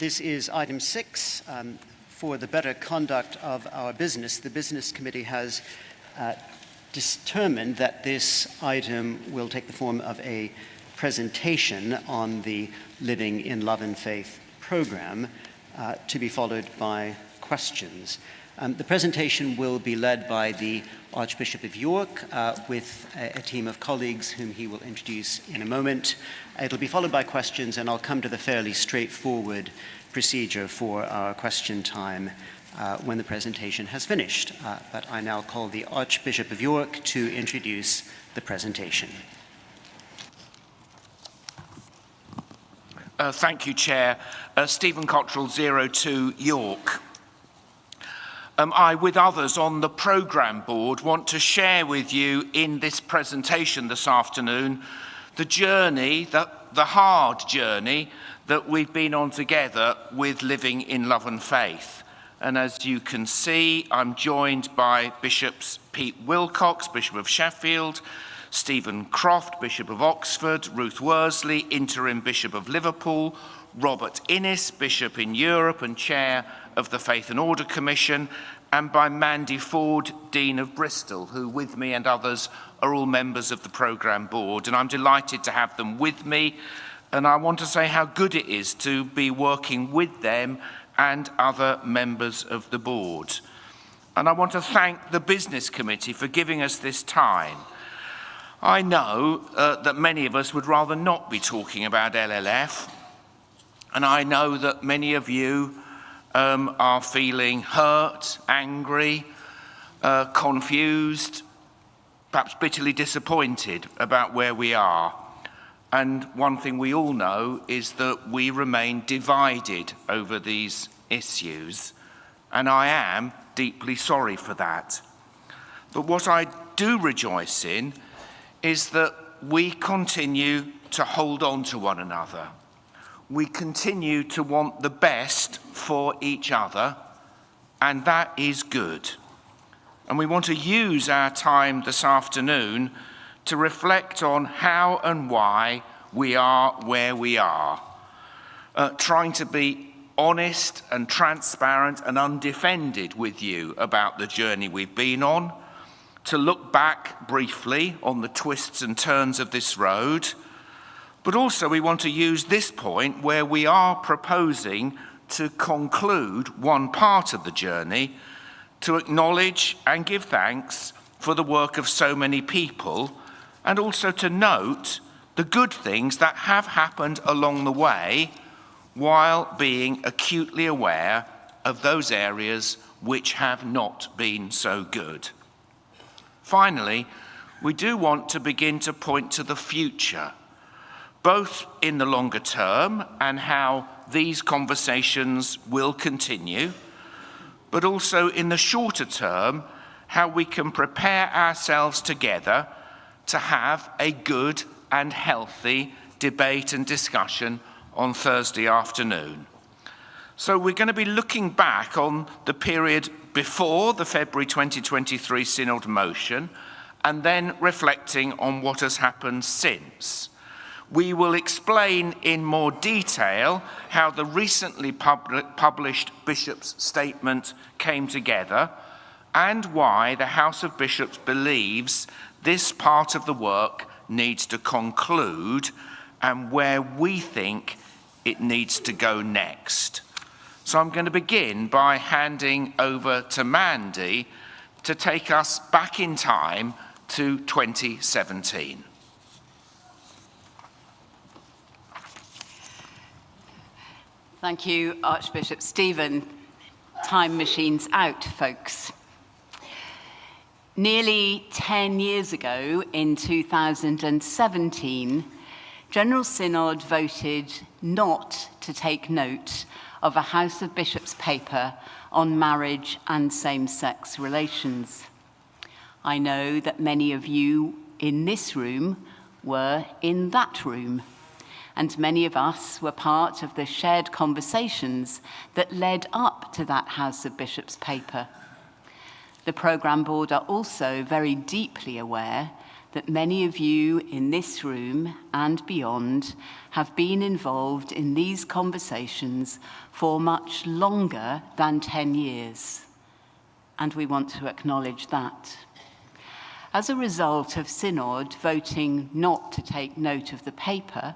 This is item 6. For the better conduct of our business, the Business Committee has determined that this item will take the form of a presentation on the Living in Love and Faith program, to be followed by questions. The presentation will be led by the Archbishop of York with a team of colleagues whom he will introduce in a moment. It'll be followed by questions, and I'll come to the fairly straightforward procedure for our question time when the presentation has finished. But I now call the Archbishop of York to introduce the presentation. Thank you, Chair. Stephen Cottrell, 02 York. I, with others on the programme board, want to share with you in this presentation this afternoon the journey, the hard journey that we've been on together with Living in Love and Faith. And as you can see, I'm joined by Bishops Pete Wilcox, Bishop of Sheffield, Stephen Croft, Bishop of Oxford, Ruth Worsley, Interim Bishop of Liverpool, Robert Innes, Bishop in Europe and Chair of the Faith and Order Commission, and by Mandy Ford, Dean of Bristol, who with me and others are all members of the programme board. And I'm delighted to have them with me. And I want to say how good it is to be working with them and other members of the board. And I want to thank the Business Committee for giving us this time. I know that many of us would rather not be talking about LLF, and I know that many of you are feeling hurt, angry, confused, perhaps bitterly disappointed about where we are. And one thing we all know is that we remain divided over these issues, and I am deeply sorry for that. But what I do rejoice in is that we continue to hold on to one another. We continue to want the best for each other, and that is good. And we want to use our time this afternoon to reflect on how and why we are where we are, trying to be honest and transparent and undefended with you about the journey we've been on, to look back briefly on the twists and turns of this road, but also we want to use this point where we are proposing to conclude one part of the journey to acknowledge and give thanks for the work of so many people, and also to note the good things that have happened along the way while being acutely aware of those areas which have not been so good. Finally, we do want to begin to point to the future, both in the longer term and how these conversations will continue, but also in the shorter term, how we can prepare ourselves together to have a good and healthy debate and discussion on Thursday afternoon. So we're going to be looking back on the period before the February 2023 Synod motion, and then reflecting on what has happened since. We will explain in more detail how the recently published Bishop's statement came together, and why the House of Bishops believes this part of the work needs to conclude, and where we think it needs to go next. So I'm going to begin by handing over to Mandy to take us back in time to 2017. Thank you, Archbishop Stephen. Time machine's out, folks. Nearly 10 years ago, in 2017, General Synod voted not to take note of a House of Bishops paper on marriage and same-sex relations. I know that many of you in this room were in that room, and many of us were part of the shared conversations that led up to that House of Bishops paper. The programme board are also very deeply aware that many of you in this room and beyond have been involved in these conversations for much longer than 10 years, and we want to acknowledge that. As a result of Synod voting not to take note of the paper,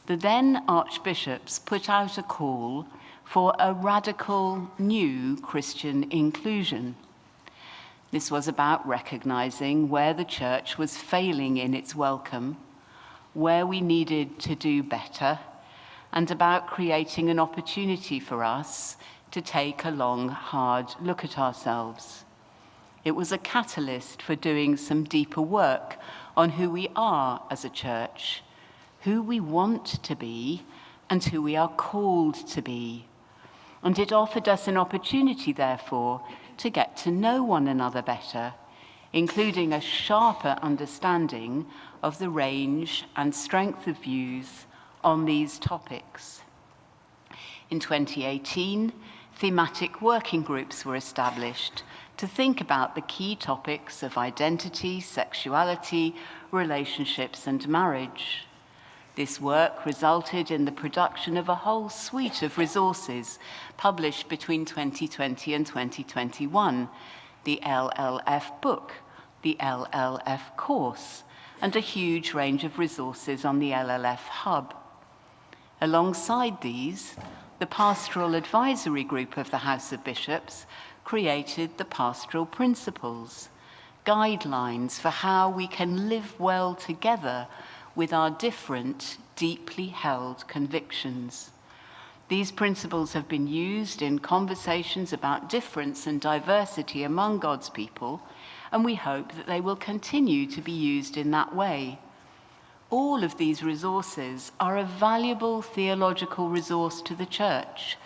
the then archbishops put out a call for a radical new Christian inclusion. This was about recognizing where the church was failing in its welcome, where we needed to do better, and about creating an opportunity for us to take a long, hard look at ourselves. It was a catalyst for doing some deeper work on who we are as a church, who we want to be, and who we are called to be. And it offered us an opportunity, therefore, to get to know one another better, including a sharper understanding of the range and strength of views on these topics. In 2018, thematic working groups were established to think about the key topics of identity, sexuality, relationships, and marriage. This work resulted in the production of a whole suite of resources published between 2020 and 2021, the LLF book, the LLF course, and a huge range of resources on the LLF hub. Alongside these, the Pastoral Advisory Group of the House of Bishops created the Pastoral Principles, guidelines for how we can live well together with our different, deeply held convictions. These principles have been used in conversations about difference and diversity among God's people, and we hope that they will continue to be used in that way. All of these resources are a valuable theological resource to the Church,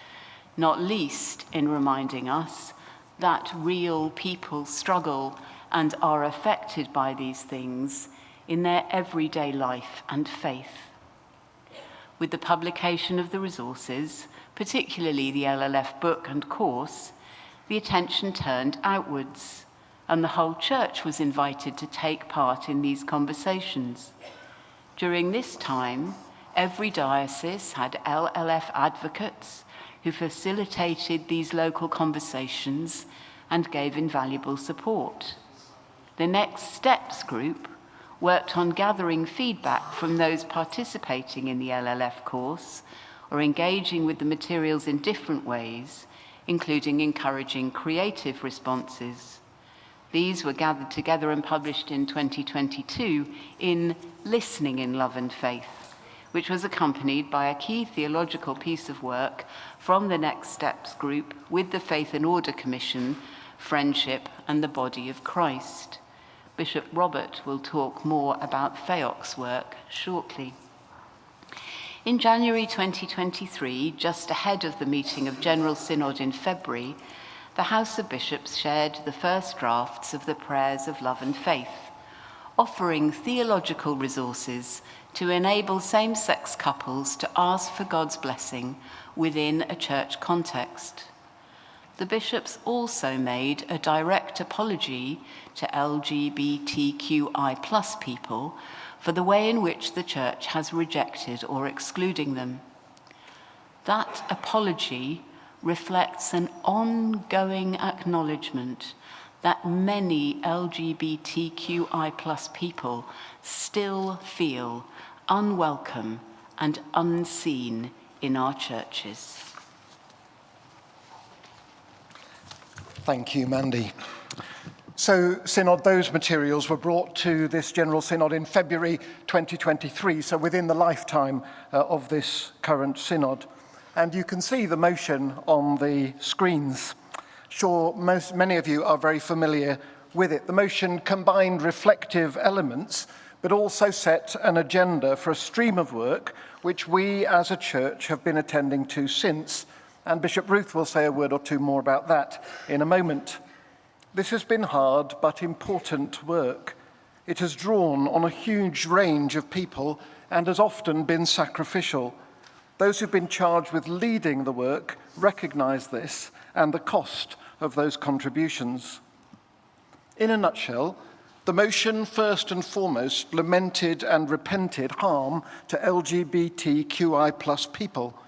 not least in reminding us that real people struggle and are affected by these things in their everyday life and faith. With the publication of the resources, particularly the LLF book and course, the attention turned outwards, and the whole church was invited to take part in these conversations. During this time, every diocese had LLF advocates who facilitated these local conversations and gave invaluable support. The Next Steps group worked on gathering feedback from those participating in the LLF course or engaging with the materials in different ways, including encouraging creative responses. These were gathered together and published in 2022 in Listening in Love and Faith, which was accompanied by a key theological piece of work from the Next Steps group with the Faith and Order Commission, Friendship, and the Body of Christ. Bishop Robert will talk more about FEOC's work shortly. In January 2023, just ahead of the meeting of General Synod in February, the House of Bishops shared the first drafts of the Prayers of Love and Faith, offering theological resources to enable same-sex couples to ask for God's blessing within a church context. The bishops also made a direct apology to LGBTQI+ people for the way in which the church has rejected or excluding them. That apology reflects an ongoing acknowledgement that many LGBTQI+ people still feel unwelcome and unseen in our churches. Thank you, Mandy. So, Synod, those materials were brought to this General Synod in February 2023, so within the lifetime of this current Synod. And you can see the motion on the screens. Sure, many of you are very familiar with it. The motion combined reflective elements, but also set an agenda for a stream of work which we as a church have been attending to since. And Bishop Ruth will say a word or two more about that in a moment. This has been hard but important work. It has drawn on a huge range of people and has often been sacrificial. Those who've been charged with leading the work recognize this and the cost of those contributions. In a nutshell, The motion, first and foremost, lamented and repented harm to LGBTQI+ people.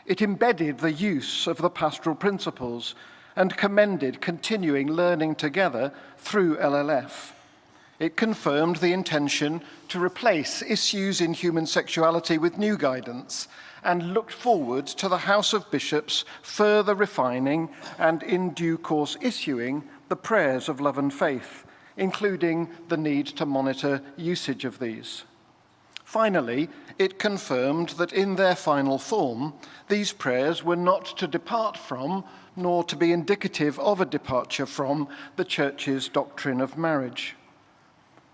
It embedded the use of the pastoral principles and commended continuing learning together through LLF. It confirmed the intention to replace issues in human sexuality with new guidance and looked forward to the House of Bishops further refining and in due course issuing the prayers of love and faith, including the need to monitor usage of these. Finally, it confirmed that in their final form, these prayers were not to depart from, nor to be indicative of a departure from, the Church's doctrine of marriage.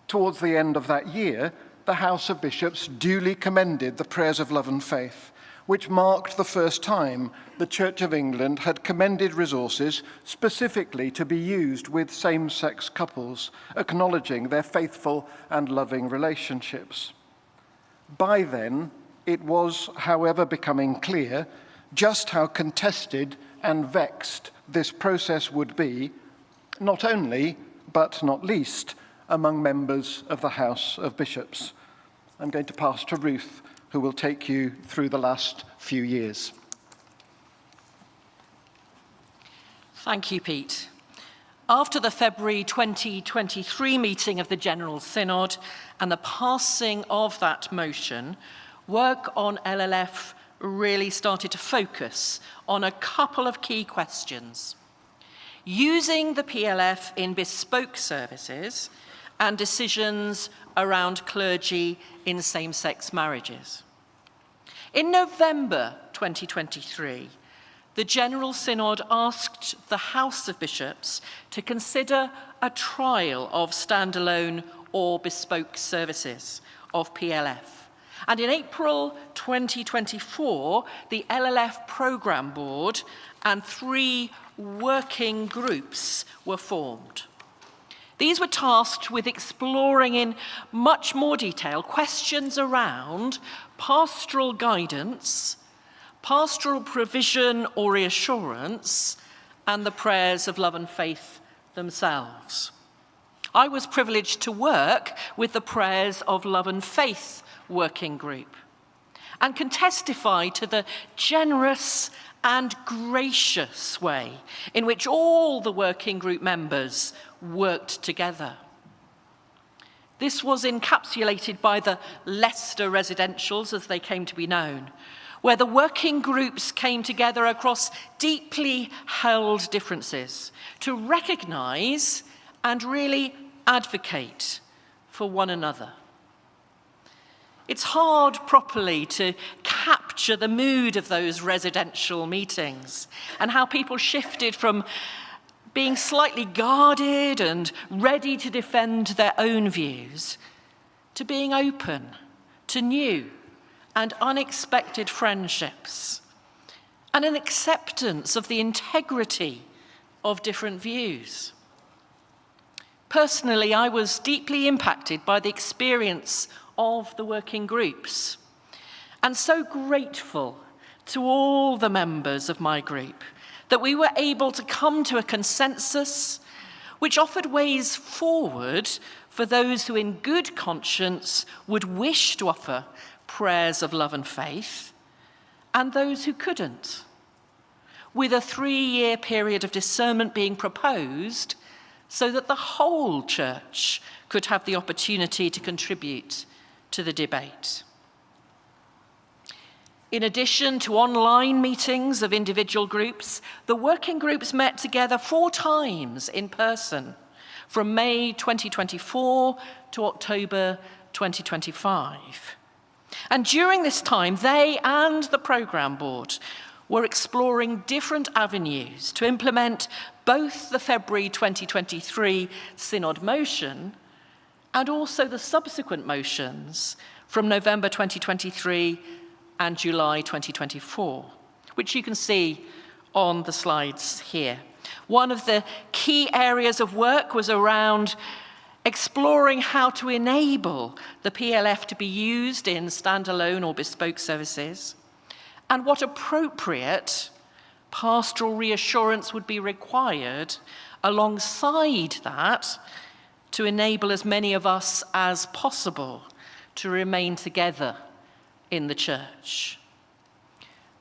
Towards the end of that year, the House of Bishops duly commended the prayers of love and faith, which marked the first time the Church of England had commended resources specifically to be used with same-sex couples, acknowledging their faithful and loving relationships. By then, it was, however, becoming clear just how contested and vexed this process would be, not only, but not least, among members of the House of Bishops. I'm going to pass to Ruth, who will take you through the last few years. Thank you, Pete. After the February 2023 meeting of the General Synod and the passing of that motion, work on LLF really started to focus on a couple of key questions. Using the PLF in bespoke services and decisions around clergy in same-sex marriages. In November 2023, the General Synod asked the House of Bishops to consider a trial of standalone or bespoke services of PLF. And in April 2024, the LLF Programme Board and 3 working groups were formed. These were tasked with exploring in much more detail questions around pastoral guidance, pastoral provision or reassurance, and the prayers of love and faith themselves. I was privileged to work with the Prayers of Love and Faith working group and can testify to the generous and gracious way in which all the working group members worked together. This was encapsulated by the Leicester residentials, as they came to be known, where the working groups came together across deeply held differences to recognise and really advocate for one another. It's hard properly to capture the mood of those residential meetings and how people shifted from being slightly guarded and ready to defend their own views to being open to new and unexpected friendships and an acceptance of the integrity of different views. Personally, I was deeply impacted by the experience of the working groups, and so grateful to all the members of my group that we were able to come to a consensus which offered ways forward for those who in good conscience would wish to offer prayers of love and faith, and those who couldn't, with a 3-year period of discernment being proposed so that the whole church could have the opportunity to contribute to the debate. In addition to online meetings of individual groups, the working groups met together 4 times in person from May 2024 to October 2025. And during this time, they and the programme board were exploring different avenues to implement both the February 2023 Synod motion and also the subsequent motions from November 2023 and July 2024, which you can see on the slides here. One of the key areas of work was around exploring how to enable the PLF to be used in standalone or bespoke services, and what appropriate pastoral reassurance would be required alongside that to enable as many of us as possible to remain together in the church.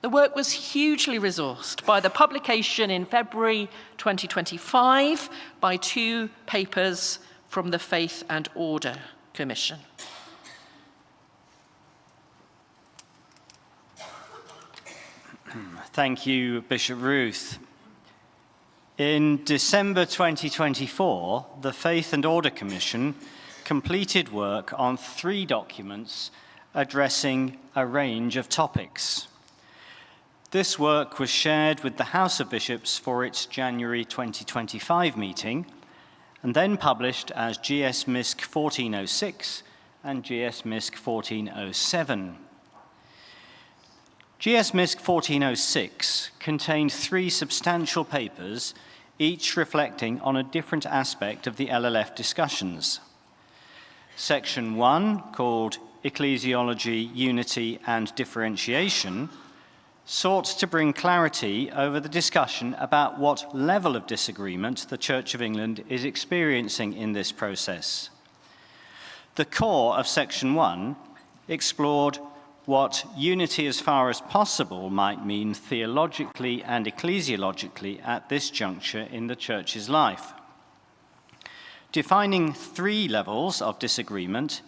The work was hugely resourced by the publication in February 2025 by 2 papers from the Faith and Order Commission. Thank you, Bishop Ruth. In December 2024, the Faith and Order Commission completed work on 3 documents addressing a range of topics. This work was shared with the House of Bishops for its January 2025 meeting, and then published as GS MISC 1406 and GS MISC 1407. GS MISC 1406 contained 3 substantial papers, each reflecting on a different aspect of the LLF discussions. Section 1, called Ecclesiology, Unity and Differentiation, sought to bring clarity over the discussion about what level of disagreement the Church of England is experiencing in this process. The core of Section 1 explored what unity as far as possible might mean theologically and ecclesiologically at this juncture in the Church's life. Defining 3 levels of disagreement,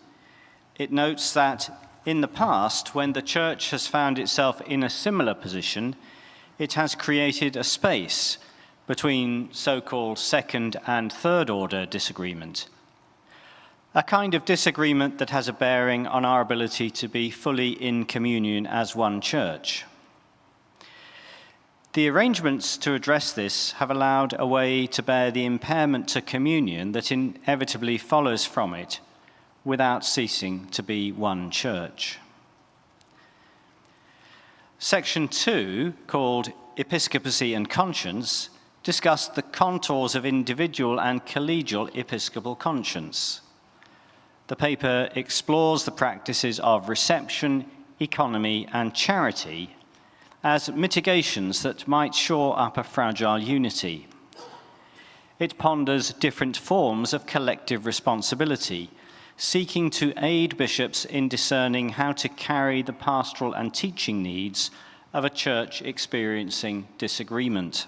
it notes that in the past, when the Church has found itself in a similar position, it has created a space between so-called second and third order disagreement, a kind of disagreement that has a bearing on our ability to be fully in communion as one church. The arrangements to address this have allowed a way to bear the impairment to communion that inevitably follows from it, without ceasing to be one church. Section 2, called Episcopacy and Conscience, discussed the contours of individual and collegial episcopal conscience. The paper explores the practices of reception, economy, and charity as mitigations that might shore up a fragile unity. It ponders different forms of collective responsibility, seeking to aid bishops in discerning how to carry the pastoral and teaching needs of a church experiencing disagreement.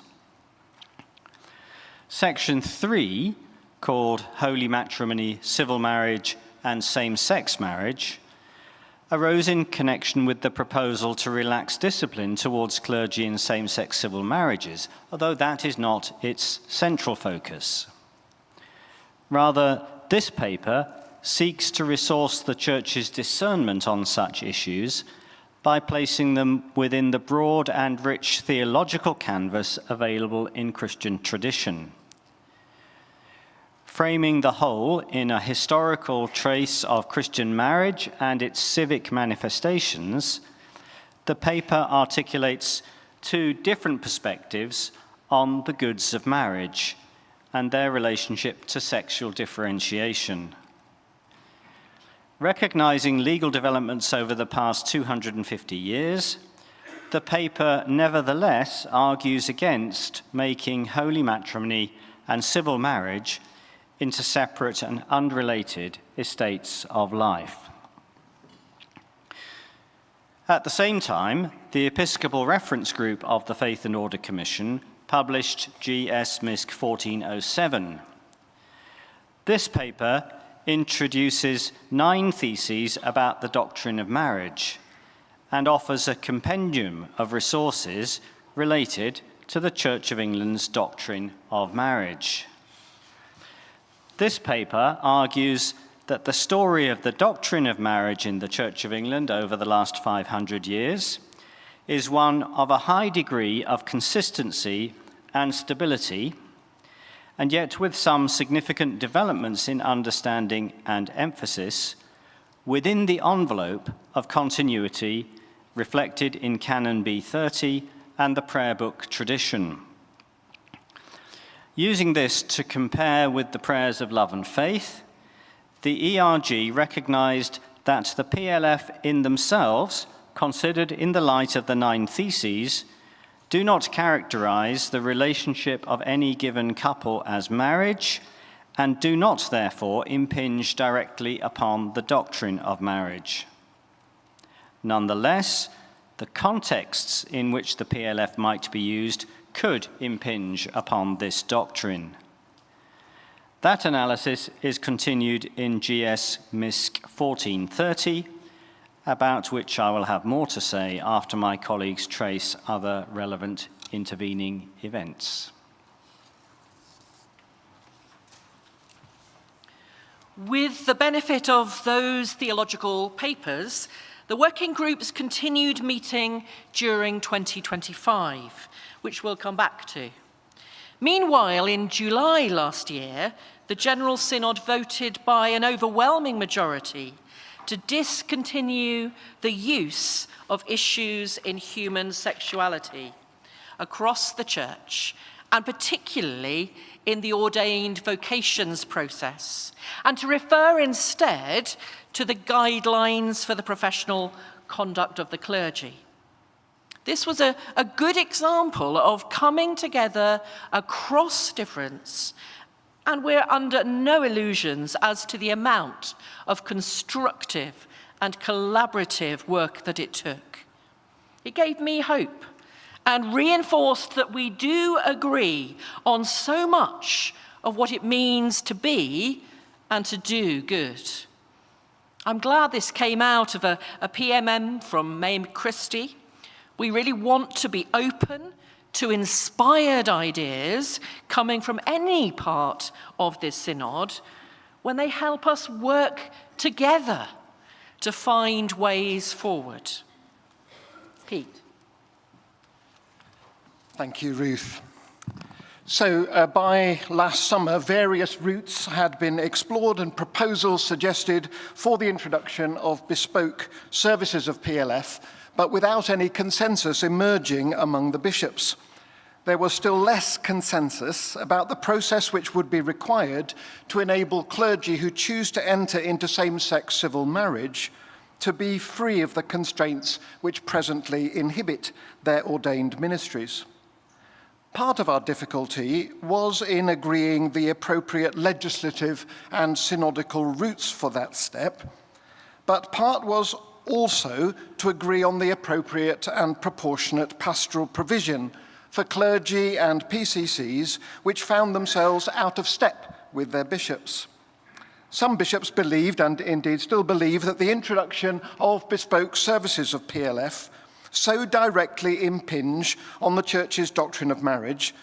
Section 3, called Holy Matrimony, Civil Marriage, and Same-Sex Marriage, arose in connection with the proposal to relax discipline towards clergy in same-sex civil marriages, although that is not its central focus. Rather, this paper seeks to resource the Church's discernment on such issues by placing them within the broad and rich theological canvas available in Christian tradition. Framing the whole in a historical trace of Christian marriage and its civic manifestations, the paper articulates 2 different perspectives on the goods of marriage and their relationship to sexual differentiation. Recognizing legal developments over the past 250 years, the paper nevertheless argues against making holy matrimony and civil marriage into separate and unrelated estates of life. At the same time, the Episcopal Reference Group of the Faith and Order Commission published GS MISC 1407. This paper introduces 9 theses about the doctrine of marriage and offers a compendium of resources related to the Church of England's doctrine of marriage. This paper argues that the story of the doctrine of marriage in the Church of England over the last 500 years is one of a high degree of consistency and stability, and yet with some significant developments in understanding and emphasis within the envelope of continuity reflected in Canon B30 and the prayer book tradition. Using this to compare with the prayers of love and faith, the ERG recognized that the PLF in themselves, considered in the light of the 9 theses, do not characterize the relationship of any given couple as marriage and do not therefore impinge directly upon the doctrine of marriage. Nonetheless, the contexts in which the PLF might be used could impinge upon this doctrine. That analysis is continued in GS MISC 1430, about which I will have more to say after my colleagues trace other relevant intervening events. With the benefit of those theological papers, the working groups continued meeting during 2025, which we'll come back to. Meanwhile, in July last year, the General Synod voted by an overwhelming majority to discontinue the use of issues in human sexuality across the Church, and particularly in the ordained vocations process, and to refer instead to the guidelines for the professional conduct of the clergy. This was a good example of coming together across difference, and we're under no illusions as to the amount of constructive and collaborative work that it took. It gave me hope and reinforced that we do agree on so much of what it means to be and to do good. I'm glad this came out of a PMM from May Christie. We really want to be open to inspired ideas coming from any part of this synod when they help us work together to find ways forward. Pete. Thank you, Ruth. So by last summer, various routes had been explored and proposals suggested for the introduction of bespoke services of PLF, but without any consensus emerging among the bishops. There was still less consensus about the process which would be required to enable clergy who choose to enter into same-sex civil marriage to be free of the constraints which presently inhibit their ordained ministries. Part of our difficulty was in agreeing the appropriate legislative and synodical routes for that step, but part was also to agree on the appropriate and proportionate pastoral provision for clergy and PCCs which found themselves out of step with their bishops. Some bishops believed, and indeed still believe, that the introduction of bespoke services of PLF so directly impinge on the Church's doctrine of marriage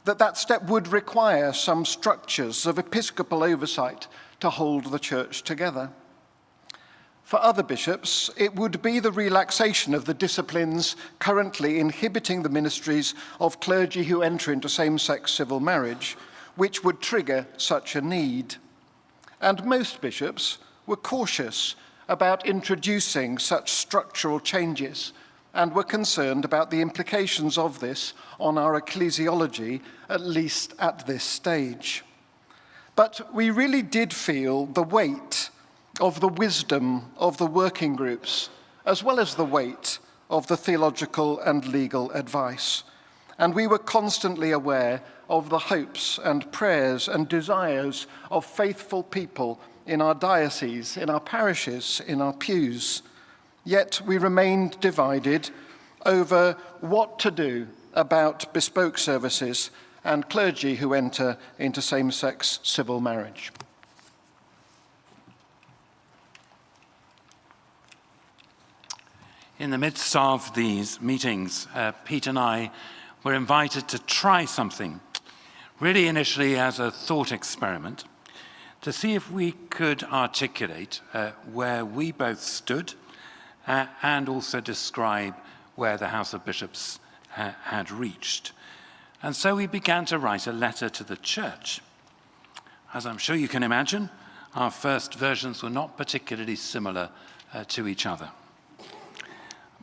that that step would require some structures of episcopal oversight to hold the Church together. For other bishops, it would be the relaxation of the disciplines currently inhibiting the ministries of clergy who enter into same-sex civil marriage, which would trigger such a need. And most bishops were cautious about introducing such structural changes and were concerned about the implications of this on our ecclesiology, at least at this stage. But we really did feel the weight of the wisdom of the working groups, as well as the weight of the theological and legal advice. And we were constantly aware of the hopes and prayers and desires of faithful people in our dioceses, in our parishes, in our pews. Yet we remained divided over what to do about bespoke services and clergy who enter into same-sex civil marriage. In the midst of these meetings, Pete and I were invited to try something, really initially as a thought experiment, to see if we could articulate where we both stood and also describe where the House of Bishops had reached. And so we began to write a letter to the Church. As I'm sure you can imagine, our first versions were not particularly similar to each other.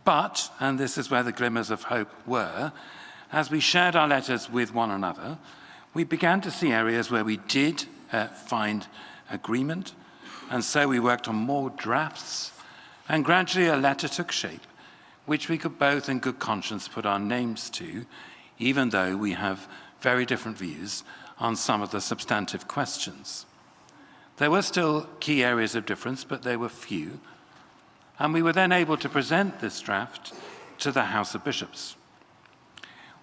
But, and this is where the glimmers of hope were, as we shared our letters with one another, we began to see areas where we did find agreement, and so we worked on more drafts, and gradually a letter took shape, which we could both in good conscience put our names to, even though we have very different views on some of the substantive questions. There were still key areas of difference, but they were few, and we were then able to present this draft to the House of Bishops.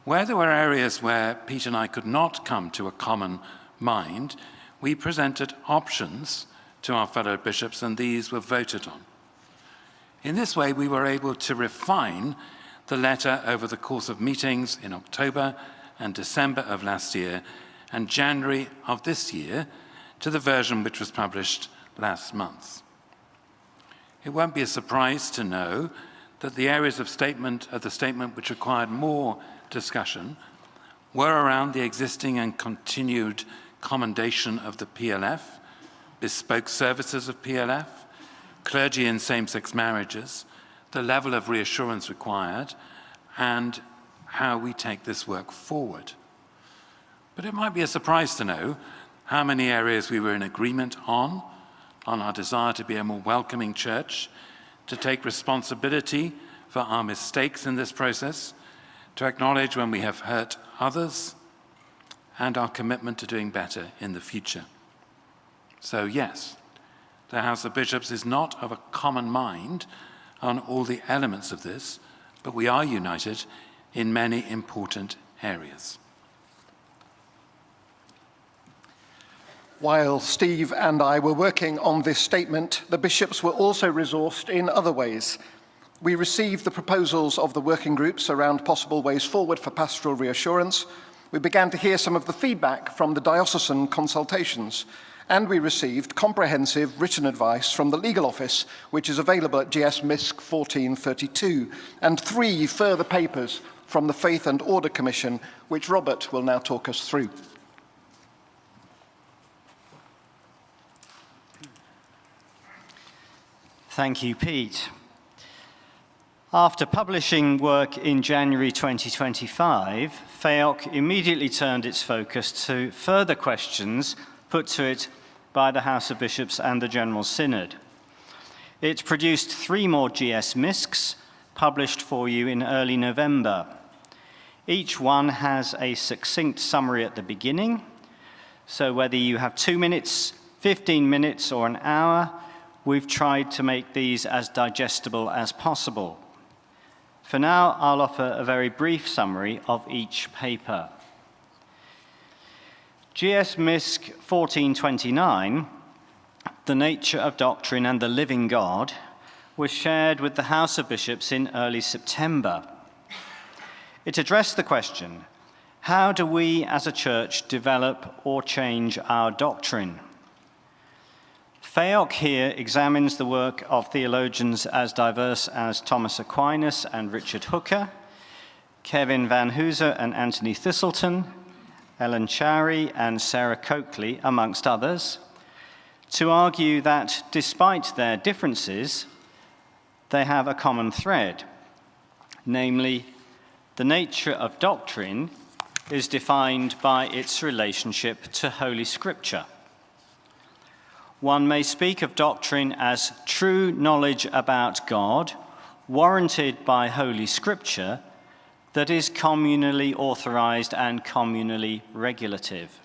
Where there were areas where Pete and I could not come to a common mind, we presented options to our fellow bishops, and these were voted on. In this way, we were able to refine the letter over the course of meetings in October and December of last year and January of this year to the version which was published last month. It won't be a surprise to know that the areas of the statement which required more discussion were around the existing and continued commendation of the PLF, bespoke services of PLF, clergy in same-sex marriages, the level of reassurance required, and how we take this work forward. But it might be a surprise to know how many areas we were in agreement on our desire to be a more welcoming church, to take responsibility for our mistakes in this process, to acknowledge when we have hurt others, and our commitment to doing better in the future. So yes, the House of Bishops is not of a common mind on all the elements of this, but we are united in many important areas. While Steve and I were working on this statement, the bishops were also resourced in other ways. We received the proposals of the working groups around possible ways forward for pastoral reassurance. We began to hear some of the feedback from the diocesan consultations, and we received comprehensive written advice from the legal office, which is available at GS MISC 1432, and 3 further papers from the Faith and Order Commission, which Robert will now talk us through. Thank you, Pete. After publishing work in January 2025, FEOC immediately turned its focus to further questions put to it by the House of Bishops and the General Synod. It produced 3 more GS MISCs, published for you in early November. Each one has a succinct summary at the beginning, so whether you have 2 minutes, 15 minutes, or an hour, we've tried to make these as digestible as possible. For now, I'll offer a very brief summary of each paper. GS MISC 1429, The Nature of Doctrine and the Living God, was shared with the House of Bishops in early September. It addressed the question, how do we as a church develop or change our doctrine? FEOC here examines the work of theologians as diverse as Thomas Aquinas and Richard Hooker, Kevin Van Hooser and Anthony Thistleton, Ellen Chowry and Sarah Coakley, amongst others, to argue that despite their differences, they have a common thread, namely, the nature of doctrine is defined by its relationship to Holy Scripture. One may speak of doctrine as true knowledge about God, warranted by Holy Scripture, that is communally authorized and communally regulative.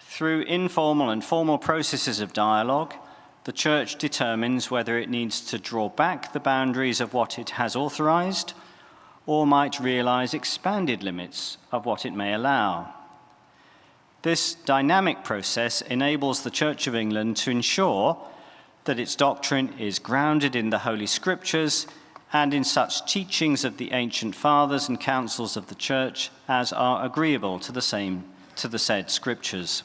Through informal and formal processes of dialogue, the Church determines whether it needs to draw back the boundaries of what it has authorized or might realize expanded limits of what it may allow. This dynamic process enables the Church of England to ensure that its doctrine is grounded in the Holy Scriptures and in such teachings of the ancient fathers and councils of the Church as are agreeable to the said Scriptures.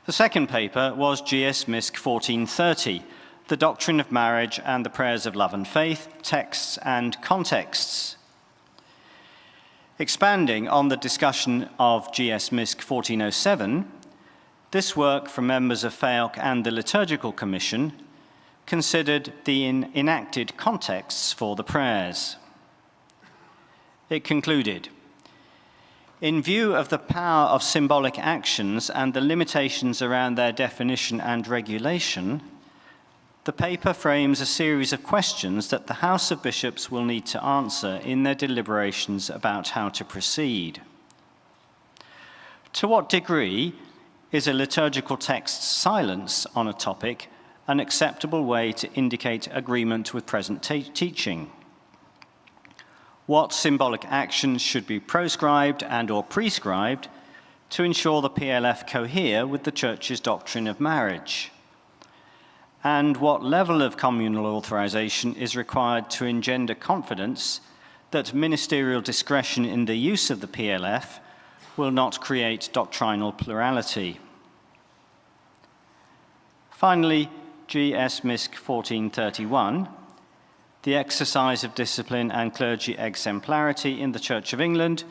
The second paper was GS MISC 1430, The Doctrine of Marriage and the Prayers of Love and Faith, Texts and Contexts. Expanding on the discussion of GS MISC 1407, this work from members of FEOC and the Liturgical Commission considered the enacted contexts for the prayers. It concluded, in view of the power of symbolic actions and the limitations around their definition and regulation, The paper frames a series of questions that the House of Bishops will need to answer in their deliberations about how to proceed. To what degree is a liturgical text's silence on a topic an acceptable way to indicate agreement with present teaching? What symbolic actions should be proscribed and/or prescribed to ensure the PLF cohere with the Church's doctrine of marriage? And what level of communal authorization is required to engender confidence that ministerial discretion in the use of the PLF will not create doctrinal plurality? Finally, GS Misc 1431, the exercise of discipline and clergy exemplarity in the Church of England,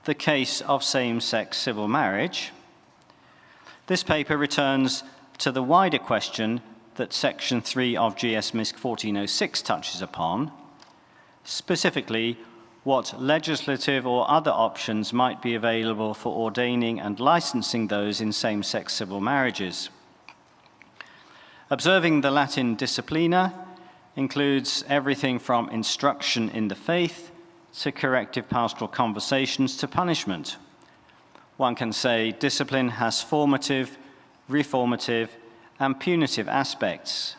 the case of same-sex civil marriage. This paper returns to the wider question that Section 3 of GS Misc 1406 touches upon, specifically what legislative or other options might be available for ordaining and licensing those in same-sex civil marriages. Observing the Latin disciplina includes everything from instruction in the faith to corrective pastoral conversations to punishment. One can say discipline has formative, reformative, and punitive aspects.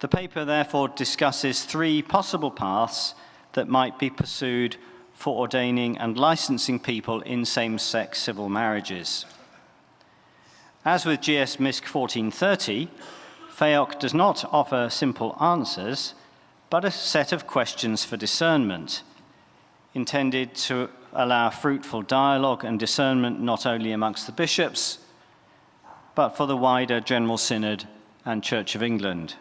The paper therefore discusses three possible paths that might be pursued for ordaining and licensing people in same-sex civil marriages. As with GS Misc 1430, FEOC does not offer simple answers, but a set of questions for discernment, intended to allow fruitful dialogue and discernment not only amongst the bishops, but for the wider General Synod and Church of England.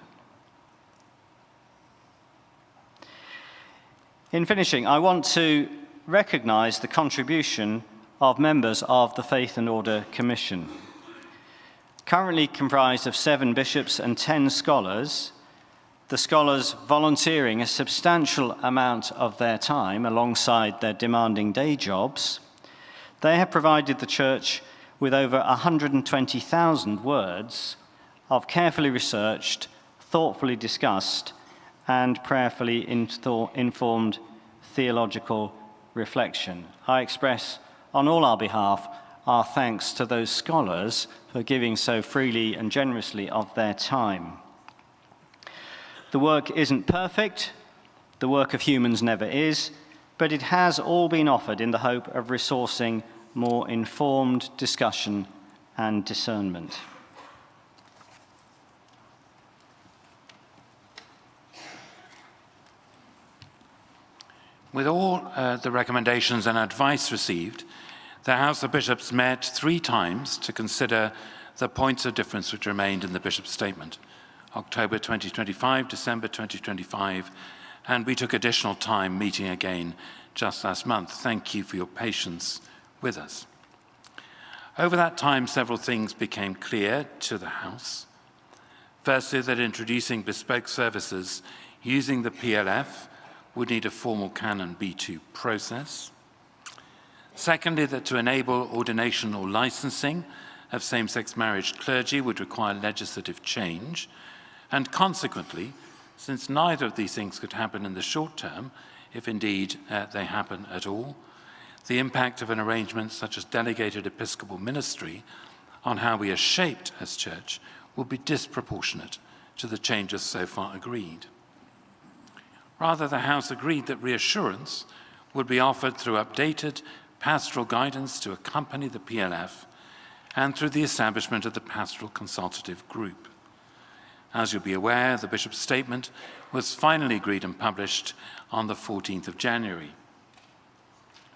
In finishing, I want to recognize the contribution of members of the Faith and Order Commission. Currently comprised of 7 bishops and 10 scholars, the scholars volunteering a substantial amount of their time alongside their demanding day jobs, they have provided the Church with over 120,000 words of carefully researched, thoughtfully discussed, and prayerfully informed theological reflection. I express on all our behalf our thanks to those scholars for giving so freely and generously of their time. The work isn't perfect, the work of humans never is, but it has all been offered in the hope of resourcing more informed discussion and discernment. With all the recommendations and advice received, the House of Bishops met 3 times to consider the points of difference which remained in the Bishop's statement: October 2025, December 2025, and we took additional time meeting again just last month. Thank you for your patience with us. Over that time, several things became clear to the House. Firstly, that introducing bespoke services using the PLF would need a formal Canon B2 process. Secondly, that to enable ordination or licensing of same-sex marriage clergy would require legislative change. And consequently, since neither of these things could happen in the short term, if indeed they happen at all, the impact of an arrangement such as delegated episcopal ministry on how we are shaped as church will be disproportionate to the changes so far agreed. Rather, the House agreed that reassurance would be offered through updated pastoral guidance to accompany the PLF and through the establishment of the Pastoral Consultative Group. As you'll be aware, the Bishop's statement was finally agreed and published on the 14th of January.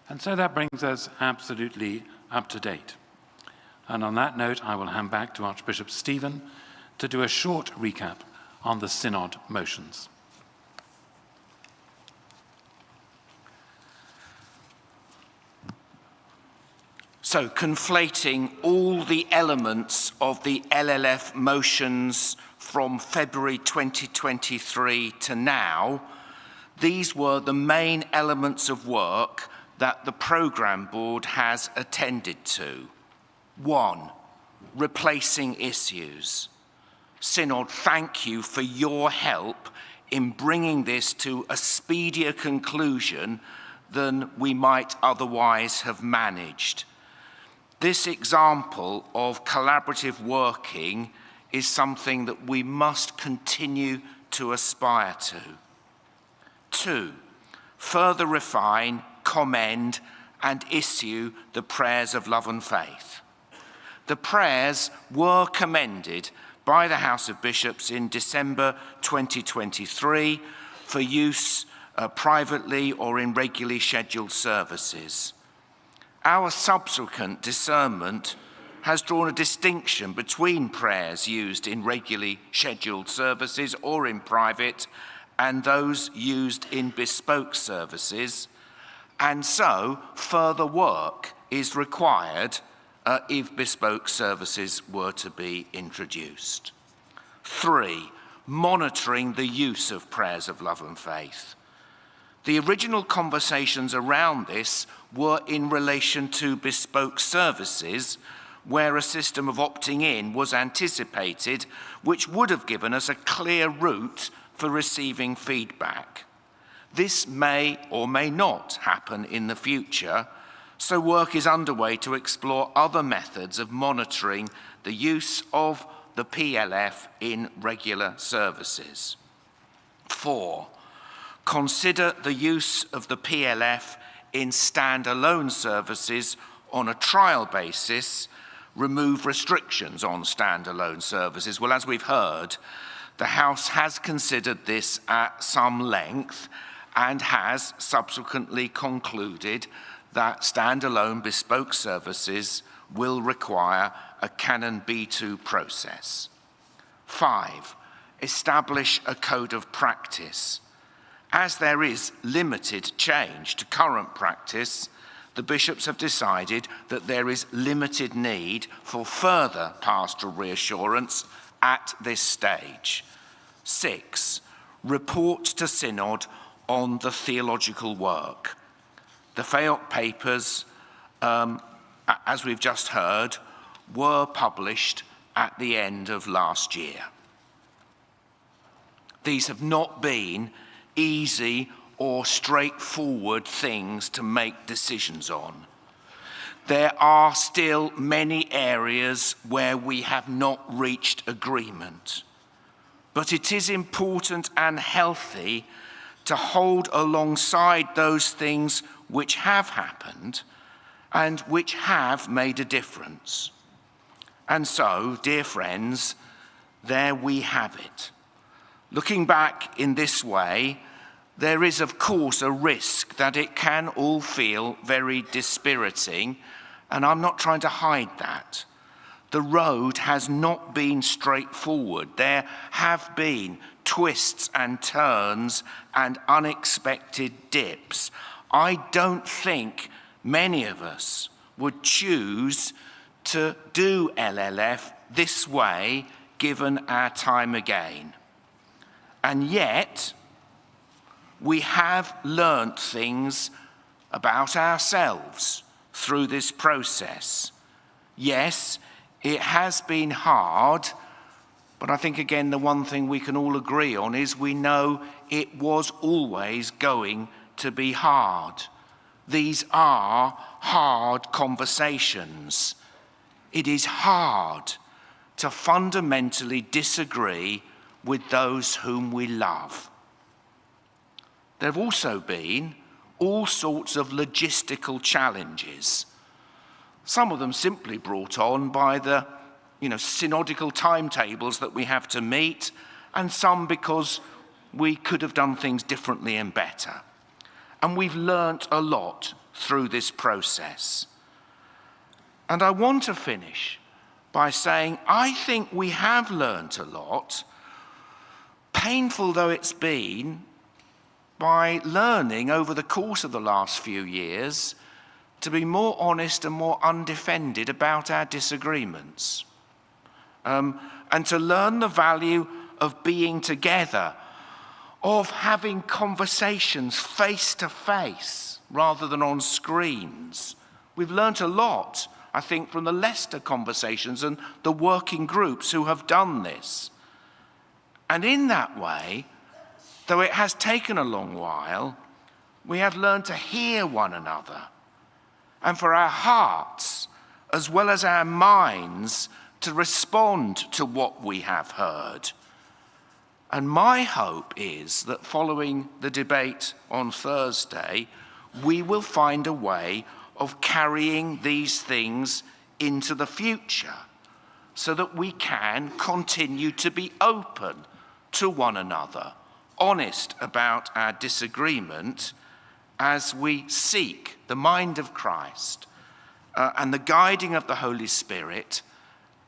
And so that brings us absolutely up to date. And on that note, I will hand back to Archbishop Stephen to do a short recap on the Synod motions. So, conflating all the elements of the LLF motions from February 2023 to now, these were the main elements of work that the programme board has attended to. 1, replacing issues. Synod, thank you for your help in bringing this to a speedier conclusion than we might otherwise have managed. This example of collaborative working is something that we must continue to aspire to. 2, further refine, commend, and issue the prayers of love and faith. The prayers were commended by the House of Bishops in December 2023 for use privately or in regularly scheduled services. Our subsequent discernment has drawn a distinction between prayers used in regularly scheduled services or in private and those used in bespoke services, and so further work is required if bespoke services were to be introduced. 3, monitoring the use of prayers of love and faith. The original conversations around this were in relation to bespoke services, where a system of opting in was anticipated, which would have given us a clear route for receiving feedback. This may or may not happen in the future, so work is underway to explore other methods of monitoring the use of the PLF in regular services. 4, consider the use of the PLF in standalone services on a trial basis, remove restrictions on standalone services. Well, as we've heard, the House has considered this at some length and has subsequently concluded that standalone bespoke services will require a Canon B2 process. 5, establish a code of practice. As there is limited change to current practice, the bishops have decided that there is limited need for further pastoral reassurance at this stage. 6, report to Synod on the theological work. The FEOC papers, as we've just heard, were published at the end of last year. These have not been easy or straightforward things to make decisions on. There are still many areas where we have not reached agreement. But it is important and healthy to hold alongside those things which have happened and which have made a difference. And so, dear friends, there we have it. Looking back in this way, there is, of course, a risk that it can all feel very dispiriting, and I'm not trying to hide that. The road has not been straightforward. There have been twists and turns and unexpected dips. I don't think many of us would choose to do LLF this way, given our time again. And yet, we have learnt things about ourselves through this process. Yes, it has been hard, but I think again the one thing we can all agree on is we know it was always going to be hard. These are hard conversations. It is hard to fundamentally disagree with those whom we love. There have also been all sorts of logistical challenges. Some of them simply brought on by the synodical timetables that we have to meet, and some because we could have done things differently and better. And we've learnt a lot through this process. And I want to finish by saying I think we have learnt a lot, painful though it's been, by learning over the course of the last few years to be more honest and more undefended about our disagreements. And to learn the value of being together, of having conversations face to face rather than on screens. We've learnt a lot, I think, from the Leicester conversations and the working groups who have done this. And in that way, though it has taken a long while, we have learned to hear one another, and for our hearts, as well as our minds, to respond to what we have heard. And my hope is that following the debate on Thursday, we will find a way of carrying these things into the future so that we can continue to be open to one another, honest about our disagreement as we seek the mind of Christ and the guiding of the Holy Spirit,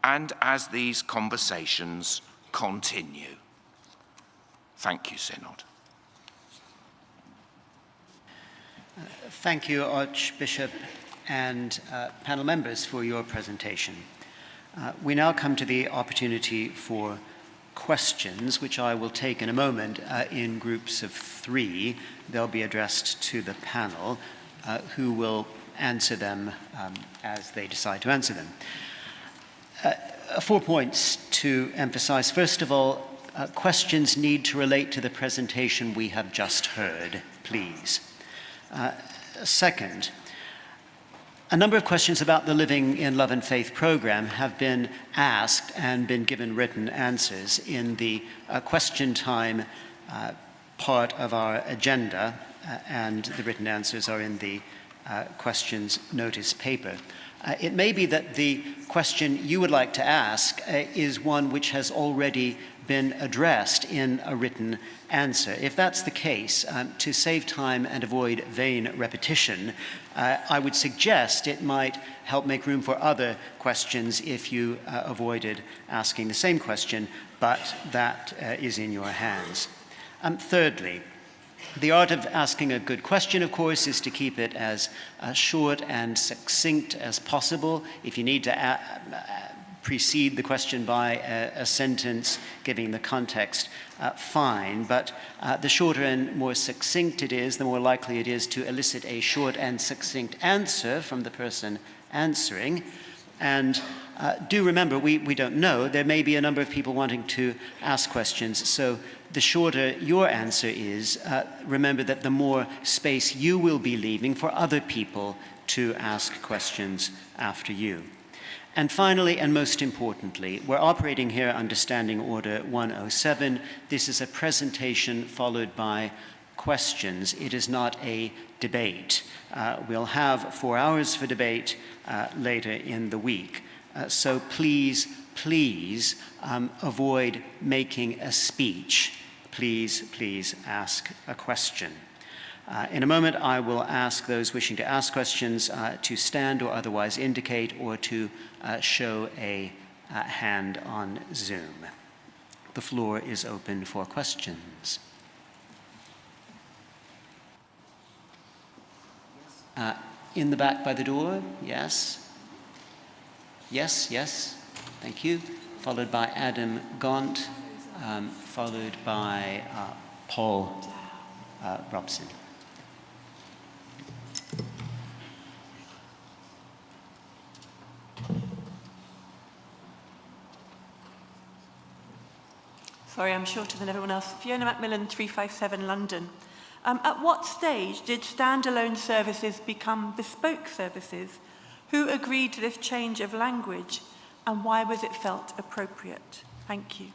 and as these conversations continue. Thank you, Synod. Thank you, Archbishop and panel members, for your presentation. We now come to the opportunity for questions, which I will take in a moment in groups of 3. They'll be addressed to the panel, who will answer them as they decide to answer them. 4 points to emphasize. First of all, questions need to relate to the presentation we have just heard, please. Second, a number of questions about the Living in Love and Faith program have been asked and been given written answers in the question time part of our agenda, and the written answers are in the questions notice paper. It may be that the question you would like to ask is one which has already been addressed in a written answer. If that's the case, to save time and avoid vain repetition, I would suggest it might help make room for other questions if you avoided asking the same question, but that is in your hands. Thirdly, the art of asking a good question, of course, is to keep it as short and succinct as possible. If you need to precede the question by a sentence giving the context, fine. But the shorter and more succinct it is, the more likely it is to elicit a short and succinct answer from the person answering. And do remember, we don't know. There may be a number of people wanting to ask questions. So the shorter your answer is, remember that the more space you will be leaving for other people to ask questions after you. And finally, and most importantly, we're operating here under Standing Order 107. This is a presentation followed by questions. It is not a debate. We'll have 4 hours for debate later in the week. So please avoid making a speech. Please ask a question. In a moment, I will ask those wishing to ask questions to stand or otherwise indicate, or to show a hand on Zoom. The floor is open for questions. In the back by the door, yes. Yes, thank you. Followed by Adam Gaunt, followed by Paul Robson. Sorry, I'm shorter than everyone else. Fiona Macmillan, 357 London. At what stage did standalone services become bespoke services? Who agreed to this change of language, and why was it felt appropriate? Thank you.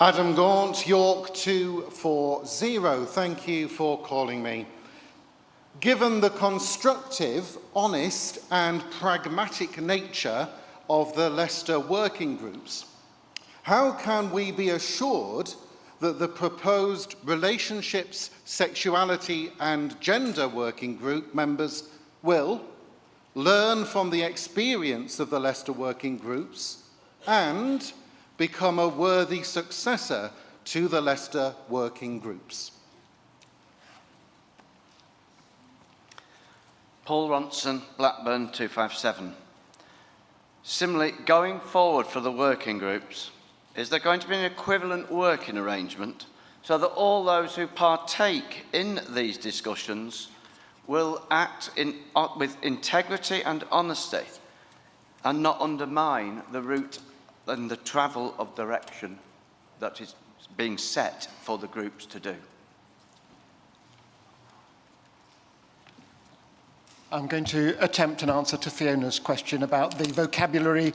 Adam Gaunt, York 240. Thank you for calling me. Given the constructive, honest and pragmatic nature of the Leicester working groups, how can we be assured that the proposed relationships, sexuality and gender working group members will learn from the experience of the Leicester working groups and become a worthy successor to the Leicester working groups? Paul Ronson, Blackburn 257. Similarly, going forward for the working groups, is there going to be an equivalent working arrangement so that all those who partake in these discussions will act with integrity and honesty and not undermine the route and the travel of direction that is being set for the groups to do. I'm going to attempt an answer to Fiona's question about the vocabulary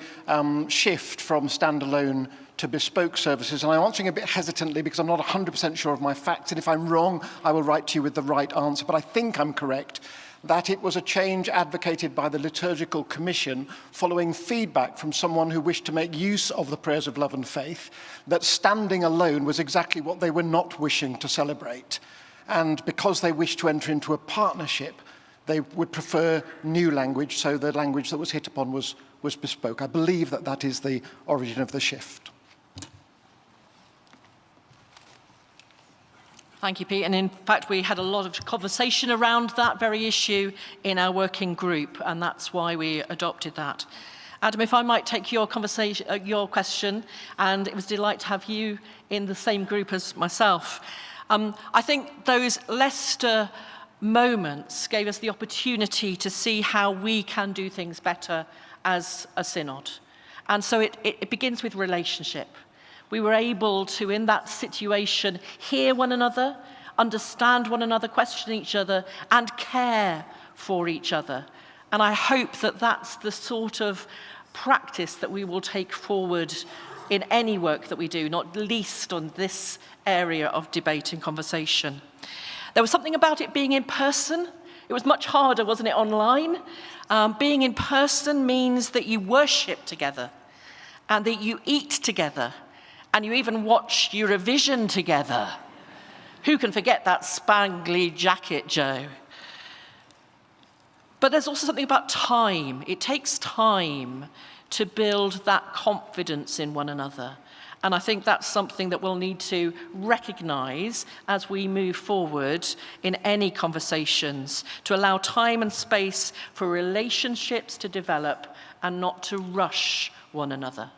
shift from standalone to bespoke services. And I'm answering a bit hesitantly because I'm not 100% sure of my facts. And if I'm wrong, I will write to you with the right answer. But I think I'm correct that it was a change advocated by the Liturgical Commission following feedback from someone who wished to make use of the prayers of love and faith, that standing alone was exactly what they were not wishing to celebrate. And because they wished to enter into a partnership, they would prefer new language, so the language that was hit upon was bespoke. I believe that that is the origin of the shift. Thank you, Pete. And in fact, we had a lot of conversation around that very issue in our working group, and that's why we adopted that. Adam, if I might take your question, and it was a delight to have you in the same group as myself. I think those Leicester moments gave us the opportunity to see how we can do things better as a synod. And so it begins with relationship. We were able to, in that situation, hear one another, understand one another, question each other, and care for each other. And I hope that that's the sort of practice that we will take forward in any work that we do, not least on this area of debate and conversation. There was something about it being in person. It was much harder, wasn't it, online? Being in person means that you worship together and that you eat together and you even watch Eurovision together. Who can forget that spangly jacket, Joe? But there's also something about time. It takes time to build that confidence in one another. And I think that's something that we'll need to recognise as we move forward in any conversations, to allow time and space for relationships to develop and not to rush one another.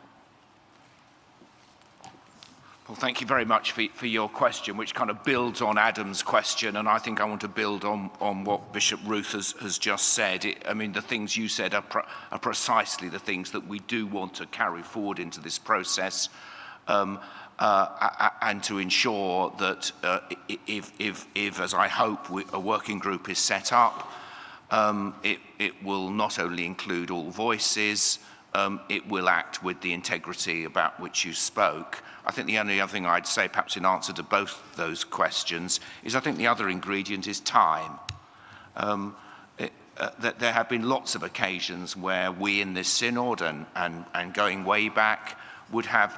Well, thank you very much for your question, which kind of builds on Adam's question, and I think I want to build on what Bishop Ruth has just said. I mean, the things you said are precisely the things that we do want to carry forward into this process. And to ensure that if, as I hope, a working group is set up, it will not only include all voices, it will act with the integrity about which you spoke. I think the only other thing I'd say, perhaps in answer to both those questions, is I think the other ingredient is time. That there have been lots of occasions where we in this synod and going way back would have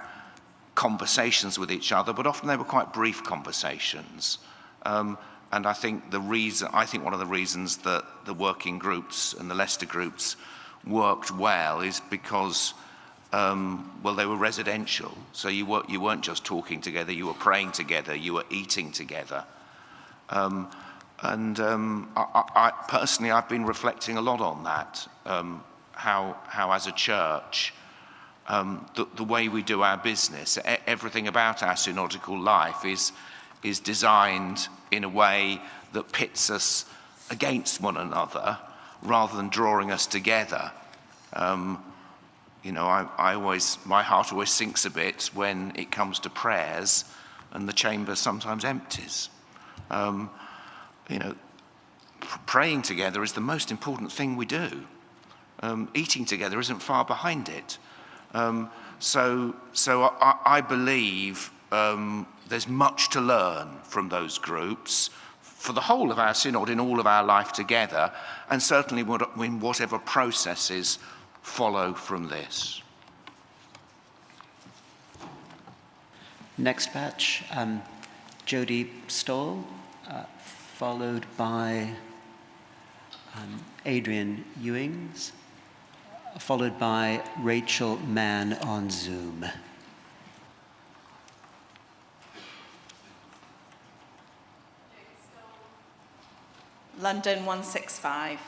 conversations with each other, but often they were quite brief conversations. And I think one of the reasons that the working groups and the Leicester groups worked well is because, well, they were residential. So you weren't just talking together, you were praying together, you were eating together. I personally, I've been reflecting a lot on that, how as a church, the way we do our business, everything about our synodical life is designed in a way that pits us against one another rather than drawing us together. You know, my heart always sinks a bit when it comes to prayers and the chamber sometimes empties. You know, praying together is the most important thing we do. Eating together isn't far behind it. So I believe there's much to learn from those groups for the whole of our synod in all of our life together, and certainly in whatever processes follow from this. Next batch, Jodie Stoll, followed by Adrian Ewings, followed by Rachel Mann on Zoom. London 165.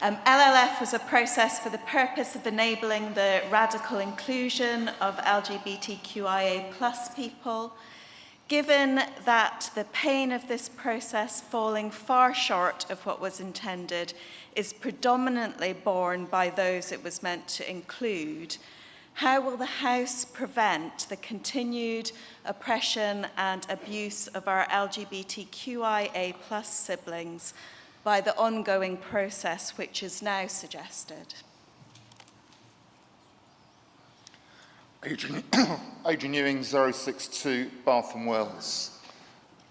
LLF was a process for the purpose of enabling the radical inclusion of LGBTQIA+ people, given that the pain of this process falling far short of what was intended is predominantly borne by those it was meant to include, how will the House prevent the continued oppression and abuse of our LGBTQIA+ siblings by the ongoing process which is now suggested? Adrian Ewing, 062 Bath and Wells.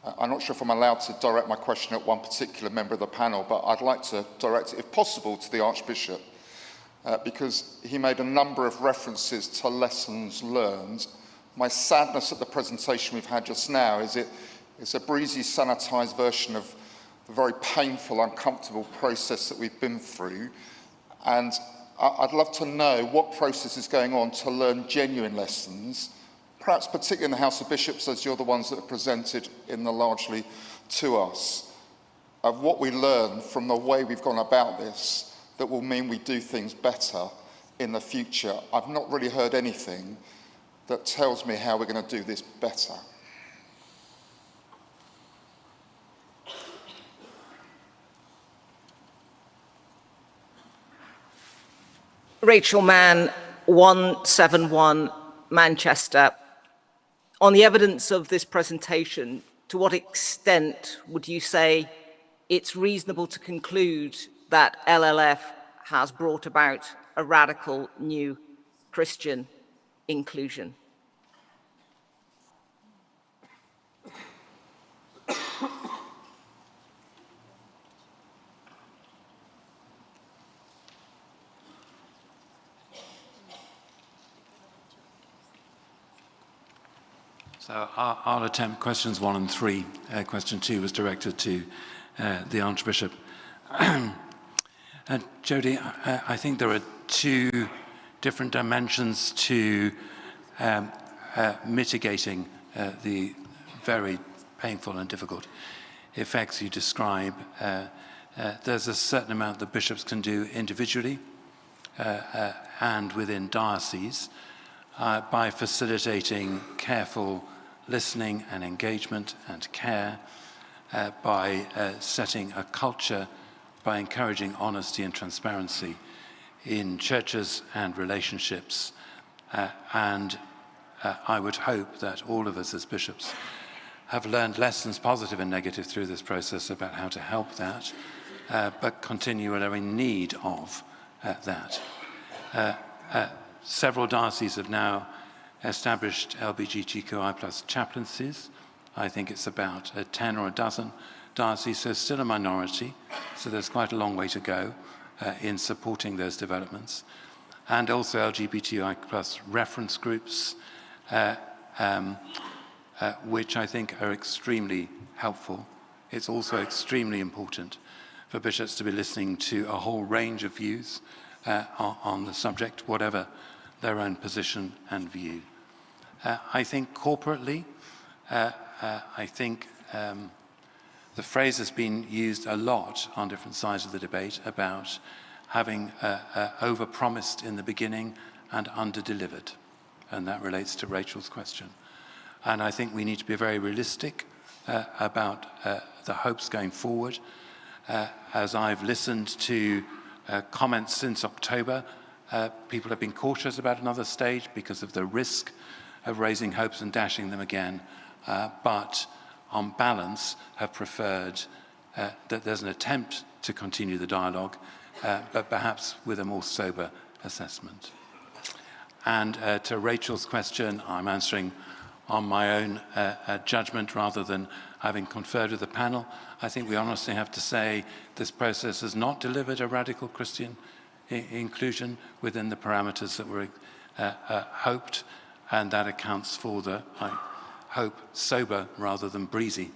I'm not sure if I'm allowed to direct my question at one particular member of the panel, but I'd like to direct it, if possible, to the Archbishop, because he made a number of references to lessons learned. My sadness at the presentation we've had just now is it's a breezy, sanitised version of the very painful, uncomfortable process that we've been through. And I'd love to know what process is going on to learn genuine lessons, perhaps particularly in the House of Bishops, as you're the ones that have presented in the largely to us, of what we learn from the way we've gone about this that will mean we do things better in the future. I've not really heard anything that tells me how we're going to do this better. Rachel Mann, 171 Manchester. On the evidence of this presentation, to what extent would you say it's reasonable to conclude that LLF has brought about a radical new Christian inclusion? So I'll attempt questions 1 and 3. Question 2 was directed to the Archbishop. Jody, I think there are 2 different dimensions to mitigating the very painful and difficult effects you describe. There's a certain amount that bishops can do individually and within dioceses by facilitating careful listening and engagement and care, by setting a culture, by encouraging honesty and transparency in churches and relationships. And I would hope that all of us as bishops have learned lessons, positive and negative, through this process about how to help that, but continue are in need of that. Several dioceses have now established LGBTQI+ chaplaincies. I think it's about 10 or a dozen dioceses, so still a minority. So there's quite a long way to go in supporting those developments. And also LGBTI+ reference groups, which I think are extremely helpful. It's also extremely important for bishops to be listening to a whole range of views on the subject, whatever their own position and view. I think corporately, I think the phrase has been used a lot on different sides of the debate about having over-promised in the beginning and under-delivered. And that relates to Rachel's question. And I think we need to be very realistic about the hopes going forward. As I've listened to comments since October, people have been cautious about another stage because of the risk of raising hopes and dashing them again, but on balance have preferred that there's an attempt to continue the dialogue, but perhaps with a more sober assessment. And to Rachel's question, I'm answering on my own judgment rather than having conferred with the panel. I think we honestly have to say this process has not delivered a radical Christian inclusion within the parameters that were hoped, and that accounts for the, I hope, sober rather than breezy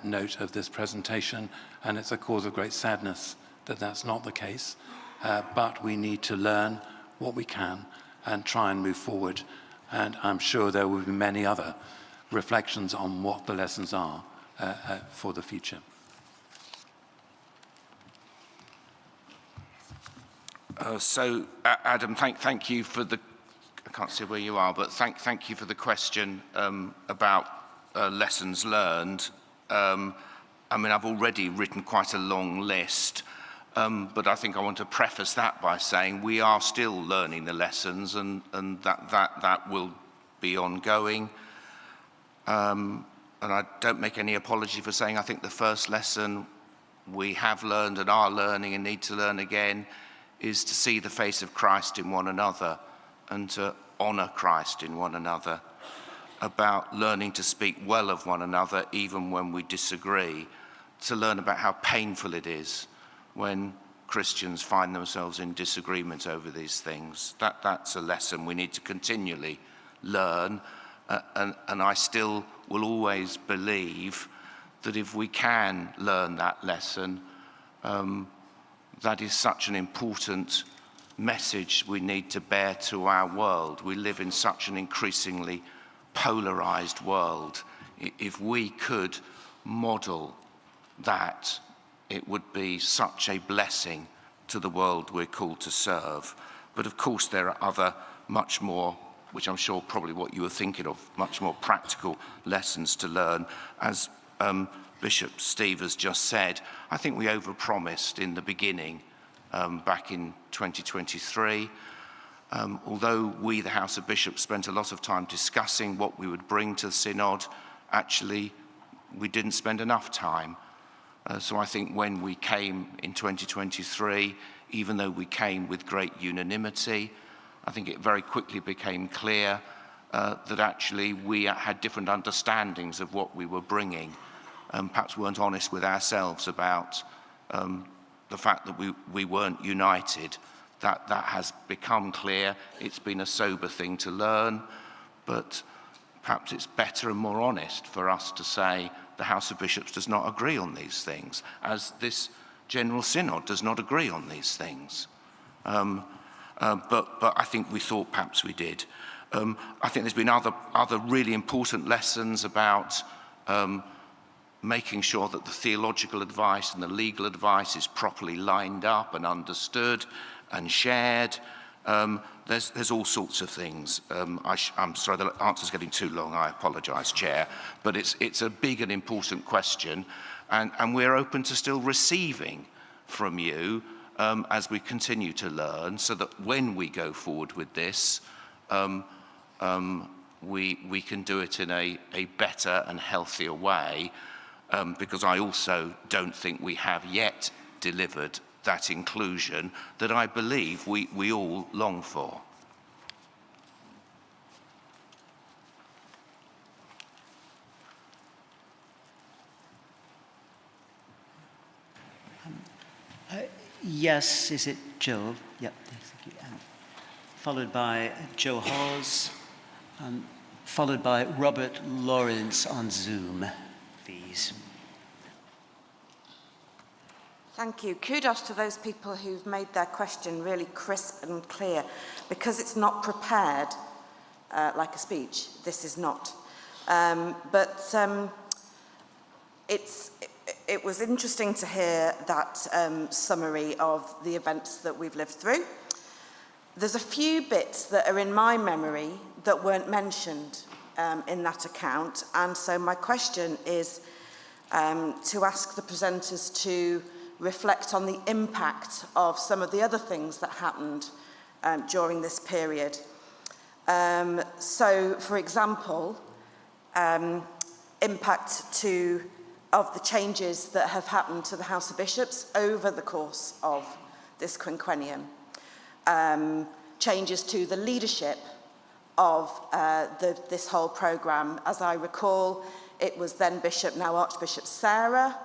note of this presentation, and it's a cause of great sadness that that's not the case, but we need to learn what we can and try and move forward, and I'm sure there will be many other reflections on what the lessons are for the future. So, Adam, thank you for the, I can't see where you are, but thank you for the question about lessons learned. I mean, I've already written quite a long list, but I think I want to preface that by saying we are still learning the lessons, and that will be ongoing. And I don't make any apology for saying I think the first lesson we have learned and are learning and need to learn again is to see the face of Christ in one another and to honour Christ in one another, about learning to speak well of one another even when we disagree, to learn about how painful it is when Christians find themselves in disagreement over these things. That's a lesson we need to continually learn, and I still will always believe that if we can learn that lesson, that is such an important message we need to bear to our world. We live in such an increasingly polarized world. If we could model that, it would be such a blessing to the world we're called to serve. But of course there are other, much more, which I'm sure probably what you were thinking of, much more practical lessons to learn. As Bishop Steve has just said, I think we overpromised in the beginning, back in 2023. Although we, the House of Bishops, spent a lot of time discussing what we would bring to the Synod, actually we didn't spend enough time. So I think when we came in 2023, even though we came with great unanimity, I think it very quickly became clear that actually we had different understandings of what we were bringing, and perhaps weren't honest with ourselves about the fact that we weren't united. That has become clear. It's been a sober thing to learn, but perhaps it's better and more honest for us to say the House of Bishops does not agree on these things, as this General Synod does not agree on these things. But I think we thought perhaps we did. I think there's been other really important lessons about making sure that the theological advice and the legal advice is properly lined up and understood and shared. There's all sorts of things. I'm sorry, the answer's getting too long. I apologise, Chair. But it's a big and important question, and we're open to still receiving from you as we continue to learn, so that when we go forward with this, we can do it in a better and healthier way, because I also don't think we have yet delivered that inclusion that I believe we all long for. Yes, is it Joe? Yep, thank you. Followed by Joe Hawes, followed by Robert Lawrence on Zoom, please. Thank you. Kudos to those people who've made their question really crisp and clear, because it's not prepared like a speech. This is not. It was interesting to hear that summary of the events that we've lived through. There's a few bits that are in my memory that weren't mentioned in that account, and so my question is to ask the presenters to reflect on the impact of some of the other things that happened during this period. So, for example, impact of the changes that have happened to the House of Bishops over the course of this quinquennium. Changes to the leadership of this whole programme. As I recall, it was then Bishop, now Archbishop Sarah,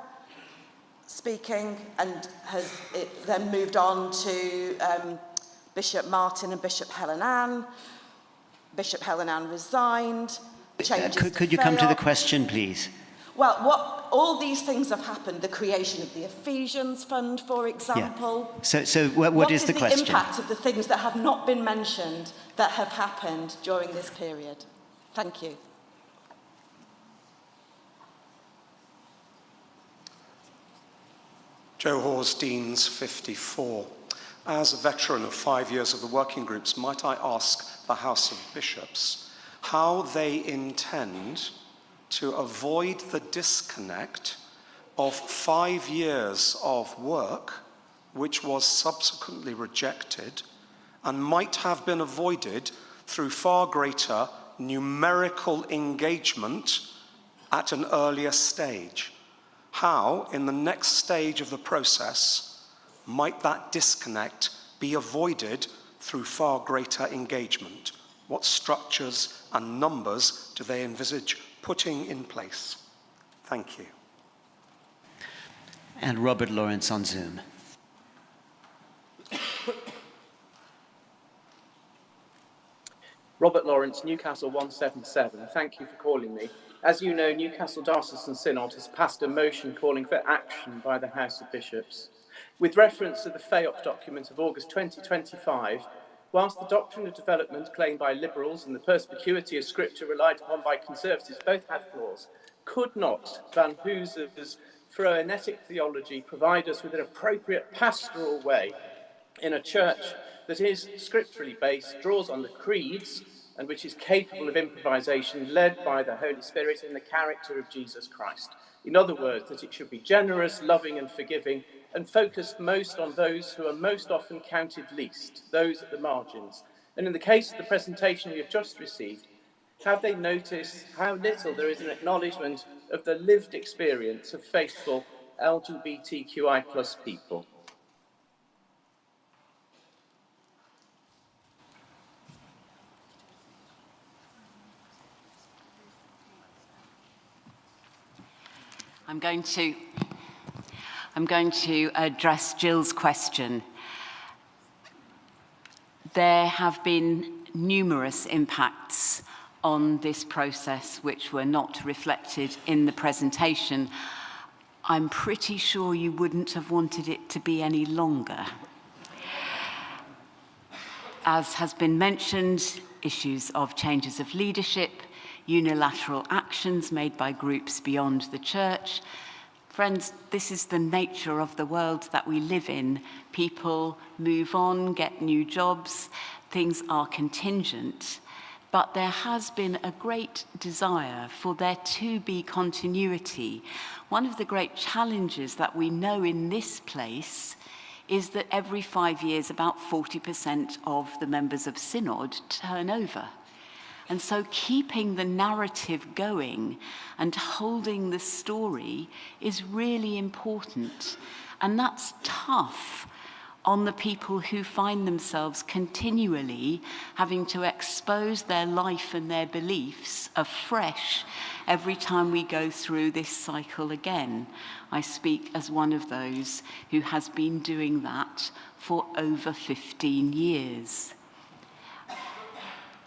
speaking, and it then moved on to Bishop Martin and Bishop Helen Ann. Bishop Helen Ann resigned. Could you come to the question, please? Well, all these things have happened. The creation of the Ephesians Fund, for example. Yeah. So what is the question? What is the impact of the things that have not been mentioned that have happened during this period? Thank you. Joe Hawes, Deans 54. As a veteran of 5 years of the working groups, might I ask the House of Bishops how they intend to avoid the disconnect of 5 years of work, which was subsequently rejected and might have been avoided through far greater numerical engagement at an earlier stage. How, in the next stage of the process, might that disconnect be avoided through far greater engagement? What structures and numbers do they envisage putting in place? Thank you. And Robert Lawrence on Zoom. Robert Lawrence, Newcastle 177. Thank you for calling me. As you know, Newcastle Diocesan Synod has passed a motion calling for action by the House of Bishops. With reference to the FEOP document of August 2025, whilst the doctrine of development claimed by liberals and the perspicuity of scripture relied upon by conservatives both had flaws, could not Van Hooser's Phroenetic theology provide us with an appropriate pastoral way in a church that is scripturally based, draws on the creeds, and which is capable of improvisation led by the Holy Spirit in the character of Jesus Christ? In other words, that it should be generous, loving and forgiving, and focused most on those who are most often counted least, those at the margins. And in the case of the presentation we have just received, have they noticed how little there is an acknowledgement of the lived experience of faithful LGBTQI+ people? I'm going to address Jill's question. There have been numerous impacts on this process which were not reflected in the presentation. I'm pretty sure you wouldn't have wanted it to be any longer. As has been mentioned, issues of changes of leadership, unilateral actions made by groups beyond the church. Friends, this is the nature of the world that we live in. People move on, get new jobs, things are contingent. But there has been a great desire for there to be continuity. One of the great challenges that we know in this place is that every 5 years, about 40% of the members of Synod turn over. And so keeping the narrative going and holding the story is really important. And that's tough on the people who find themselves continually having to expose their life and their beliefs afresh every time we go through this cycle again. I speak as one of those who has been doing that for over 15 years.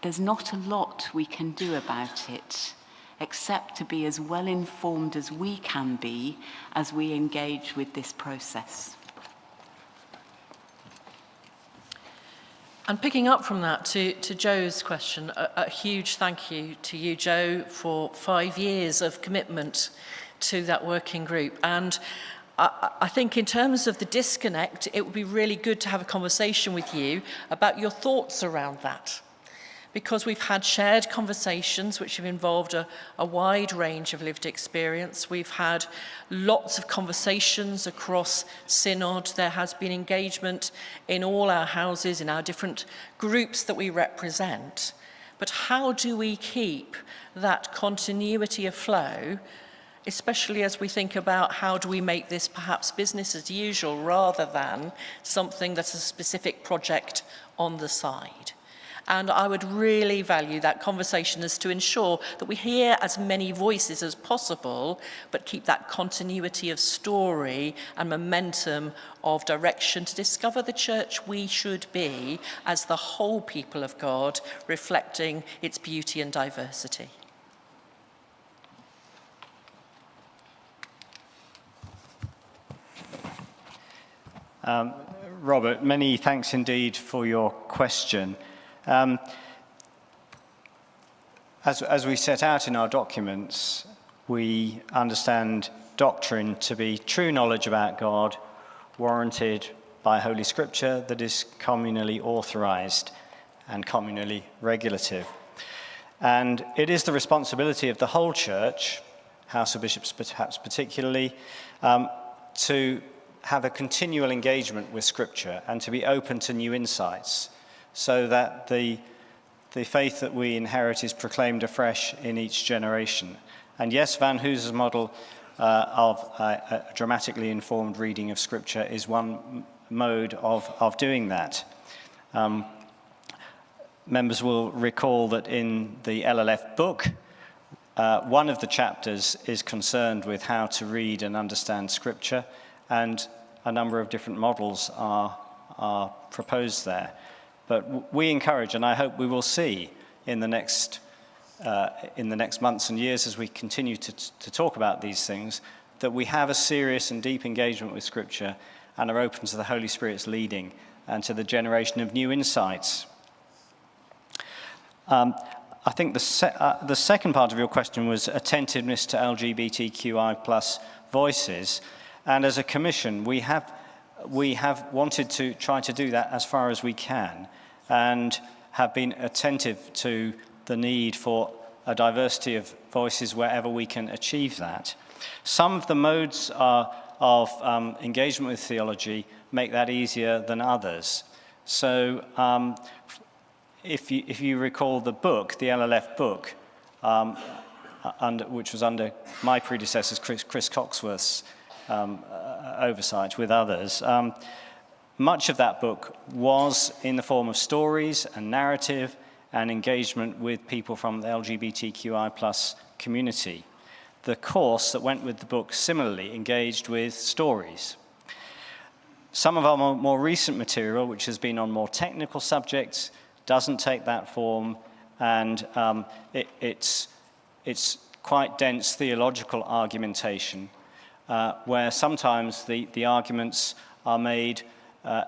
There's not a lot we can do about it, except to be as well informed as we can be as we engage with this process. And picking up from that to Joe's question, a huge thank you to you, Joe, for 5 years of commitment to that working group. And I think in terms of the disconnect, it would be really good to have a conversation with you about your thoughts around that. Because we've had shared conversations which have involved a wide range of lived experience. We've had lots of conversations across Synod. There has been engagement in all our houses, in our different groups that we represent. But how do we keep that continuity of flow, especially as we think about how do we make this perhaps business as usual rather than something that's a specific project on the side? And I would really value that conversation as to ensure that we hear as many voices as possible, but keep that continuity of story and momentum of direction to discover the church we should be as the whole people of God, reflecting its beauty and diversity. Robert, many thanks indeed for your question. As we set out in our documents, we understand doctrine to be true knowledge about God, warranted by Holy Scripture that is communally authorized and communally regulative. And it is the responsibility of the whole church, House of Bishops perhaps particularly, to have a continual engagement with Scripture and to be open to new insights, so that the faith that we inherit is proclaimed afresh in each generation. And yes, Van Hoose's model of a dramatically informed reading of Scripture is one mode of doing that. Members will recall that in the LLF book, one of the chapters is concerned with how to read and understand Scripture, and a number of different models are proposed there. But we encourage, and I hope we will see in the next months and years as we continue to talk about these things, that we have a serious and deep engagement with Scripture and are open to the Holy Spirit's leading and to the generation of new insights. I think the second part of your question was attentiveness to LGBTQI+ voices, and as a commission, we have wanted to try to do that as far as we can, and have been attentive to the need for a diversity of voices wherever we can achieve that. Some of the modes of engagement with theology make that easier than others. So if you recall the book, the LLF book, which was under my predecessors, Chris Coxworth's oversight with others, much of that book was in the form of stories and narrative and engagement with people from the LGBTQI+ community. The course that went with the book similarly engaged with stories. Some of our more recent material, which has been on more technical subjects, doesn't take that form, and it's quite dense theological argumentation, where sometimes the arguments are made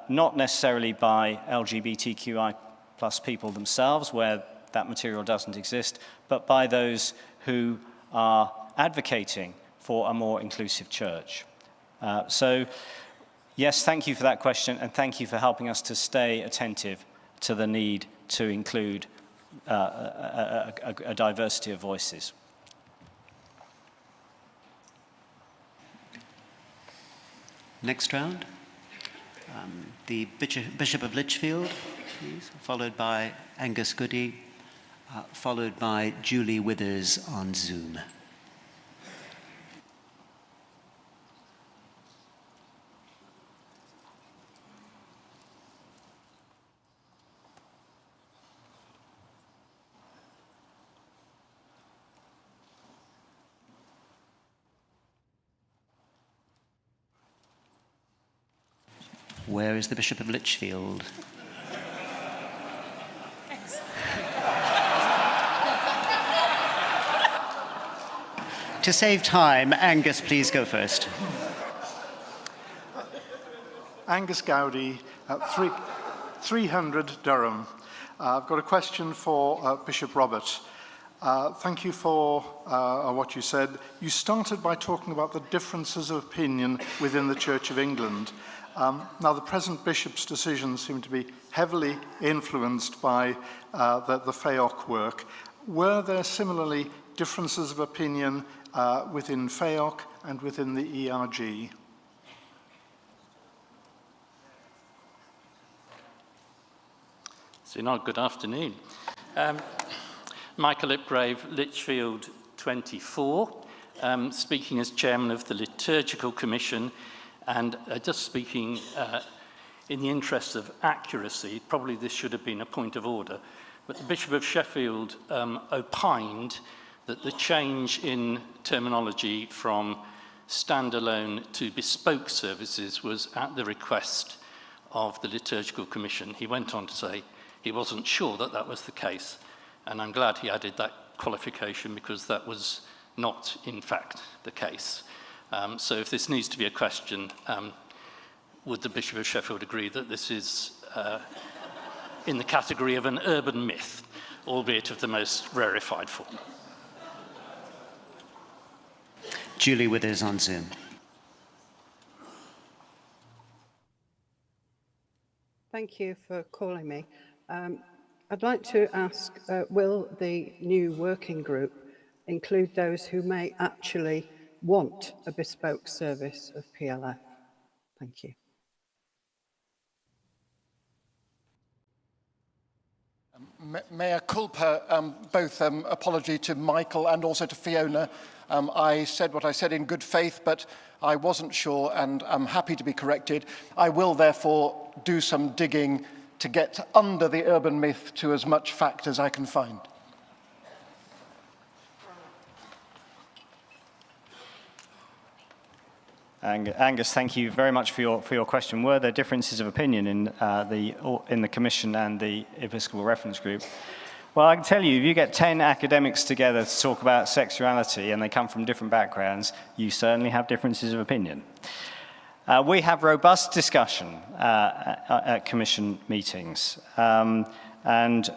not necessarily by LGBTQI+ people themselves, where that material doesn't exist, but by those who are advocating for a more inclusive church. So, yes, thank you for that question, and thank you for helping us to stay attentive to the need to include a diversity of voices. Next round. The Bishop of Lichfield, please, followed by Angus Goody, followed by Julie Withers on Zoom. Where is the Bishop of Lichfield? To save time, Angus, please go first. Angus Gowdy, 300 Durham. I've got a question for Bishop Robert. Thank you for what you said. You started by talking about the differences of opinion within the Church of England. Now, the present bishop's decisions seem to be heavily influenced by the FEOC work. Were there similarly differences of opinion within FEOC and within the ERG? Synod, good afternoon. Michael Ipgrave, Lichfield 24, speaking as chairman of the Liturgical Commission, and just speaking in the interest of accuracy, probably this should have been a point of order, but the Bishop of Sheffield opined that the change in terminology from standalone to bespoke services was at the request of the Liturgical Commission. He went on to say he wasn't sure that that was the case, and I'm glad he added that qualification because that was not, in fact, the case. So if this needs to be a question, would the Bishop of Sheffield agree that this is in the category of an urban myth, albeit of the most rarefied form? Julie Withers on Zoom. Thank you for calling me. I'd like to ask, will the new working group include those who may actually want a bespoke service of PLF? Thank you. Mea culpa, both apology to Michael and also to Fiona. I said what I said in good faith, but I wasn't sure, and I'm happy to be corrected. I will therefore do some digging to get under the urban myth to as much fact as I can find. Angus, thank you very much for your question. Were there differences of opinion in the Commission and the Episcopal Reference Group? Well, I can tell you, if you get 10 academics together to talk about sexuality and they come from different backgrounds, you certainly have differences of opinion. We have robust discussion at Commission meetings, and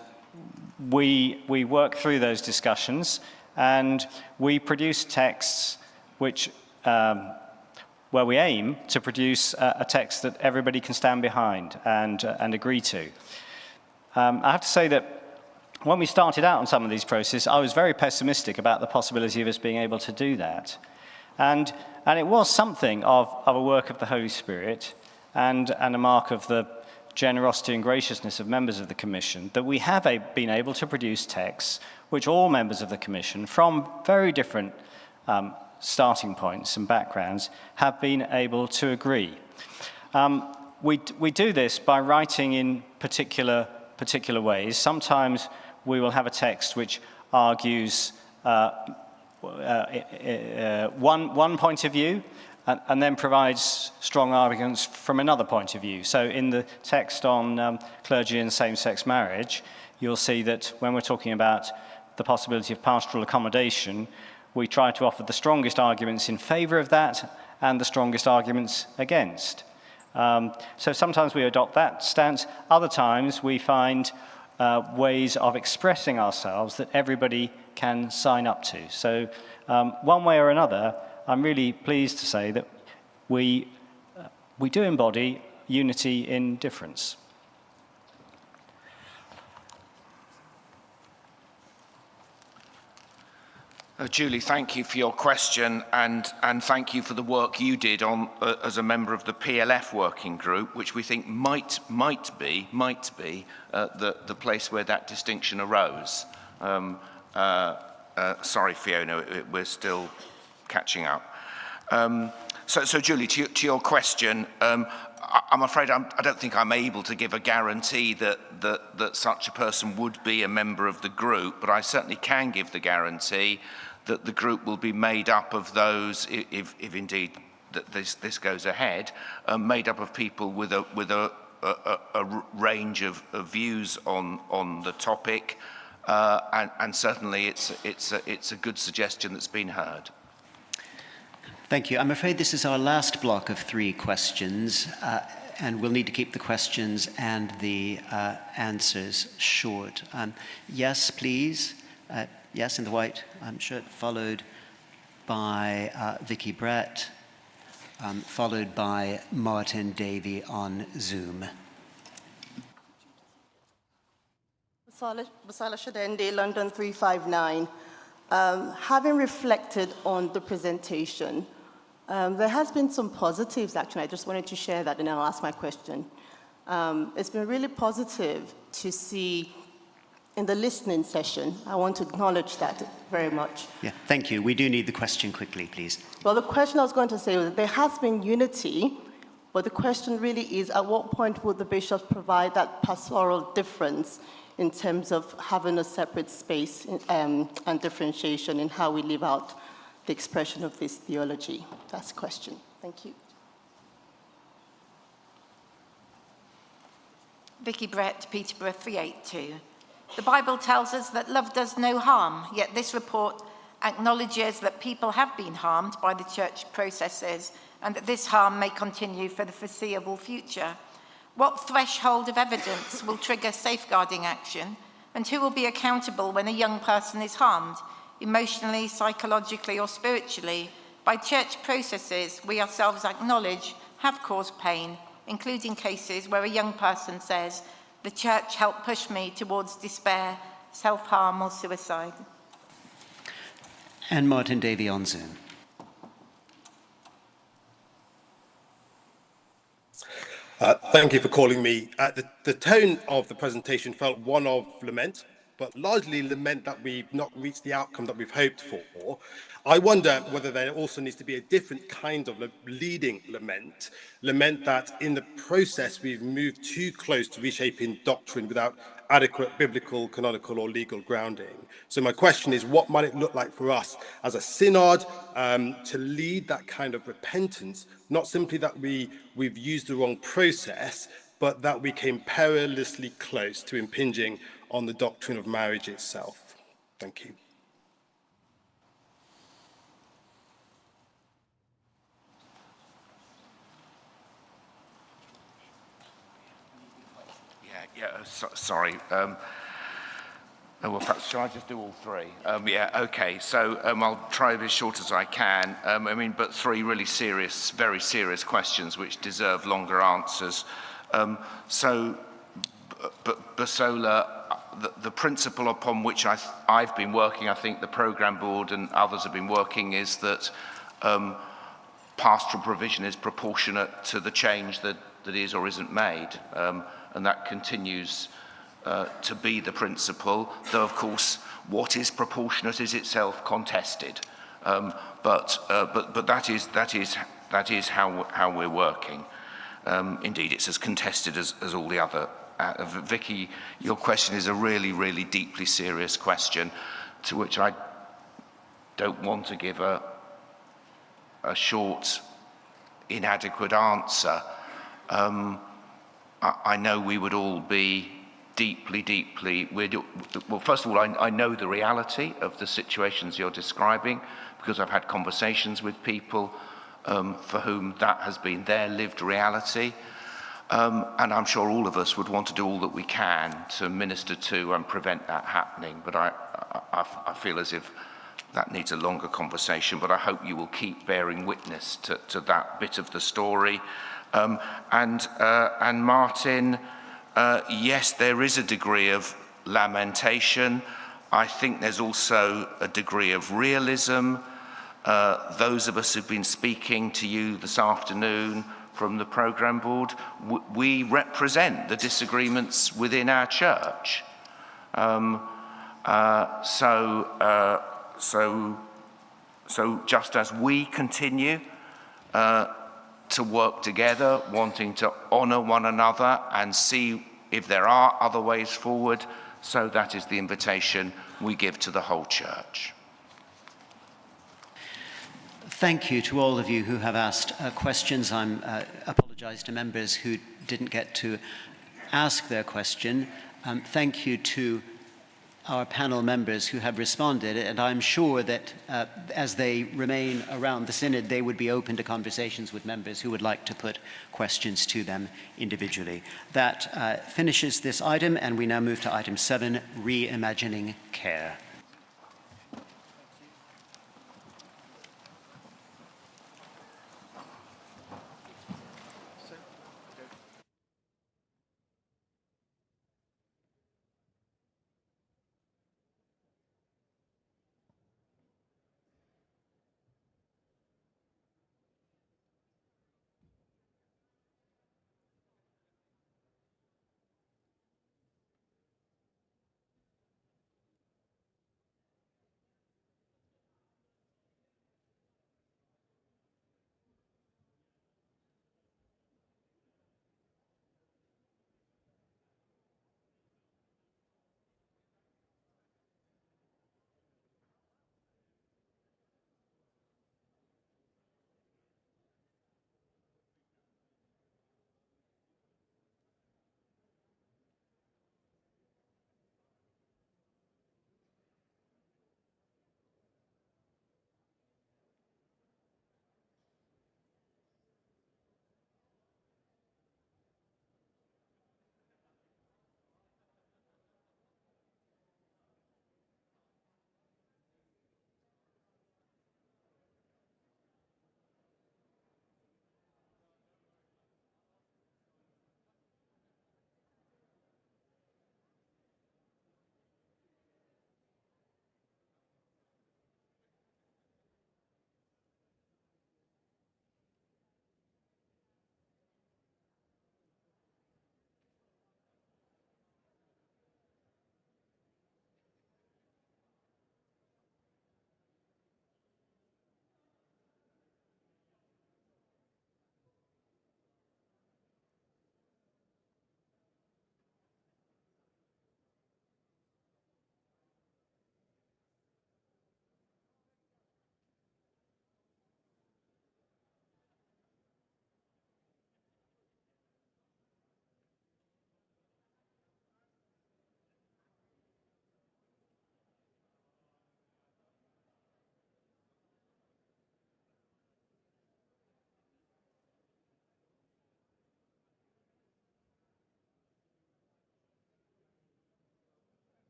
we work through those discussions, and we produce texts which where we aim to produce a text that everybody can stand behind and agree to. I have to say that when we started out on some of these processes, I was very pessimistic about the possibility of us being able to do that. And it was something of a work of the Holy Spirit and a mark of the generosity and graciousness of members of the Commission that we have been able to produce texts which all members of the Commission from very different starting points and backgrounds have been able to agree. We do this by writing in particular ways. Sometimes we will have a text which argues one point of view and then provides strong arguments from another point of view. So in the text on clergy and same-sex marriage, you'll see that when we're talking about the possibility of pastoral accommodation, we try to offer the strongest arguments in favour of that and the strongest arguments against. So sometimes we adopt that stance. Other times we find ways of expressing ourselves that everybody can sign up to. So one way or another, I'm really pleased to say that we do embody unity in difference. Julie, thank you for your question, and thank you for the work you did on as a member of the PLF working group, which we think might be the place where that distinction arose. Sorry, Fiona, we're still catching up. So Julie, to your question, I'm afraid I don't think I'm able to give a guarantee that such a person would be a member of the group, but I certainly can give the guarantee that the group will be made up of those, if indeed that this goes ahead, made up of people with a range of views on the topic, and certainly it's a good suggestion that's been heard. Thank you. I'm afraid this is our last block of 3 questions, and we'll need to keep the questions and the answers short. Yes, please. Yes, in the white shirt, followed by Vicky Brett, followed by Martin Davey on Zoom. Basala Shadende, London 359. Having reflected on the presentation, there has been some positives, actually. I just wanted to share that, and then I'll ask my question. It's been really positive to see in the listening session. I want to acknowledge that very much. Yeah, thank you. We do need the question quickly, please. Well, the question I was going to say was that there has been unity, but the question really is, at what point would the bishops provide that pastoral difference in terms of having a separate space and differentiation in how we live out the expression of this theology? That's the question. Thank you. Vicky Brett, Peterborough 382. The Bible tells us that love does no harm, yet this report acknowledges that people have been harmed by the church processes and that this harm may continue for the foreseeable future. What threshold of evidence will trigger safeguarding action, and who will be accountable when a young person is harmed, emotionally, psychologically, or spiritually, by church processes we ourselves acknowledge have caused pain, including cases where a young person says, The church helped push me towards despair, self-harm or suicide. And Martin Davey on Zoom. Thank you for calling me. The tone of the presentation felt one of lament, but largely lament that we've not reached the outcome that we've hoped for. I wonder whether there also needs to be a different kind of leading lament that in the process we've moved too close to reshaping doctrine without adequate biblical, canonical or legal grounding. So my question is, what might it look like for us as a synod to lead that kind of repentance, not simply that we've used the wrong process, but that we came perilously close to impinging on the doctrine of marriage itself? Thank you. Sorry. Well, perhaps shall I just do all three? Yeah, okay. So I'll try to be as short as I can. But three really serious, very serious questions which deserve longer answers. Basola, the principle upon which I've been working, I think the programme board and others have been working, is that pastoral provision is proportionate to the change that is or isn't made. And that continues to be the principle, though of course what is proportionate is itself contested. But that is how we're working. Indeed, it's as contested as all the other. Vicky, your question is a really, really deeply serious question, to which I don't want to give a short, inadequate answer. I know we would all be deeply, well, first of all, I know the reality of the situations you're describing, because I've had conversations with people for whom that has been their lived reality. And I'm sure all of us would want to do all that we can to minister to and prevent that happening. But I feel as if that needs a longer conversation, but I hope you will keep bearing witness to that bit of the story. And Martin, yes, there is a degree of lamentation. I think there's also a degree of realism. Those of us who've been speaking to you this afternoon from the programme board, we represent the disagreements within our church. So just as we continue to work together, wanting to honour one another and see if there are other ways forward, so that is the invitation we give to the whole church. Thank you to all of you who have asked questions. I apologise to members who didn't get to ask their question. Thank you to our panel members who have responded, and I'm sure that as they remain around the Synod, they would be open to conversations with members who would like to put questions to them individually. That finishes this item, and we now move to item 7, Reimagining Care.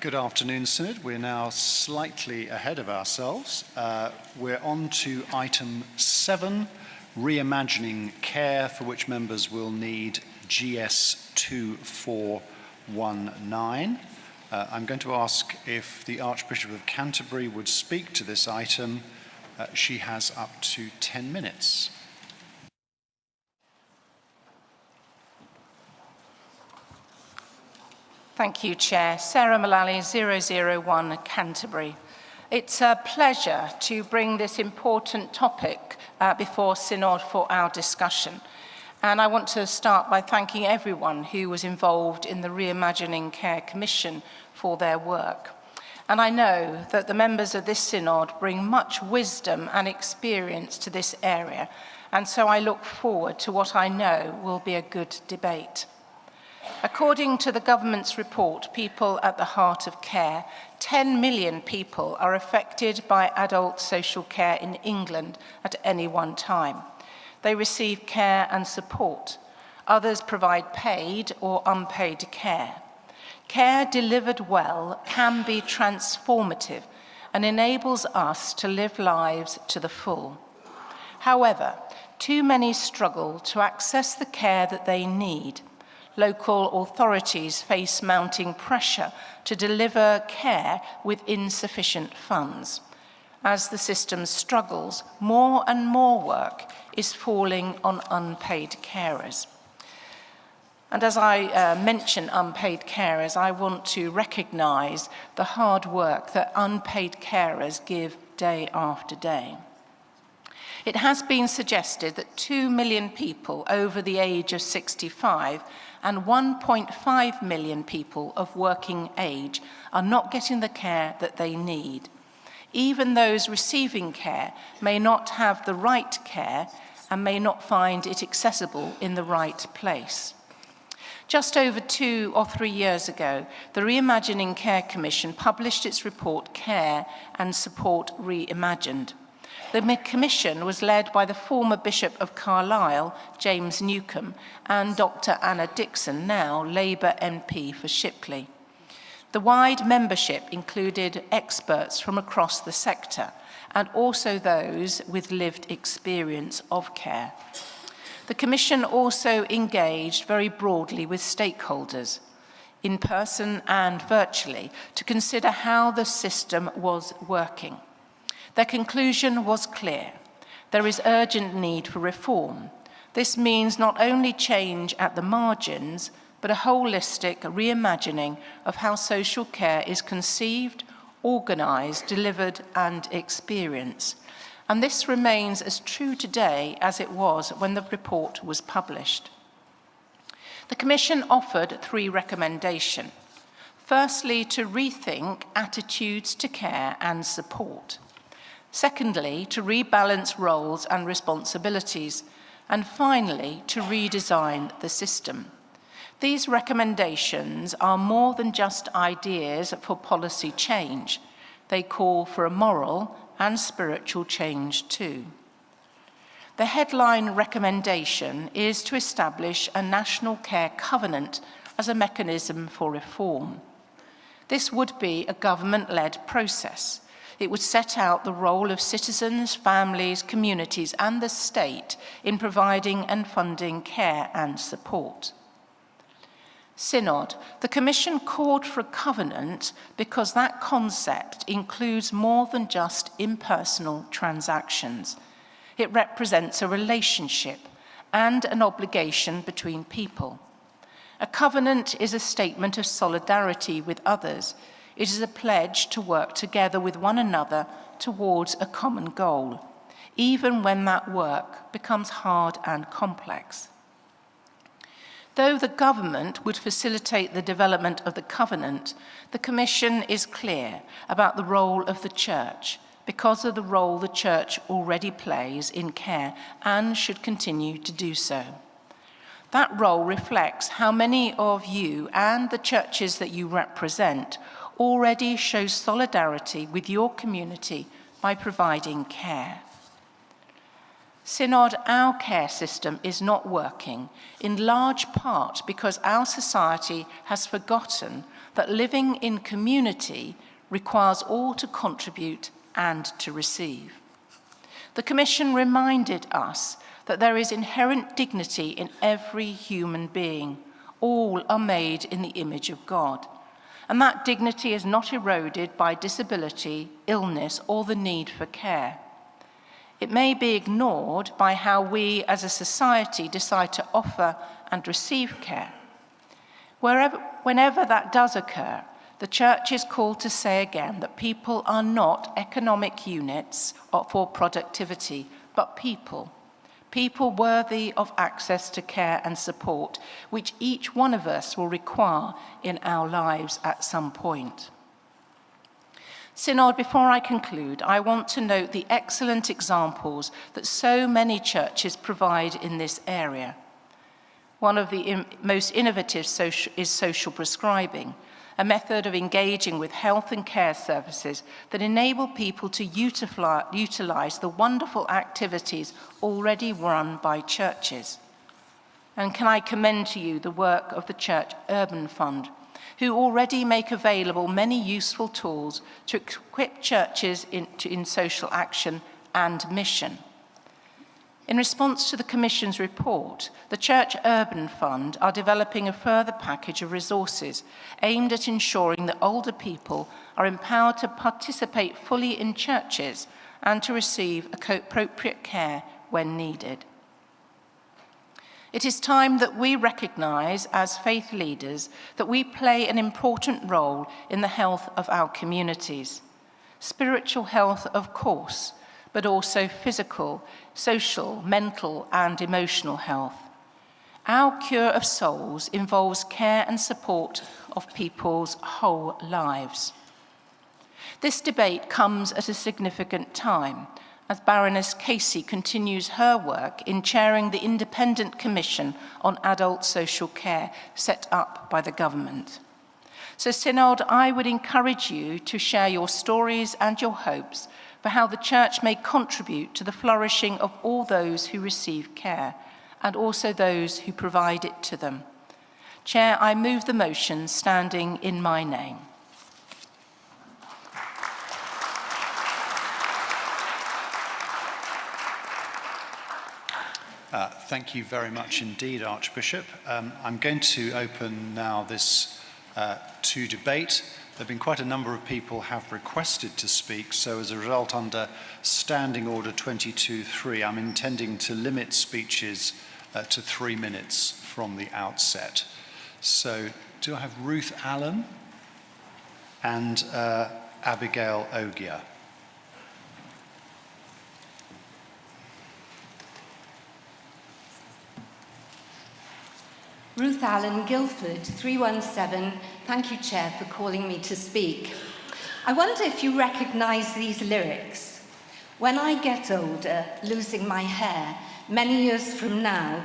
Good afternoon, Synod. We're now slightly ahead of ourselves. We're on to item 7, reimagining care, for which members will need GS 2419. I'm going to ask if the Archbishop of Canterbury would speak to this item. She has up to 10 minutes. Thank you, Chair. Sarah Mullally, 001 Canterbury. It's a pleasure to bring this important topic before Synod for our discussion. And I want to start by thanking everyone who was involved in the Reimagining Care Commission for their work. And I know that the members of this Synod bring much wisdom and experience to this area, and so I look forward to what I know will be a good debate. According to the government's report, People at the Heart of Care, 10 million people are affected by adult social care in England at any one time. They receive care and support. Others provide paid or unpaid care. Care delivered well can be transformative and enables us to live lives to the full. However, too many struggle to access the care that they need. Local authorities face mounting pressure to deliver care with insufficient funds. As the system struggles, more and more work is falling on unpaid carers. And as I mention unpaid carers, I want to recognise the hard work that unpaid carers give day after day. It has been suggested that 2 million people over the age of 65 and 1.5 million people of working age are not getting the care that they need. Even those receiving care may not have the right care and may not find it accessible in the right place. Just over 2 or 3 years ago, the Reimagining Care Commission published its report, Care and Support Reimagined. The commission was led by the former Bishop of Carlisle, James Newcombe, and Dr. Anna Dixon, now Labour MP for Shipley. The wide membership included experts from across the sector and also those with lived experience of care. The Commission also engaged very broadly with stakeholders, in person and virtually, to consider how the system was working. Their conclusion was clear. There is urgent need for reform. This means not only change at the margins, but a holistic reimagining of how social care is conceived, organised, delivered and experienced. And this remains as true today as it was when the report was published. The Commission offered 3 recommendations. Firstly, to rethink attitudes to care and support. Secondly, to rebalance roles and responsibilities. And finally, to redesign the system. These recommendations are more than just ideas for policy change. They call for a moral and spiritual change too. The headline recommendation is to establish a national care covenant as a mechanism for reform. This would be a government-led process. It would set out the role of citizens, families, communities, and the state in providing and funding care and support. Synod, the Commission called for a covenant because that concept includes more than just impersonal transactions. It represents a relationship and an obligation between people. A covenant is a statement of solidarity with others. It is a pledge to work together with one another towards a common goal, even when that work becomes hard and complex. Though the government would facilitate the development of the covenant, the Commission is clear about the role of the Church because of the role the Church already plays in care and should continue to do so. That role reflects how many of you and the churches that you represent already show solidarity with your community by providing care. Synod, our care system is not working, in large part because our society has forgotten that living in community requires all to contribute and to receive. The Commission reminded us that there is inherent dignity in every human being. All are made in the image of God, and that dignity is not eroded by disability, illness, or the need for care. It may be ignored by how we as a society decide to offer and receive care. Whenever that does occur, the Church is called to say again that people are not economic units for productivity, but people. People worthy of access to care and support, which each one of us will require in our lives at some point. Synod, before I conclude, I want to note the excellent examples that so many churches provide in this area. One of the most innovative is social prescribing, a method of engaging with health and care services that enable people to utilize the wonderful activities already run by churches. And can I commend to you the work of the Church Urban Fund, who already make available many useful tools to equip churches in social action and mission. In response to the Commission's report, the Church Urban Fund are developing a further package of resources aimed at ensuring that older people are empowered to participate fully in churches and to receive appropriate care when needed. It is time that we recognise as faith leaders that we play an important role in the health of our communities. Spiritual health, of course, but also physical, social, mental, and emotional health. Our cure of souls involves care and support of people's whole lives. This debate comes at a significant time, as Baroness Casey continues her work in chairing the Independent Commission on Adult Social Care set up by the government. So, Synod, I would encourage you to share your stories and your hopes for how the Church may contribute to the flourishing of all those who receive care, and also those who provide it to them. Chair, I move the motion standing in my name. Thank you very much indeed, Archbishop. I'm going to open now this to debate. There have been quite a number of people have requested to speak, so as a result, under Standing Order 22.3, I'm intending to limit speeches to 3 minutes from the outset. So, do I have Ruth Allen and Abigail Ogier? Ruth Allen, Guildford, 317. Thank you, Chair, for calling me to speak. I wonder if you recognise these lyrics. When I get older, losing my hair, many years from now,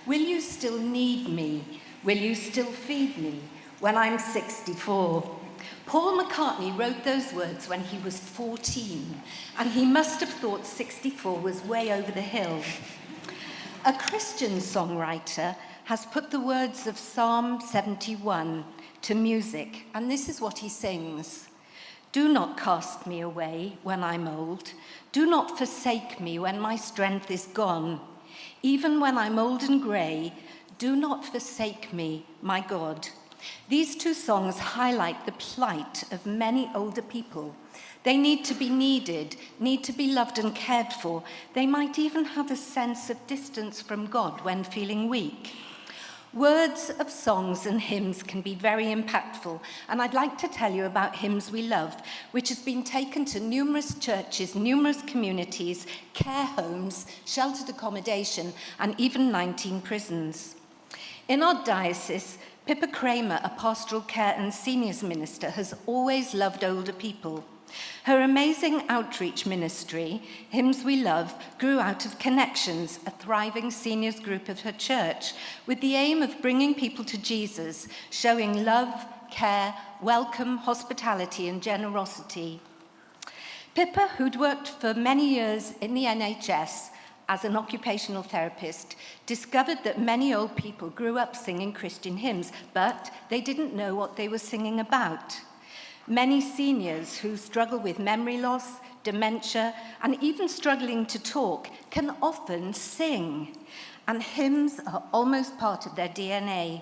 will you still need me? Will you still feed me when I'm 64? Paul McCartney wrote those words when he was 14, and he must have thought 64 was way over the hill. A Christian songwriter has put the words of Psalm 71 to music, and this is what he sings. Do not cast me away when I'm old. Do not forsake me when my strength is gone. Even when I'm old and grey, do not forsake me, my God. These two songs highlight the plight of many older people. They need to be needed, need to be loved and cared for. They might even have a sense of distance from God when feeling weak. Words of songs and hymns can be very impactful, and I'd like to tell you about Hymns We Love, which has been taken to numerous churches, numerous communities, care homes, sheltered accommodation, and even 19 prisons. In our diocese, Pippa Kramer, a pastoral care and seniors minister, has always loved older people. Her amazing outreach ministry, Hymns We Love, grew out of Connections, a thriving seniors group of her church, with the aim of bringing people to Jesus, showing love, care, welcome, hospitality, and generosity. Pippa, who'd worked for many years in the NHS, as an occupational therapist, discovered that many old people grew up singing Christian hymns, but they didn't know what they were singing about. Many seniors who struggle with memory loss, dementia, and even struggling to talk can often sing, and hymns are almost part of their DNA.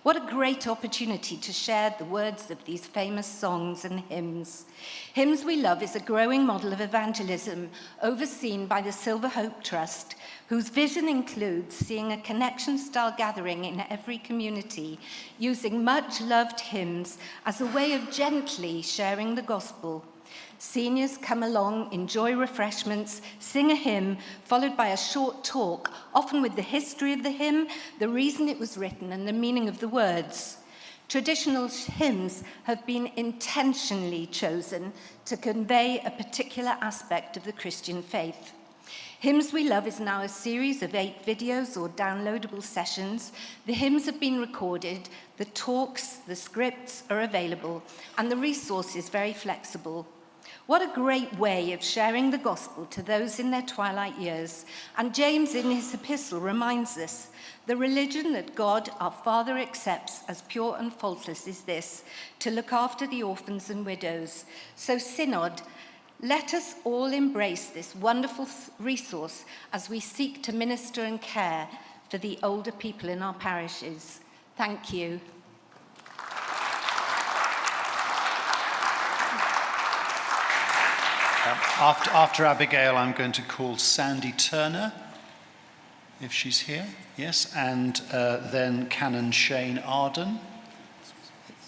What a great opportunity to share the words of these famous songs and hymns. Hymns We Love is a growing model of evangelism overseen by the Silver Hope Trust, whose vision includes seeing a connection-style gathering in every community, using much-loved hymns as a way of gently sharing the gospel. Seniors come along, enjoy refreshments, sing a hymn, followed by a short talk, often with the history of the hymn, the reason it was written, and the meaning of the words. Traditional hymns have been intentionally chosen to convey a particular aspect of the Christian faith. Hymns We Love is now a series of 8 videos or downloadable sessions. The hymns have been recorded, the talks, the scripts are available, and the resource is very flexible. What a great way of sharing the gospel to those in their twilight years. And James, in his epistle, reminds us, the religion that God, our Father, accepts as pure and faultless is this, to look after the orphans and widows. So, Synod, let us all embrace this wonderful resource as we seek to minister and care for the older people in our parishes. Thank you. After Abigail, I'm going to call Sandy Turner, if she's here. Yes, and then Canon Shane Arden.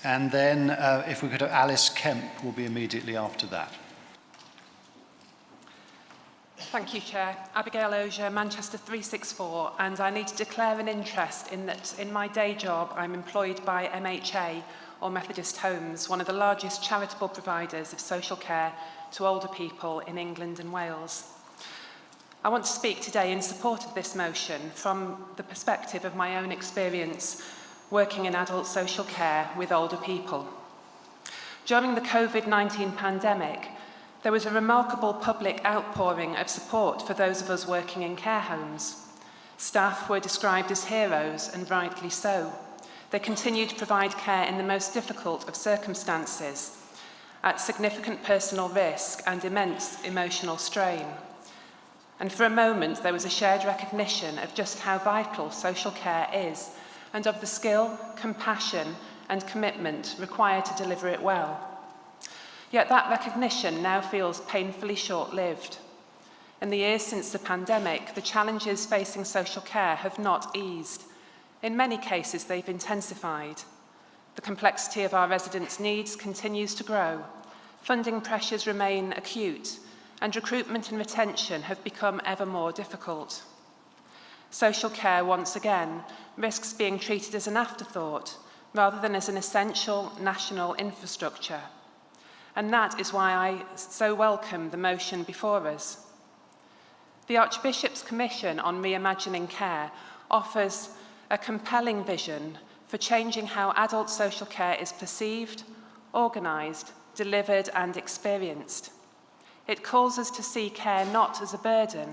And then if we could have Alice Kemp will be immediately after that. Thank you, Chair. Abigail Ozier, Manchester 364, and I need to declare an interest in that in my day job I'm employed by MHA, or Methodist Homes, one of the largest charitable providers of social care to older people in England and Wales. I want to speak today in support of this motion from the perspective of my own experience working in adult social care with older people. During the COVID-19 pandemic, there was a remarkable public outpouring of support for those of us working in care homes. Staff were described as heroes, and rightly so. They continued to provide care in the most difficult of circumstances, at significant personal risk and immense emotional strain. And for a moment, there was a shared recognition of just how vital social care is, and of the skill, compassion, and commitment required to deliver it well. Yet that recognition now feels painfully short-lived. In the years since the pandemic, the challenges facing social care have not eased. In many cases, they've intensified. The complexity of our residents' needs continues to grow. Funding pressures remain acute, and recruitment and retention have become ever more difficult. Social care, once again, risks being treated as an afterthought rather than as an essential national infrastructure. And that is why I so welcome the motion before us. The Archbishop's Commission on Reimagining Care offers a compelling vision for changing how adult social care is perceived, organised, delivered and experienced. It calls us to see care not as a burden,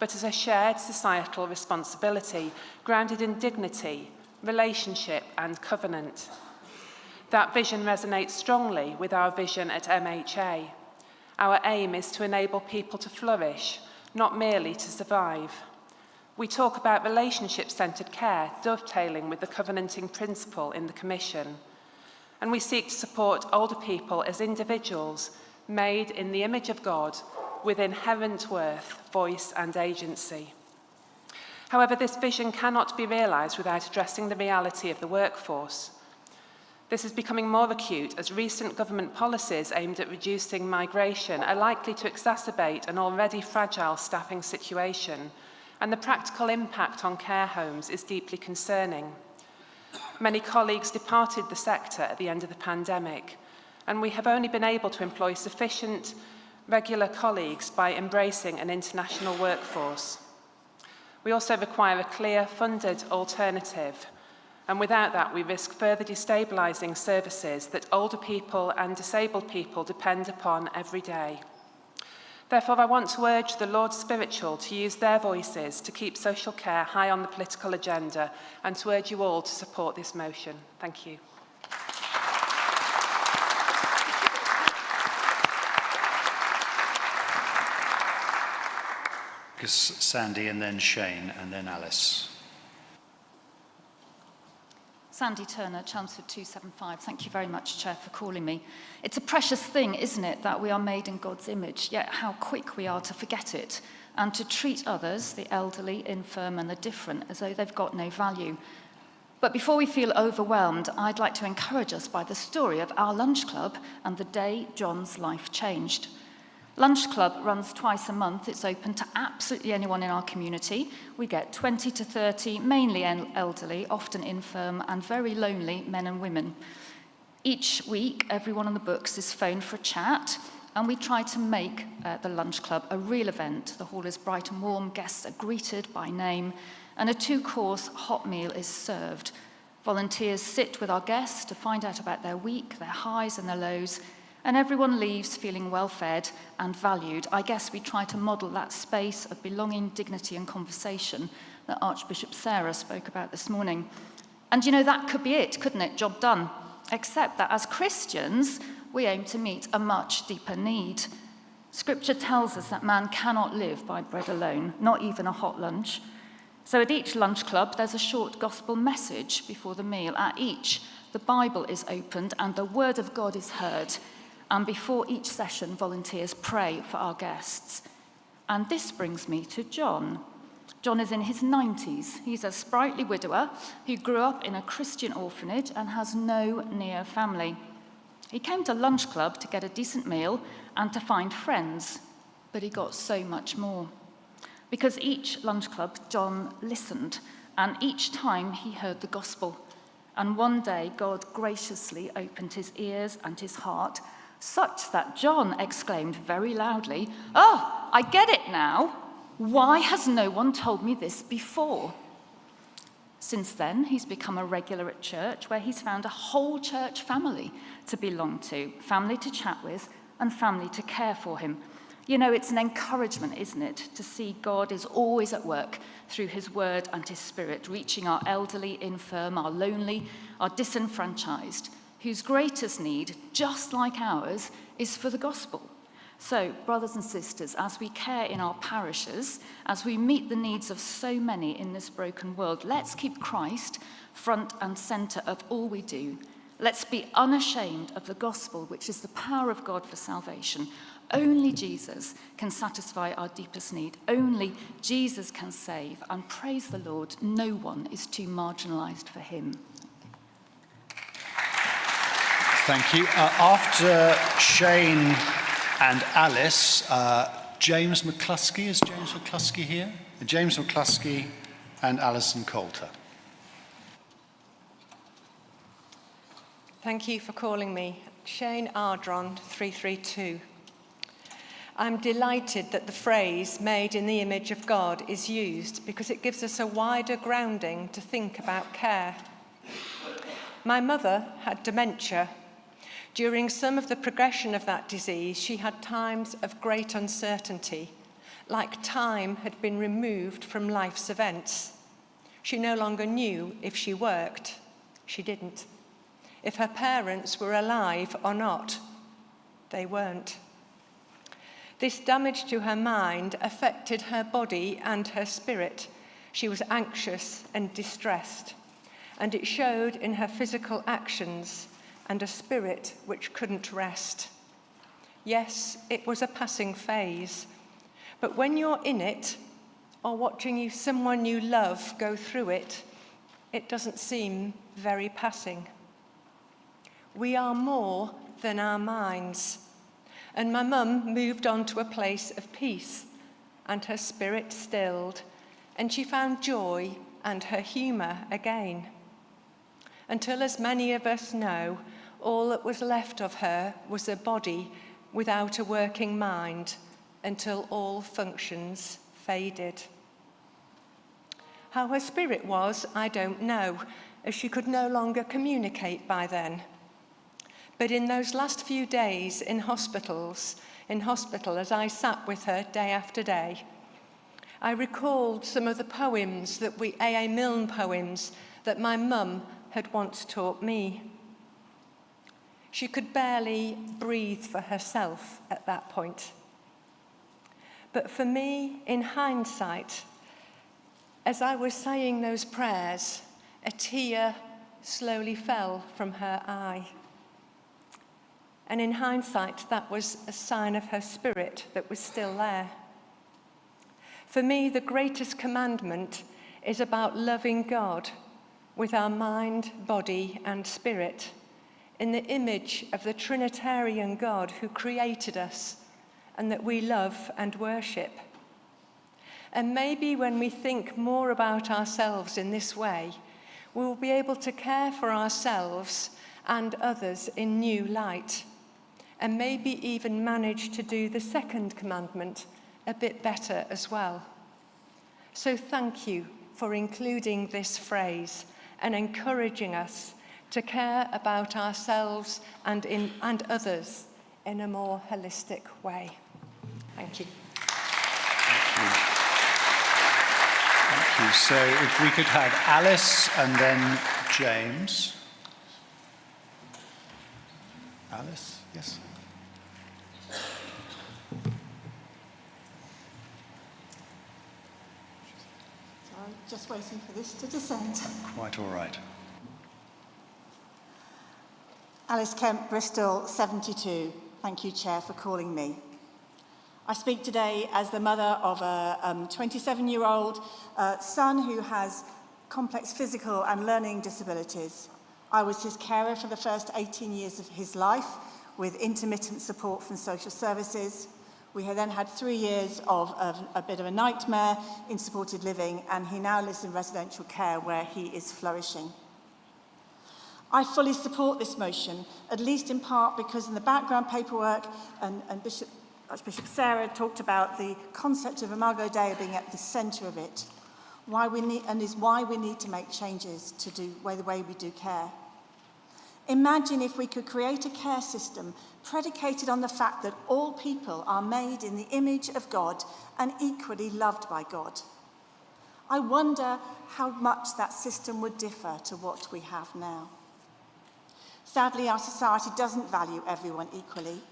but as a shared societal responsibility grounded in dignity, relationship and covenant. That vision resonates strongly with our vision at MHA. Our aim is to enable people to flourish, not merely to survive. We talk about relationship-centred care, dovetailing with the covenanting principle in the Commission. And we seek to support older people as individuals made in the image of God with inherent worth, voice and agency. However, this vision cannot be realised without addressing the reality of the workforce. This is becoming more acute as recent government policies aimed at reducing migration are likely to exacerbate an already fragile staffing situation, and the practical impact on care homes is deeply concerning. Many colleagues departed the sector at the end of the pandemic, and we have only been able to employ sufficient regular colleagues by embracing an international workforce. We also require a clear, funded alternative, and without that we risk further destabilising services that older people and disabled people depend upon every day. Therefore, I want to urge the Lord Spiritual to use their voices to keep social care high on the political agenda and to urge you all to support this motion. Thank you. Sandy, and then Shane, and then Alice. Sandy Turner, Chelmsford 275. Thank you very much, Chair, for calling me. It's a precious thing, isn't it, that we are made in God's image, yet how quick we are to forget it and to treat others, the elderly, infirm, and the different, as though they've got no value. But before we feel overwhelmed, I'd like to encourage us by the story of our lunch club and the day John's life changed. Lunch Club runs twice a month. It's open to absolutely anyone in our community. We get 20 to 30, mainly elderly, often infirm, and very lonely men and women. Each week, everyone on the books is phoned for a chat, and we try to make the Lunch Club a real event. The hall is bright and warm, guests are greeted by name, and a 2-course hot meal is served. Volunteers sit with our guests to find out about their week, their highs and their lows, and everyone leaves feeling well-fed and valued. I guess we try to model that space of belonging, dignity, and conversation that Archbishop Sarah spoke about this morning. And you know, that could be it, couldn't it? Job done. Except that as Christians, we aim to meet a much deeper need. Scripture tells us that man cannot live by bread alone, not even a hot lunch. So at each lunch club, there's a short gospel message before the meal. At each, the Bible is opened and the word of God is heard. And before each session, volunteers pray for our guests. And this brings me to John. John is in his 90s. He's a sprightly widower who grew up in a Christian orphanage and has no near family. He came to Lunch Club to get a decent meal and to find friends, but he got so much more. Because each Lunch Club, John listened, and each time he heard the gospel. And one day, God graciously opened his ears and his heart, such that John exclaimed very loudly, "Oh, I get it now. Why has no one told me this before?" Since then, he's become a regular at church, where he's found a whole church family to belong to, family to chat with, and family to care for him. You know, it's an encouragement, isn't it, to see God is always at work through his word and his spirit, reaching our elderly, infirm, our lonely, our disenfranchised, whose greatest need, just like ours, is for the gospel. So, brothers and sisters, as we care in our parishes, as we meet the needs of so many in this broken world, let's keep Christ front and centre of all we do. Let's be unashamed of the gospel, which is the power of God for salvation. Only Jesus can satisfy our deepest need. Only Jesus can save. And praise the Lord, no one is too marginalised for him. Thank you. After Shane and Alice, James McCluskey. Is James McCluskey here? James McCluskey and Alison Coulter. Thank you for calling me. Shane Ardron, 332. I'm delighted that the phrase "made in the image of God" is used because it gives us a wider grounding to think about care. My mother had dementia. During some of the progression of that disease, she had times of great uncertainty, like time had been removed from life's events. She no longer knew if she worked. She didn't. If her parents were alive or not. They weren't. This damage to her mind affected her body and her spirit. She was anxious and distressed, and it showed in her physical actions and a spirit which couldn't rest. Yes, it was a passing phase, but when you're in it, or watching someone you love go through it, it doesn't seem very passing. We are more than our minds, and my mum moved on to a place of peace, and her spirit stilled, and she found joy and her humour again. Until, as many of us know, all that was left of her was a body without a working mind, until all functions faded. How her spirit was, I don't know, as she could no longer communicate by then. But in those last few days in hospitals, in hospital as I sat with her day after day. I recalled some of the poems A.A. Milne poems that my mum had once taught me. She could barely breathe for herself at that point. But for me, in hindsight, as I was saying those prayers, a tear slowly fell from her eye. And in hindsight, that was a sign of her spirit that was still there. For me, the greatest commandment is about loving God with our mind, body, and spirit, in the image of the Trinitarian God who created us and that we love and worship. And maybe when we think more about ourselves in this way, we will be able to care for ourselves and others in new light, and maybe even manage to do the second commandment a bit better as well. So thank you for including this phrase and encouraging us to care about ourselves and others in a more holistic way. Thank you. Thank you. So if we could have Alice and then James. Alice, yes. Sorry, just waiting for this to descend. Quite all right. Alice Kemp, Bristol, 72. Thank you, Chair, for calling me. I speak today as the mother of a 27-year-old son who has complex physical and learning disabilities. I was his carer for the first 18 years of his life with intermittent support from social services. We had then had 3 years of a bit of a nightmare in supported living, and he now lives in residential care where he is flourishing. I fully support this motion, at least in part because in the background paperwork, and Archbishop Sarah talked about the concept of Imago Dei being at the centre of it, why we need to make changes to the way we do care. Imagine if we could create a care system predicated on the fact that all people are made in the image of God and equally loved by God. I wonder how much that system would differ to what we have now. Sadly, our society doesn't value everyone equally.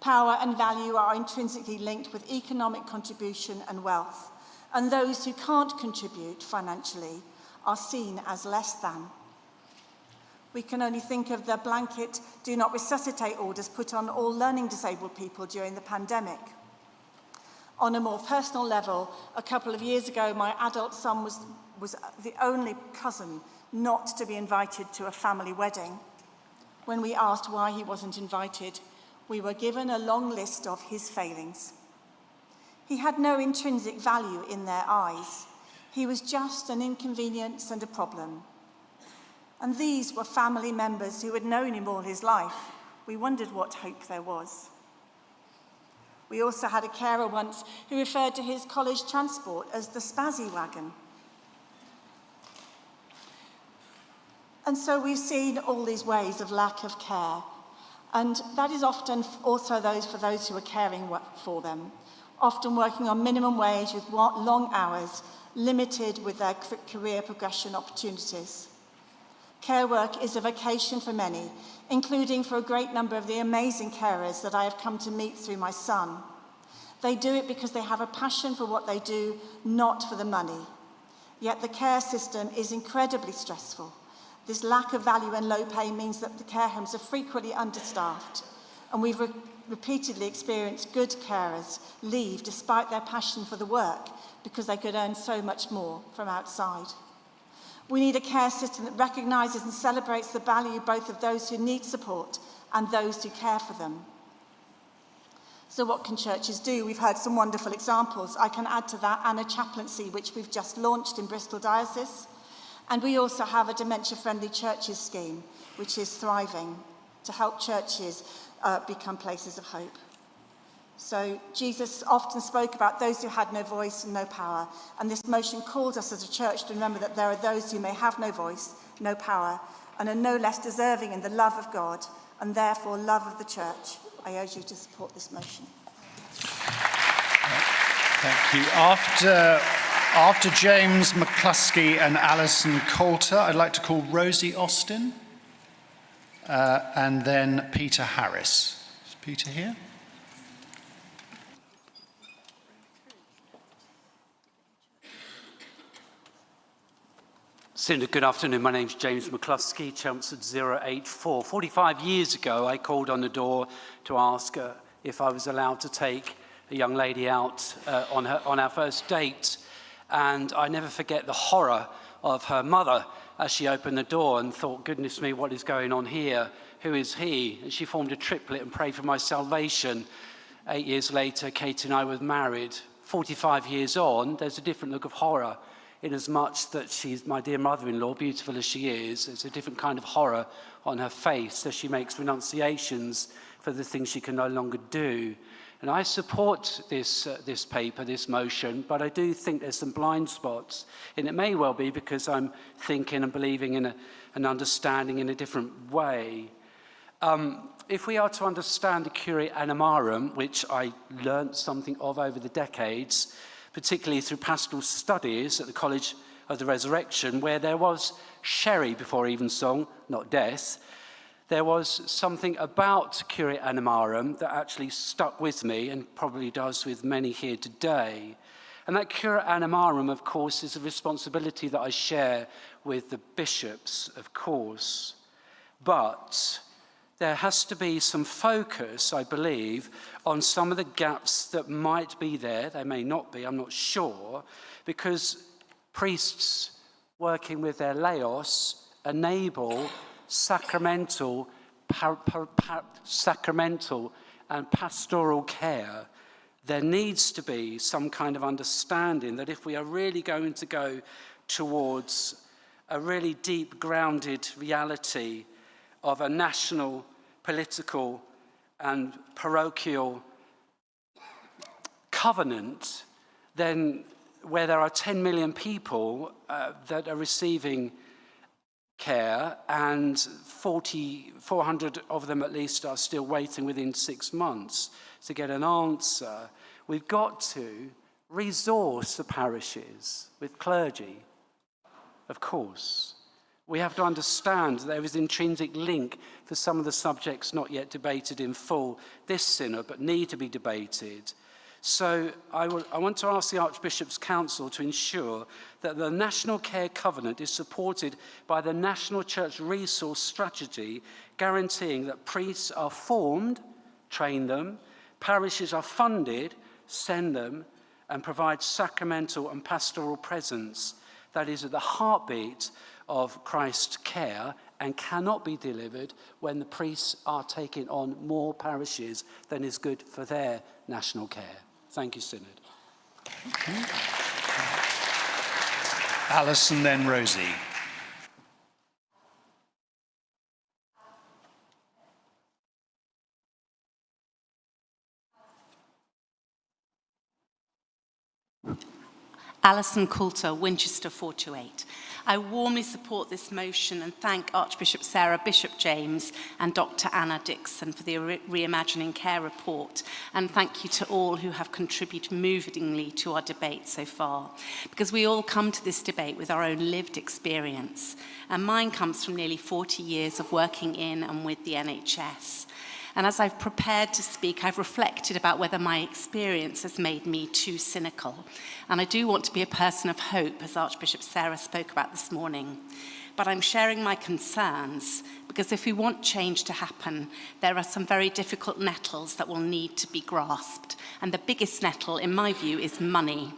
Power and value are intrinsically linked with economic contribution and wealth, and those who can't contribute financially are seen as less than. We can only think of the blanket do not resuscitate orders put on all learning disabled people during the pandemic. On a more personal level, a couple of years ago, my adult son was the only cousin not to be invited to a family wedding. When we asked why he wasn't invited, we were given a long list of his failings. He had no intrinsic value in their eyes. He was just an inconvenience and a problem. And these were family members who had known him all his life. We wondered what hope there was. We also had a carer once who referred to his college transport as the spazzy wagon. And so we've seen all these ways of lack of care. And that is often also for those who are caring for them, often working on minimum wage with long hours, limited with their career progression opportunities. Care work is a vocation for many, including for a great number of the amazing carers that I have come to meet through my son. They do it because they have a passion for what they do, not for the money. Yet the care system is incredibly stressful. This lack of value and low pay means that the care homes are frequently understaffed, and we've repeatedly experienced good carers leave despite their passion for the work because they could earn so much more from outside. We need a care system that recognises and celebrates the value both of those who need support and those who care for them. So what can churches do? We've heard some wonderful examples. I can add to that Anna Chaplaincy, which we've just launched in Bristol Diocese. And we also have a dementia-friendly churches scheme, which is thriving to help churches become places of hope. So Jesus often spoke about those who had no voice and no power, and this motion calls us as a church to remember that there are those who may have no voice, no power, and are no less deserving in the love of God, and therefore love of the church. I urge you to support this motion. Thank you. After James McCluskey and Alison Coulter, I'd like to call Rosie Austin and then Peter Harris. Is Peter here? Synod, good afternoon. My name's James McCluskey, Chelmsford 084. 45 years ago, I called on the door to ask if I was allowed to take a young lady out on our first date. And I never forget the horror of her mother as she opened the door and thought, goodness me, what is going on here? Who is he? And she formed a triplet and prayed for my salvation. 8 years later, Kate and I were married. 45 years on, there's a different look of horror. In as much that she's my dear mother-in-law, beautiful as she is, there's a different kind of horror on her face as she makes renunciations for the things she can no longer do. And I support this paper, this motion, but I do think there's some blind spots. And it may well be because I'm thinking and believing in an understanding in a different way. If we are to understand the Curiae Animarum, which I learnt something of over the decades, particularly through pastoral studies at the College of the Resurrection, where there was sherry before evensong, not death, there was something about Curiae Animarum that actually stuck with me and probably does with many here today. And that Curiae Animarum, of course, is a responsibility that I share with the bishops, of course. But there has to be some focus, I believe, on some of the gaps that might be there. They may not be, I'm not sure, because priests working with their laos enable sacramental and pastoral care. There needs to be some kind of understanding that if we are really going to go towards a really deep grounded reality of a national, political and parochial covenant, then where there are 10 million people that are receiving care and 400 of them at least are still waiting within 6 months to get an answer, we've got to resource the parishes with clergy, of course. We have to understand there is an intrinsic link for some of the subjects not yet debated in full this synod, but need to be debated. So I want to ask the Archbishop's Council to ensure that the National Care Covenant is supported by the National Church Resource Strategy, guaranteeing that priests are formed, train them, parishes are funded, send them, and provide sacramental and pastoral presence that is at the heartbeat of Christ's care and cannot be delivered when the priests are taking on more parishes than is good for their national care. Thank you, Synod. Alison, then Rosie. Alison Coulter, Winchester 428. I warmly support this motion and thank Archbishop Sarah, Bishop James and Dr. Anna Dixon for the Reimagining Care report, and thank you to all who have contributed movingly to our debate so far, because we all come to this debate with our own lived experience, and mine comes from nearly 40 years of working in and with the NHS. And as I've prepared to speak, I've reflected about whether my experience has made me too cynical. And I do want to be a person of hope, as Archbishop Sarah spoke about this morning. But I'm sharing my concerns, because if we want change to happen, there are some very difficult nettles that will need to be grasped. And the biggest nettle, in my view, is money.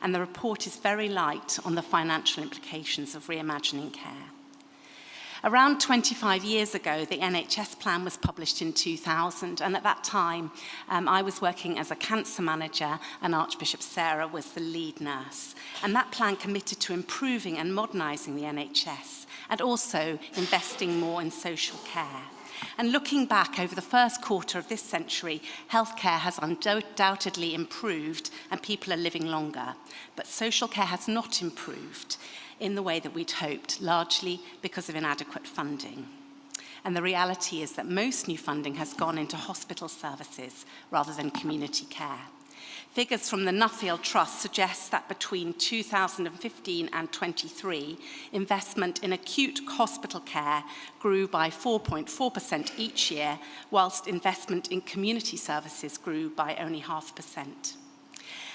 And the report is very light on the financial implications of reimagining care. Around 25 years ago, the NHS plan was published in 2000, and at that time, I was working as a cancer manager, and Archbishop Sarah was the lead nurse. And that plan committed to improving and modernising the NHS, and also investing more in social care. And looking back over the first quarter of this century, healthcare has undoubtedly improved, and people are living longer. But social care has not improved in the way that we'd hoped, largely because of inadequate funding. And the reality is that most new funding has gone into hospital services rather than community care. Figures from the Nuffield Trust suggest that between 2015 and 23, investment in acute hospital care grew by 4.4% each year, whilst investment in community services grew by only 0.5%.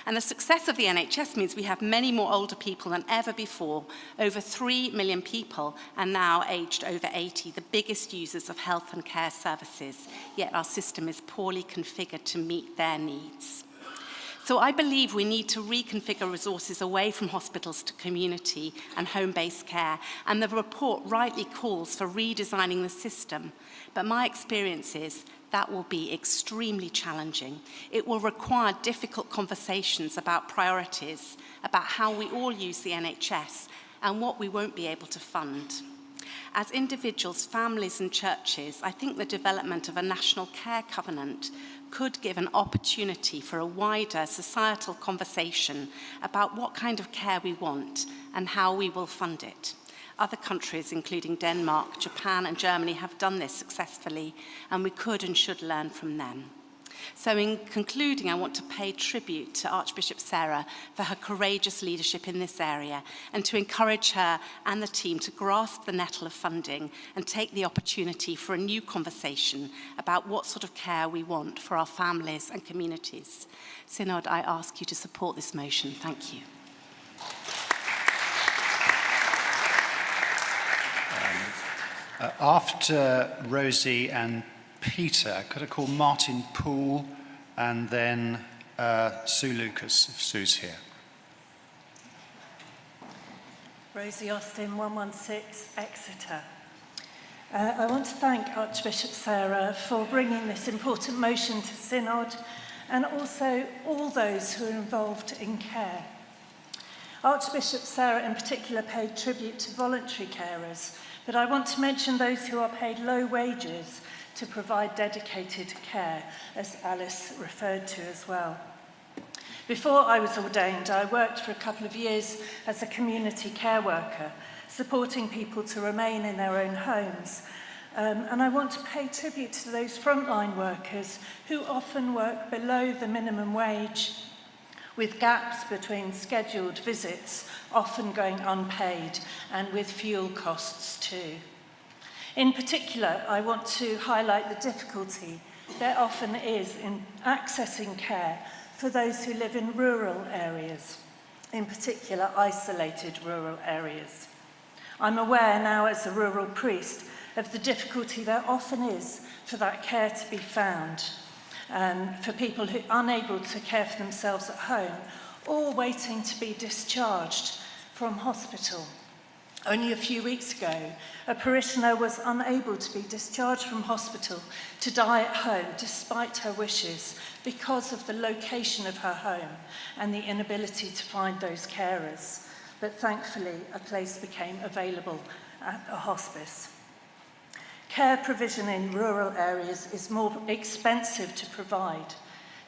And the success of the NHS means we have many more older people than ever before. Over 3 million people are now aged over 80, the biggest users of health and care services, yet our system is poorly configured to meet their needs. So I believe we need to reconfigure resources away from hospitals to community and home-based care, and the report rightly calls for redesigning the system. But my experience is that will be extremely challenging. It will require difficult conversations about priorities, about how we all use the NHS, and what we won't be able to fund. As individuals, families and churches, I think the development of a national care covenant could give an opportunity for a wider societal conversation about what kind of care we want and how we will fund it. Other countries, including Denmark, Japan and Germany, have done this successfully, and we could and should learn from them. So in concluding, I want to pay tribute to Archbishop Sarah for her courageous leadership in this area, and to encourage her and the team to grasp the nettle of funding and take the opportunity for a new conversation about what sort of care we want for our families and communities. Synod, I ask you to support this motion. Thank you. After Rosie and Peter, could I call Martin Poole and then Sue Lucas, if Sue's here. Rosie Austin, 116 Exeter. I want to thank Archbishop Sarah for bringing this important motion to Synod, and also all those who are involved in care. Archbishop Sarah in particular paid tribute to voluntary carers, but I want to mention those who are paid low wages to provide dedicated care, as Alice referred to as well. Before I was ordained, I worked for a couple of years as a community care worker, supporting people to remain in their own homes. And I want to pay tribute to those frontline workers who often work below the minimum wage, with gaps between scheduled visits often going unpaid, and with fuel costs too. In particular, I want to highlight the difficulty there often is in accessing care for those who live in rural areas, in particular isolated rural areas. I'm aware now as a rural priest of the difficulty there often is for that care to be found, for people who are unable to care for themselves at home or waiting to be discharged from hospital. Only a few weeks ago, a parishioner was unable to be discharged from hospital to die at home despite her wishes because of the location of her home and the inability to find those carers. But thankfully, a place became available at a hospice. Care provision in rural areas is more expensive to provide.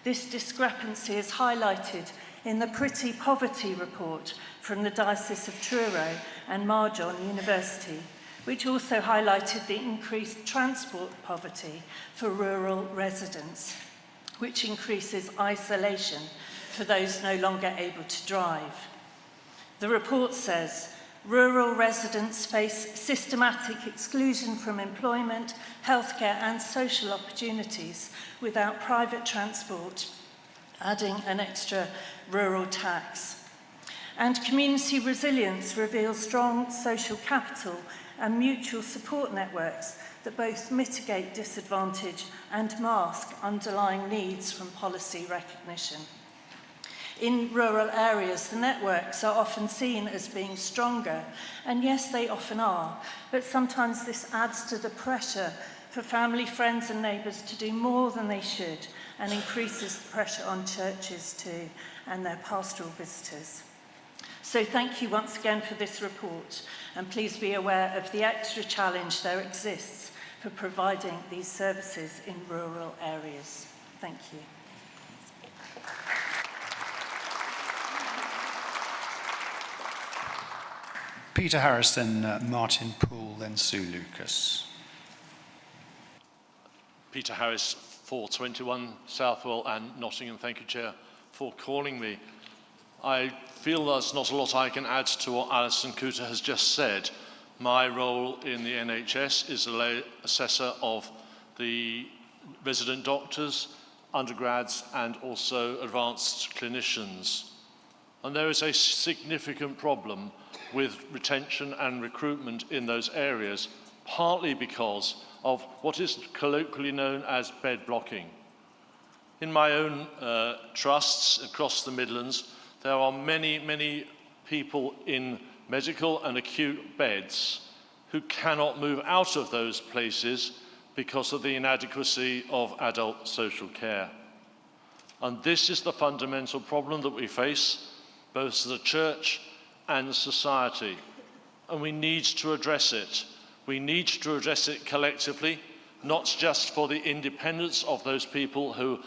This discrepancy is highlighted in the Pretty Poverty report from the Diocese of Truro and Marjon University, which also highlighted the increased transport poverty for rural residents, which increases isolation for those no longer able to drive. The report says, rural residents face systematic exclusion from employment, healthcare and social opportunities without private transport, adding an extra rural tax. And community resilience reveals strong social capital and mutual support networks that both mitigate disadvantage and mask underlying needs from policy recognition. In rural areas, the networks are often seen as being stronger, and yes, they often are, but sometimes this adds to the pressure for family, friends and neighbours to do more than they should, and increases the pressure on churches too, and their pastoral visitors. So thank you once again for this report, and please be aware of the extra challenge there exists for providing these services in rural areas. Thank you. Peter Harris, then Martin Poole, then Sue Lucas. Peter Harris, 421 Southwell and Nottingham. Thank you, Chair, for calling me. I feel there's not a lot I can add to what Alison Cooter has just said. My role in the NHS is assessor of the resident doctors, undergrads, and also advanced clinicians. And there is a significant problem with retention and recruitment in those areas, partly because of what is colloquially known as bed blocking. In my own trusts across the Midlands, there are many people in medical and acute beds who cannot move out of those places because of the inadequacy of adult social care. And this is the fundamental problem that we face, both as a church and society. And we need to address it. We need to address it collectively, not just for the independence of those people who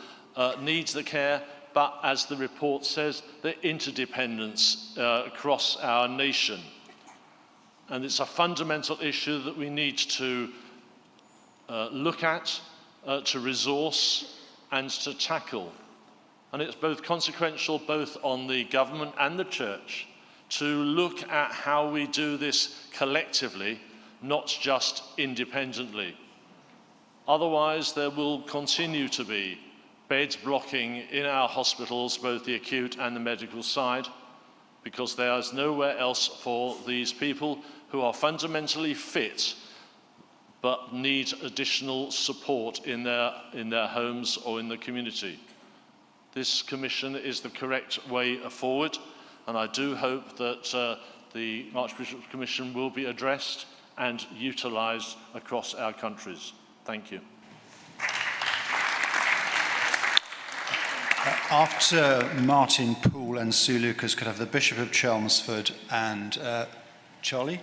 need the care, but as the report says, the interdependence across our nation. And it's a fundamental issue that we need to look at, to resource, and to tackle. And it's both consequential, both on the government and the church, to look at how we do this collectively, not just independently. Otherwise, there will continue to be beds blocking in our hospitals, both the acute and the medical side, because there is nowhere else for these people who are fundamentally fit but need additional support in their homes or in the community. This commission is the correct way forward, and I do hope that the Archbishop's Commission will be addressed and utilised across our countries. Thank you. After Martin Poole and Sue Lucas, could have the Bishop of Chelmsford and Charlie?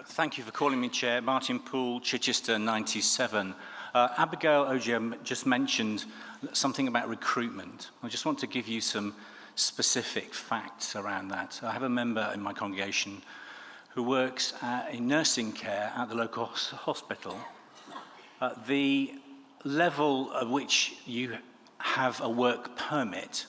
Thank you for calling me, Chair. Martin Poole, Chichester 97. Abigail Ogier just mentioned something about recruitment. I just want to give you some specific facts around that. I have a member in my congregation who works in nursing care at the local hospital. The level at which you have a work permit,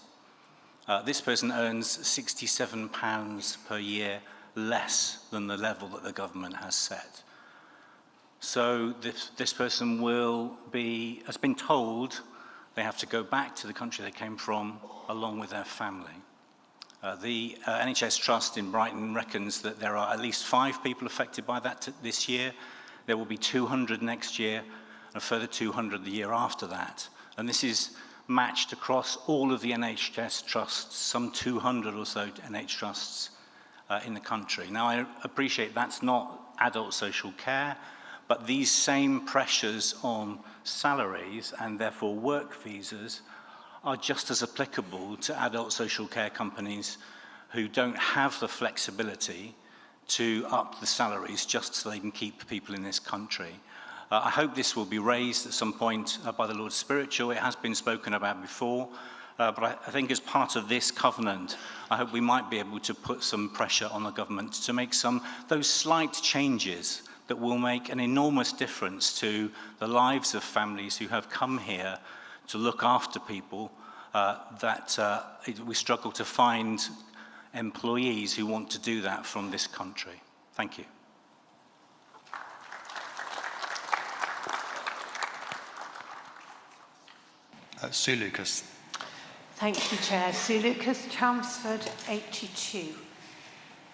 this person earns £67 per year less than the level that the government has set. So this person has been told they have to go back to the country they came from along with their family. The NHS Trust in Brighton reckons that there are at least 5 people affected by that this year. There will be 200 next year, and a further 200 the year after that. And this is matched across all of the NHS trusts, some 200 or so NHS trusts in the country. Now, I appreciate that's not adult social care, but these same pressures on salaries and therefore work visas are just as applicable to adult social care companies who don't have the flexibility to up the salaries just so they can keep people in this country. I hope this will be raised at some point by the Lord Spiritual. It has been spoken about before, but I think as part of this covenant, I hope we might be able to put some pressure on the government to make those slight changes that will make an enormous difference to the lives of families who have come here to look after people we struggle to find employees who want to do that from this country. Thank you. Sue Lucas. Thank you, Chair. Sue Lucas, Chelmsford 82.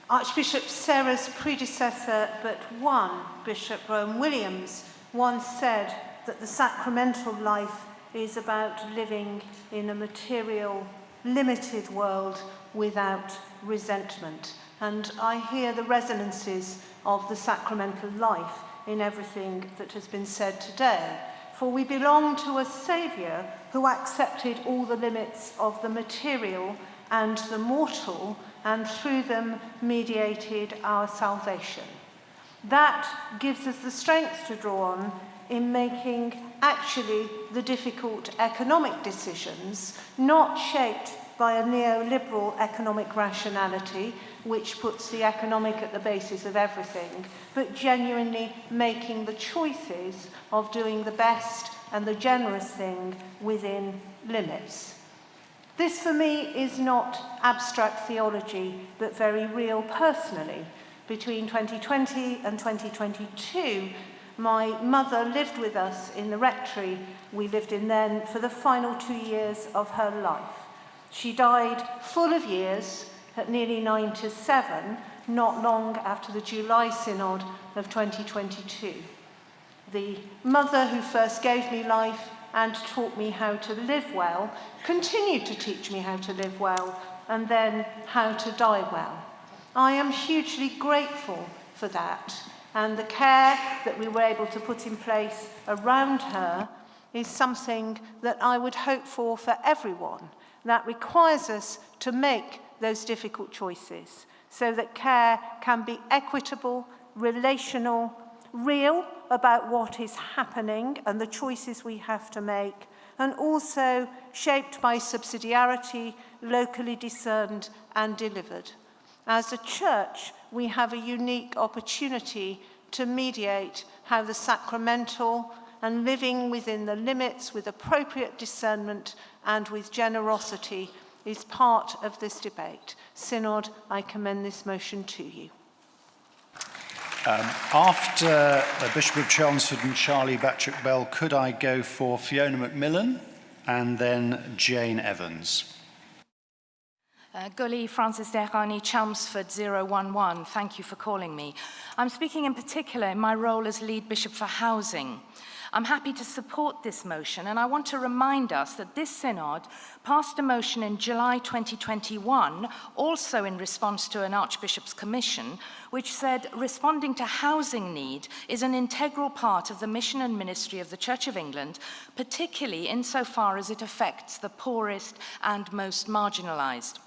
Archbishop Sarah's predecessor, but one, Bishop Rowan Williams, once said that the sacramental life is about living in a material, limited world without resentment. And I hear the resonances of the sacramental life in everything that has been said today. For we belong to a Saviour who accepted all the limits of the material and the mortal, and through them mediated our salvation. That gives us the strength to draw on in making actually the difficult economic decisions, not shaped by a neoliberal economic rationality, which puts the economic at the basis of everything, but genuinely making the choices of doing the best and the generous thing within limits. This, for me, is not abstract theology, but very real personally. Between 2020 and 2022, my mother lived with us in the rectory we lived in then for the final 2 years of her life. She died full of years at nearly 97, not long after the July Synod of 2022. The mother who first gave me life and taught me how to live well continued to teach me how to live well and then how to die well. I am hugely grateful for that, and the care that we were able to put in place around her is something that I would hope for everyone. That requires us to make those difficult choices so that care can be equitable, relational, real about what is happening and the choices we have to make, and also shaped by subsidiarity, locally discerned and delivered. As a church, we have a unique opportunity to mediate how the sacramental and living within the limits with appropriate discernment and with generosity is part of this debate. Synod, I commend this motion to you. After Bishop of Chelmsford and Charlie Batchuk-Bell, could I go for Fiona Macmillan and then Jane Evans? Gully Francis Dechani, Chelmsford 011. Thank you for calling me. I'm speaking in particular in my role as lead bishop for housing. I'm happy to support this motion, and I want to remind us that this synod passed a motion in July 2021, also in response to an Archbishop's commission, which said responding to housing need is an integral part of the mission and ministry of the Church of England, particularly insofar as it affects the poorest and most marginalised.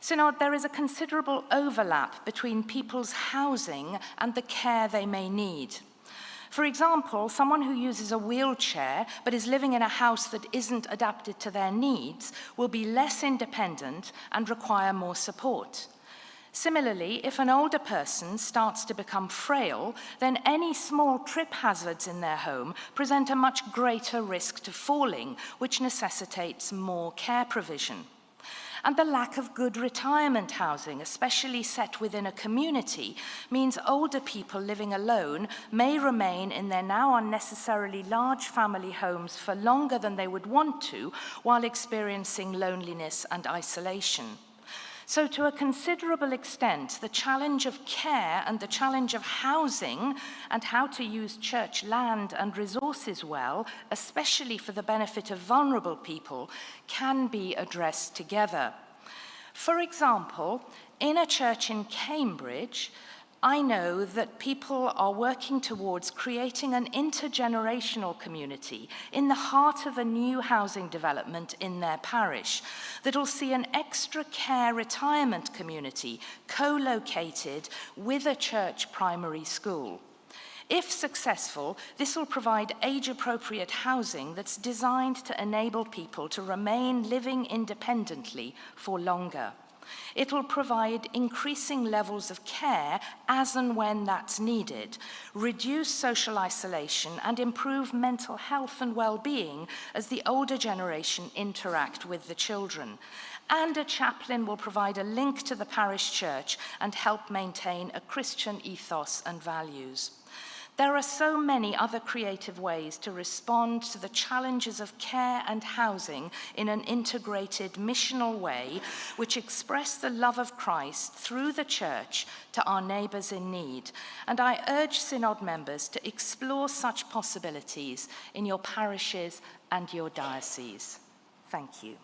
Synod, there is a considerable overlap between people's housing and the care they may need. For example, someone who uses a wheelchair but is living in a house that isn't adapted to their needs will be less independent and require more support. Similarly, if an older person starts to become frail, then any small trip hazards in their home present a much greater risk to falling, which necessitates more care provision. And the lack of good retirement housing, especially set within a community, means older people living alone may remain in their now unnecessarily large family homes for longer than they would want to, while experiencing loneliness and isolation. So to a considerable extent, the challenge of care and the challenge of housing and how to use church land and resources well, especially for the benefit of vulnerable people, can be addressed together. For example, in a church in Cambridge, I know that people are working towards creating an intergenerational community in the heart of a new housing development in their parish that will see an extra care retirement community co-located with a church primary school. If successful, this will provide age-appropriate housing that's designed to enable people to remain living independently for longer. It will provide increasing levels of care as and when that's needed, reduce social isolation, and improve mental health and well-being as the older generation interact with the children. And a chaplain will provide a link to the parish church and help maintain a Christian ethos and values. There are so many other creative ways to respond to the challenges of care and housing in an integrated, missional way, which express the love of Christ through the church to our neighbours in need. And I urge Synod members to explore such possibilities in your parishes and your dioceses. Thank you.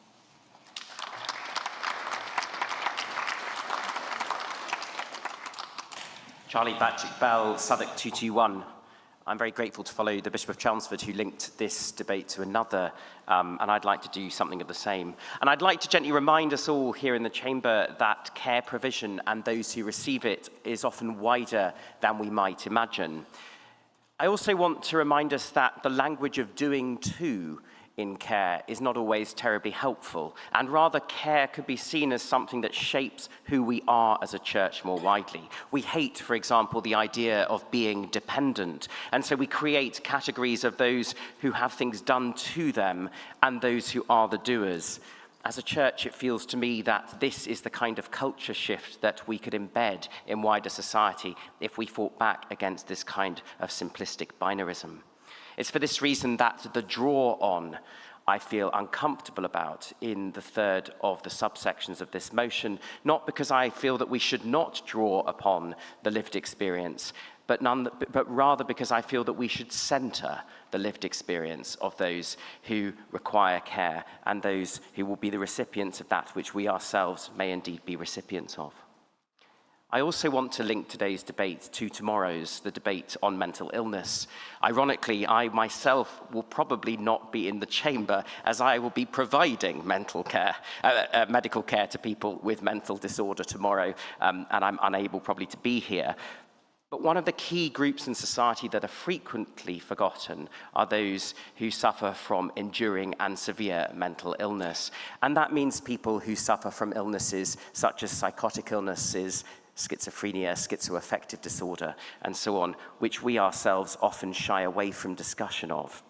Charlie Batchuk-Bell, Southwark 221. I'm very grateful to follow the Bishop of Chelmsford who linked this debate to another, and I'd like to do something of the same. And I'd like to gently remind us all here in the chamber that care provision and those who receive it is often wider than we might imagine. I also want to remind us that the language of doing too in care is not always terribly helpful, and rather care could be seen as something that shapes who we are as a church more widely. We hate, for example, the idea of being dependent, and so we create categories of those who have things done to them and those who are the doers. As a church, it feels to me that this is the kind of culture shift that we could embed in wider society if we fought back against this kind of simplistic binarism. It's for this reason that the draw on I feel uncomfortable about in the third of the subsections of this motion, not because I feel that we should not draw upon the lived experience, but rather because I feel that we should centre the lived experience of those who require care and those who will be the recipients of that which we ourselves may indeed be recipients of. I also want to link today's debate to tomorrow's, the debate on mental illness. Ironically, I myself will probably not be in the chamber as I will be providing medical care to people with mental disorder tomorrow, and I'm unable probably to be here. But one of the key groups in society that are frequently forgotten are those who suffer from enduring and severe mental illness. And that means people who suffer from illnesses such as psychotic illnesses, schizophrenia, schizoaffective disorder, and so on, which we ourselves often shy away from discussion of.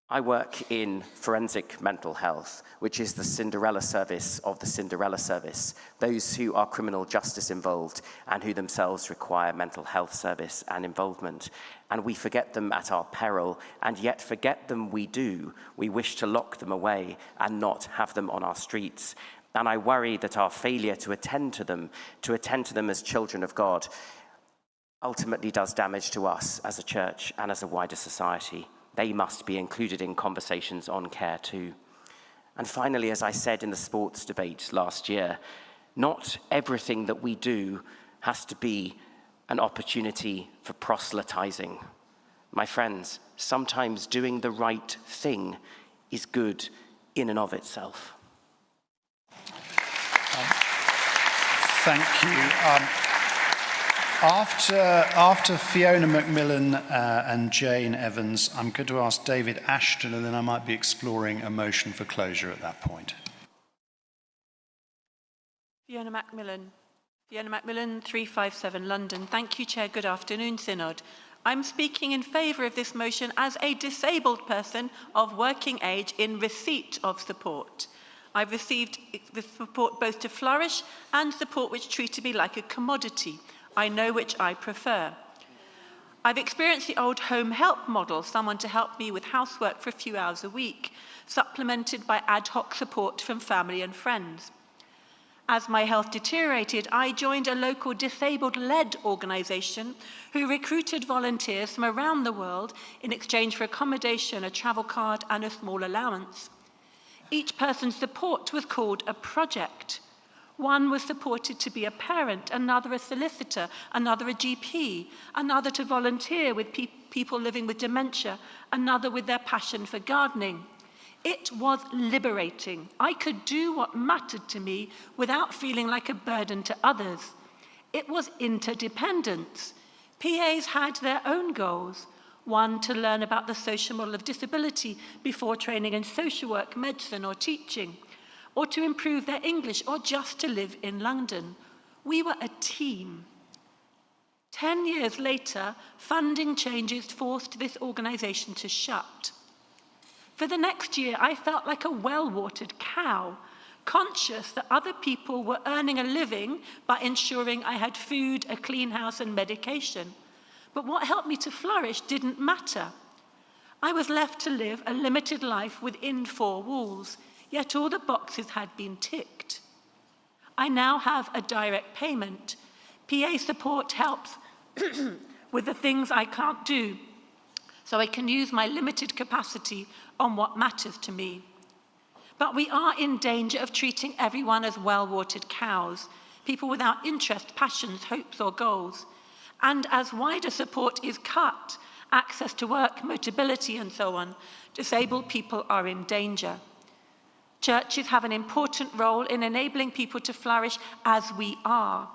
I work in forensic mental health, which is the Cinderella service of the Cinderella service, those who are criminal justice involved and who themselves require mental health service and involvement. And we forget them at our peril, and yet forget them we do. We wish to lock them away and not have them on our streets. And I worry that our failure to attend to them as children of God, ultimately does damage to us as a church and as a wider society. They must be included in conversations on care too. And finally, as I said in the sports debate last year, not everything that we do has to be an opportunity for proselytizing. My friends, sometimes doing the right thing is good in and of itself. Thank you. After Fiona Macmillan and Jane Evans, I'm going to ask David Ashton, and then I might be exploring a motion for closure at that point. Fiona Macmillan, 357 London. Thank you, Chair. Good afternoon, Synod. I'm speaking in favour of this motion as a disabled person of working age in receipt of support. I've received the support both to flourish and support which treated me like a commodity. I know which I prefer. I've experienced the old home help model, someone to help me with housework for a few hours a week, supplemented by ad hoc support from family and friends. As my health deteriorated, I joined a local disabled-led organisation who recruited volunteers from around the world in exchange for accommodation, a travel card and a small allowance. Each person's support was called a project. One was supported to be a parent, another a solicitor, another a GP, another to volunteer with people living with dementia, another with their passion for gardening. It was liberating. I could do what mattered to me without feeling like a burden to others. It was interdependence. PAs had their own goals. One, to learn about the social model of disability before training in social work, medicine or teaching, or to improve their English, or just to live in London. We were a team. 10 years later, funding changes forced this organisation to shut. For the next year, I felt like a well-watered cow, conscious that other people were earning a living by ensuring I had food, a clean house and medication. But what helped me to flourish didn't matter. I was left to live a limited life within 4 walls, yet all the boxes had been ticked. I now have a direct payment. PA support helps with the things I can't do, so I can use my limited capacity on what matters to me. But we are in danger of treating everyone as well-watered cows, people without interest, passions, hopes or goals. And as wider support is cut, access to work, mobility and so on, disabled people are in danger. Churches have an important role in enabling people to flourish as we are.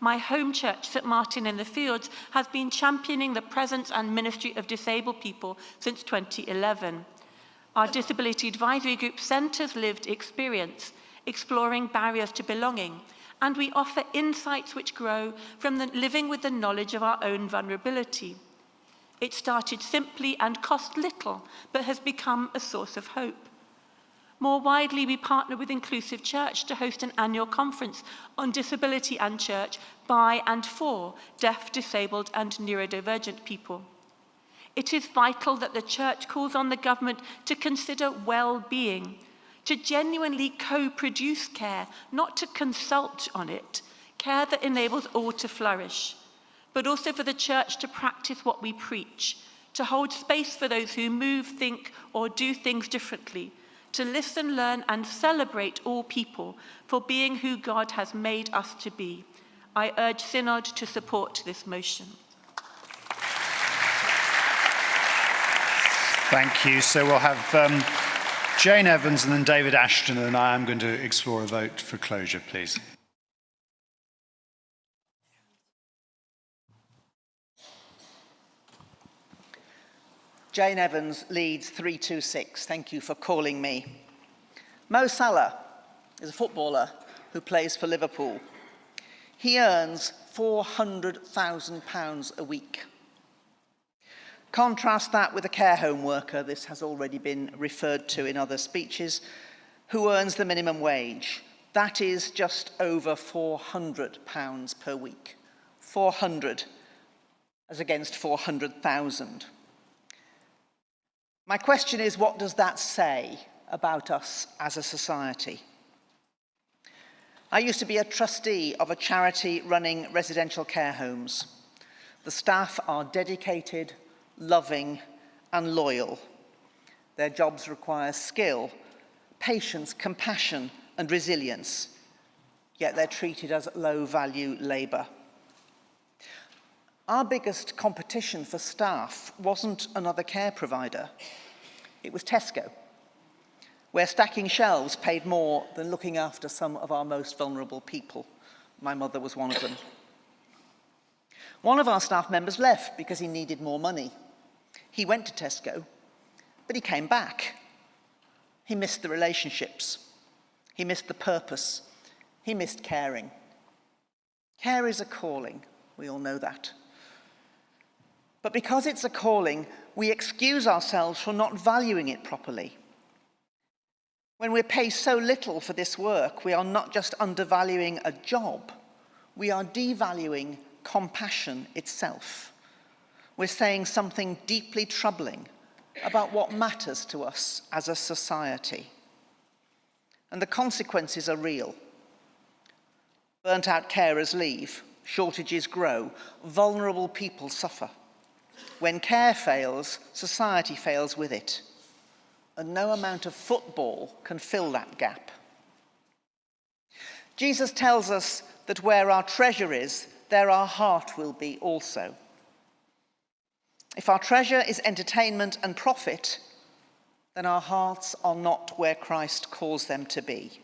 My home church, St Martin in the Fields, has been championing the presence and ministry of disabled people since 2011. Our Disability Advisory Group centres lived experience, exploring barriers to belonging, and we offer insights which grow from living with the knowledge of our own vulnerability. It started simply and cost little, but has become a source of hope. More widely, we partner with Inclusive Church to host an annual conference on disability and church by and for deaf, disabled and neurodivergent people. It is vital that the church calls on the government to consider well-being, to genuinely co-produce care, not to consult on it, care that enables all to flourish, but also for the church to practice what we preach, to hold space for those who move, think, or do things differently, to listen, learn, and celebrate all people for being who God has made us to be. I urge Synod to support this motion. Thank you. So we'll have Jane Evans and then David Ashton, and I am going to explore a vote for closure, please. Jane Evans, Leeds 326. Thank you for calling me. Mo Salah is a footballer who plays for Liverpool. He earns £400,000 a week. Contrast that with a care home worker, this has already been referred to in other speeches, who earns the minimum wage. That is just over £400 per week. 400 as against 400,000. My question is, what does that say about us as a society? I used to be a trustee of a charity running residential care homes. The staff are dedicated, loving, and loyal. Their jobs require skill, patience, compassion, and resilience, yet they're treated as low-value labour. Our biggest competition for staff wasn't another care provider. It was Tesco, where stacking shelves paid more than looking after some of our most vulnerable people. My mother was one of them. One of our staff members left because he needed more money. He went to Tesco, but he came back. He missed the relationships. He missed the purpose. He missed caring. Care is a calling. We all know that. But because it's a calling, we excuse ourselves for not valuing it properly. When we pay so little for this work, we are not just undervaluing a job, we are devaluing compassion itself. We're saying something deeply troubling about what matters to us as a society. And the consequences are real. Burnt-out carers leave, shortages grow, vulnerable people suffer. When care fails, society fails with it. And no amount of football can fill that gap. Jesus tells us that where our treasure is, there our heart will be also. If our treasure is entertainment and profit, then our hearts are not where Christ calls them to be.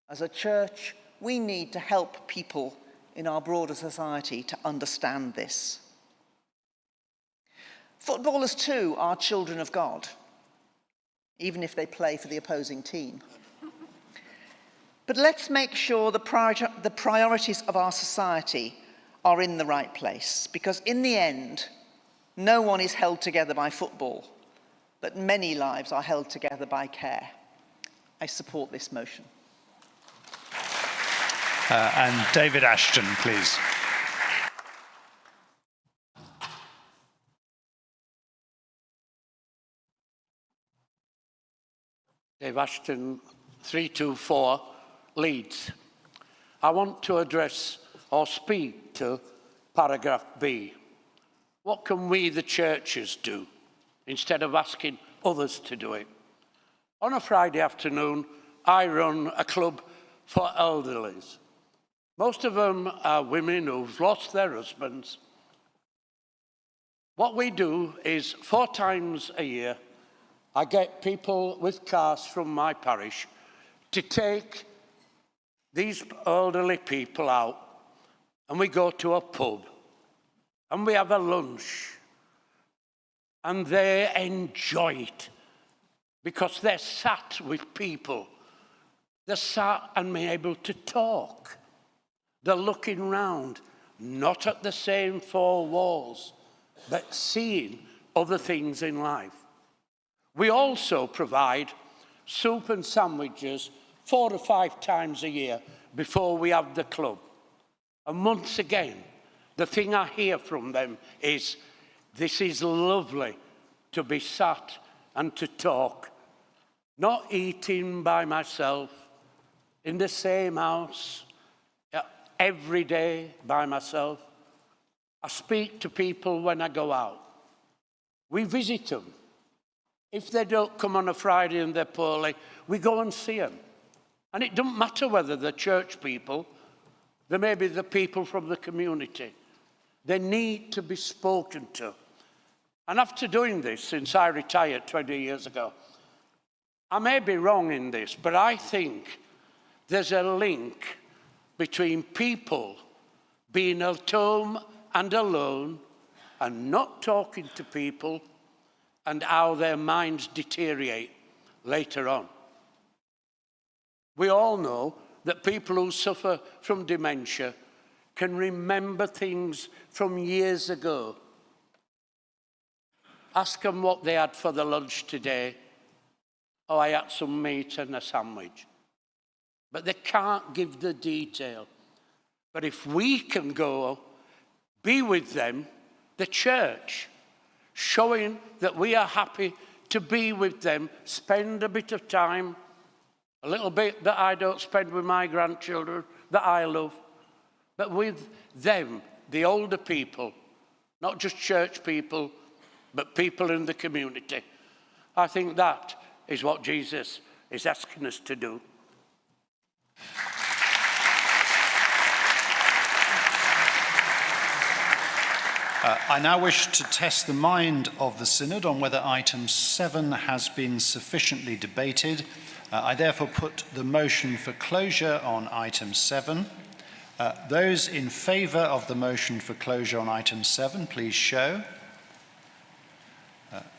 As a church, we need to help people in our broader society to understand this. Footballers too are children of God, even if they play for the opposing team. But let's make sure the priorities of our society are in the right place, because in the end, no one is held together by football, but many lives are held together by care. I support this motion. And David Ashton, please. Dave Ashton, 324, Leeds. I want to address or speak to paragraph B. What can we, the churches, do instead of asking others to do it? On a Friday afternoon, I run a club for elderlies. Most of them are women who've lost their husbands. What we do is 4 times a year, I get people with cars from my parish to take these elderly people out, and we go to a pub and we have a lunch and they enjoy it. because they're sat with people. They're sat and being able to talk. They're looking round, not at the same four walls, but seeing other things in life. We also provide soup and sandwiches 4 or 5 times a year before we have the club. And once again, the thing I hear from them is, this is lovely to be sat and to talk, not eating by myself, in the same house, every day by myself. I speak to people when I go out. We visit them. If they don't come on a Friday and they're poorly, we go and see them. And it doesn't matter whether they're church people, they may be the people from the community. They need to be spoken to. And after doing this, since I retired 20 years ago, I may be wrong in this, but I think there's a link between people being at home and alone and not talking to people and how their minds deteriorate later on. We all know that people who suffer from dementia can remember things from years ago. Ask them what they had for the lunch today. Oh, I had some meat and a sandwich. But they can't give the detail. But if we can go, be with them, the church, showing that we are happy to be with them, spend a bit of time, a little bit that I don't spend with my grandchildren, that I love, but with them, the older people, not just church people, but people in the community. I think that is what Jesus is asking us to do. I now wish to test the mind of the Synod on whether item 7 has been sufficiently debated. I therefore put the motion for closure on item 7. Those in favour of the motion for closure on item 7, please show.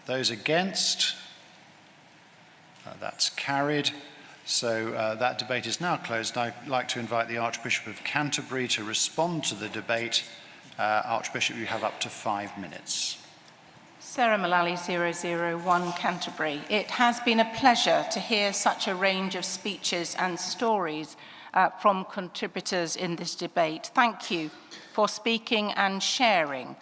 Those against? That's carried. So that debate is now closed. I'd like to invite the Archbishop of Canterbury to respond to the debate. Archbishop, you have up to 5 minutes. Sarah Mullally, 001 Canterbury. It has been a pleasure to hear such a range of speeches and stories from contributors in this debate. Thank you for speaking and sharing.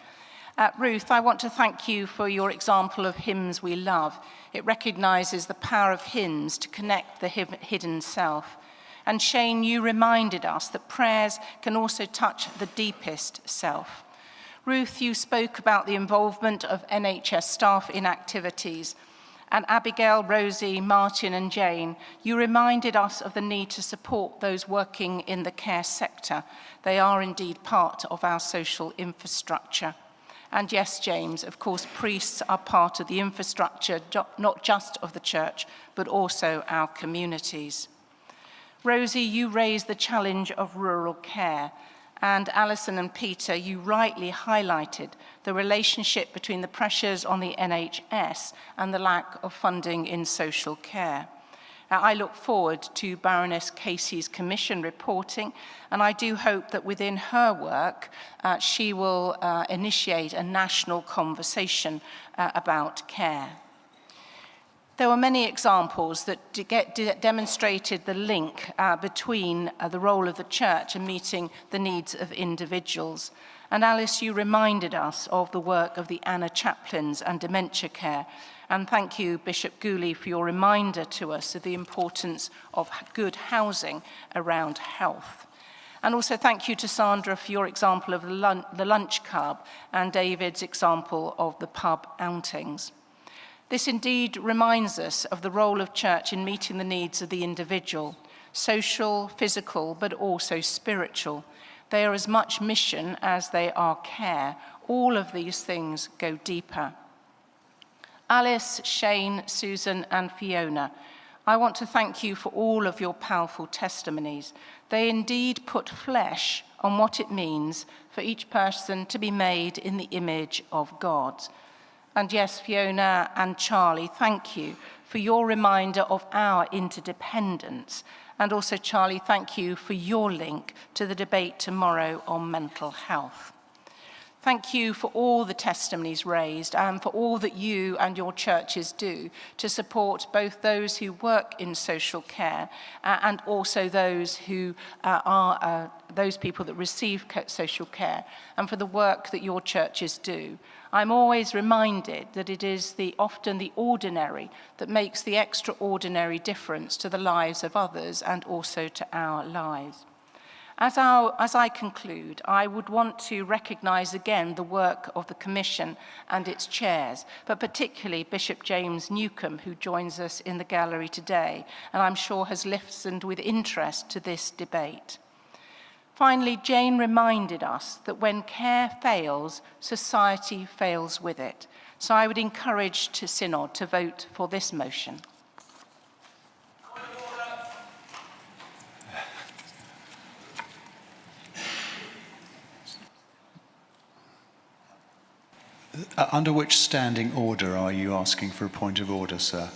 Ruth, I want to thank you for your example of hymns we love. It recognises the power of hymns to connect the hidden self. And Shane, you reminded us that prayers can also touch the deepest self. Ruth, you spoke about the involvement of NHS staff in activities. And Abigail, Rosie, Martin and Jane, you reminded us of the need to support those working in the care sector. They are indeed part of our social infrastructure. And yes, James, of course, priests are part of the infrastructure, not just of the church, but also our communities. Rosie, you raised the challenge of rural care. And Alison and Peter, you rightly highlighted the relationship between the pressures on the NHS and the lack of funding in social care. I look forward to Baroness Casey's commission reporting, and I do hope that within her work, she will initiate a national conversation about care. There were many examples that demonstrated the link between the role of the church and meeting the needs of individuals. And Alice, you reminded us of the work of the Anna chaplains and dementia care. And thank you, Bishop Gooley, for your reminder to us of the importance of good housing around health. And also thank you to Sandra for your example of the lunch club and David's example of the pub outings. This indeed reminds us of the role of church in meeting the needs of the individual, social, physical, but also spiritual. They are as much mission as they are care. All of these things go deeper. Alice, Shane, Susan, and Fiona, I want to thank you for all of your powerful testimonies. They indeed put flesh on what it means for each person to be made in the image of God. And yes, Fiona and Charlie, thank you for your reminder of our interdependence. And also, Charlie, thank you for your link to the debate tomorrow on mental health. Thank you for all the testimonies raised and for all that you and your churches do to support both those who work in social care and also those who are those people that receive social care, and for the work that your churches do. I'm always reminded that it is often the ordinary that makes the extraordinary difference to the lives of others and also to our lives. As I conclude, I would want to recognise again the work of the Commission and its chairs, but particularly Bishop James Newcombe, who joins us in the gallery today, and I'm sure has listened with interest to this debate. Finally, Jane reminded us that when care fails, society fails with it. So I would encourage Synod to vote for this motion. Under which standing order are you asking for a point of order, sir?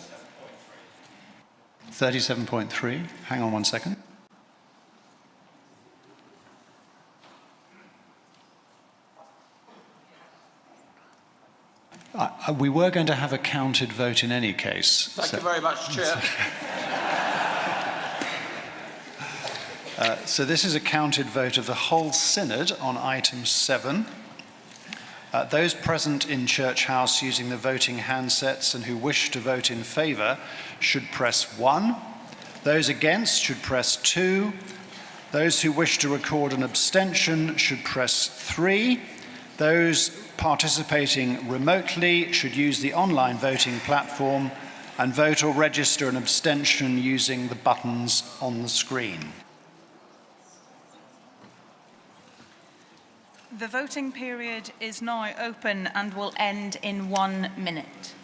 37.3. Hang on one second. We were going to have a counted vote in any case. Thank you very much, Chair. So this is a counted vote of the whole Synod on item 7. Those present in Church House using the voting handsets and who wish to vote in favour should press 1. Those against should press 2. Those who wish to record an abstention should press 3. Those participating remotely should use the online voting platform and vote or register an abstention using the buttons on the screen. The voting period is now open and will end in 1 minute.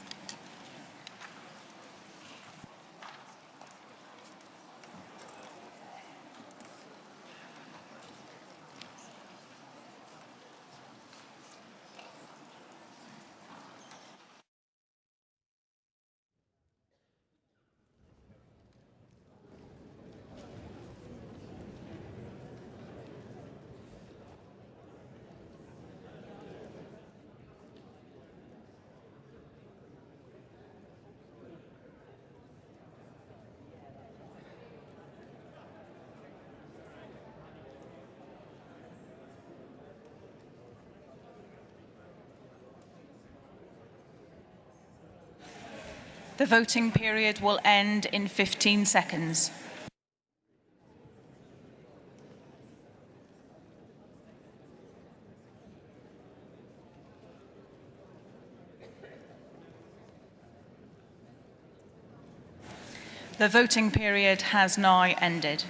The voting period will end in 15 seconds. The voting period has now ended.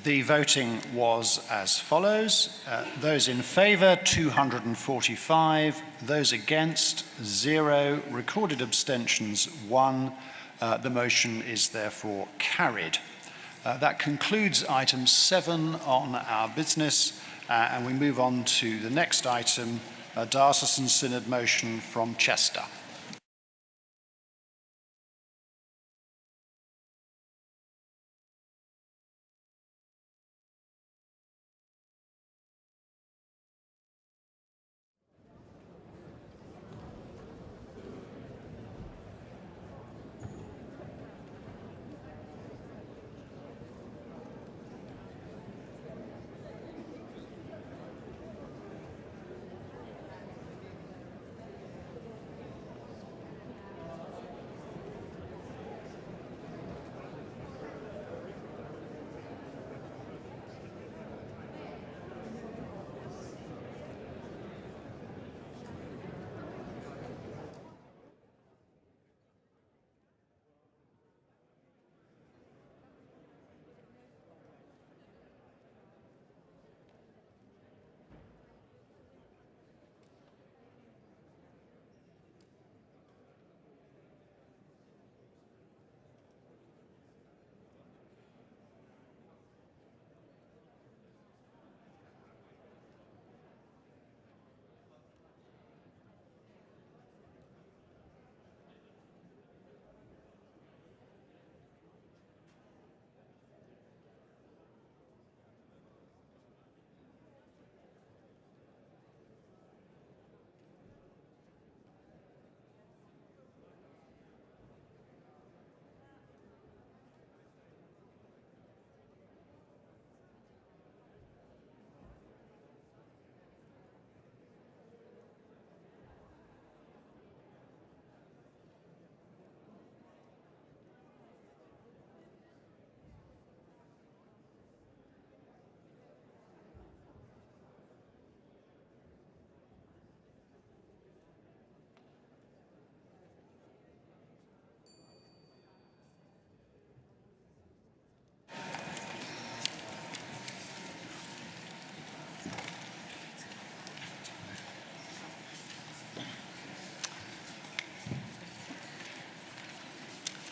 The voting was as follows. Those in favour, 245. Those against, 0. Recorded abstentions, 1. The motion is therefore carried. That concludes item 7 on our business, and we move on to the next item, a Diocesan Synod motion from Chester.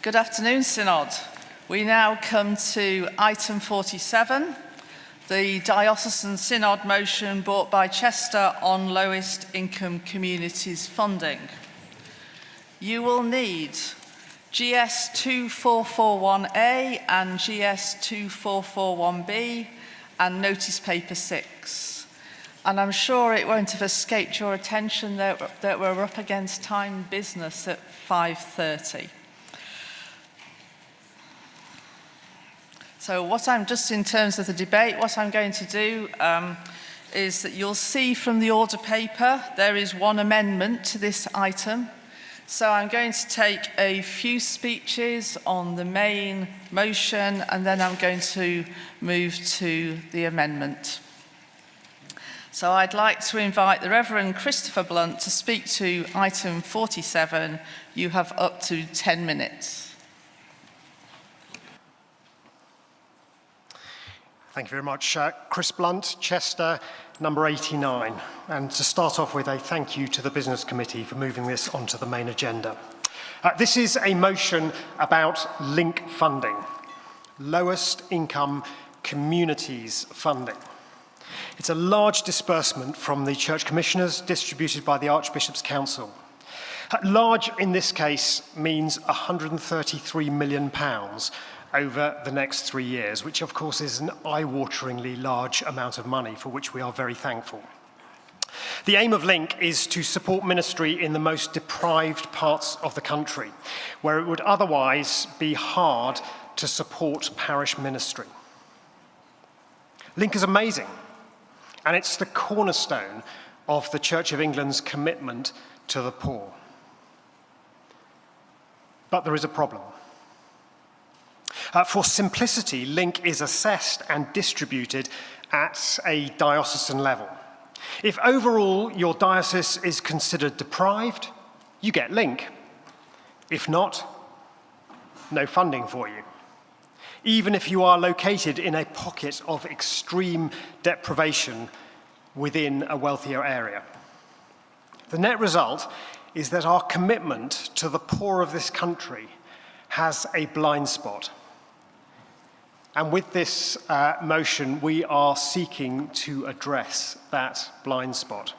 Good afternoon, Synod. We now come to item 47, the Diocesan Synod motion brought by Chester on lowest income communities funding. You will need GS 2441A and GS 2441B and notice paper 6. And I'm sure it won't have escaped your attention that we're up against time business at 5:30. So just in terms of the debate, what I'm going to do is that you'll see from the order paper there is one amendment to this item. So I'm going to take a few speeches on the main motion and then I'm going to move to the amendment. So I'd like to invite the Reverend Christopher Blunt to speak to item 47. You have up to 10 minutes. Thank you very much. Chris Blunt, Chester, number 89. And to start off with, a thank you to the Business Committee for moving this onto the main agenda. This is a motion about link funding, lowest income communities funding. It's a large disbursement from the Church Commissioners distributed by the Archbishop's Council. Large in this case means £133 million over the next 3 years, which of course is an eye-wateringly large amount of money for which we are very thankful. The aim of Link is to support ministry in the most deprived parts of the country, where it would otherwise be hard to support parish ministry. Link is amazing, and it's the cornerstone of the Church of England's commitment to the poor. But there is a problem. For simplicity, Link is assessed and distributed at a diocesan level. If overall your diocese is considered deprived, you get Link. If not, no funding for you, even if you are located in a pocket of extreme deprivation within a wealthier area. The net result is that our commitment to the poor of this country has a blind spot. And with this motion, we are seeking to address that blind spot.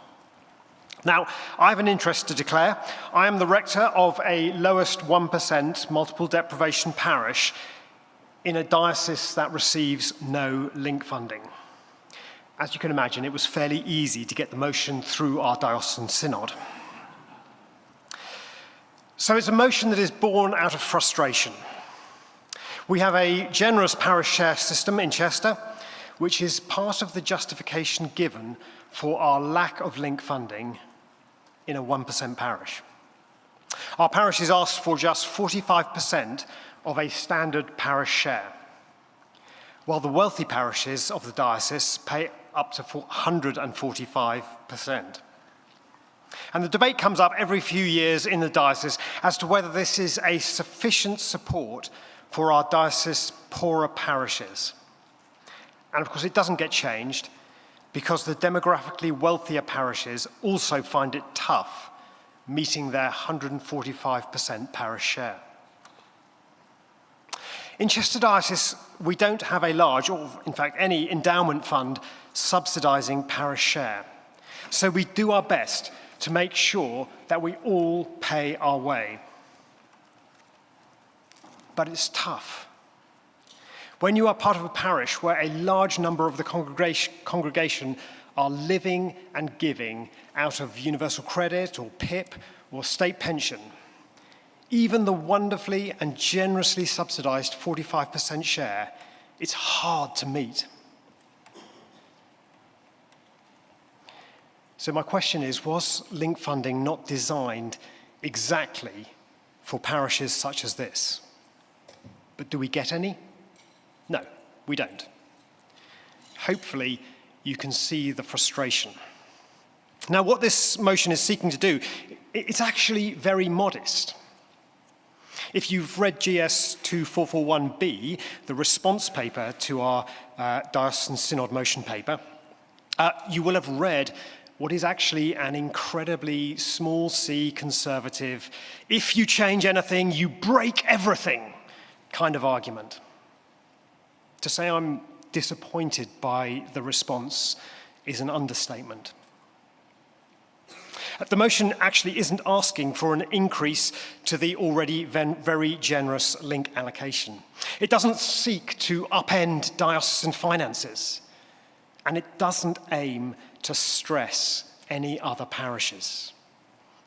Now, I have an interest to declare. I am the rector of a lowest 1% multiple deprivation parish in a diocese that receives no link funding. As you can imagine, it was fairly easy to get the motion through our diocesan synod. So it's a motion that is born out of frustration. We have a generous parish share system in Chester, which is part of the justification given for our lack of link funding in a 1% parish. Our parish is asked for just 45% of a standard parish share, while the wealthy parishes of the diocese pay up to 145%. And the debate comes up every few years in the diocese as to whether this is a sufficient support for our diocese poorer parishes. And of course it doesn't get changed because the demographically wealthier parishes also find it tough meeting their 145% parish share. In Chester Diocese, we don't have a large, or in fact any, endowment fund subsidising parish share. So we do our best to make sure that we all pay our way. But it's tough. When you are part of a parish where a large number of the congregation are living and giving out of universal credit or PIP or state pension, even the wonderfully and generously subsidised 45% share, it's hard to meet. So my question is, was link funding not designed exactly for parishes such as this? But do we get any? No, we don't. Hopefully, you can see the frustration. Now, what this motion is seeking to do, it's actually very modest. If you've read GS 2441B, the response paper to our Diocesan Synod motion paper, you will have read what is actually an incredibly small c conservative, if you change anything, you break everything kind of argument. To say I'm disappointed by the response is an understatement. The motion actually isn't asking for an increase to the already very generous link allocation. It doesn't seek to upend diocesan finances, and it doesn't aim to stress any other parishes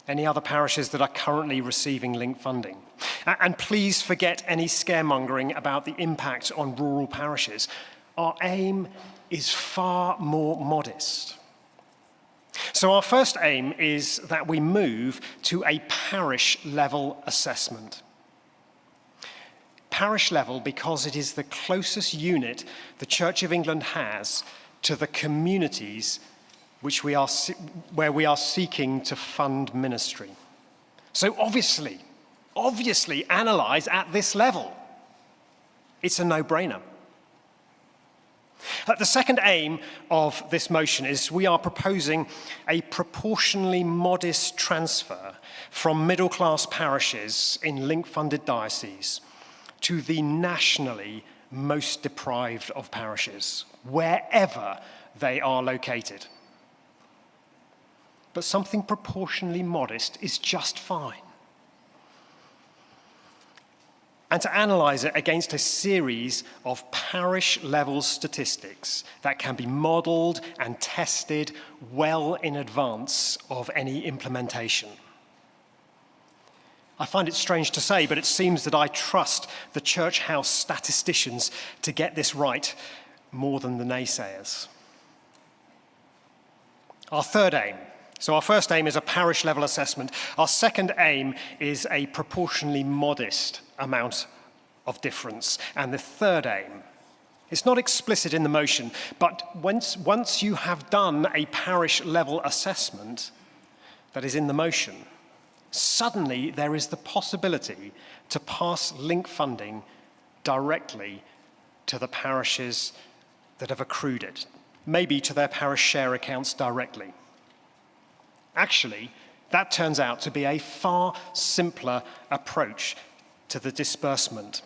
that are currently receiving link funding. And please forget any scaremongering about the impact on rural parishes. Our aim is far more modest. So our first aim is that we move to a parish-level assessment. Parish level because it is the closest unit the Church of England has to the communities where we are seeking to fund ministry. So obviously analyse at this level. It's a no-brainer. The second aim of this motion is we are proposing a proportionally modest transfer from middle-class parishes in link-funded dioceses to the nationally most deprived of parishes, wherever they are located. But something proportionally modest is just fine. And to analyse it against a series of parish-level statistics that can be modelled and tested well in advance of any implementation. I find it strange to say, but it seems that I trust the church house statisticians to get this right more than the naysayers. Our third aim. So our first aim is a parish-level assessment. Our second aim is a proportionally modest amount of difference. And the third aim, it's not explicit in the motion, but once you have done a parish-level assessment that is in the motion, suddenly there is the possibility to pass link funding directly to the parishes that have accrued it, maybe to their parish share accounts directly. Actually, that turns out to be a far simpler approach to the disbursement.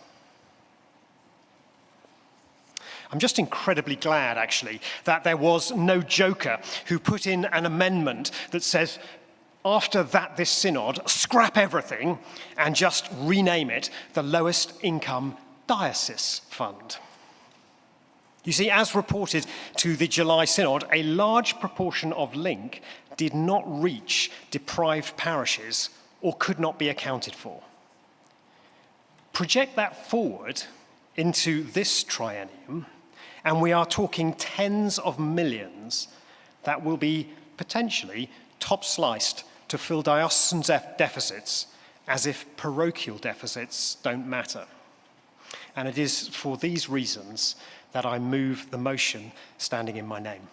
I'm just incredibly glad, actually, that there was no joker who put in an amendment that says, after this synod, scrap everything and just rename it the Lowest Income Diocese Fund. You see, as reported to the July Synod, a large proportion of link did not reach deprived parishes or could not be accounted for. Project that forward into this triennium, and we are talking tens of millions that will be potentially top-sliced to fill diocesan deficits as if parochial deficits don't matter. And it is for these reasons that I move the motion standing in my name.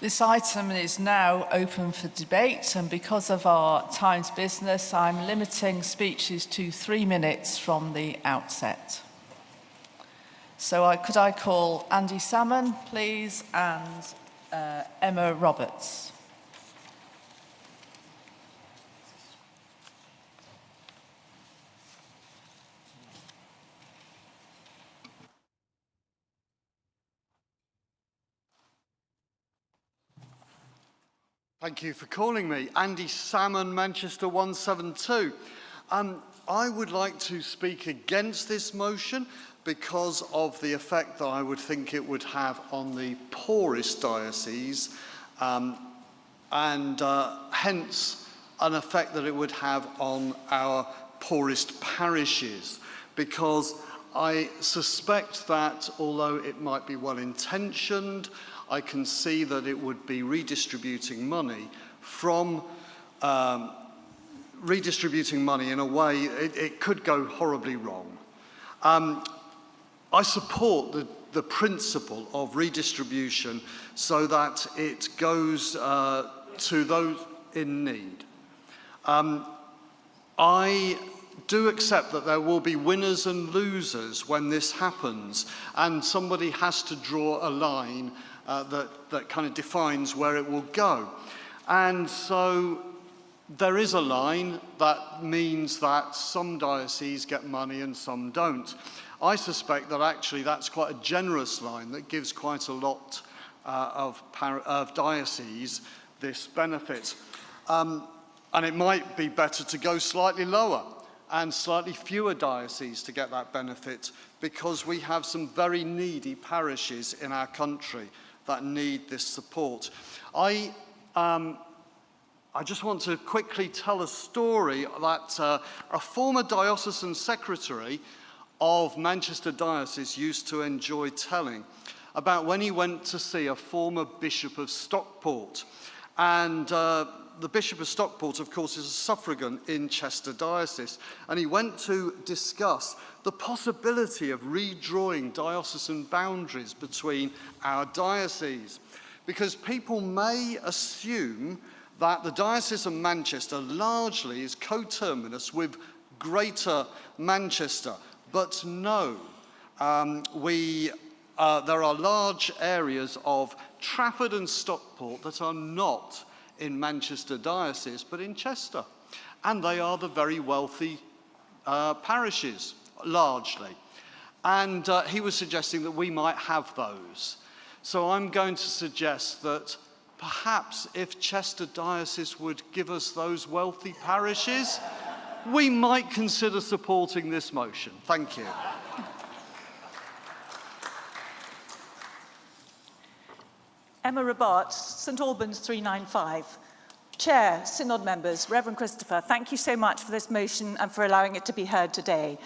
This item is now open for debate, and because of our time's business, I'm limiting speeches to 3 minutes from the outset. So could I call Andy Salmon, please, and Emma Roberts. Thank you for calling me. Andy Salmon, Manchester 172. I would like to speak against this motion because of the effect that I would think it would have on the poorest dioceses and hence an effect that it would have on our poorest parishes, because I suspect that although it might be well-intentioned, I can see that it would be redistributing money in a way it could go horribly wrong. I support the principle of redistribution so that it goes to those in need. I do accept that there will be winners and losers when this happens, and somebody has to draw a line that kind of defines where it will go. And so there is a line that means that some dioceses get money and some don't. I suspect that actually that's quite a generous line that gives quite a lot of dioceses this benefit. And it might be better to go slightly lower and slightly fewer dioceses to get that benefit, because we have some very needy parishes in our country that need this support. I just want to quickly tell a story that a former diocesan secretary of Manchester Diocese used to enjoy telling about when he went to see a former Bishop of Stockport. And the Bishop of Stockport, of course, is a suffragan in Chester Diocese. And he went to discuss the possibility of redrawing diocesan boundaries between our dioceses, because people may assume that the Diocese of Manchester largely is coterminous with Greater Manchester. But no, there are large areas of Trafford and Stockport that are not in Manchester Diocese, but in Chester. And they are the very wealthy parishes, largely. And he was suggesting that we might have those. So I'm going to suggest that perhaps if Chester Diocese would give us those wealthy parishes, we might consider supporting this motion. Thank you. Emma Rabat, St Albans 395. Chair, Synod members, Reverend Christopher, thank you so much for this motion and for allowing it to be heard today.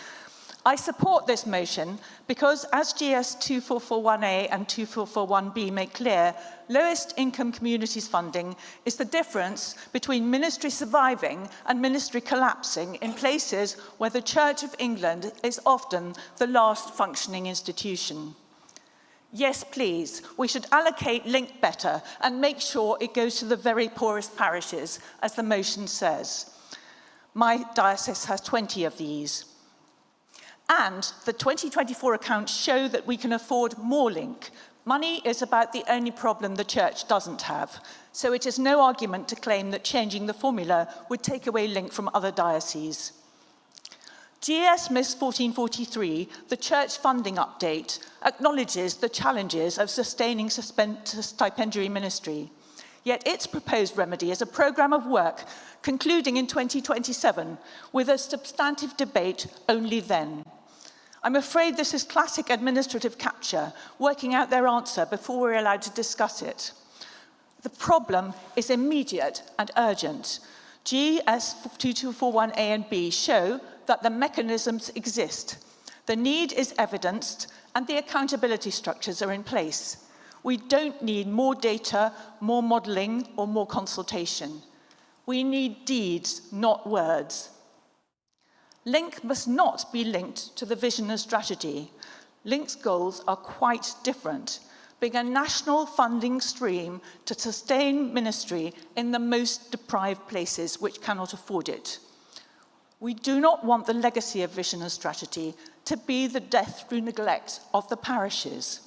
I support this motion because, as GS 2441A and 2441B make clear, lowest income communities funding is the difference between ministry surviving and ministry collapsing in places where the Church of England is often the last functioning institution. Yes, please, we should allocate LINK better and make sure it goes to the very poorest parishes, as the motion says. My diocese has 20 of these. And the 2024 accounts show that we can afford more LINK. Money is about the only problem the Church doesn't have, so it is no argument to claim that changing the formula would take away LINK from other dioceses. GS Miss 1443, the Church funding update, acknowledges the challenges of sustaining stipendiary ministry. Yet its proposed remedy is a programme of work concluding in 2027, with a substantive debate only then. I'm afraid this is classic administrative capture, working out their answer before we're allowed to discuss it. The problem is immediate and urgent. GS 2241A and B show that the mechanisms exist. The need is evidenced and the accountability structures are in place. We don't need more data, more modelling, or more consultation. We need deeds, not words. LINK must not be linked to the vision and strategy. LINK's goals are quite different, being a national funding stream to sustain ministry in the most deprived places which cannot afford it. We do not want the legacy of vision and strategy to be the death through neglect of the parishes.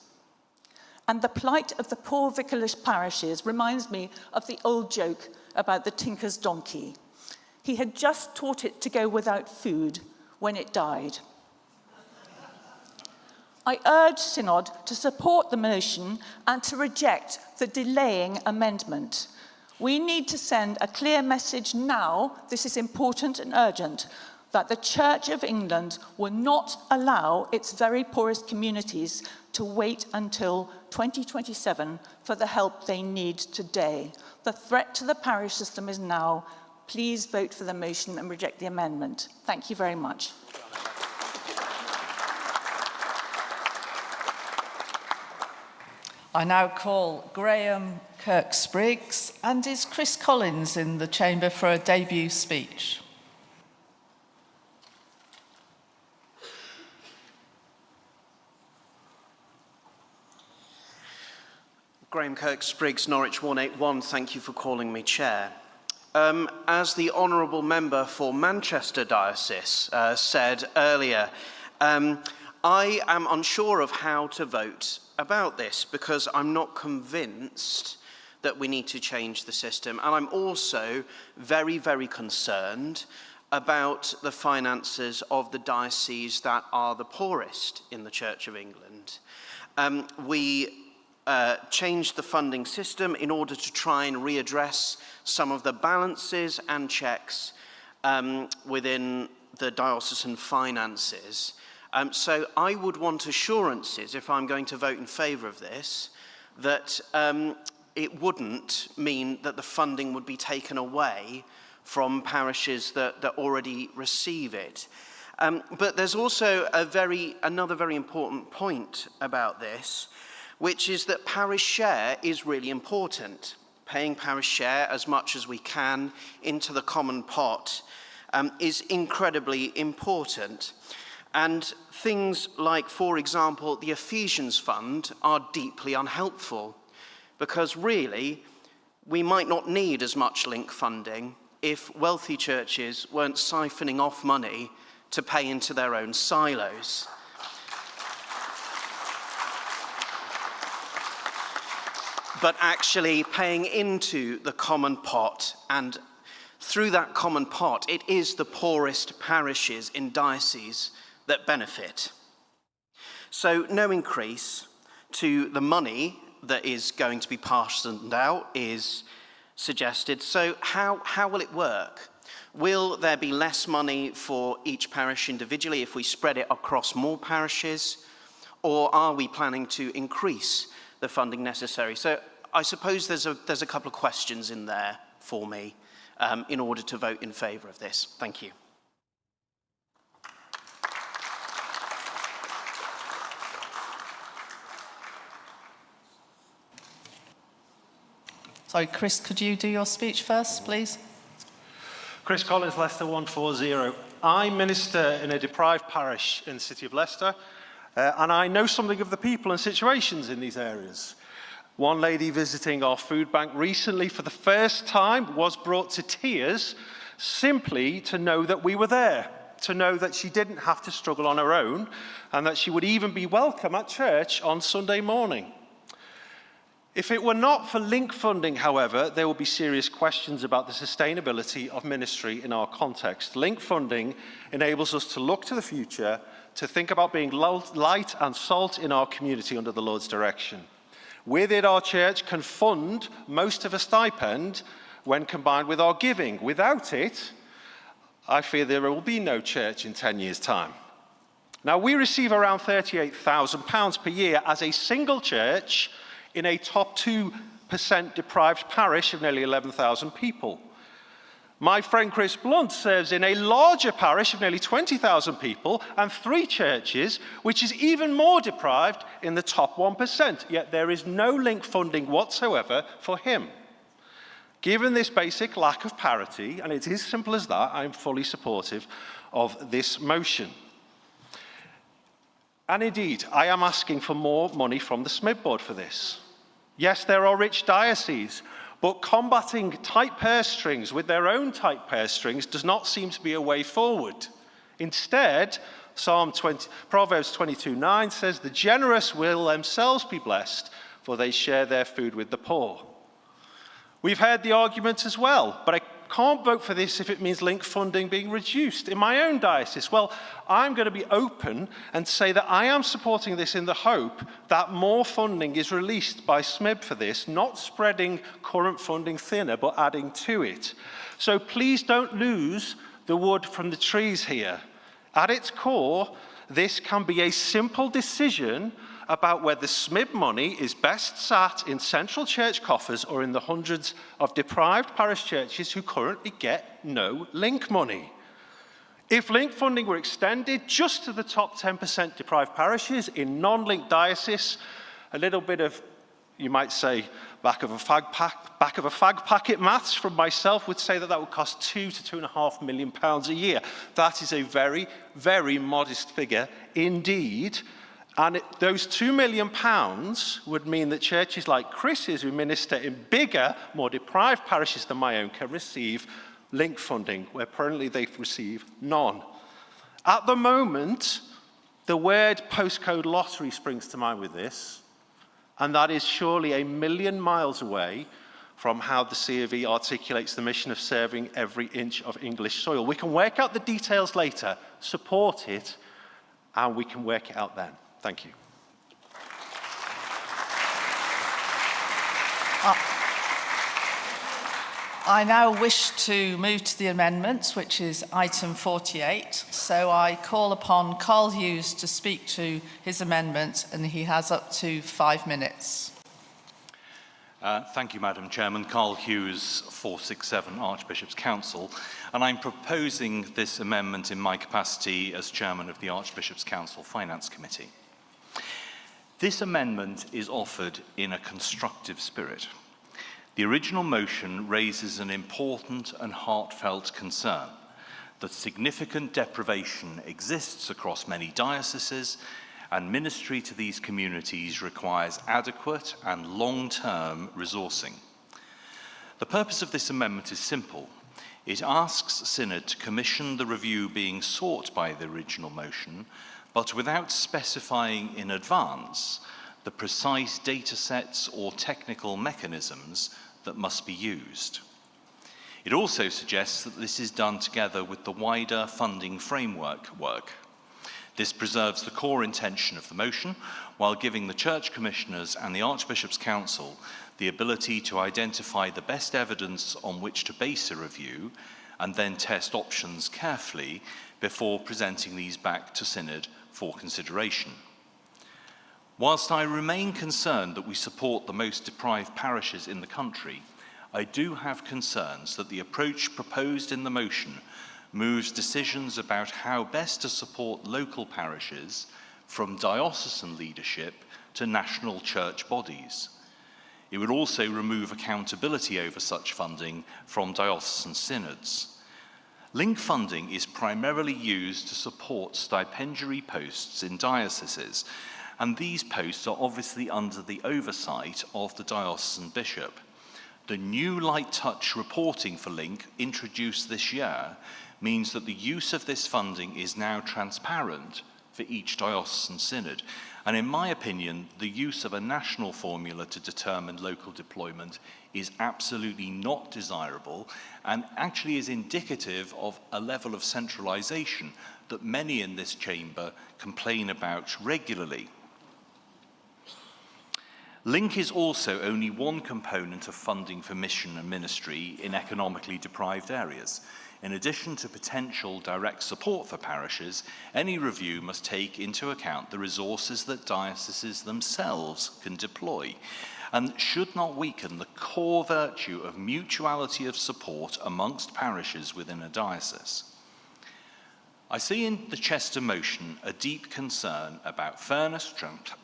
And the plight of the poor vicarage parishes reminds me of the old joke about the tinker's donkey. He had just taught it to go without food when it died. I urge Synod to support the motion and to reject the delaying amendment. We need to send a clear message now, this is important and urgent, that the Church of England will not allow its very poorest communities to wait until 2027 for the help they need today. The threat to the parish system is now. Please vote for the motion and reject the amendment. Thank you very much. I now call Graham Kirk-Spriggs, and is Chris Collins in the chamber for a debut speech? Graham Kirk-Spriggs, Norwich 181, thank you for calling me chair. as the honourable member for Manchester Diocese said earlier, I am unsure of how to vote about this because I'm not convinced that we need to change the system. And I'm also very, very concerned about the finances of the dioceses that are the poorest in the Church of England. We changed the funding system in order to try and readdress some of the balances and checks within the diocesan finances. So I would want assurances, if I'm going to vote in favour of this, that it wouldn't mean that the funding would be taken away from parishes that already receive it. But there's also another very important point about this, which is that parish share is really important. Paying parish share as much as we can into the common pot is incredibly important. And things like, for example, the Ephesians Fund are deeply unhelpful because really we might not need as much link funding if wealthy churches weren't siphoning off money to pay into their own silos. But actually paying into the common pot, and through that common pot, it is the poorest parishes in dioceses that benefit. So no increase to the money that is going to be parceled out is suggested. So how will it work? Will there be less money for each parish individually if we spread it across more parishes? Or are we planning to increase the funding necessary? So I suppose there's a couple of questions in there for me in order to vote in favour of this. Thank you. Sorry, Chris, could you do your speech first, please? Chris Collins, Leicester 140. I minister in a deprived parish in the city of Leicester, and I know something of the people and situations in these areas. One lady visiting our food bank recently for the first time was brought to tears simply to know that we were there, to know that she didn't have to struggle on her own, and that she would even be welcome at church on Sunday morning. If it were not for link funding, however, there would be serious questions about the sustainability of ministry in our context. Link funding enables us to look to the future, to think about being light and salt in our community under the Lord's direction. With it, our church can fund most of a stipend when combined with our giving. Without it, I fear there will be no church in 10 years' time. Now, we receive around £38,000 per year as a single church in a top 2% deprived parish of nearly 11,000 people. My friend Chris Blunt serves in a larger parish of nearly 20,000 people and 3 churches, which is even more deprived in the top 1%, yet there is no link funding whatsoever for him. Given this basic lack of parity, and it is simple as that, I'm fully supportive of this motion. And indeed, I am asking for more money from the SMIB board for this. Yes, there are rich dioceses, but combating tight purse strings with their own tight purse strings does not seem to be a way forward. Instead, Proverbs 22:9 says, "The generous will themselves be blessed, for they share their food with the poor." We've heard the argument as well, but I can't vote for this if it means link funding being reduced. In my own diocese, well, I'm going to be open and say that I am supporting this in the hope that more funding is released by SMIB for this, not spreading current funding thinner, but adding to it. So please don't lose the wood from the trees here. At its core, this can be a simple decision about whether SMIB money is best sat in central church coffers or in the hundreds of deprived parish churches who currently get no link money. If link funding were extended just to the top 10% deprived parishes in non-linked dioceses, a little bit of, you might say, back of a fag packet maths from myself would say that that would cost £2 to £2.5 million a year. That is a very, very modest figure indeed. And those £2 million would mean that churches like Chris's, who minister in bigger, more deprived parishes than my own, can receive link funding, where currently they receive none. At the moment, the word postcode lottery springs to mind with this, and that is surely a million miles away from how the C of E articulates the mission of serving every inch of English soil. We can work out the details later, support it, and we can work it out then. Thank you. I now wish to move to the amendments, which is item 48. So I call upon Carl Hughes to speak to his amendment, and he has up to 5 minutes. Thank you, Madam Chairman. Carl Hughes, 467 Archbishop's Council, and I'm proposing this amendment in my capacity as Chairman of the Archbishop's Council Finance Committee. This amendment is offered in a constructive spirit. The original motion raises an important and heartfelt concern that significant deprivation exists across many dioceses, and ministry to these communities requires adequate and long-term resourcing. The purpose of this amendment is simple. It asks Synod to commission the review being sought by the original motion, but without specifying in advance the precise data sets or technical mechanisms that must be used. It also suggests that this is done together with the wider funding framework work. This preserves the core intention of the motion, while giving the Church Commissioners and the Archbishop's Council the ability to identify the best evidence on which to base a review, and then test options carefully before presenting these back to Synod for consideration. Whilst I remain concerned that we support the most deprived parishes in the country, I do have concerns that the approach proposed in the motion moves decisions about how best to support local parishes from diocesan leadership to national church bodies. It would also remove accountability over such funding from diocesan synods. Link funding is primarily used to support stipendiary posts in dioceses, and these posts are obviously under the oversight of the diocesan bishop. The new light touch reporting for Link, introduced this year, means that the use of this funding is now transparent for each diocesan synod. And in my opinion, the use of a national formula to determine local deployment is absolutely not desirable, and actually is indicative of a level of centralisation that many in this chamber complain about regularly. Link is also only one component of funding for mission and ministry in economically deprived areas. In addition to potential direct support for parishes, any review must take into account the resources that dioceses themselves can deploy, and should not weaken the core virtue of mutuality of support amongst parishes within a diocese. I see in the Chester motion a deep concern about fairness,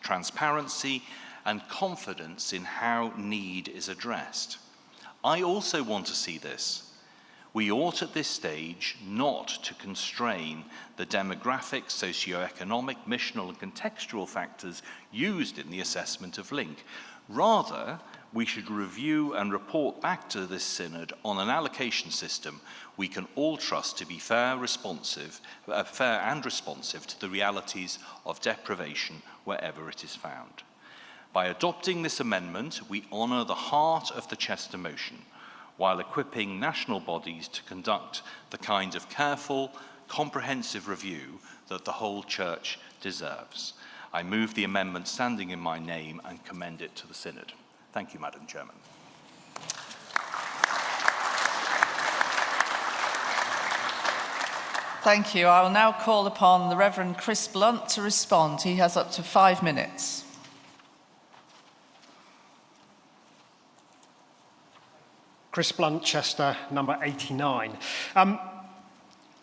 transparency, and confidence in how need is addressed. I also want to see this. We ought at this stage not to constrain the demographic, socio-economic, missional and contextual factors used in the assessment of Link. Rather, we should review and report back to this synod on an allocation system we can all trust to be fair and responsive to the realities of deprivation wherever it is found. By adopting this amendment, we honour the heart of the Chester motion, while equipping national bodies to conduct the kind of careful, comprehensive review that the whole Church deserves. I move the amendment standing in my name and commend it to the Synod. Thank you, Madam Chairman. Thank you. I will now call upon the Reverend Chris Blunt to respond. He has up to 5 minutes. Chris Blunt, Chester, number 89.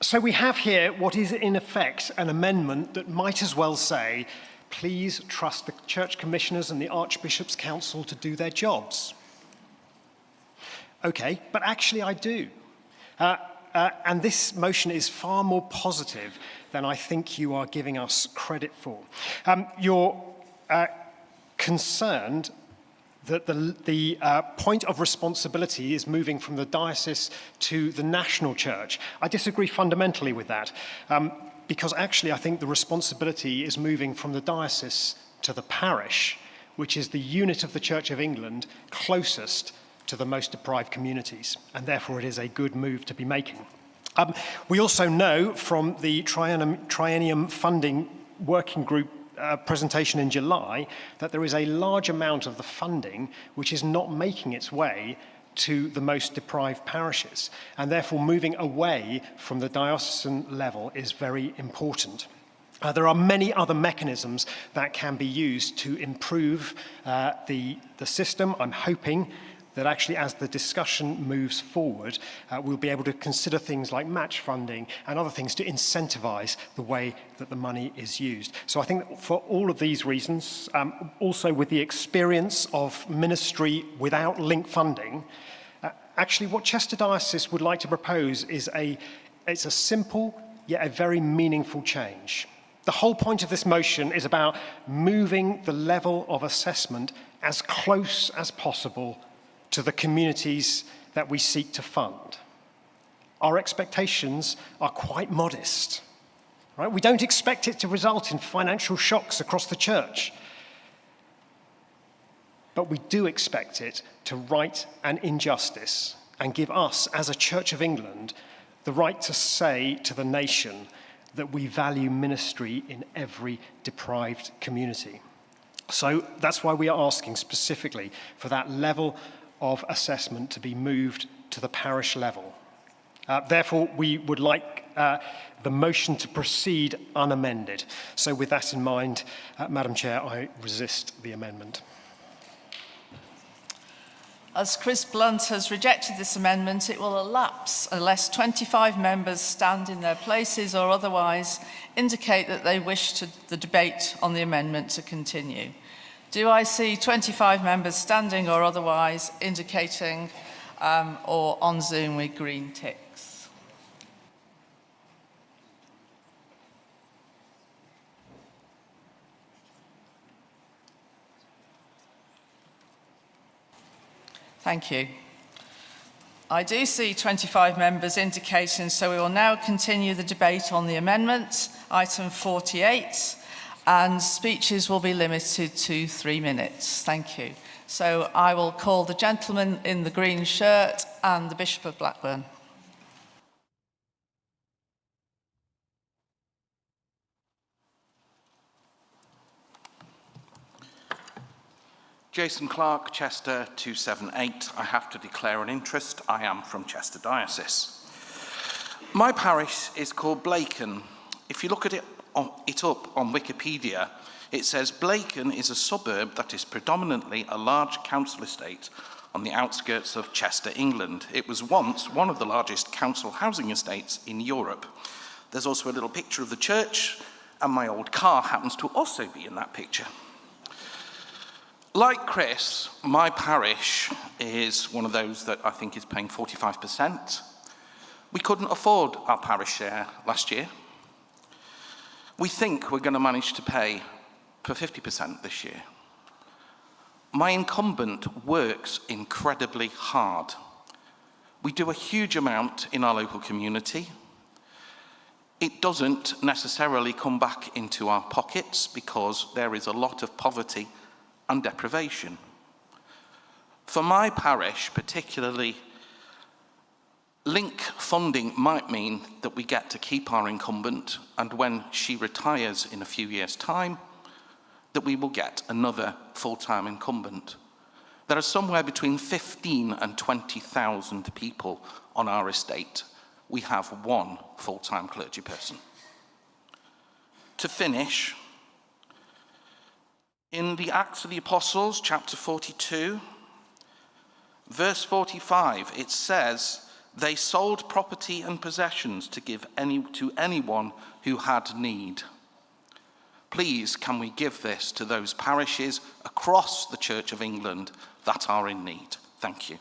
So we have here what is in effect an amendment that might as well say, please trust the Church Commissioners and the Archbishop's Council to do their jobs. Okay, but actually I do. And this motion is far more positive than I think you are giving us credit for. You're concerned that the point of responsibility is moving from the diocese to the national church. I disagree fundamentally with that, because actually I think the responsibility is moving from the diocese to the parish, which is the unit of the Church of England closest to the most deprived communities, and therefore it is a good move to be making. We also know from the Triennium Funding Working Group presentation in July that there is a large amount of the funding which is not making its way to the most deprived parishes, and therefore moving away from the diocesan level is very important. There are many other mechanisms that can be used to improve the system. I'm hoping that actually as the discussion moves forward, we'll be able to consider things like match funding and other things to incentivize the way that the money is used. So I think for all of these reasons, also with the experience of ministry without link funding, actually what Chester Diocese would like to propose is it's a simple yet a very meaningful change. The whole point of this motion is about moving the level of assessment as close as possible to the communities that we seek to fund. Our expectations are quite modest. Right? We don't expect it to result in financial shocks across the church. But we do expect it to right an injustice and give us, as a Church of England, the right to say to the nation that we value ministry in every deprived community. So that's why we are asking specifically for that level of assessment to be moved to the parish level. Therefore, we would like the motion to proceed unamended. So with that in mind, Madam Chair, I resist the amendment. As Chris Blunt has rejected this amendment, it will elapse unless 25 members stand in their places or otherwise indicate that they wish the debate on the amendment to continue. Do I see 25 members standing or otherwise indicating, or on Zoom with green ticks? Thank you. I do see 25 members indicating, so we will now continue the debate on the amendment, item 48. And speeches will be limited to 3 minutes. Thank you. So I will call the gentleman in the green shirt and the Bishop of Blackburn. Jason Clark, Chester 278. I have to declare an interest. I am from Chester Diocese. My parish is called Blacon. If you look at it up on Wikipedia, it says Blacon is a suburb that is predominantly a large council estate on the outskirts of Chester, England. It was once one of the largest council housing estates in Europe. There's also a little picture of the church, and my old car happens to also be in that picture. Like Chris, my parish is one of those that I think is paying 45%. We couldn't afford our parish share last year. We think we're going to manage to pay for 50% this year. My incumbent works incredibly hard. We do a huge amount in our local community. It doesn't necessarily come back into our pockets because there is a lot of poverty and deprivation. For my parish, particularly, link funding might mean that we get to keep our incumbent, and when she retires in a few years' time, that we will get another full-time incumbent. There are somewhere between 15 and 20,000 people on our estate. We have one full-time clergy person. To finish, in the Acts of the Apostles, chapter 42, verse 45, it says, they sold property and possessions to give to anyone who had need. Please, can we give this to those parishes across the Church of England that are in need? Thank you.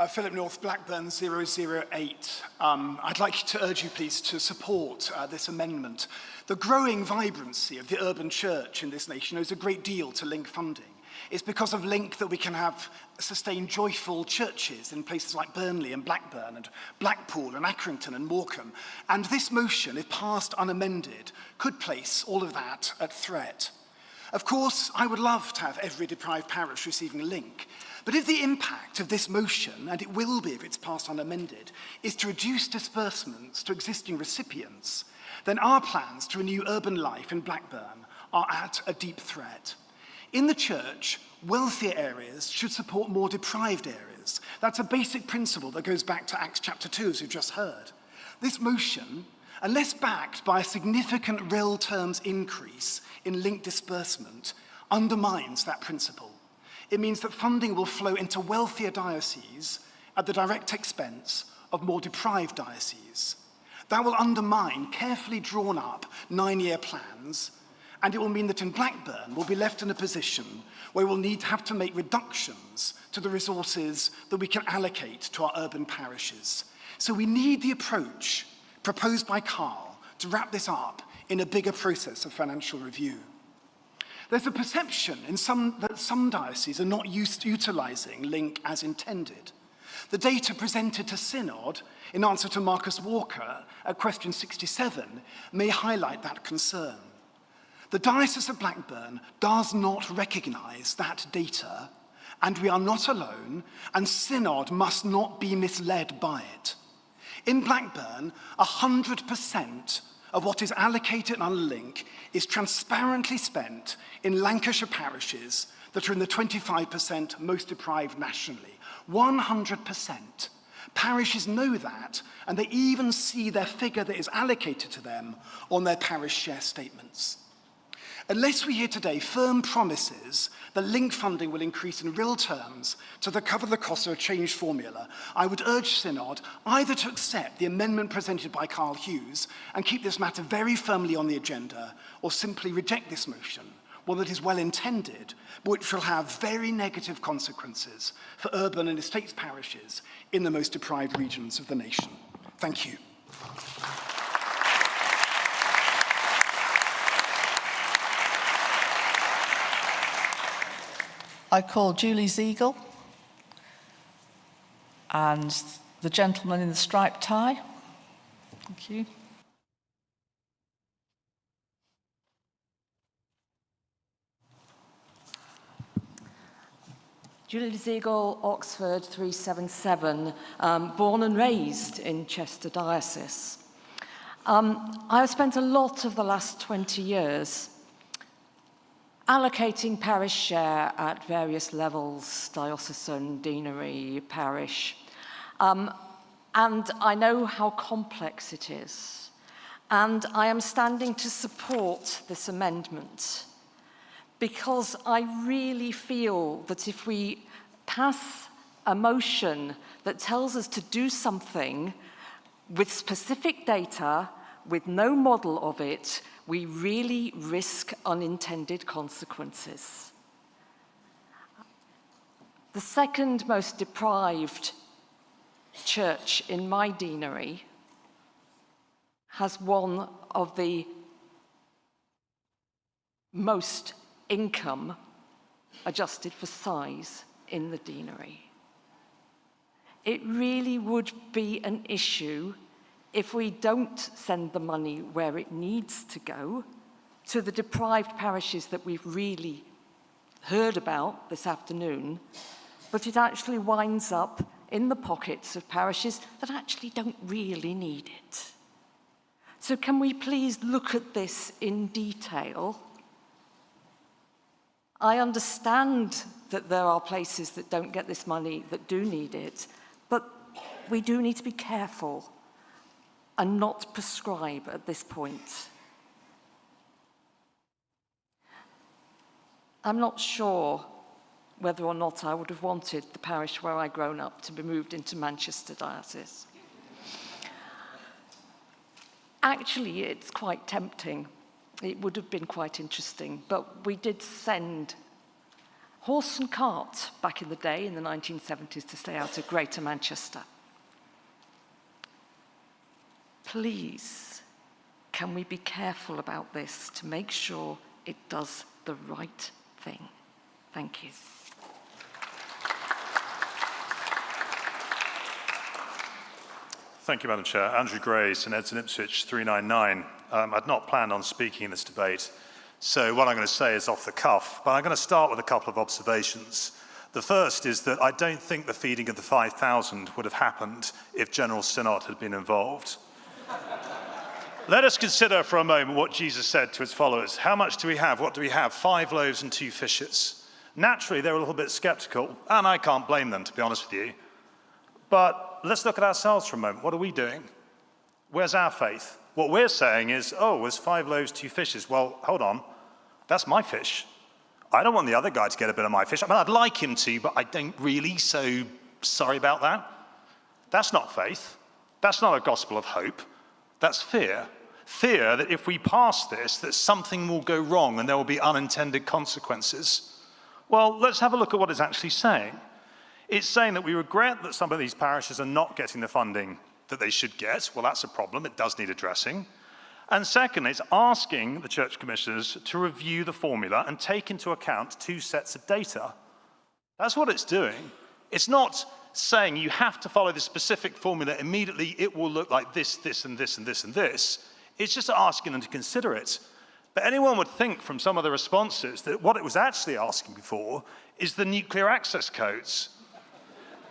Philip North, Blackburn 008. I'd like to urge you, please, to support this amendment. The growing vibrancy of the urban church in this nation owes a great deal to link funding. It's because of link that we can have sustained joyful churches in places like Burnley and Blackburn and Blackpool and Accrington and Morecambe. And this motion, if passed unamended, could place all of that at threat. Of course, I would love to have every deprived parish receiving a link, but if the impact of this motion, and it will be if it's passed unamended, is to reduce disbursements to existing recipients, then our plans to renew urban life in Blackburn are at a deep threat. In the church, wealthier areas should support more deprived areas. That's a basic principle that goes back to Acts chapter 2, as we've just heard. This motion, unless backed by a significant real terms increase in linked disbursement, undermines that principle. It means that funding will flow into wealthier dioceses at the direct expense of more deprived dioceses. That will undermine carefully drawn up 9-year plans, and it will mean that in Blackburn we'll be left in a position where we'll need to have to make reductions to the resources that we can allocate to our urban parishes. So we need the approach proposed by Carl to wrap this up in a bigger process of financial review. There's a perception that some dioceses are not utilising link as intended. The data presented to Synod in answer to Marcus Walker at question 67 may highlight that concern. The Diocese of Blackburn does not recognise that data, and we are not alone, and Synod must not be misled by it. In Blackburn, 100% of what is allocated on link is transparently spent in Lancashire parishes that are in the 25% most deprived nationally. 100%. Parishes know that, and they even see their figure that is allocated to them on their parish share statements. Unless we hear today firm promises that link funding will increase in real terms to cover the cost of a changed formula, I would urge Synod either to accept the amendment presented by Carl Hughes and keep this matter very firmly on the agenda, or simply reject this motion, one that is well intended, but which will have very negative consequences for urban and estates parishes in the most deprived regions of the nation. Thank you. I call Julie Ziegel and the gentleman in the striped tie. Thank you. Julie Ziegel, Oxford 377, born and raised in Chester Diocese. I've spent a lot of the last 20 years allocating parish share at various levels, diocesan, deanery, parish. And I know how complex it is. And I am standing to support this amendment because I really feel that if we pass a motion that tells us to do something with specific data, with no model of it, we really risk unintended consequences. The second most deprived church in my deanery has one of the most income adjusted for size in the deanery. It really would be an issue if we don't send the money where it needs to go to the deprived parishes that we've really heard about this afternoon, but it actually winds up in the pockets of parishes that actually don't really need it. So can we please look at this in detail? I understand that there are places that don't get this money that do need it, but we do need to be careful and not prescribe at this point. I'm not sure whether or not I would have wanted the parish where I'd grown up to be moved into Manchester Diocese. Actually, it's quite tempting. It would have been quite interesting, but we did send horse and cart back in the day, in the 1970s, to stay out of Greater Manchester. Please, can we be careful about this to make sure it does the right thing? Thank you. Thank you, Madam Chair. Andrew Gray, Synod Ipswich 399. I'd not planned on speaking in this debate, so what I'm going to say is off the cuff, but I'm going to start with a couple of observations. The first is that I don't think the feeding of the 5,000 would have happened if General Synod had been involved. Let us consider for a moment what Jesus said to his followers. How much do we have? What do we have? 5 loaves and 2 fishes. Naturally, they were a little bit skeptical, and I can't blame them, to be honest with you. But let's look at ourselves for a moment. What are we doing? Where's our faith? What we're saying is, oh, there's 5 loaves, 2 fishes. Well, hold on. That's my fish. I don't want the other guy to get a bit of my fish. I mean, I'd like him to, but I don't really, so sorry about that. That's not faith. That's not a gospel of hope. That's fear. Fear that if we pass this, that something will go wrong and there will be unintended consequences. Well, let's have a look at what it's actually saying. It's saying that we regret that some of these parishes are not getting the funding that they should get. Well, that's a problem. It does need addressing. And second, it's asking the church commissioners to review the formula and take into account 2 sets of data. That's what it's doing. It's not saying you have to follow this specific formula immediately. It will look like this, this, and this, and this, and this. It's just asking them to consider it. But anyone would think from some of the responses that what it was actually asking for is the nuclear access codes.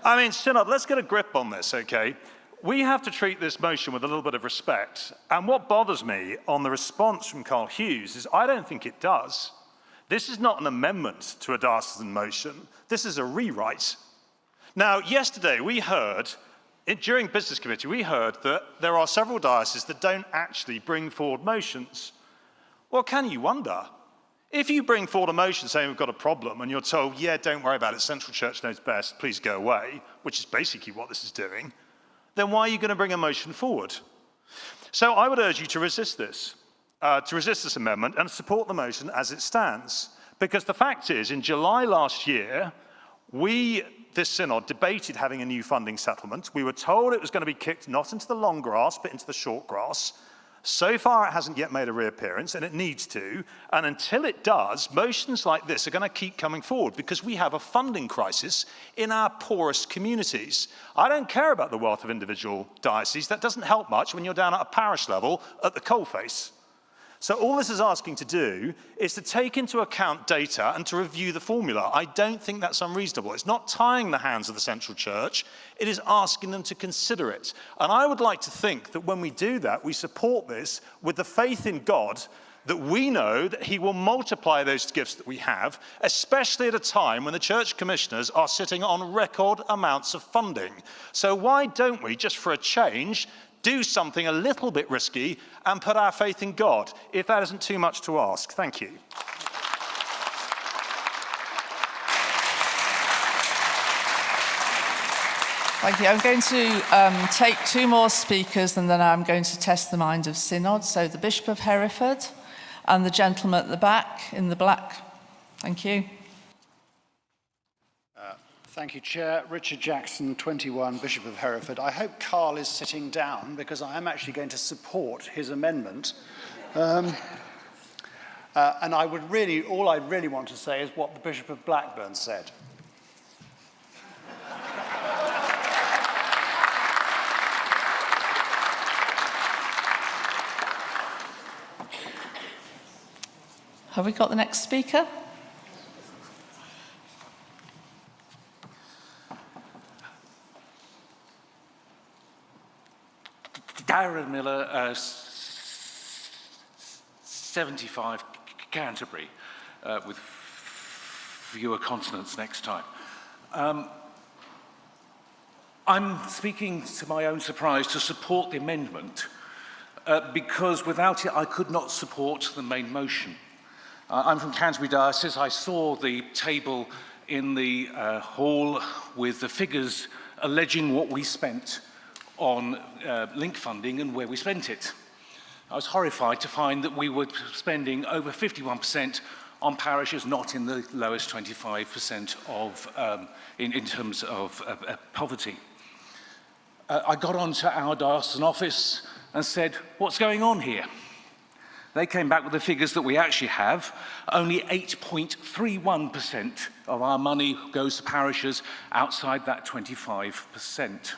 I mean, Synod, let's get a grip on this, okay? We have to treat this motion with a little bit of respect. And what bothers me on the response from Carl Hughes is I don't think it does. This is not an amendment to a diocesan motion. This is a rewrite. Now, yesterday we heard, during Business Committee, we heard that there are several dioceses that don't actually bring forward motions. Well, can you wonder? If you bring forward a motion saying we've got a problem and you're told, yeah, don't worry about it, Central Church knows best, please go away, which is basically what this is doing, then why are you going to bring a motion forward? So I would urge you to resist this amendment and support the motion as it stands. Because the fact is, in July last year, this Synod, debated having a new funding settlement. We were told it was going to be kicked not into the long grass, but into the short grass. So far, it hasn't yet made a reappearance, and it needs to. And until it does, motions like this are going to keep coming forward because we have a funding crisis in our poorest communities. I don't care about the wealth of individual dioceses. That doesn't help much when you're down at a parish level at the coalface. So all this is asking to do is to take into account data and to review the formula. I don't think that's unreasonable. It's not tying the hands of the Central Church. It is asking them to consider it. And I would like to think that when we do that, we support this with the faith in God that we know that he will multiply those gifts that we have, especially at a time when the church commissioners are sitting on record amounts of funding. So why don't we, just for a change, do something a little bit risky and put our faith in God, if that isn't too much to ask. Thank you. Thank you. I'm going to take 2 more speakers and then I'm going to test the mind of Synod. So the Bishop of Hereford and the gentleman at the back in the black. Thank you. Thank you, Chair. Richard Jackson, 21, Bishop of Hereford. I hope Carl is sitting down because I am actually going to support his amendment. And all I really want to say is what the Bishop of Blackburn said. Have we got the next speaker? Darren Miller, 75 Canterbury, with fewer consonants next time. I'm speaking to my own surprise to support the amendment because without it I could not support the main motion. I'm from Canterbury Diocese. I saw the table in the hall with the figures alleging what we spent on link funding and where we spent it. I was horrified to find that we were spending over 51% on parishes not in the lowest 25% of, in terms of poverty. I got onto our diocesan office and said, what's going on here? They came back with the figures that we actually have. Only 8.31% of our money goes to parishes outside that 25%.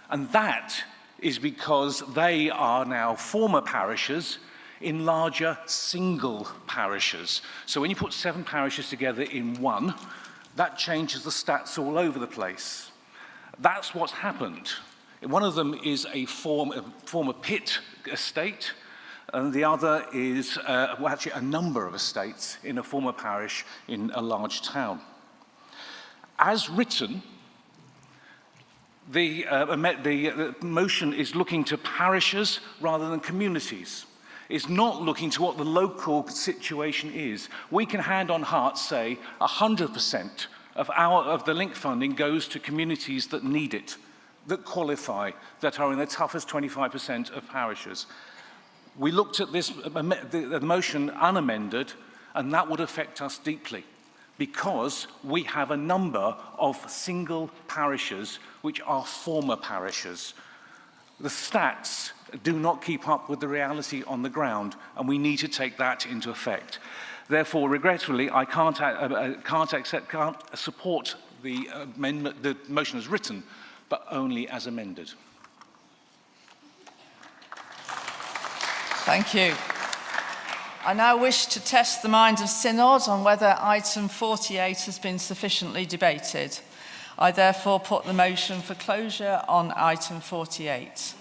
And that is because they are now former parishes in larger single parishes. So when you put 7 parishes together in one, that changes the stats all over the place. That's what's happened. One of them is a former pit estate, and the other is actually a number of estates in a former parish in a large town. As written, the motion is looking to parishes rather than communities. It's not looking to what the local situation is. We can hand on heart say 100% of the link funding goes to communities that need it, that qualify, that are in the toughest 25% of parishes. We looked at this, the motion unamended, and that would affect us deeply because we have a number of single parishes which are former parishes. The stats do not keep up with the reality on the ground, and we need to take that into effect. Therefore, regretfully, I can't support the amendment, the motion as written, but only as amended. Thank you. I now wish to test the mind of Synod on whether item 48 has been sufficiently debated. I therefore put the motion for closure on item 48.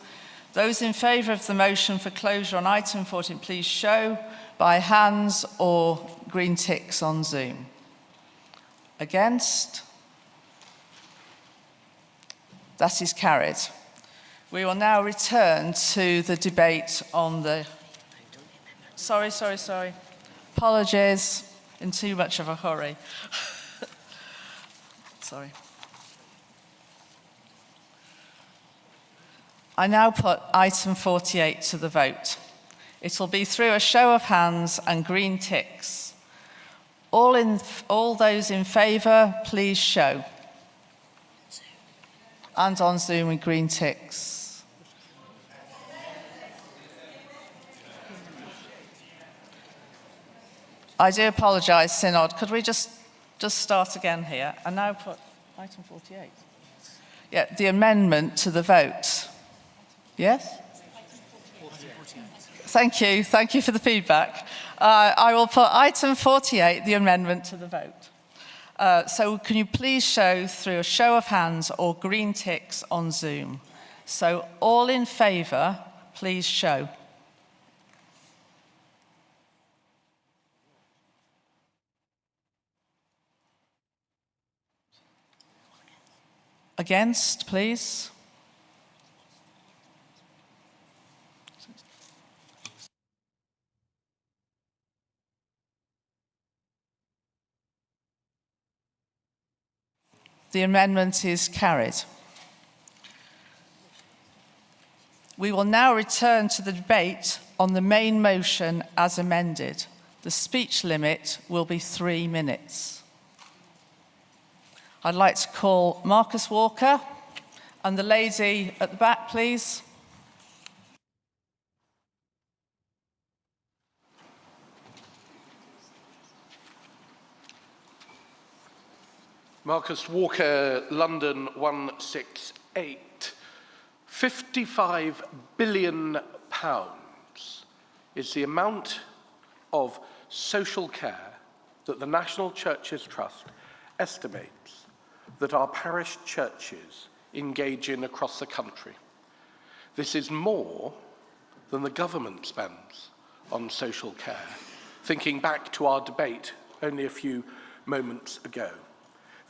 Those in favour of the motion for closure on item 48, please show by hands or green ticks on Zoom. Against? That is carried. We will now return to the debate on the... Sorry. Apologies, in too much of a hurry. Sorry. I now put item 48 to the vote. It will be through a show of hands and green ticks. All those in favour, please show. And on Zoom with green ticks. I do apologise, Synod. Could we just start again here? And now put item 48. Yeah, the amendment to the vote. Yes? Thank you. Thank you for the feedback. I will put item 48, the amendment to the vote. So can you please show through a show of hands or green ticks on Zoom? So all in favour, please show. Against, please. The amendment is carried. We will now return to the debate on the main motion as amended. The speech limit will be 3 minutes. I'd like to call Marcus Walker and the lady at the back, please. Marcus Walker, London 168. £55 billion is the amount of social care that the National Churches Trust estimates that our parish churches engage in across the country. This is more than the government spends on social care, thinking back to our debate only a few moments ago.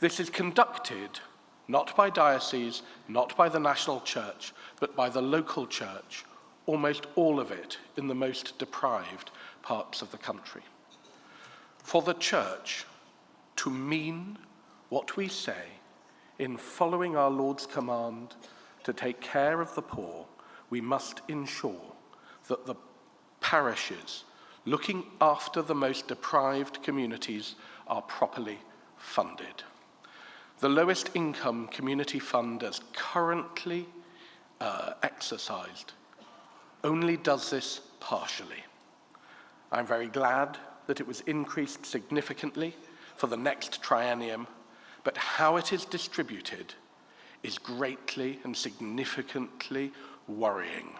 This is conducted not by diocese, not by the national church, but by the local church, almost all of it in the most deprived parts of the country. For the church to mean what we say in following our Lord's command to take care of the poor, we must ensure that the parishes looking after the most deprived communities are properly funded. The lowest income community fund as currently exercised only does this partially. I'm very glad that it was increased significantly for the next triennium, but how it is distributed is greatly and significantly worrying.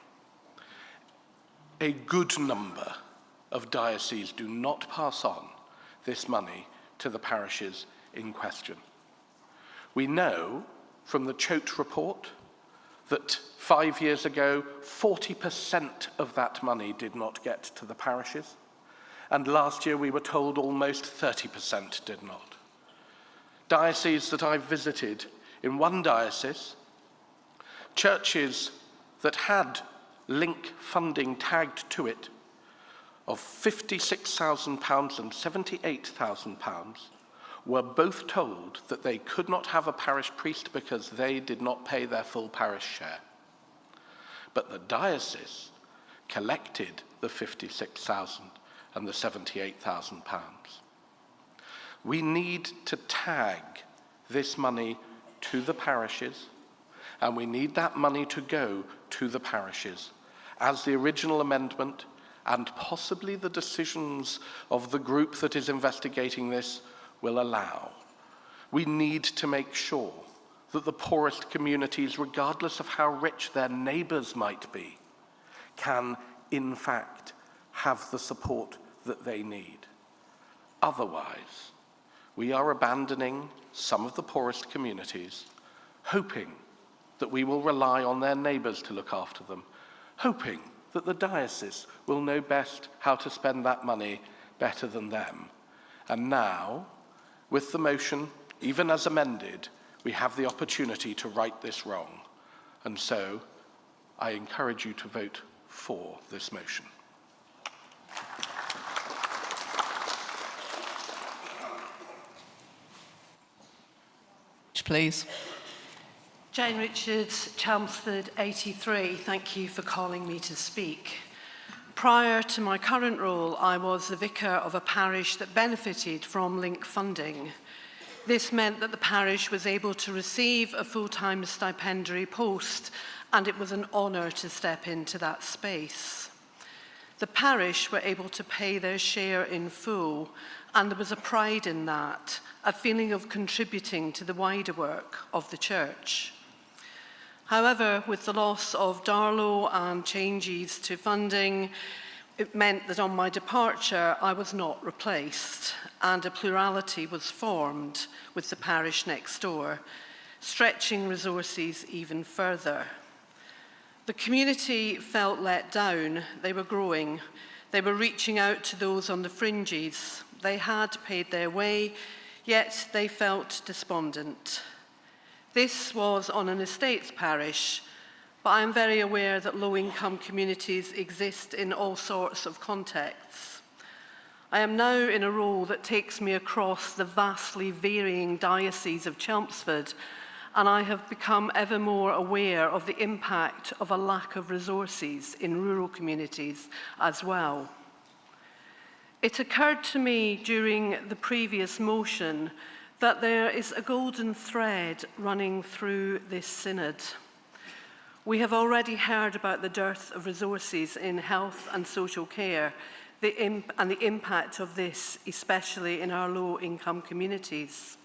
A good number of dioceses do not pass on this money to the parishes in question. We know from the Choate report that 5 years ago, 40% of that money did not get to the parishes, and last year we were told almost 30% did not. Dioceses that I've visited, in one diocese, churches that had link funding tagged to it of £56,000 and £78,000 were both told that they could not have a parish priest because they did not pay their full parish share. But the diocese collected the £56,000 and the £78,000. We need to tag this money to the parishes, and we need that money to go to the parishes, as the original amendment and possibly the decisions of the group that is investigating this will allow. We need to make sure that the poorest communities, regardless of how rich their neighbours might be, can in fact have the support that they need. Otherwise, we are abandoning some of the poorest communities, hoping that we will rely on their neighbours to look after them, hoping that the diocese will know best how to spend that money better than them. And now, with the motion, even as amended, we have the opportunity to right this wrong. And so, I encourage you to vote for this motion. Please. Jane Richards, Chelmsford 83, thank you for calling me to speak. Prior to my current role, I was the vicar of a parish that benefited from link funding. This meant that the parish was able to receive a full-time stipendiary post, and it was an honour to step into that space. The parish were able to pay their share in full, and there was a pride in that, a feeling of contributing to the wider work of the church. However, with the loss of Darlow and changes to funding, it meant that on my departure, I was not replaced, and a plurality was formed with the parish next door, stretching resources even further. The community felt let down. They were growing. They were reaching out to those on the fringes. They had paid their way, yet they felt despondent. This was on an estates parish, but I am very aware that low-income communities exist in all sorts of contexts. I am now in a role that takes me across the vastly varying diocese of Chelmsford, and I have become ever more aware of the impact of a lack of resources in rural communities as well. It occurred to me during the previous motion that there is a golden thread running through this synod. We have already heard about the dearth of resources in health and social care, and the impact of this, especially in our low-income communities.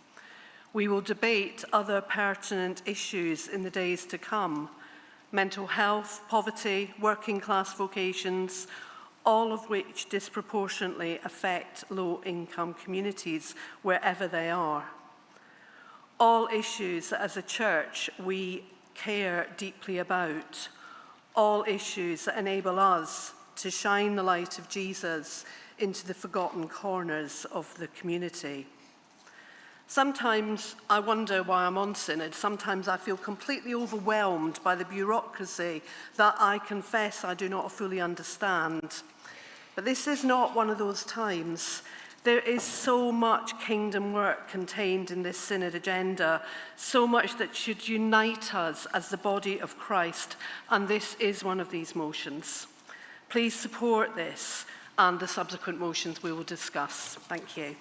We will debate other pertinent issues in the days to come: mental health, poverty, working-class vocations, all of which disproportionately affect low-income communities wherever they are. All issues that as a church we care deeply about, all issues that enable us to shine the light of Jesus into the forgotten corners of the community. Sometimes I wonder why I'm on synod. Sometimes I feel completely overwhelmed by the bureaucracy that I confess I do not fully understand. But this is not one of those times. There is so much kingdom work contained in this synod agenda, so much that should unite us as the body of Christ, and this is one of these motions. Please support this and the subsequent motions we will discuss. Thank you.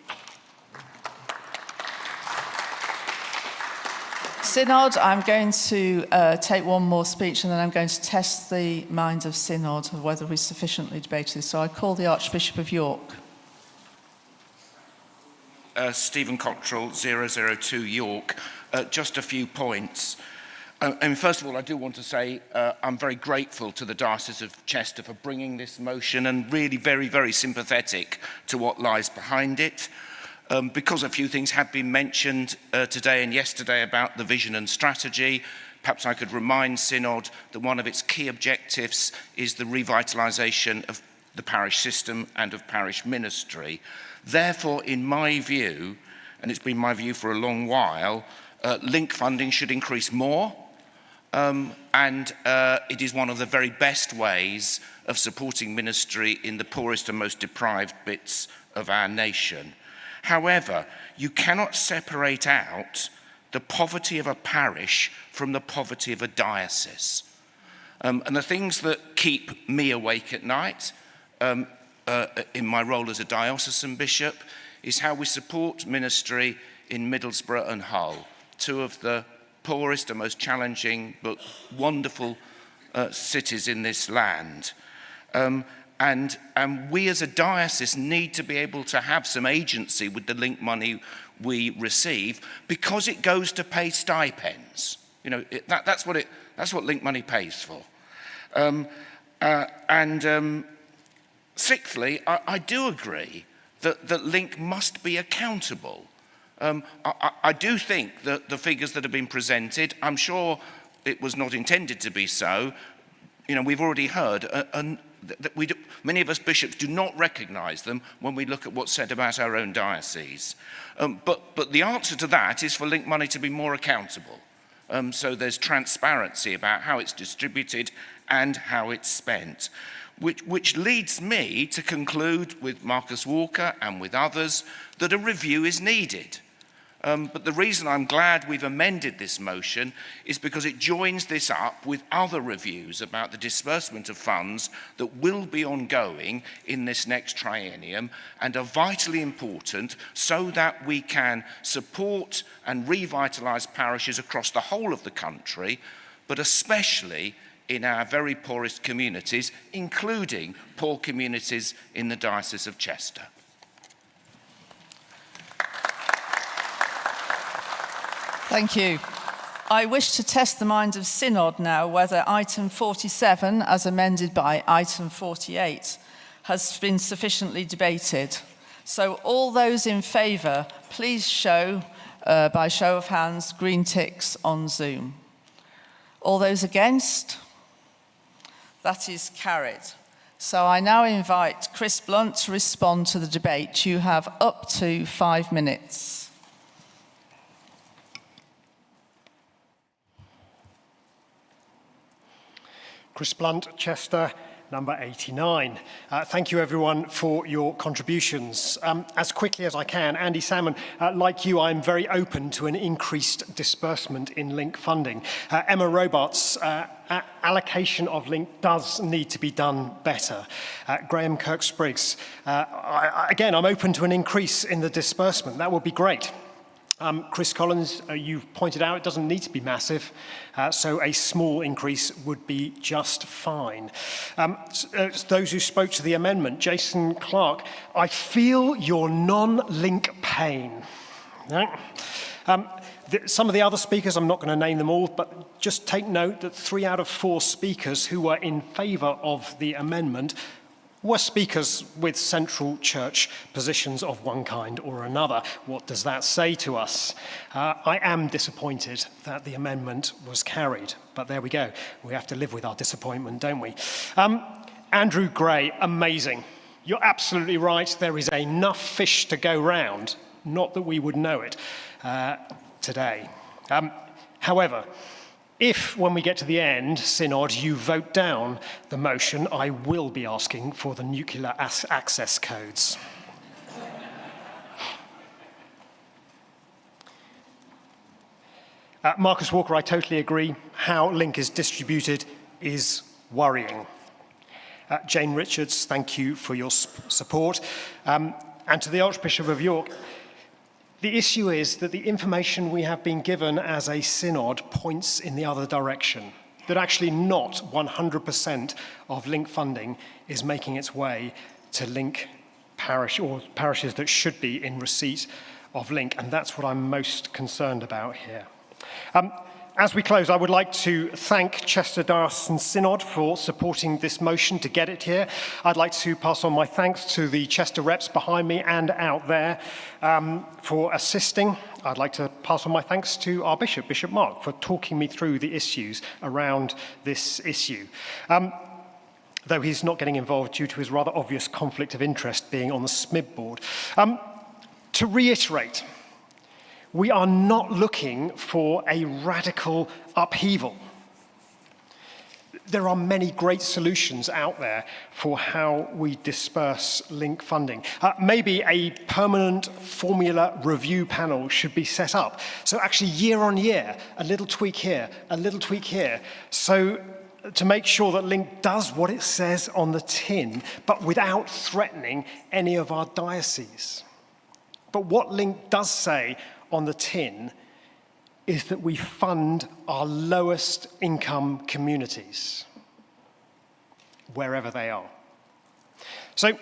Synod, I'm going to take one more speech and then I'm going to test the mind of Synod of whether we sufficiently debated this. So I call the Archbishop of York. Stephen Cottrell, 002 York. Just a few points. And first of all, I do want to say I'm very grateful to the Diocese of Chester for bringing this motion and really very, very sympathetic to what lies behind it. Because a few things have been mentioned today and yesterday about the vision and strategy, perhaps I could remind Synod that one of its key objectives is the revitalisation of the parish system and of parish ministry. Therefore, in my view, and it's been my view for a long while, link funding should increase more, and it is one of the very best ways of supporting ministry in the poorest and most deprived bits of our nation. However, you cannot separate out the poverty of a parish from the poverty of a diocese. And the things that keep me awake at night in my role as a diocesan bishop is how we support ministry in Middlesbrough and Hull, two of the poorest and most challenging but wonderful cities in this land. And we as a diocese need to be able to have some agency with the link money we receive because it goes to pay stipends. You know, that's what link money pays for. Sixthly, I do agree that link must be accountable. I do think that the figures that have been presented, I'm sure it was not intended to be so. You know, we've already heard, that many of us bishops do not recognise them when we look at what's said about our own diocese. But the answer to that is for link money to be more accountable. So there's transparency about how it's distributed and how it's spent. Which leads me to conclude with Marcus Walker and with others that a review is needed. But the reason I'm glad we've amended this motion is because it joins this up with other reviews about the disbursement of funds that will be ongoing in this next triennium and are vitally important so that we can support and revitalise parishes across the whole of the country, but especially in our very poorest communities, including poor communities in the Diocese of Chester. Thank you. I wish to test the mind of Synod now whether item 47, as amended by item 48, has been sufficiently debated. So all those in favour, please show, by show of hands, green ticks on Zoom. All those against? That is carried. So I now invite Chris Blunt to respond to the debate. You have up to 5 minutes. Chris Blunt, Chester, number 89. Thank you everyone for your contributions. As quickly as I can, Andy Salmon, like you, I'm very open to an increased disbursement in link funding. Emma Robarts, allocation of link does need to be done better. Graham Kirk-Spriggs, again, I'm open to an increase in the disbursement. That would be great. Chris Collins, you've pointed out it doesn't need to be massive, so a small increase would be just fine. Those who spoke to the amendment, Jason Clark, I feel your non-link pain. Some of the other speakers, I'm not going to name them all, but just take note that 3 out of 4 speakers who were in favour of the amendment were speakers with central church positions of one kind or another. What does that say to us? I am disappointed that the amendment was carried, but there we go. We have to live with our disappointment, don't we? Andrew Gray, amazing. You're absolutely right. There is enough fish to go round, not that we would know it today. However, if, when we get to the end, Synod, you vote down the motion, I will be asking for the nuclear access codes. Marcus Walker, I totally agree. How link is distributed is worrying. Jane Richards, thank you for your support. And to the Archbishop of York, the issue is that the information we have been given as a synod points in the other direction, that actually not 100% of link funding is making its way to link parish or parishes that should be in receipt of link, and that's what I'm most concerned about here. As we close, I would like to thank Chester Diocesan Synod for supporting this motion to get it here. I'd like to pass on my thanks to the Chester reps behind me and out there for assisting. I'd like to pass on my thanks to our Bishop, Bishop Mark, for talking me through the issues around this issue. Though he's not getting involved due to his rather obvious conflict of interest being on the SMIB board. To reiterate, we are not looking for a radical upheaval. There are many great solutions out there for how we disperse link funding. Maybe a permanent formula review panel should be set up. So actually year on year, a little tweak here, a little tweak here. So to make sure that link does what it says on the tin, but without threatening any of our dioceses. But what link does say on the tin is that we fund our lowest income communities, wherever they are. So,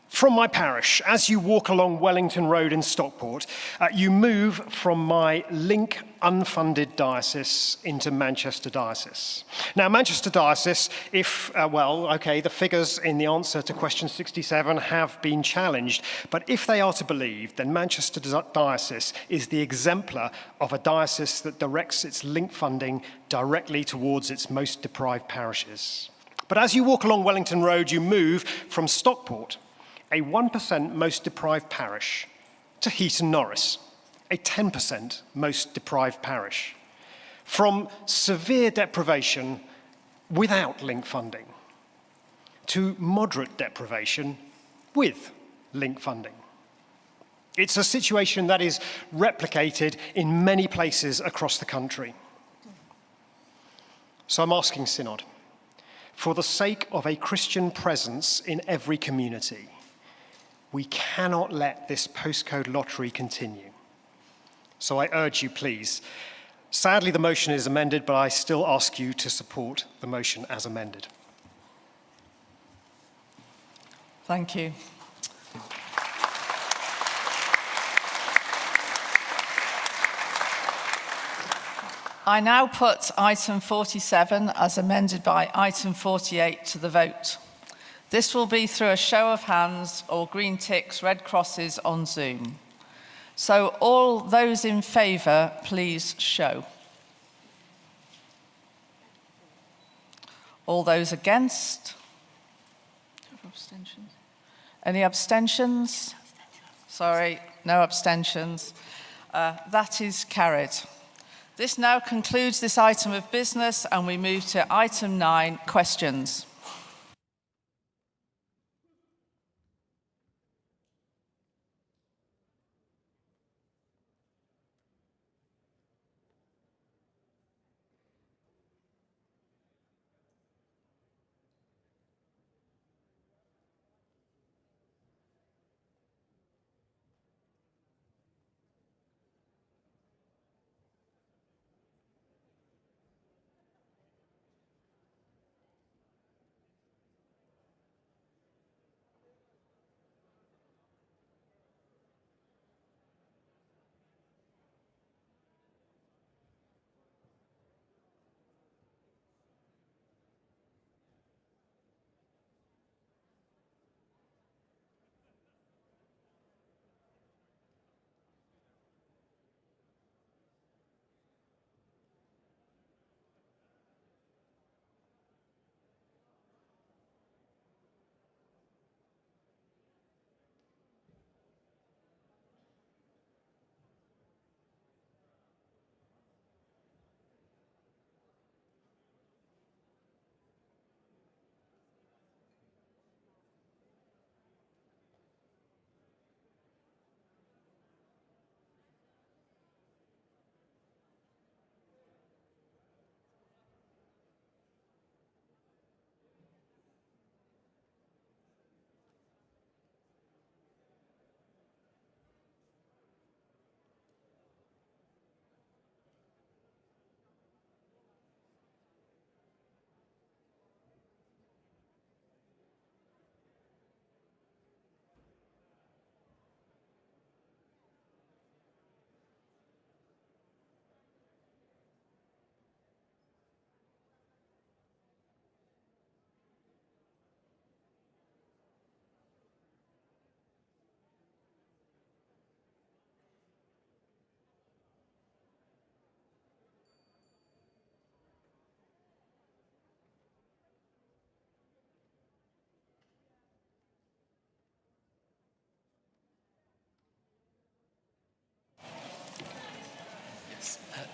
from my parish, as you walk along Wellington Road in Stockport, you move from my link unfunded diocese into Manchester Diocese. Now, Manchester Diocese, the figures in the answer to question 67 have been challenged, but if they are to believe, then Manchester Diocese is the exemplar of a diocese that directs its link funding directly towards its most deprived parishes. But as you walk along Wellington Road, you move from Stockport, a 1% most deprived parish, to Heaton Norris, a 10% most deprived parish. From severe deprivation without link funding to moderate deprivation with link funding. It's a situation that is replicated in many places across the country. So I'm asking Synod, for the sake of a Christian presence in every community, we cannot let this postcode lottery continue. So I urge you, please. Sadly, the motion is amended, but I still ask you to support the motion as amended. Thank you. I now put item 47 as amended by item 48 to the vote. This will be through a show of hands or green ticks, red crosses on Zoom. So all those in favour, please show. All those against? Any abstentions? Sorry, no abstentions. That is carried. This now concludes this item of business, and we move to item 9, questions.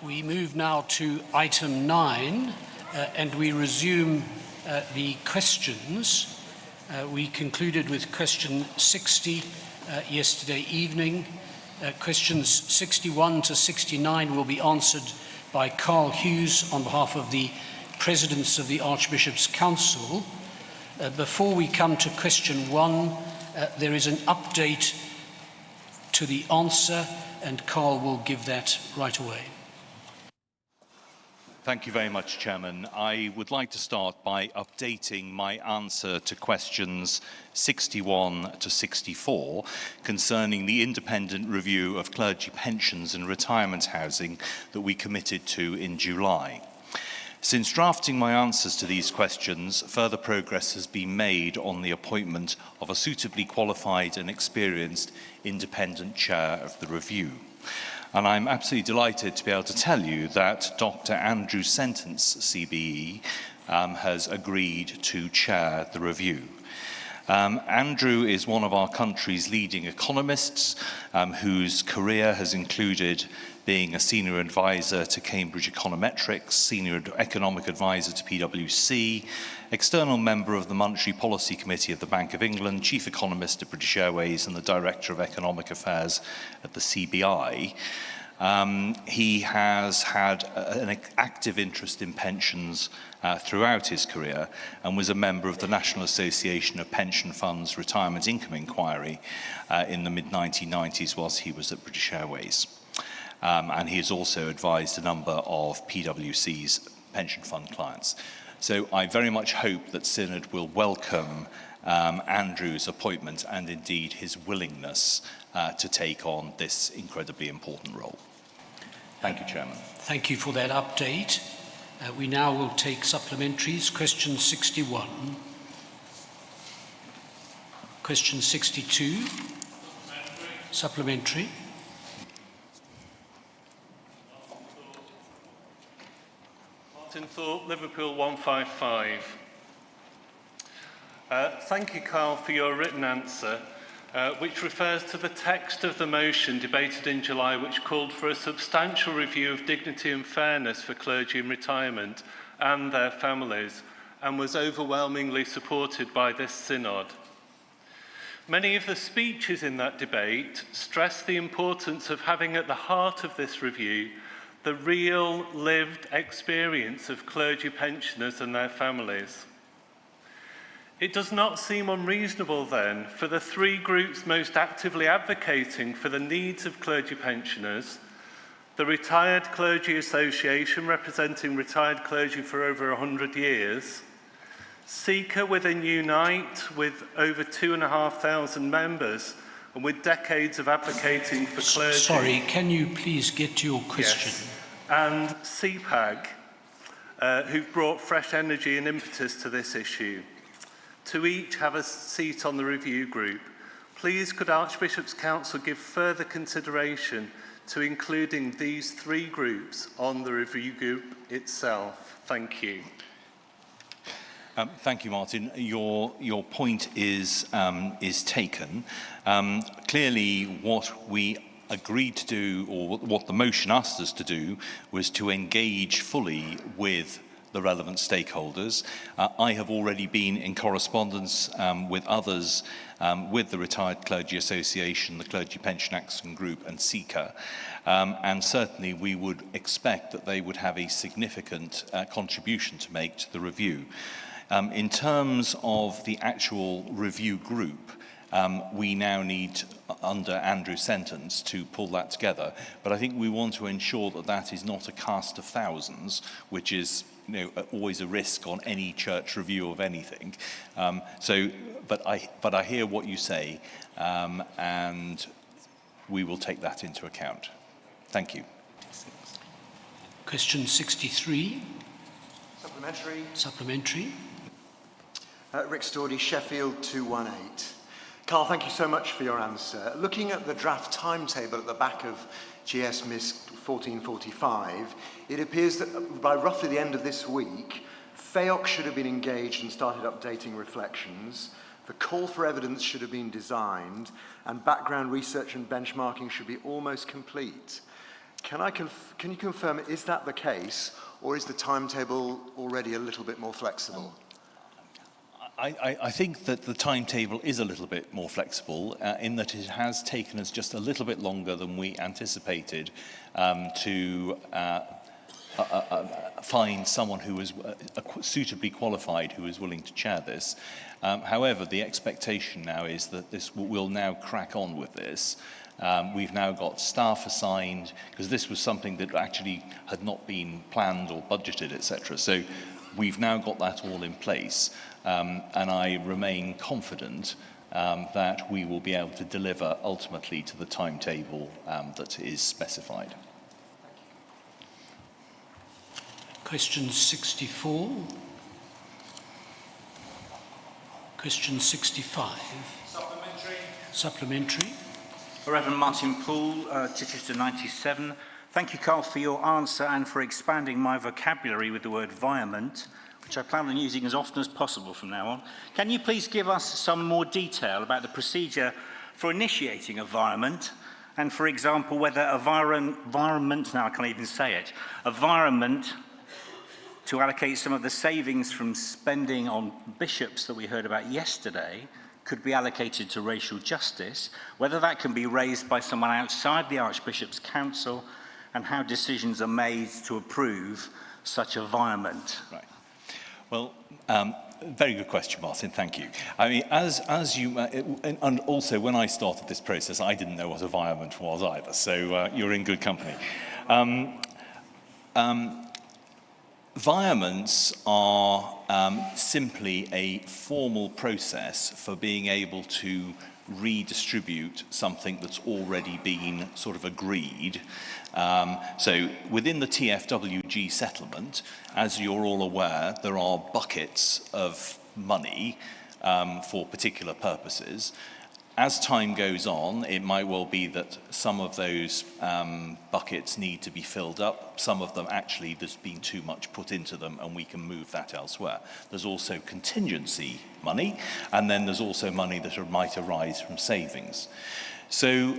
We move now to item 9, and we resume the questions. We concluded with question 60 yesterday evening. Questions 61 to 69 will be answered by Carl Hughes on behalf of the Presidents of the Archbishop's Council. Before we come to question 1, there is an update to the answer, and Carl will give that right away. Thank you very much, Chairman. I would like to start by updating my answer to questions 61 to 64 concerning the independent review of clergy pensions and retirement housing that we committed to in July. Since drafting my answers to these questions, further progress has been made on the appointment of a suitably qualified and experienced independent chair of the review. And I'm absolutely delighted to be able to tell you that Dr. Andrew Sentence, CBE, has agreed to chair the review. Andrew is one of our country's leading economists whose career has included being a senior advisor to Cambridge Econometrics, senior economic advisor to PwC, external member of the Monetary Policy Committee of the Bank of England, chief economist at British Airways, and the director of economic affairs at the CBI. He has had an active interest in pensions throughout his career and was a member of the National Association of Pension Funds Retirement Income Inquiry in the mid-1990s whilst he was at British Airways. And he has also advised a number of PwC's pension fund clients. So I very much hope that Synod will welcome Andrew's appointment and indeed his willingness to take on this incredibly important role. Thank you, Chairman. Thank you for that update. We now will take supplementaries. Question 61. Question 62. Supplementary. Martin Thorpe, Liverpool 155. Thank you, Carl, for your written answer, which refers to the text of the motion debated in July, which called for a substantial review of dignity and fairness for clergy in retirement and their families, and was overwhelmingly supported by this synod. Many of the speeches in that debate stressed the importance of having at the heart of this review the real lived experience of clergy pensioners and their families. It does not seem unreasonable then for the three groups most actively advocating for the needs of clergy pensioners, the Retired Clergy Association representing retired clergy for over 100 years, Seeker within Unite with over 2,500 members and with decades of advocating for clergy. Sorry, can you please get to your question? Yes. And CPAG, who've brought fresh energy and impetus to this issue. To each have a seat on the review group. Please could Archbishop's Council give further consideration to including these three groups on the review group itself? Thank you. Thank you, Martin. Your point is taken. Clearly, what we agreed to do, or what the motion asked us to do, was to engage fully with the relevant stakeholders. I have already been in correspondence with others, with the Retired Clergy Association, the Clergy Pension Action Group and Seeker, and certainly we would expect that they would have a significant contribution to make to the review. In terms of the actual review group, we now need, under Andrew's sentence, to pull that together. But I think we want to ensure that that is not a cast of thousands, which is always a risk on any church review of anything. But I hear what you say, and we will take that into account. Thank you. Question 63. Supplementary. Supplementary. Rick Stordy, Sheffield 218. Carl, thank you so much for your answer. Looking at the draft timetable at the back of GS MISC 1445, it appears that by roughly the end of this week, FEOC should have been engaged and started updating reflections, the call for evidence should have been designed, and background research and benchmarking should be almost complete. Can you confirm, is that the case, or is the timetable already a little bit more flexible? I think that the timetable is a little bit more flexible in that it has taken us just a little bit longer than we anticipated to find someone who was suitably qualified who is willing to chair this. However, the expectation now is that this will now crack on with this. We've now got staff assigned, because this was something that actually had not been planned or budgeted, etc. So we've now got that all in place, and I remain confident that we will be able to deliver ultimately to the timetable that is specified. Question 64. Question 65. Supplementary. Reverend Martin Poole, Chichester 97. Thank you, Carl, for your answer and for expanding my vocabulary with the word environment, which I plan on using as often as possible from now on. Can you please give us some more detail about the procedure for initiating environment, and, for example, whether environment, now I can't even say it, environment to allocate some of the savings from spending on bishops that we heard about yesterday could be allocated to racial justice, whether that can be raised by someone outside the Archbishop's Council, and how decisions are made to approve such environment. Right. Well, very good question, Martin. Thank you. I mean, as you, and also when I started this process, I didn't know what environment was either. So you're in good company. Environments are simply a formal process for being able to redistribute something that's already been sort of agreed. So within the TFWG settlement, as you're all aware, there are buckets of money for particular purposes. As time goes on, it might well be that some of those buckets need to be filled up. Some of them actually there's been too much put into them and we can move that elsewhere. There's also contingency money, and then there's also money that might arise from savings. So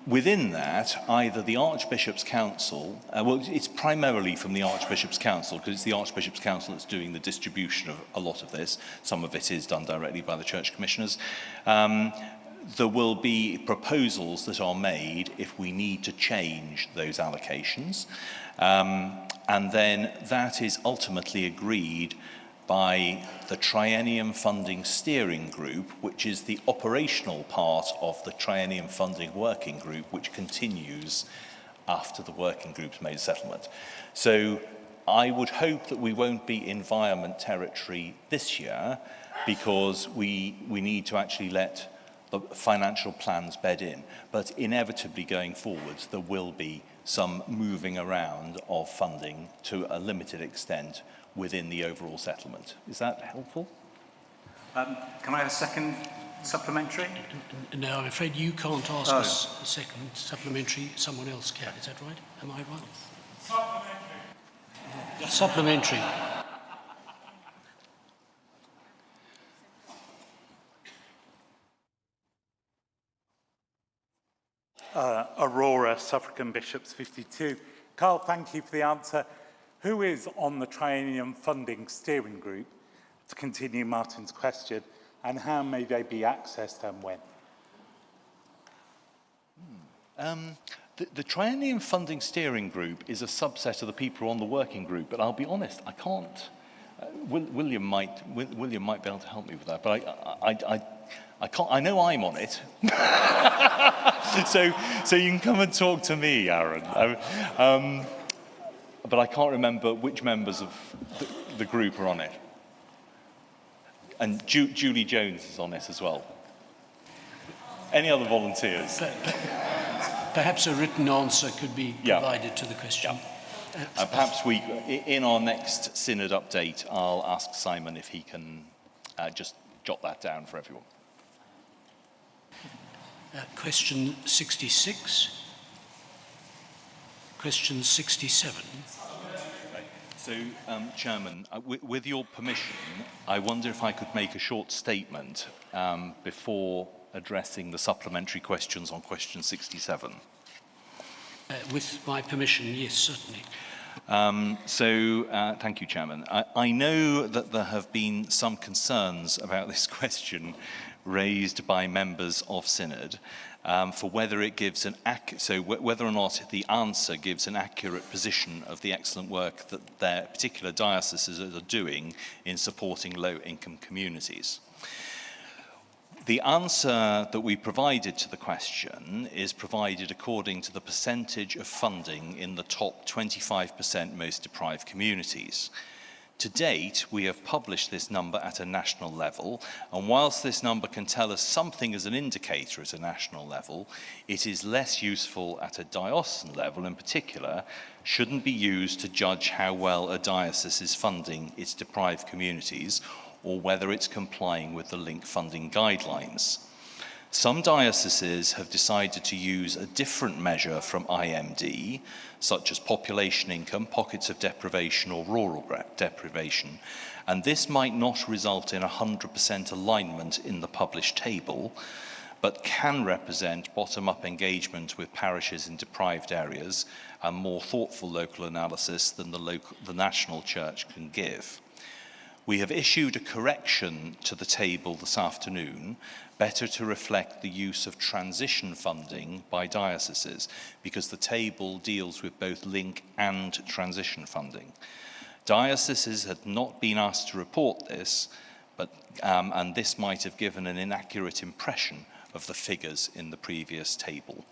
within that, either the Archbishop's Council, well, it's primarily from the Archbishop's Council, because it's the Archbishop's Council that's doing the distribution of a lot of this. Some of it is done directly by the Church Commissioners. There will be proposals that are made if we need to change those allocations. And then that is ultimately agreed by the Triennium Funding Steering Group, which is the operational part of the Triennium Funding Working Group, which continues after the working group's made a settlement. So I would hope that we won't be environment territory this year, because we need to actually let the financial plans bed in. But inevitably going forwards, there will be some moving around of funding to a limited extent within the overall settlement. Is that helpful? Can I have a second supplementary? No, I'm afraid you can't ask us a second supplementary. Someone else can. Is that right? Am I right? Supplementary. Supplementary. Aurora, Suffolk and Bishops 52. Carl, thank you for the answer. Who is on the Triennium Funding Steering Group, to continue Martin's question, and how may they be accessed and when? The Triennium Funding Steering Group is a subset of the people on the working group, but I'll be honest, I can't. William might be able to help me with that, but I can't. I know I'm on it. so you can come and talk to me, Aaron. But I can't remember which members of the group are on it. And Julie Jones is on it as well. Any other volunteers? Perhaps a written answer could be provided to the question. Perhaps in our next Synod update, I'll ask Simon if he can just jot that down for everyone. Question 66. Question 67. So, Chairman, with your permission, I wonder if I could make a short statement before addressing the supplementary questions on question 67. With my permission, yes, certainly. Thank you, Chairman. I know that there have been some concerns about this question raised by members of Synod for whether it gives whether or not the answer gives an accurate position of the excellent work that their particular dioceses are doing in supporting low-income communities. The answer that we provided to the question is provided according to the percentage of funding in the top 25% most deprived communities. To date, we have published this number at a national level, and whilst this number can tell us something as an indicator at a national level, it is less useful at a diocesan level in particular, shouldn't be used to judge how well a diocese is funding its deprived communities or whether it's complying with the link funding guidelines. Some dioceses have decided to use a different measure from IMD, such as population income, pockets of deprivation or rural deprivation, and this might not result in 100% alignment in the published table, but can represent bottom-up engagement with parishes in deprived areas and more thoughtful local analysis than the national church can give. We have issued a correction to the table this afternoon, better to reflect the use of transition funding by dioceses, because the table deals with both link and transition funding. Dioceses had not been asked to report this, and this might have given an inaccurate impression of the figures in the previous table.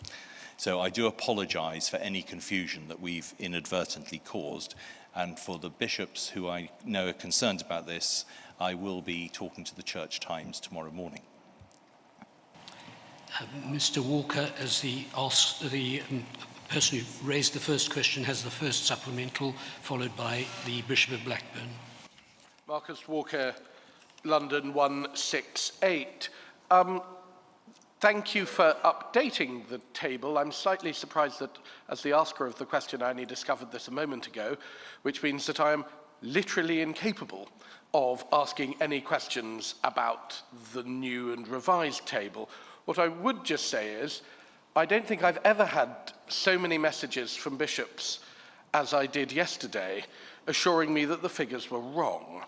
So I do apologise for any confusion that we've inadvertently caused. And for the bishops who I know are concerned about this, I will be talking to the Church Times tomorrow morning. Mr. Walker, as the person who raised the first question, has the first supplemental, followed by the Bishop of Blackburn. Marcus Walker, London 168. Thank you for updating the table. I'm slightly surprised that, as the asker of the question, I only discovered this a moment ago, which means that I am literally incapable of asking any questions about the new and revised table. What I would just say is, I don't think I've ever had so many messages from bishops as I did yesterday, assuring me that the figures were wrong.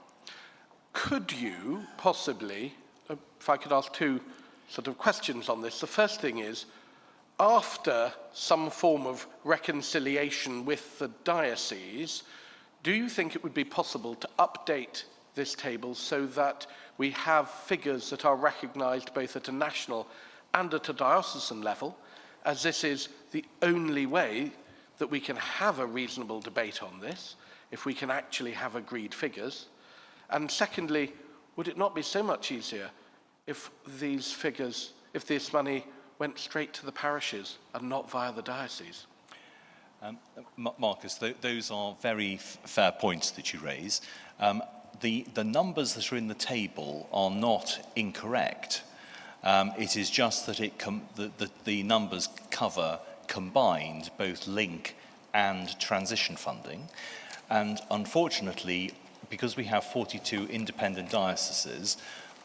Could you possibly, if I could ask two sort of questions on this. The first thing is, after some form of reconciliation with the diocese, do you think it would be possible to update this table so that we have figures that are recognised both at a national and at a diocesan level, as this is the only way that we can have a reasonable debate on this, if we can actually have agreed figures? And secondly, would it not be so much easier if these figures, if this money went straight to the parishes and not via the diocese? Marcus, those are very fair points that you raise. The numbers that are in the table are not incorrect. It is just that the numbers cover combined both link and transition funding. And unfortunately, because we have 42 independent dioceses,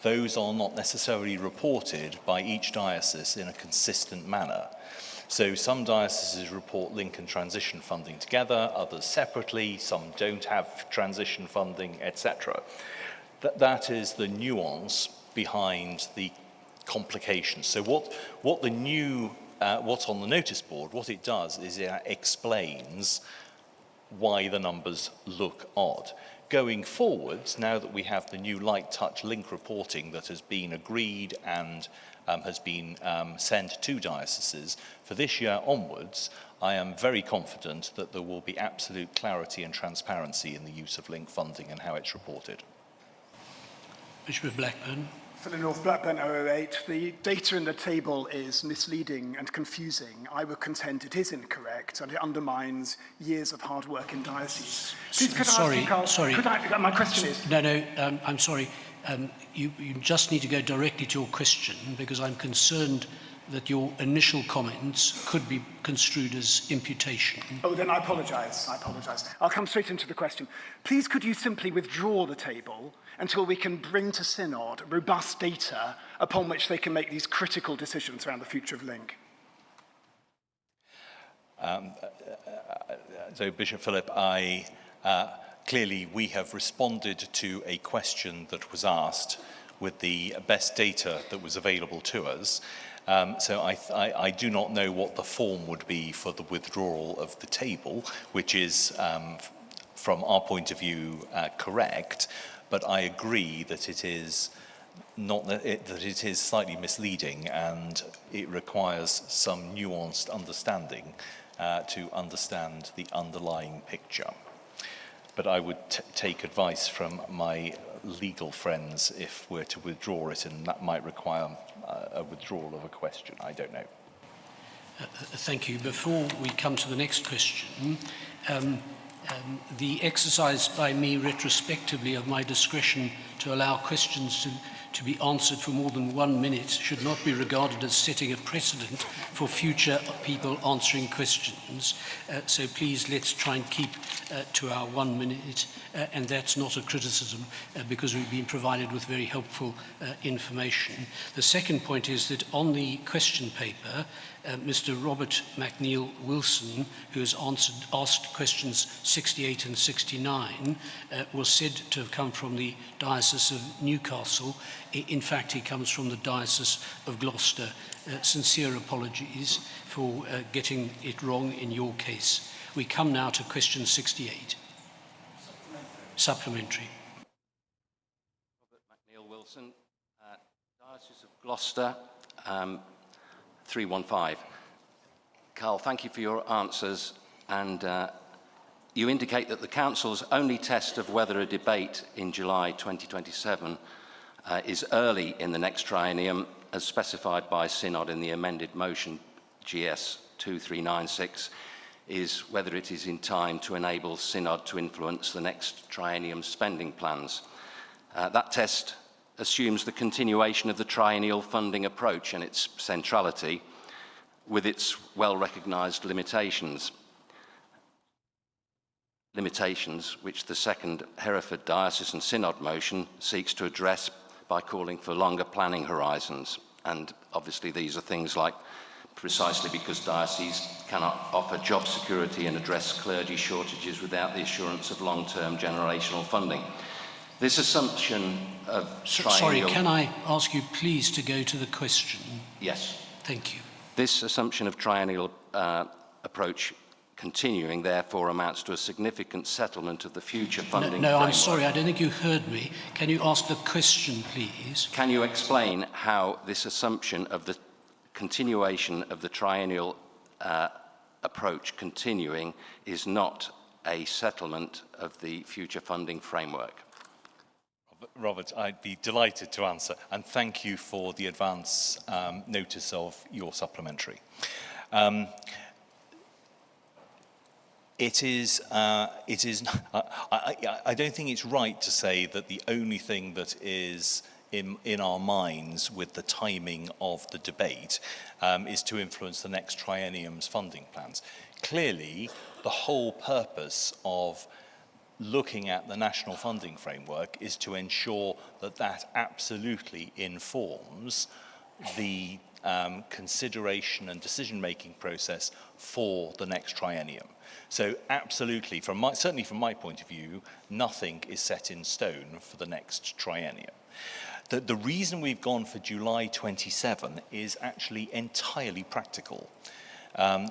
those are not necessarily reported by each diocese in a consistent manner. So some dioceses report link and transition funding together, others separately, some don't have transition funding, etc. That is the nuance behind the complications. So what's on the notice board, what it does is it explains why the numbers look odd. Going forwards, now that we have the new light touch link reporting that has been agreed and has been sent to dioceses, for this year onwards, I am very confident that there will be absolute clarity and transparency in the use of link funding and how it's reported. Bishop of Blackburn. For the North Blackburn 008, the data in the table is misleading and confusing. I would contend it is incorrect and it undermines years of hard work in dioceses. Please, could I ask you, Carl, sorry. My question is... No, I'm sorry. You just need to go directly to your question, because I'm concerned that your initial comments could be construed as imputation. Oh, then I apologise. I'll come straight into the question. Please, could you simply withdraw the table until we can bring to Synod robust data upon which they can make these critical decisions around the future of Link? So Bishop Philip, clearly we have responded to a question that was asked with the best data that was available to us. So I do not know what the form would be for the withdrawal of the table, which is, from our point of view, correct. But I agree that it is that it is slightly misleading, and it requires some nuanced understanding to understand the underlying picture. But I would take advice from my legal friends if we're to withdraw it, and that might require a withdrawal of a question. I don't know. Thank you. Before we come to the next question, the exercise by me retrospectively of my discretion to allow questions to be answered for more than 1 minute should not be regarded as setting a precedent for future people answering questions. So please, let's try and keep to our 1 minute, and that's not a criticism because we've been provided with very helpful information. The second point is that on the question paper, Mr. Robert McNeill Wilson, who has asked questions 68 and 69, was said to have come from the Diocese of Newcastle. In fact, he comes from the Diocese of Gloucester. Sincere apologies for getting it wrong in your case. We come now to question 68. Supplementary. Robert McNeill Wilson, Diocese of Gloucester, 315. Carl, thank you for your answers, and you indicate that the Council's only test of whether a debate in July 2027 is early in the next triennium, as specified by Synod in the amended motion GS 2396, is whether it is in time to enable Synod to influence the next triennium spending plans. That test assumes the continuation of the triennial funding approach and its centrality, with its well-recognised limitations which the second Hereford Diocesan Synod motion seeks to address by calling for longer planning horizons. And obviously these are things like precisely because dioceses cannot offer job security and address clergy shortages without the assurance of long-term generational funding. This assumption of triennial... Sorry, can I ask you please to go to the question? Yes. Thank you. This assumption of triennial approach continuing, therefore, amounts to a significant settlement of the future funding No, framework. I'm sorry, I don't think you heard me. Can you ask the question, please? Can you explain how this assumption of the continuation of the triennial approach continuing is not a settlement of the future funding framework? Robert, I'd be delighted to answer, and thank you for the advance notice of your supplementary. I don't think it's right to say that the only thing that is in our minds with the timing of the debate is to influence the next triennium's funding plans. Clearly, the whole purpose of looking at the national funding framework is to ensure that that absolutely informs the consideration and decision-making process for the next triennium. So absolutely, certainly from my point of view, nothing is set in stone for the next triennium. The reason we've gone for July 27 is actually entirely practical,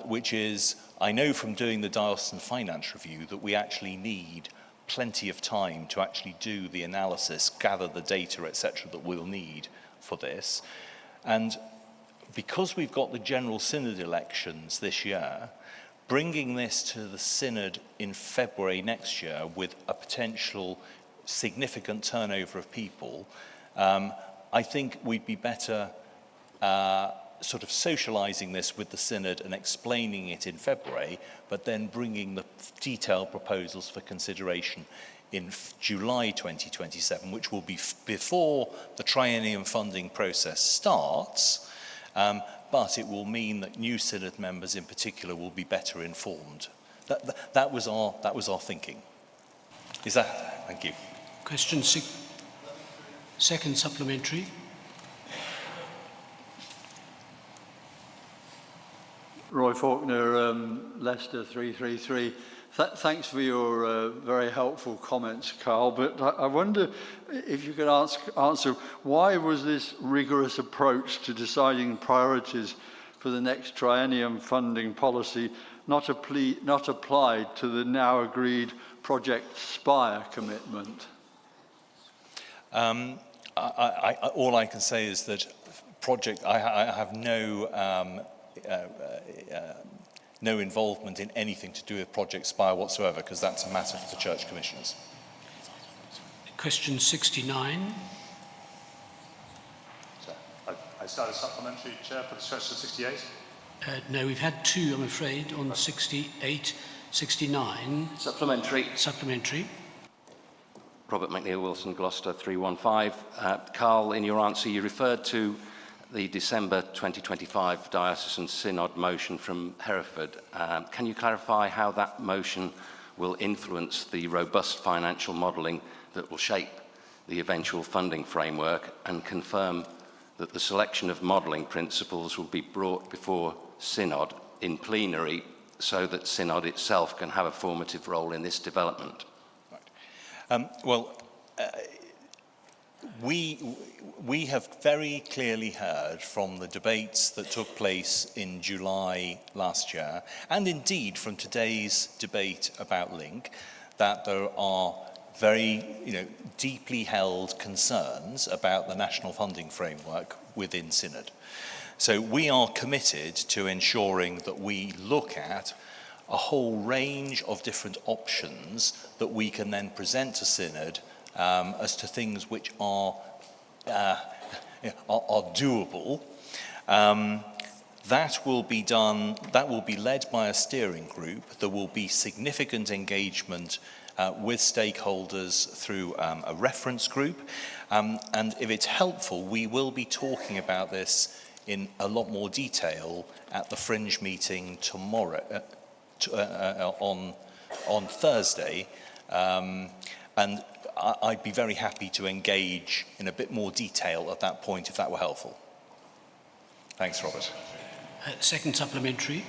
which is, I know from doing the Diocesan Finance Review that we actually need plenty of time to actually do the analysis, gather the data, etc., that we'll need for this. And because we've got the General Synod elections this year, bringing this to the Synod in February next year with a potential significant turnover of people, I think we'd be better sort of socialising this with the Synod and explaining it in February, but then bringing the detailed proposals for consideration in July 2027, which will be before the triennium funding process starts, but it will mean that new Synod members in particular will be better informed. That was our thinking. Is that? Thank you. Question 6. Second supplementary. Roy Faulkner, Leicester 333. Thanks for your very helpful comments, Carl, but I wonder if you could answer why was this rigorous approach to deciding priorities for the next triennium funding policy not applied to the now agreed Project Spire commitment? All I can say is that I have no involvement in anything to do with Project Spire whatsoever, because that's a matter for the Church Commissioners. Question 69. I started supplementary, Chair, for the stretch to 68. No, we've had two, I'm afraid, on 68, 69. Supplementary. Supplementary. Robert McNeill Wilson, Gloucester 315. Carl, in your answer, you referred to the December 2025 Diocesan Synod motion from Hereford. Can you clarify how that motion will influence the robust financial modelling that will shape the eventual funding framework, and confirm that the selection of modelling principles will be brought before Synod in plenary so that Synod itself can have a formative role in this development? We have very clearly heard from the debates that took place in July last year, and indeed from today's debate about Link, that there are very deeply held concerns about the national funding framework within Synod. So we are committed to ensuring that we look at a whole range of different options that we can then present to Synod as to things which are doable. That will be done, that will be led by a steering group. There will be significant engagement with stakeholders through a reference group. And if it's helpful, we will be talking about this in a lot more detail at the Fringe meeting tomorrow, on Thursday. And I'd be very happy to engage in a bit more detail at that point if that were helpful. Thanks, Robert. Second supplementary.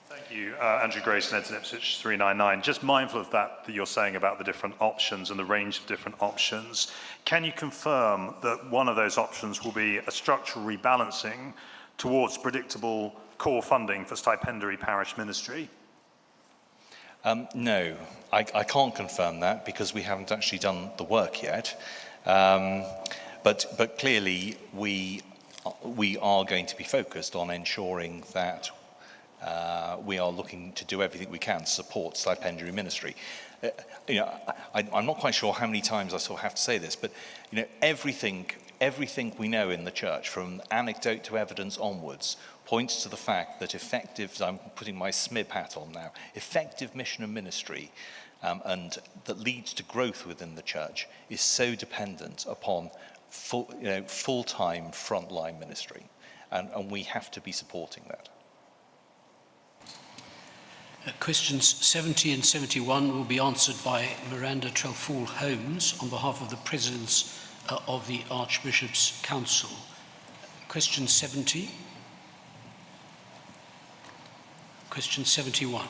Thank you, Andrew Grace, Synod Ipswich 399. Just mindful of that you're saying about the different options and the range of different options, can you confirm that one of those options will be a structural rebalancing towards predictable core funding for stipendiary parish ministry? No, I can't confirm that because we haven't actually done the work yet. But clearly we are going to be focused on ensuring that we are looking to do everything we can to support stipendiary ministry. I'm not quite sure how many times I sort of have to say this, but everything we know in the church, from anecdote to evidence onwards, points to the fact that effective, I'm putting my SMIB hat on now, effective mission and ministry, and that leads to growth within the church, is so dependent upon full-time frontline ministry, and we have to be supporting that. Questions 70 and 71 will be answered by Miranda Trelfall-Holmes on behalf of the Presidents of the Archbishop's Council. Question 70. Question 71.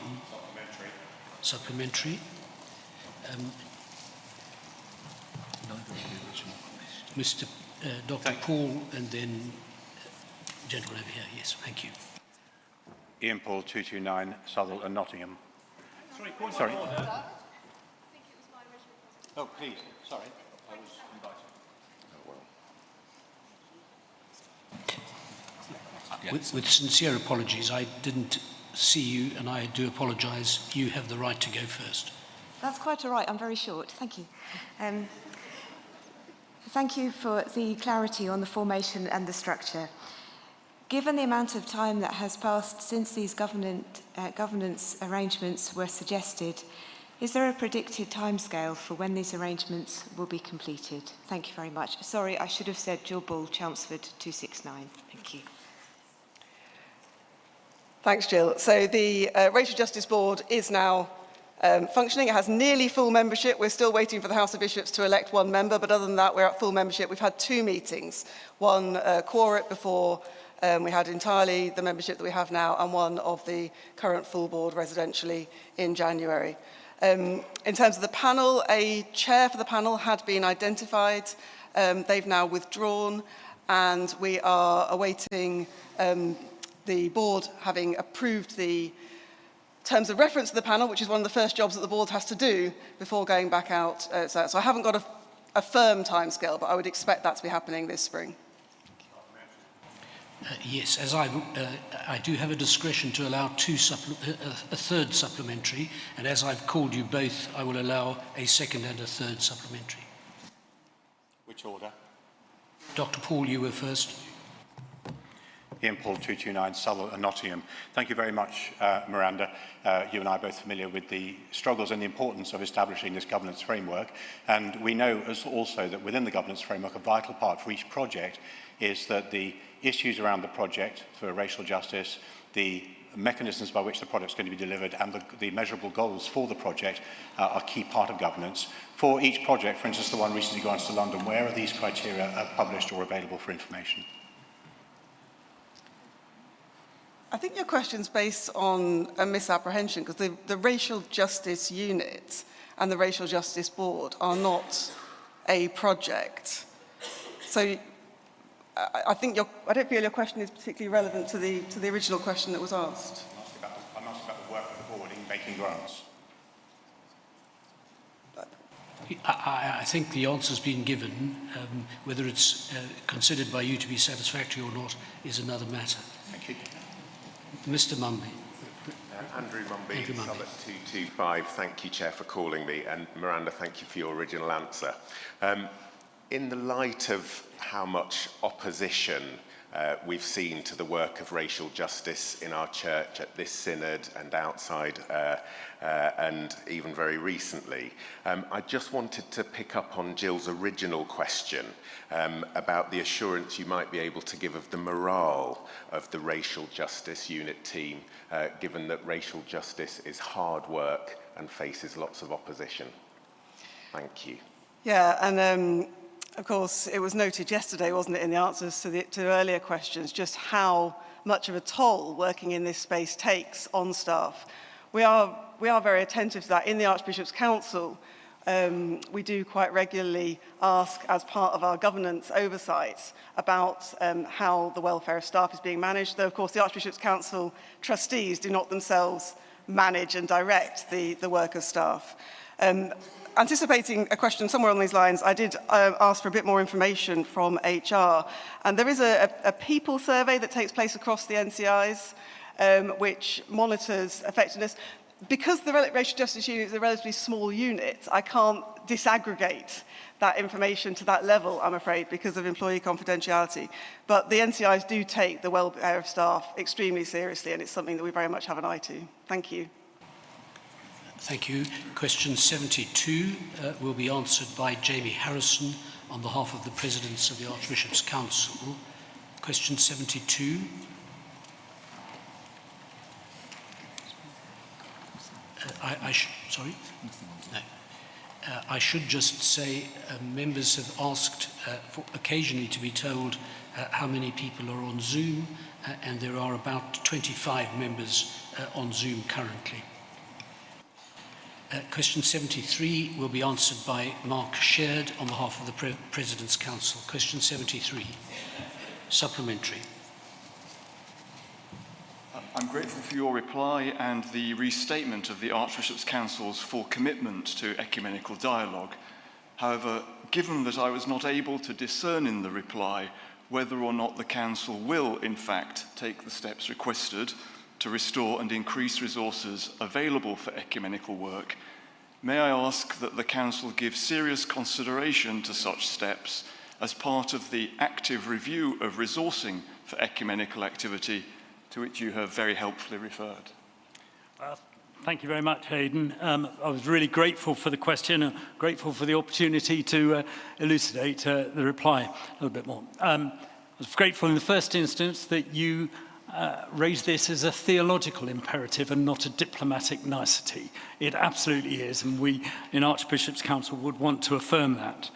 Supplementary. Mr. Dr. Paul, and then gentleman over here. Yes, thank you. Ian Paul, 229, Southall and Nottingham. Sorry. Oh, please. Sorry. I was invited. With sincere apologies, I didn't see you, and I do apologise. You have the right to go first. That's quite all right. I'm very short. Thank you. Thank you for the clarity on the formation and the structure. Given the amount of time that has passed since these governance arrangements were suggested, is there a predicted timescale for when these arrangements will be completed? Thank you very much. Sorry, I should have said Jill Bull, Chelmsford 269. Thank you. Thanks, Jill. So the Racial Justice Board is now functioning. It has nearly full membership. We're still waiting for the House of Bishops to elect one member, but other than that, we're at full membership. We've had two meetings, one quorate before We had entirely the membership that we have now and one of the current full board residentially in January. In terms of the panel, a chair for the panel had been identified. They've now withdrawn, and we are awaiting the board having approved the terms of reference to the panel, which is one of the first jobs that the board has to do before going back out. So I haven't got a firm timescale, but I would expect that to be happening this spring. Yes, as I do have a discretion to allow a third supplementary, and as I've called you both, I will allow a second and a third supplementary. Which order? Dr. Paul, you were first. Ian Paul 229, Southall and Nottingham. Thank you very much, Miranda. You and I are both familiar with the struggles and the importance of establishing this governance framework. And we know also that within the governance framework, a vital part for each project is that the issues around the project for racial justice, the mechanisms by which the project is going to be delivered, and the measurable goals for the project are a key part of governance. For each project, for instance, the one recently granted to London, where are these criteria published or available for information? I think your question's based on a misapprehension, because the Racial Justice Unit and the Racial Justice Board are not a project. So I don't feel your question is particularly relevant to the original question that was asked. I'm asking about the work of the board in making grants. I think the answer's been given. Whether it's considered by you to be satisfactory or not is another matter. Thank you. Mr. Mumby. Andrew Mumby, Summit 225. Thank you, Chair, for calling me. And Miranda, thank you for your original answer. In the light of how much opposition we've seen to the work of racial justice in our church at this synod and outside, and even very recently, I just wanted to pick up on Jill's original question about the assurance you might be able to give of the morale of the Racial Justice Unit team, given that racial justice is hard work and faces lots of opposition. Thank you. Yeah, and of course, it was noted yesterday, wasn't it, in the answers to earlier questions, just how much of a toll working in this space takes on staff. We are very attentive to that. In the Archbishop's Council, we do quite regularly ask, as part of our governance oversight, about how the welfare of staff is being managed, though, of course, the Archbishop's Council trustees do not themselves manage and direct the work of staff. Anticipating a question somewhere on these lines, I did ask for a bit more information from HR. And there is a people survey that takes place across the NCIs, which monitors effectiveness. Because the Racial Justice Unit is a relatively small unit, I can't disaggregate that information to that level, I'm afraid, because of employee confidentiality. But the NCIs do take the welfare of staff extremely seriously, and it's something that we very much have an eye to. Thank you. Thank you. Question 72 will be answered by Jamie Harrison on behalf of the Presidents of the Archbishop's Council. Question 72. Sorry? No. I should just say members have asked occasionally to be told how many people are on Zoom, and there are about 25 members on Zoom currently. Question 73 will be answered by Mark Shared on behalf of the President's Council. Question 73. Supplementary. I'm grateful for your reply and the restatement of the Archbishop's Council's full commitment to ecumenical dialogue. However, given that I was not able to discern in the reply whether or not the Council will, in fact, take the steps requested to restore and increase resources available for ecumenical work, may I ask that the Council give serious consideration to such steps as part of the active review of resourcing for ecumenical activity to which you have very helpfully referred? Thank you very much, Hayden. I was really grateful for the question, grateful for the opportunity to elucidate the reply a little bit more. I was grateful in the first instance that you raised this as a theological imperative and not a diplomatic nicety. It absolutely is, and we in Archbishop's Council would want to affirm that.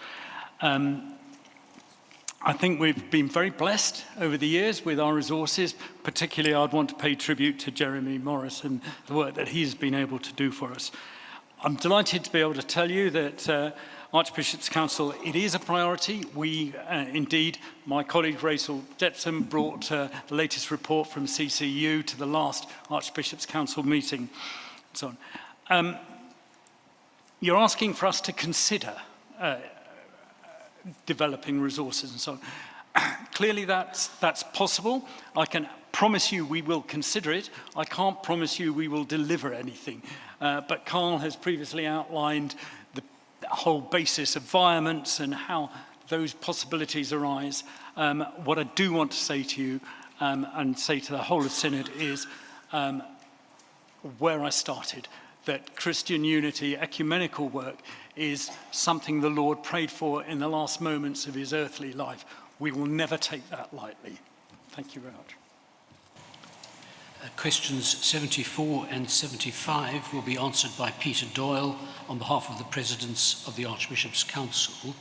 I think we've been very blessed over the years with our resources. Particularly, I'd want to pay tribute to Jeremy Morris and the work that he's been able to do for us. I'm delighted to be able to tell you that Archbishop's Council, it is a priority. We, indeed, my colleague Rachel Jetson brought the latest report from CCU to the last Archbishop's Council meeting, and so on. You're asking for us to consider developing resources and so on. Clearly that's possible. I can promise you we will consider it. I can't promise you we will deliver anything. But Carl has previously outlined the whole basis of environments and how those possibilities arise. What I do want to say to you and say to the whole of Synod is where I started, that Christian unity, ecumenical work, is something the Lord prayed for in the last moments of his earthly life. We will never take that lightly. Thank you very much. Questions 74 and 75 will be answered by Peter Doyle on behalf of the Presidents of the Archbishop's Council.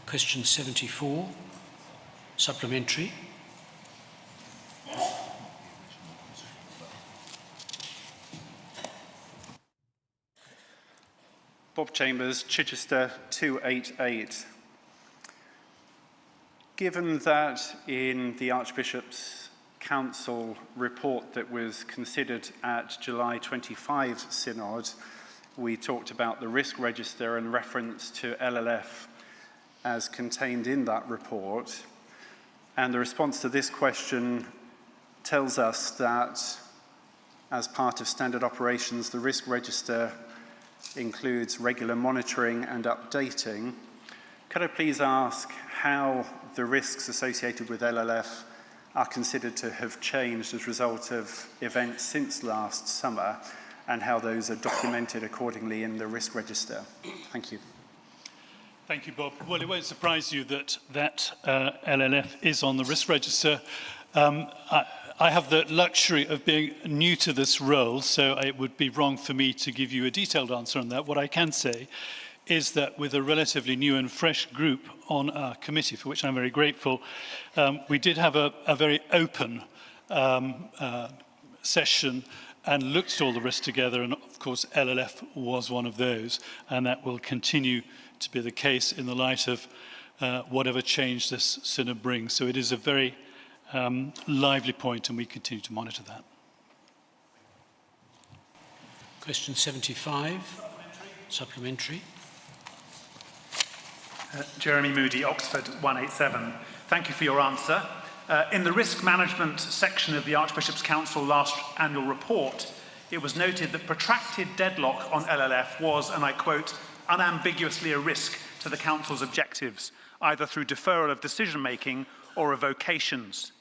Question 74, supplementary. Bob Chambers, Chichester 288. Given that in the Archbishop's Council report that was considered at July 25 Synod, we talked about the risk register and reference to LLF as contained in that report, and the response to this question tells us that as part of standard operations, the risk register includes regular monitoring and updating. Could I please ask how the risks associated with LLF are considered to have changed as a result of events since last summer, and how those are documented accordingly in the risk register? Thank you. Thank you, Bob. Well, it won't surprise you that LLF is on the risk register. I have the luxury of being new to this role, so it would be wrong for me to give you a detailed answer on that. What I can say is that with a relatively new and fresh group on our committee, for which I'm very grateful, we did have a very open session and looked at all the risks together, and of course LLF was one of those, and that will continue to be the case in the light of whatever change this synod brings. So it is a very lively point, and we continue to monitor that. Question 75, supplementary. Jeremy Moody, Oxford 187. Thank you for your answer. In the risk management section of the Archbishop's Council last annual report, it was noted that protracted deadlock on LLF was, and I quote, unambiguously a risk to the Council's objectives, either through deferral of decision-making or revocations.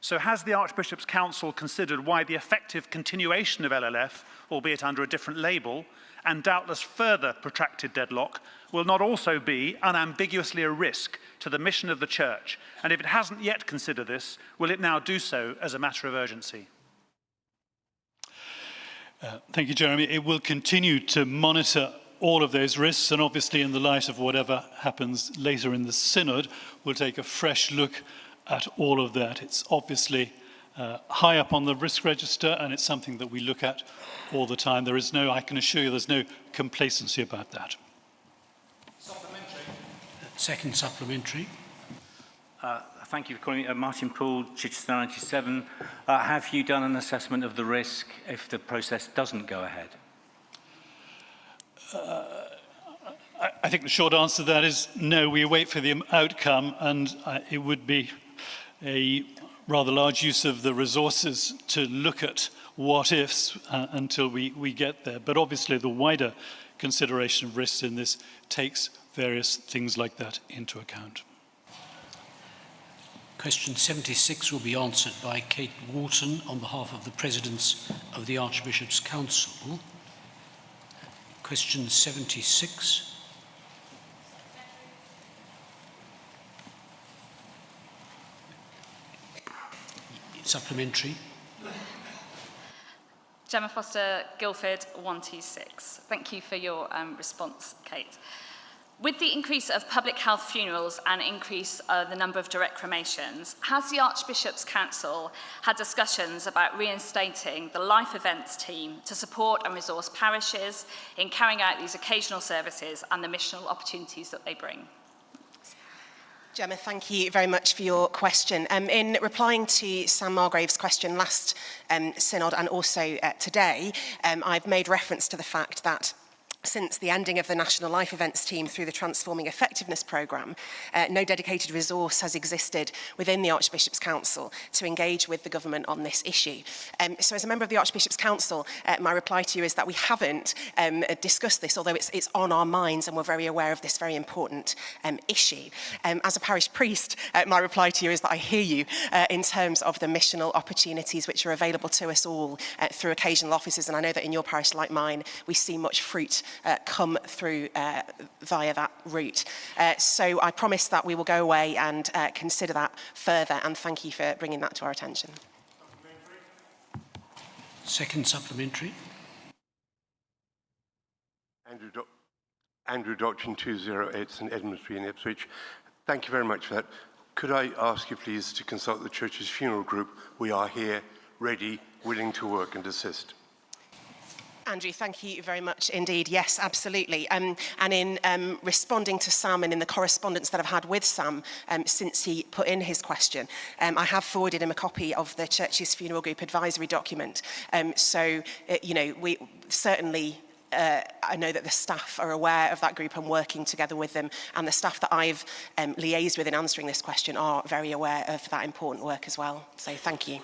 So has the Archbishop's Council considered why the effective continuation of LLF, albeit under a different label, and doubtless further protracted deadlock, will not also be unambiguously a risk to the mission of the Church? And if it hasn't yet considered this, will it now do so as a matter of urgency? Thank you, Jeremy. It will continue to monitor all of those risks, and obviously in the light of whatever happens later in the Synod, we'll take a fresh look at all of that. It's obviously high up on the risk register, and it's something that we look at all the time. There is no, I can assure you, there's no complacency about that. Supplementary. Second supplementary. Thank you for calling me. Martin Poole, Chichester 97. Have you done an assessment of the risk if the process doesn't go ahead? I think the short answer to that is no. We wait for the outcome, and it would be a rather large use of the resources to look at what-ifs until we get there. But obviously the wider consideration of risks in this takes various things like that into account. Question 76 will be answered by Kate Walton on behalf of the Presidents of the Archbishop's Council. Question 76. Supplementary. Gemma Foster, Guildford 126. Thank you for your response, Kate. With the increase of public health funerals and increase of the number of direct cremations, has the Archbishop's Council had discussions about reinstating the life events team to support and resource parishes in carrying out these occasional services and the missional opportunities that they bring? Gemma, thank you very much for your question. In replying to Sam Margrave's question last synod and also today, I've made reference to the fact that since the ending of the National Life Events team through the Transforming Effectiveness programme, no dedicated resource has existed within the Archbishop's Council to engage with the government on this issue. So as a member of the Archbishop's Council, my reply to you is that we haven't discussed this, although it's on our minds and we're very aware of this very important issue. As a parish priest, my reply to you is that I hear you in terms of the missional opportunities which are available to us all through occasional offices, and I know that in your parish like mine, we see much fruit come through via that route. So I promise that we will go away and consider that further, and thank you for bringing that to our attention. Second supplementary. Andrew Doctrine 208 St Edmund Street in Ipswich. Thank you very much for that. Could I ask you please to consult the Church's funeral group? We are here, ready, willing to work and assist. Andrew, thank you very much indeed. Yes, absolutely. And in responding to Sam and in the correspondence that I've had with Sam since he put in his question, I have forwarded him a copy of the Church's Funeral Group advisory document. You know, we certainly... I know that the staff are aware of that group and working together with them, and the staff that I've liaised with in answering this question are very aware of that important work as well. So thank you.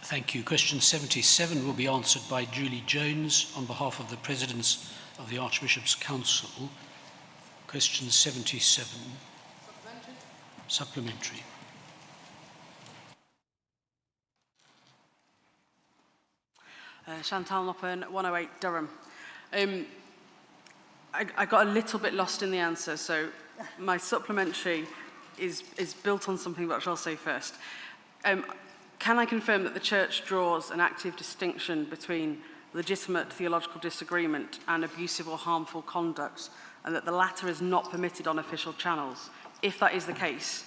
Thank you. Question 77 will be answered by Julie Jones on behalf of the Presidents of the Archbishop's Council. Question 77. Supplementary. Chantal Noppen, 108 Durham. I got a little bit lost in the answer, so my supplementary is built on something which I'll say first. Can I confirm that the Church draws an active distinction between legitimate theological disagreement and abusive or harmful conduct, and that the latter is not permitted on official channels? If that is the case,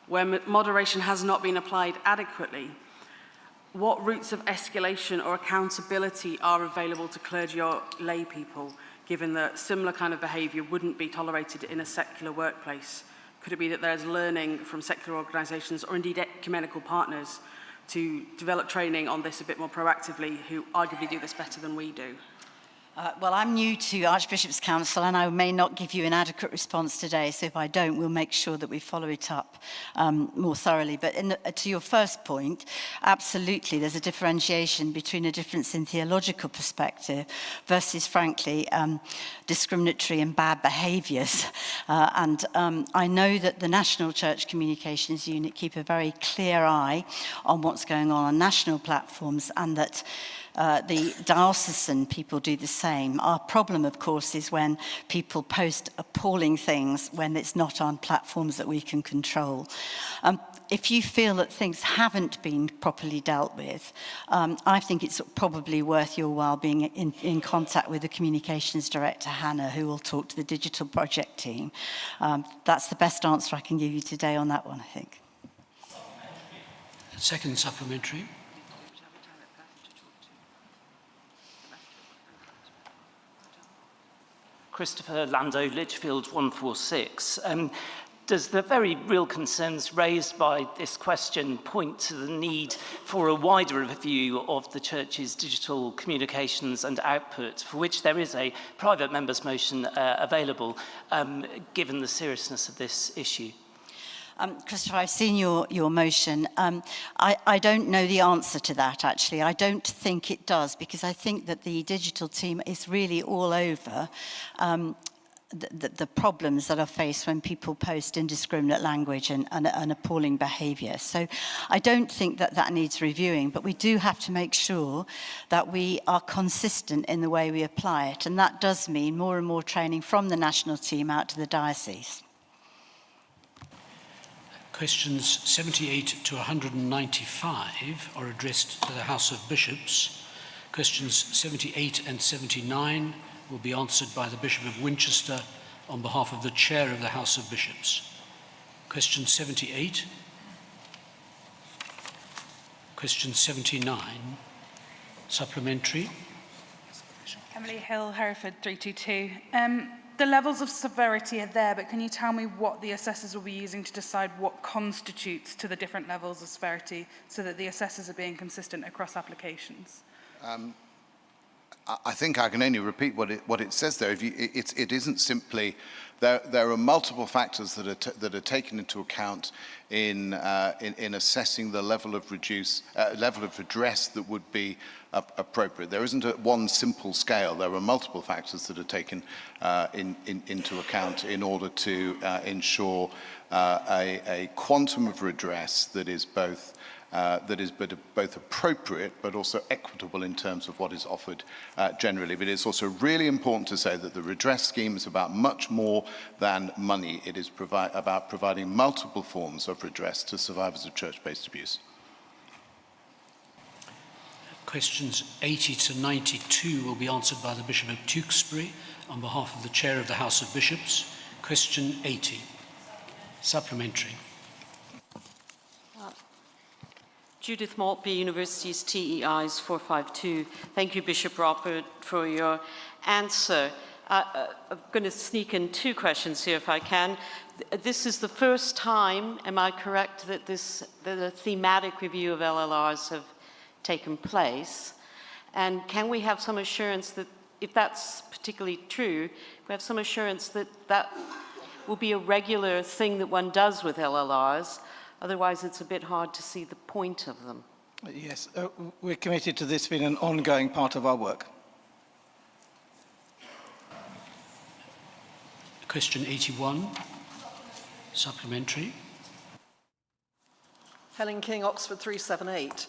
where moderation has not been applied adequately, what routes of escalation or accountability are available to clergy or lay people, given that similar kind of behaviour wouldn't be tolerated in a secular workplace? Could it be that there's learning from secular organisations or indeed ecumenical partners to develop training on this a bit more proactively, who arguably do this better than we do? Well, I'm new to Archbishop's Council and I may not give you an adequate response today, so if I don't, we'll make sure that we follow it up more thoroughly. But to your first point, absolutely, there's a differentiation between a difference in theological perspective versus, frankly, discriminatory and bad behaviours. I know that the National Church Communications Unit keep a very clear eye on what's going on national platforms, and that the diocesan people do the same. Our problem, of course, is when people post appalling things when it's not on platforms that we can control. If you feel that things haven't been properly dealt with, I think it's probably worth your while being in contact with the Communications Director, Hannah, who will talk to the digital project team. That's the best answer I can give you today on that one, I think. Second supplementary. Christopher Lando, Lichfield 146. Does the very real concerns raised by this question point to the need for a wider review of the Church's digital communications and output, for which there is a private member's motion available, given the seriousness of this issue? Christopher, I've seen your motion. I don't know the answer to that, actually. I don't think it does, because I think that the digital team is really all over the problems that are faced when people post indiscriminate language and appalling behaviour. So I don't think that needs reviewing, but we do have to make sure that we are consistent in the way we apply it, and that does mean more and more training from the national team out to the diocese. Questions 78 to 195 are addressed to the House of Bishops. Questions 78 and 79 will be answered by the Bishop of Winchester on behalf of the Chair of the House of Bishops. Question 78. Question 79. Supplementary. Emily Hill, Hereford 322. The levels of severity are there, but can you tell me what the assessors will be using to decide what constitutes to the different levels of severity so that the assessors are being consistent across applications? I think I can only repeat what it says there. It isn't simply there are multiple factors that are taken into account in assessing the level of redress that would be appropriate. There isn't one simple scale. There are multiple factors that are taken into account in order to ensure a quantum of redress that is both appropriate but also equitable in terms of what is offered generally. But it's also really important to say that the redress scheme is about much more than money. It is about providing multiple forms of redress to survivors of church-based abuse. Questions 80 to 92 will be answered by the Bishop of Tewkesbury on behalf of the Chair of the House of Bishops. Question 80. Supplementary. Judith Maltby, University's TEIs 452. Thank you, Bishop Robert, for your answer. I'm going to sneak in two questions here if I can. This is the first time, am I correct, that the thematic review of LLRs have taken place? And can we have some assurance that, if that's particularly true, we have some assurance that that will be a regular thing that one does with LLRs? Otherwise, it's a bit hard to see the point of them. Yes, we're committed to this being an ongoing part of our work. Question 81. Supplementary. Helen King, Oxford 378.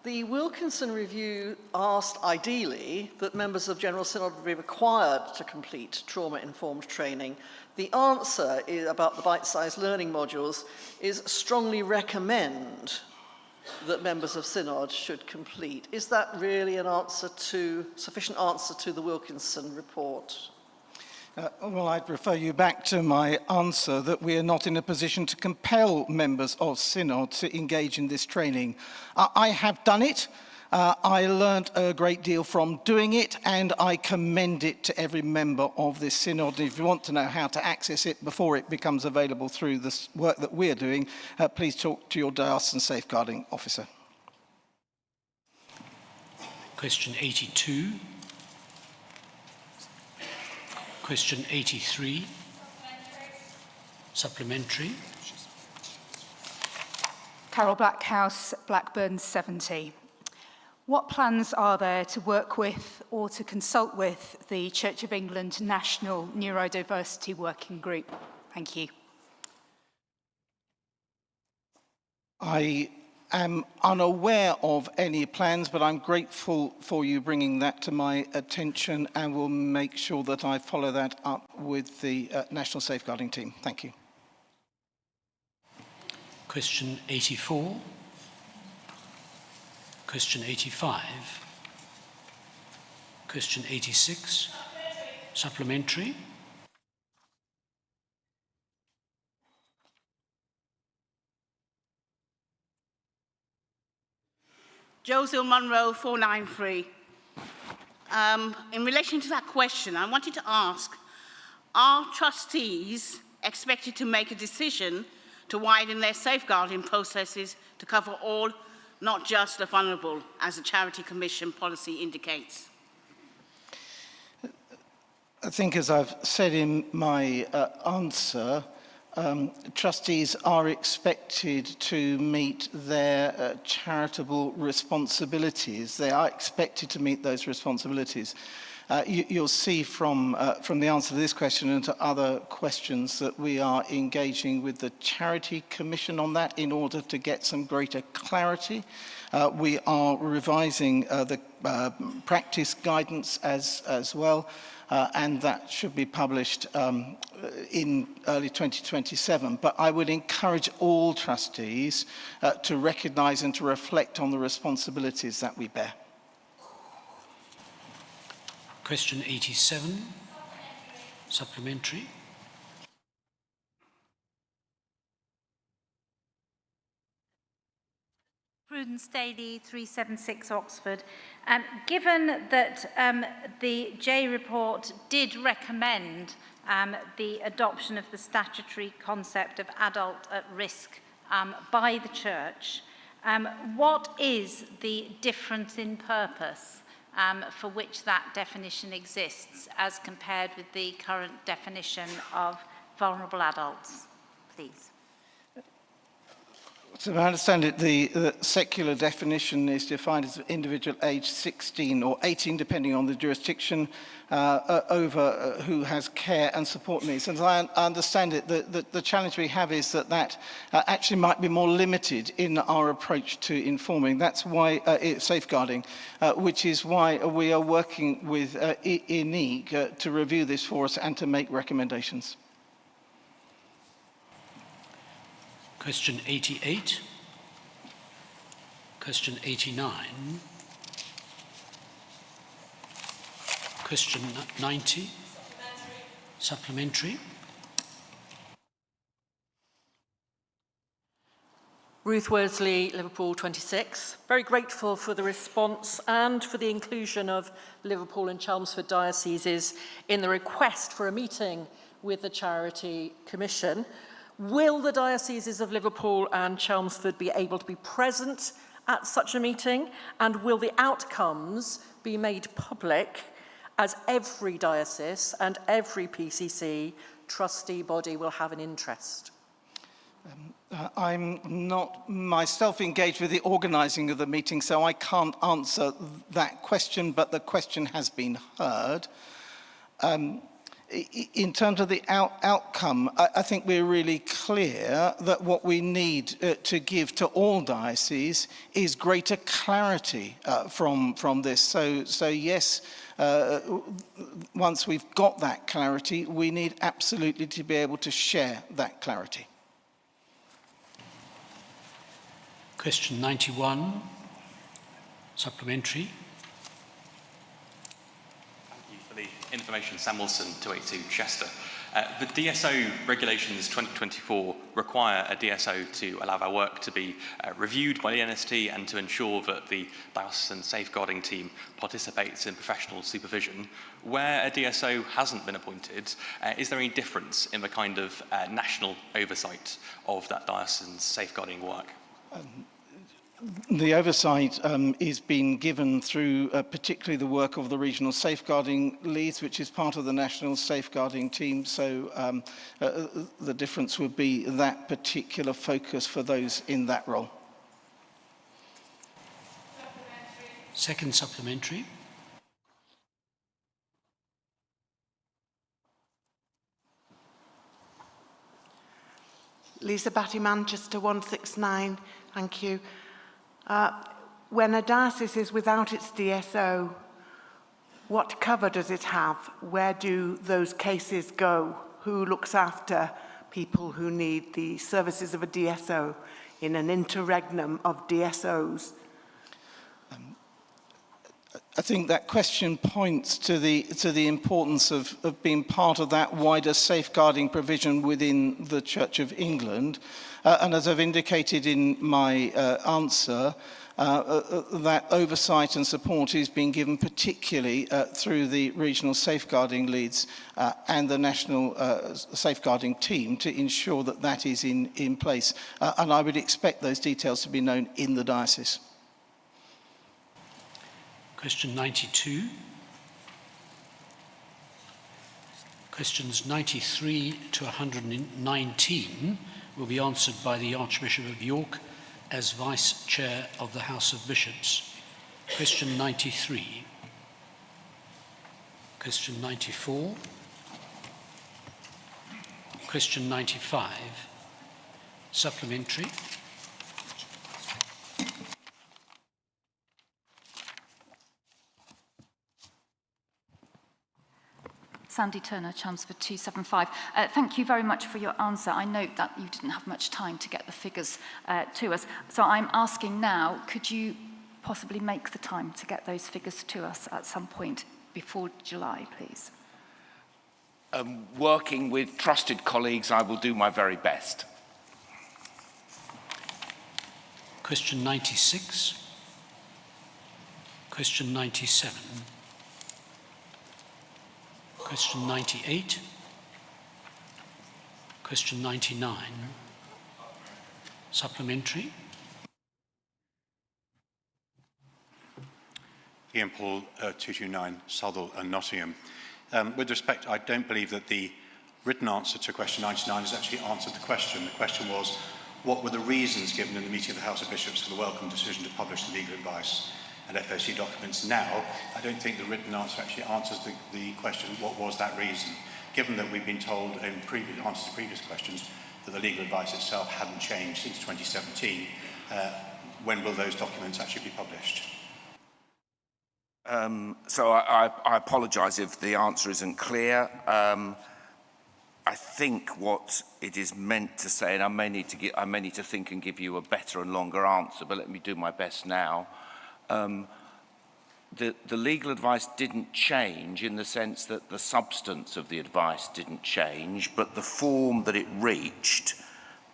The Wilkinson Review asked, ideally, that members of General Synod be required to complete trauma-informed training. The answer about the bite-sized learning modules is strongly recommend that members of Synod should complete. Is that really an answer sufficient answer to the Wilkinson report? Well, I'd refer you back to my answer that we are not in a position to compel members of Synod to engage in this training. I have done it. I learned a great deal from doing it, and I commend it to every member of this Synod. If you want to know how to access it before it becomes available through this work that we're doing, please talk to your diocesan safeguarding officer. Question 82. Question 83. Supplementary. Carol Blackhouse, Blackburn 70. What plans are there to work with or to consult with the Church of England National Neurodiversity Working Group? Thank you. I am unaware of any plans, but I'm grateful for you bringing that to my attention, and will make sure that I follow that up with the National Safeguarding team. Thank you. Question 84. Question 85. Question 86. Supplementary. Josie Munro, 493. In relation to that question, I wanted to ask, are trustees expected to make a decision to widen their safeguarding processes to cover all, not just the vulnerable, as the Charity Commission policy indicates? I think, as I've said in my answer, trustees are expected to meet their charitable responsibilities. They are expected to meet those responsibilities. You'll see from the answer to this question and to other questions that we are engaging with the Charity Commission on that in order to get some greater clarity. We are revising the practice guidance as well, and that should be published in early 2027. But I would encourage all trustees to recognise and to reflect on the responsibilities that we bear. Question 87. Supplementary. Prudence Daly, 376 Oxford. Given that the J report did recommend the adoption of the statutory concept of adult at risk by the Church, what is the difference in purpose for which that definition exists as compared with the current definition of vulnerable adults, please? So I understand it, the secular definition is defined as an individual aged 16 or 18, depending on the jurisdiction, over who has care and support needs. And as I understand it, the challenge we have is that actually might be more limited in our approach to informing. That's why safeguarding, which is why we are working with INEG to review this for us and to make recommendations. Question 88. Question 89. Question 90. Supplementary. Ruth Worsley, Liverpool 26. Very grateful for the response and for the inclusion of Liverpool and Chelmsford dioceses in the request for a meeting with the Charity Commission. Will the dioceses of Liverpool and Chelmsford be able to be present at such a meeting? And will the outcomes be made public, as every diocese and every PCC trustee body will have an interest? I'm not myself engaged with the organising of the meeting, so I can't answer that question, but the question has been heard. In terms of the outcome, I think we're really clear that what we need to give to all dioceses is greater clarity from this. So yes, once we've got that clarity, we need absolutely to be able to share that clarity. Question 91. Supplementary. Information, Sam Wilson, 282 Chester. The DSO regulations 2024 require a DSO to allow our work to be reviewed by the NST and to ensure that the diocesan safeguarding team participates in professional supervision. Where a DSO hasn't been appointed, is there any difference in the kind of national oversight of that diocesan safeguarding work? The oversight is being given through particularly the work of the regional safeguarding leads, which is part of the national safeguarding team. So the difference would be that particular focus for those in that role. Second supplementary. Lisa Batty, Manchester 169. Thank you. When a diocese is without its DSO, what cover does it have? Where do those cases go? Who looks after people who need the services of a DSO in an interregnum of DSOs? I think that question points to the importance of being part of that wider safeguarding provision within the Church of England. And as I've indicated in my answer, that oversight and support is being given particularly through the regional safeguarding leads and the national safeguarding team to ensure that that is in place. And I would expect those details to be known in the diocese. Question 92. Questions 93 to 119 will be answered by the Archbishop of York as Vice Chair of the House of Bishops. Question 93. Question 94. Question 95. Supplementary. Sandy Turner, Chelmsford 275. Thank you very much for your answer. I note that you didn't have much time to get the figures to us. So I'm asking now, could you possibly make the time to get those figures to us at some point before July, please? Working with trusted colleagues, I will do my very best. Question 96. Question 97. Question 98. Question 99. Supplementary. Ian Paul, 229, Southall and Nottingham. With respect, I don't believe that the written answer to question 99 has actually answered the question. The question was, what were the reasons given in the meeting of the House of Bishops for the welcome decision to publish the legal advice and FOC documents now? I don't think the written answer actually answers the question, what was that reason? Given that we've been told in previous answers to previous questions that the legal advice itself hadn't changed since 2017, when will those documents actually be published? So I apologise if the answer isn't clear. I think what it is meant to say, and I may need to think and give you a better and longer answer, but let me do my best now. The legal advice didn't change in the sense that the substance of the advice didn't change, but the form that it reached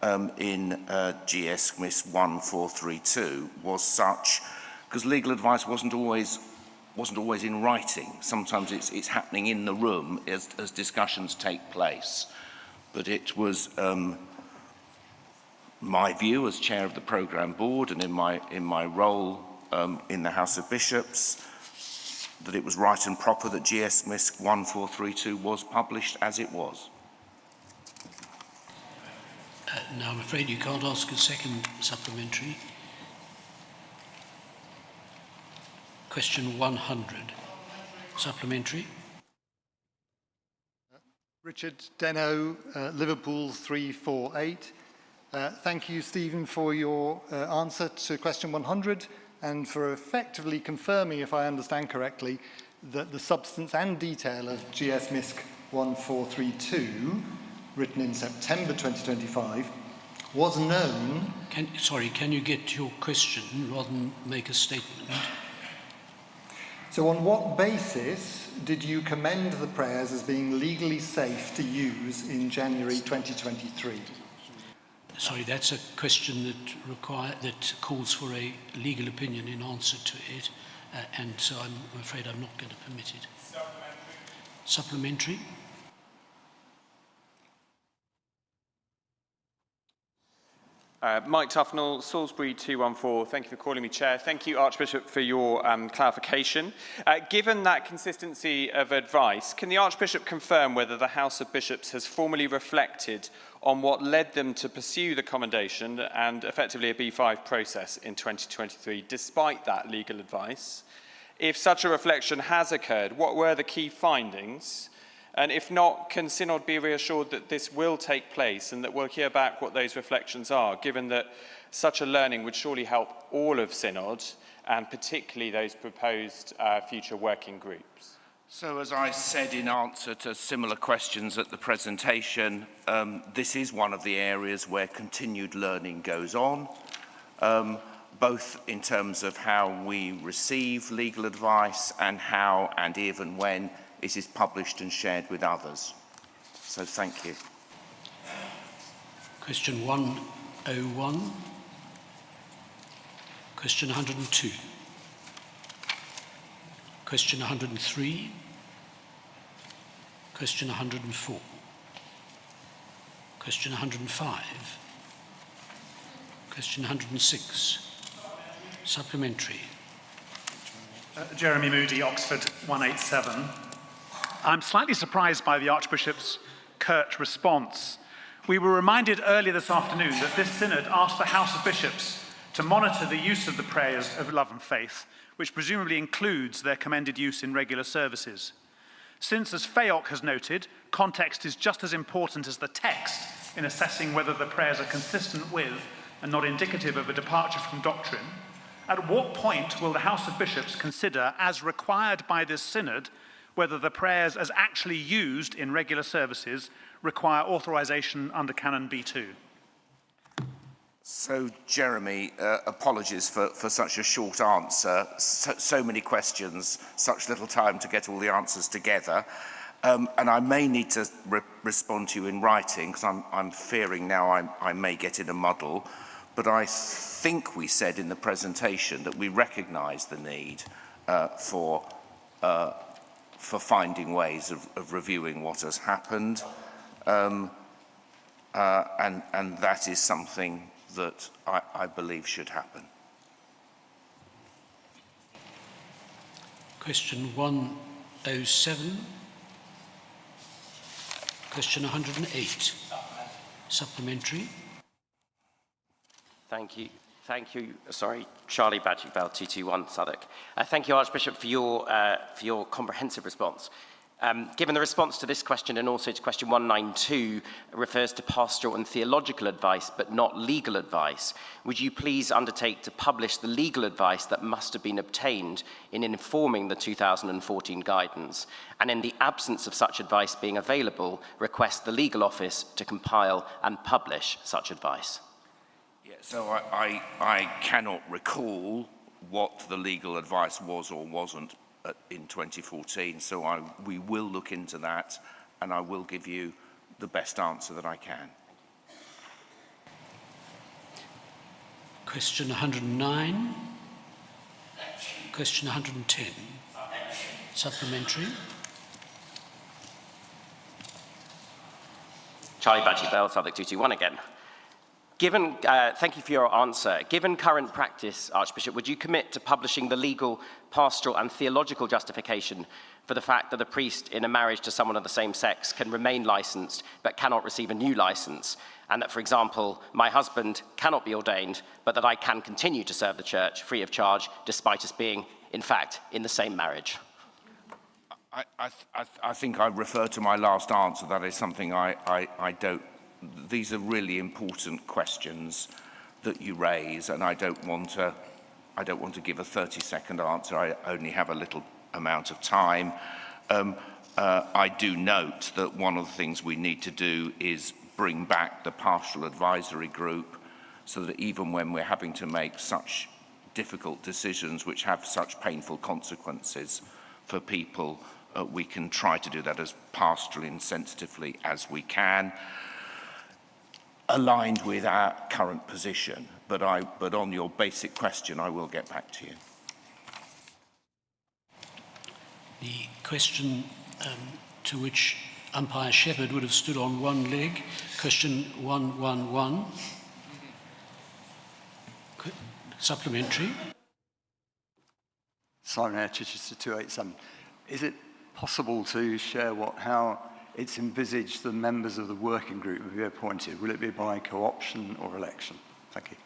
in GS Miss 1432 was such, because legal advice wasn't always in writing. Sometimes it's happening in the room as discussions take place. But it was my view as chair of the programme board and in my role in the House of Bishops that it was right and proper that GS Miss 1432 was published as it was. Now I'm afraid you can't ask a second supplementary. Question 100. Supplementary. Richard Deno, Liverpool 348. Thank you, Stephen, for your answer to question 100 and for effectively confirming, if I understand correctly, that the substance and detail of GS MISC 1432, written in September 2025, was known... Can you get to your question rather than make a statement? So on what basis did you commend the prayers as being legally safe to use in January 2023? Sorry, that's a question that calls for a legal opinion in answer to it, and so I'm afraid I'm not going to permit it. Supplementary. Mike Tufnell, Salisbury 214. Thank you for calling me, Chair. Thank you, Archbishop, for your clarification. Given that consistency of advice, can the Archbishop confirm whether the House of Bishops has formally reflected on what led them to pursue the commendation and effectively a B5 process in 2023, despite that legal advice? If such a reflection has occurred, what were the key findings? And if not, can Synod be reassured that this will take place and that we'll hear back what those reflections are, given that such a learning would surely help all of Synod, and particularly those proposed future working groups? So as I said in answer to similar questions at the presentation, this is one of the areas where continued learning goes on, both in terms of how we receive legal advice and how and even when it is published and shared with others. So thank you. Question 101. Question 102. Question 103. Question 104. Question 105. Question 106. Supplementary. Jeremy Moody, Oxford 187. I'm slightly surprised by the Archbishop's curt response. We were reminded earlier this afternoon that this synod asked the House of Bishops to monitor the use of the prayers of love and faith, which presumably includes their commended use in regular services. Since, as Fayok has noted, context is just as important as the text in assessing whether the prayers are consistent with and not indicative of a departure from doctrine, at what point will the House of Bishops consider, as required by this synod, whether the prayers as actually used in regular services require authorization under Canon B2? So, Jeremy, apologies for such a short answer. So many questions, such little time to get all the answers together. And I may need to respond to you in writing, because I'm fearing now I may get in a muddle. But I think we said in the presentation that we recognise the need for finding ways of reviewing what has happened. And that is something that I believe should happen. Question 107. Question 108. Supplementary. Thank you. Thank you. Sorry, Charlie Badger Bell, 221 Southwark. Thank you, Archbishop, for your comprehensive response. Given the response to this question and also to question 192 refers to pastoral and theological advice, but not legal advice, would you please undertake to publish the legal advice that must have been obtained in informing the 2014 guidance, and in the absence of such advice being available, request the legal office to compile and publish such advice? Yeah, so I cannot recall what the legal advice was or wasn't in 2014, so we will look into that, and I will give you the best answer that I can. Question 109. Question 110. Supplementary. Charlie Badger Bell, Southwark 221 again. Thank you for your answer. Given current practice, Archbishop, would you commit to publishing the legal, pastoral and theological justification for the fact that a priest in a marriage to someone of the same sex can remain licensed but cannot receive a new license, and that, for example, my husband cannot be ordained, but that I can continue to serve the church free of charge despite us being, in fact, in the same marriage? I think I refer to my last answer. That is something I don't. These are really important questions that you raise, and I don't want to give a 30-second answer. I only have a little amount of time. I do note that one of the things we need to do is bring back the pastoral advisory group, so that even when we're having to make such difficult decisions which have such painful consequences for people, we can try to do that as pastorally and sensitively as we can, aligned with our current position. But on your basic question, I will get back to you. The question to which Umpire Shepherd would have stood on one leg, question 111. Supplementary. Simon Chichester 287. Is it possible to share how it's envisaged the members of the working group will be appointed? Will it be by co-option or election? Thank you.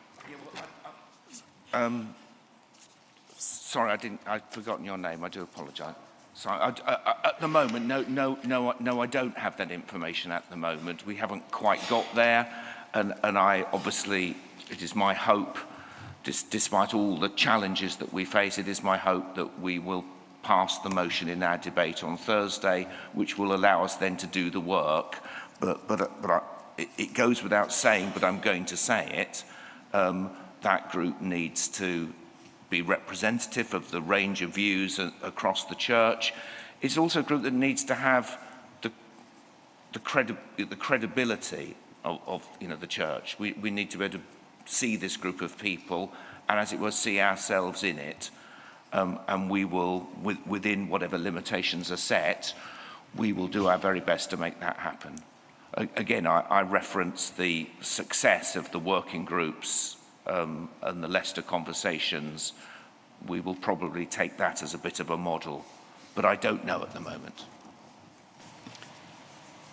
Sorry, I'd forgotten your name. I do apologise. So at the moment, no, I don't have that information at the moment. We haven't quite got there, and I obviously, it is my hope, despite all the challenges that we face, it is my hope that we will pass the motion in our debate on Thursday, which will allow us then to do the work. It goes without saying, but I'm going to say it, that group needs to be representative of the range of views across the church. It's also a group that needs to have the credibility of the church. We need to be able to see this group of people and, as it were, see ourselves in it. And we will, within whatever limitations are set, we will do our very best to make that happen. Again, I reference the success of the working groups and the Leicester conversations. We will probably take that as a bit of a model, but I don't know at the moment.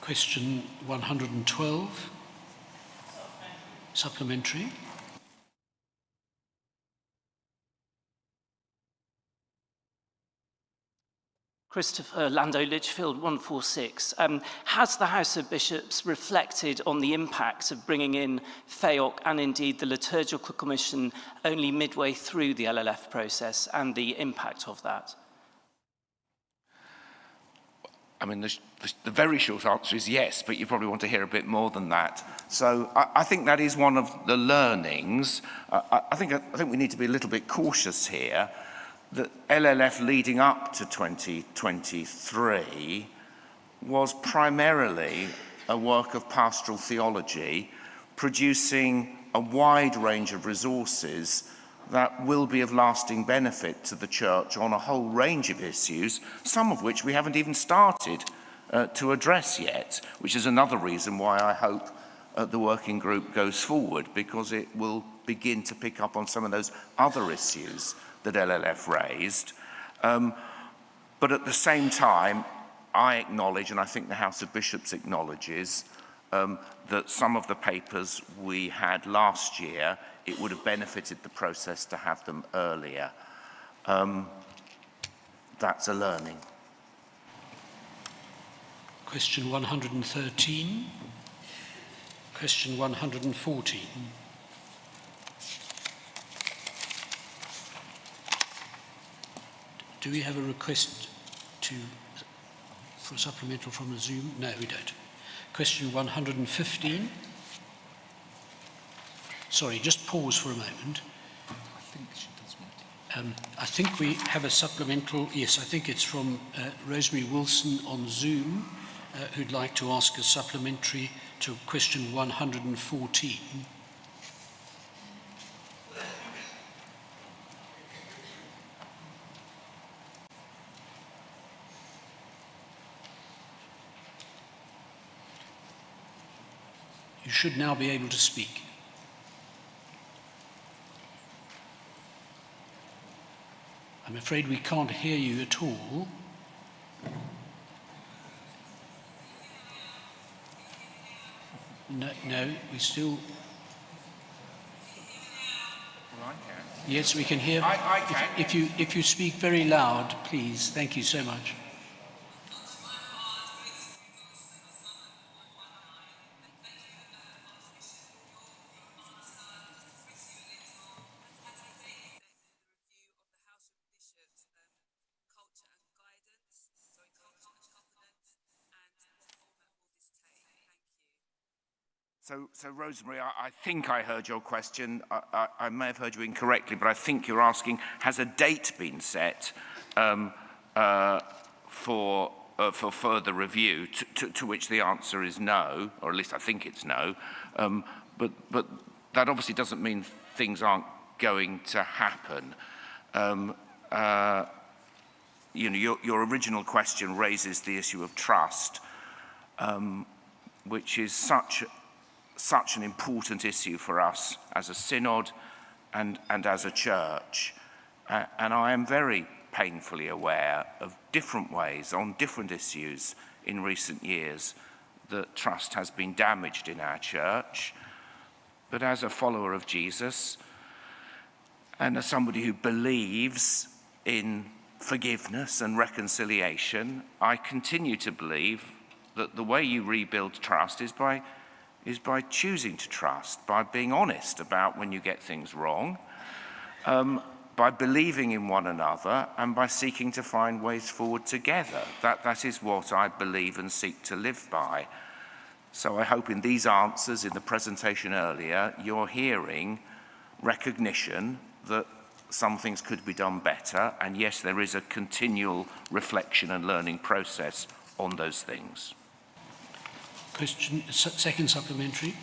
Question 112. Supplementary. Christopher Lando Litchfield 146. Has the House of Bishops reflected on the impact of bringing in FEOC and indeed the Liturgical Commission only midway through the LLF process and the impact of that? I mean, the very short answer is yes, but you probably want to hear a bit more than that. So I think that is one of the learnings. I think we need to be a little bit cautious here that LLF leading up to 2023 was primarily a work of pastoral theology, producing a wide range of resources that will be of lasting benefit to the church on a whole range of issues, some of which we haven't even started to address yet, which is another reason why I hope the working group goes forward, because it will begin to pick up on some of those other issues that LLF raised. But at the same time, I acknowledge, and I think the House of Bishops acknowledges, that some of the papers we had last year, it would have benefited the process to have them earlier. That's a learning. Question 113. Question 114. Do we have a request for a supplemental from the Zoom? No, we don't. Question 115. Sorry, just pause for a moment. I think we have a supplemental. Yes, I think it's from Rosemary Wilson on Zoom, who'd like to ask a supplementary to question 114. You should now be able to speak. I'm afraid we can't hear you at all. No, we still... Well, I can. Yes, we can hear. I can. If you speak very loud, please. Thank you so much. So Rosemary, I think I heard your question. I may have heard you incorrectly, but I think you're asking, has a date been set for further review, to which the answer is no, or at least I think it's no. But that obviously doesn't mean things aren't going to happen. You know, your original question raises the issue of trust, which is such an important issue for us as a synod and as a church. And I am very painfully aware of different ways on different issues in recent years that trust has been damaged in our church. But as a follower of Jesus and as somebody who believes in forgiveness and reconciliation, I continue to believe that the way you rebuild trust is by choosing to trust, by being honest about when you get things wrong, by believing in one another, and by seeking to find ways forward together. That is what I believe and seek to live by. So I hope in these answers, in the presentation earlier, you're hearing recognition that some things could be done better, and yes, there is a continual reflection and learning process on those things. Question, second supplementary.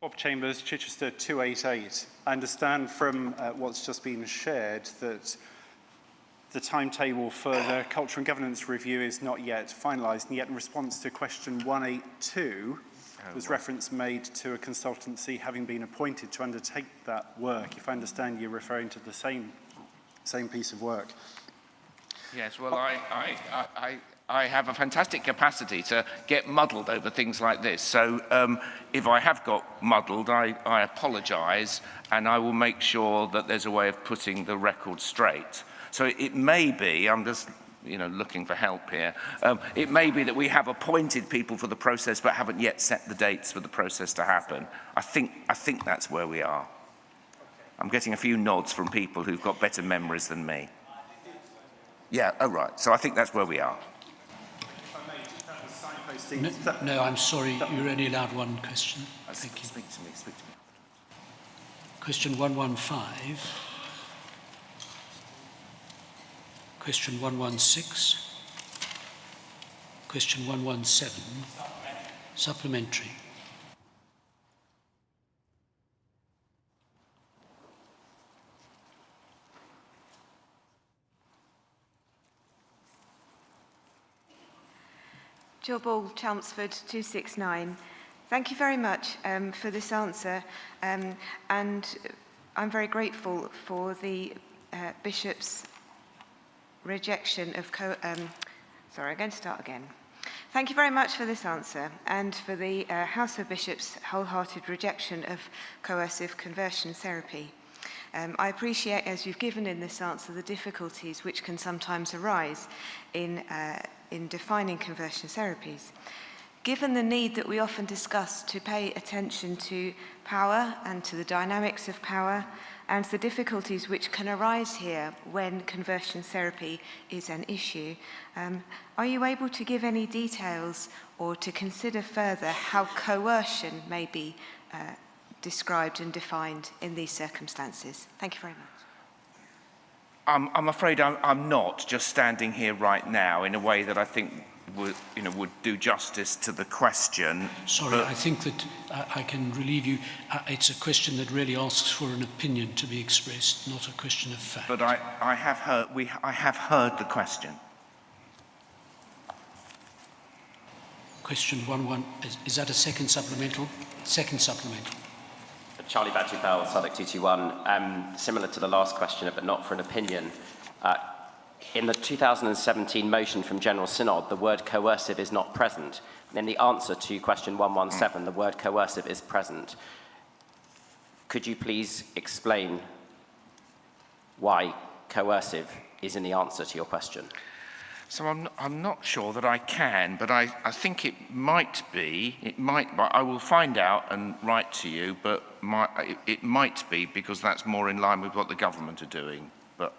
Bob Chambers, Chichester 288. I understand from what's just been shared that the timetable for the Culture and Governance Review is not yet finalised, and yet in response to question 182, there's reference made to a consultancy having been appointed to undertake that work. If I understand, you're referring to the same piece of work. Yes, well, I have a fantastic capacity to get muddled over things like this. So if I have got muddled, I apologise, and I will make sure that there's a way of putting the record straight. So it may be, I'm just looking for help here, it may be that we have appointed people for the process but haven't yet set the dates for the process to happen. I think that's where we are. I'm getting a few nods from people who've got better memories than me. Yeah, oh right, so I think that's where we are. No, I'm sorry, you're only allowed one question. Thank you. Speak to me, speak to me. Question 115. Question 116. Question 117. Supplementary. Jill Ball, Chelmsford, 269. Thank you very much for this answer, and I'm very grateful for the Bishop's rejection of sorry, I'm going to start again. Thank you very much for this answer and for the House of Bishops' wholehearted rejection of coercive conversion therapy. I appreciate, as you've given in this answer, the difficulties which can sometimes arise in defining conversion therapies. Given the need that we often discuss to pay attention to power and to the dynamics of power and the difficulties which can arise here when conversion therapy is an issue, are you able to give any details or to consider further how coercion may be described and defined in these circumstances? Thank you very much. I'm afraid I'm not just standing here right now in a way that I think would do justice to the question. Sorry, I think that I can relieve you. It's a question that really asks for an opinion to be expressed, not a question of fact. But I have heard the question. Question 11, is that a second supplemental? Second supplemental. Charlie Batty-Bell, Southwark 221, similar to the last questioner, but not for an opinion. In the 2017 motion from General Synod, the word coercive is not present. And in the answer to question 117, the word coercive is present. Could you please explain why coercive is in the answer to your question? So I'm not sure that I can, but I think it might be. I will find out and write to you, but it might be because that's more in line with what the government are doing, but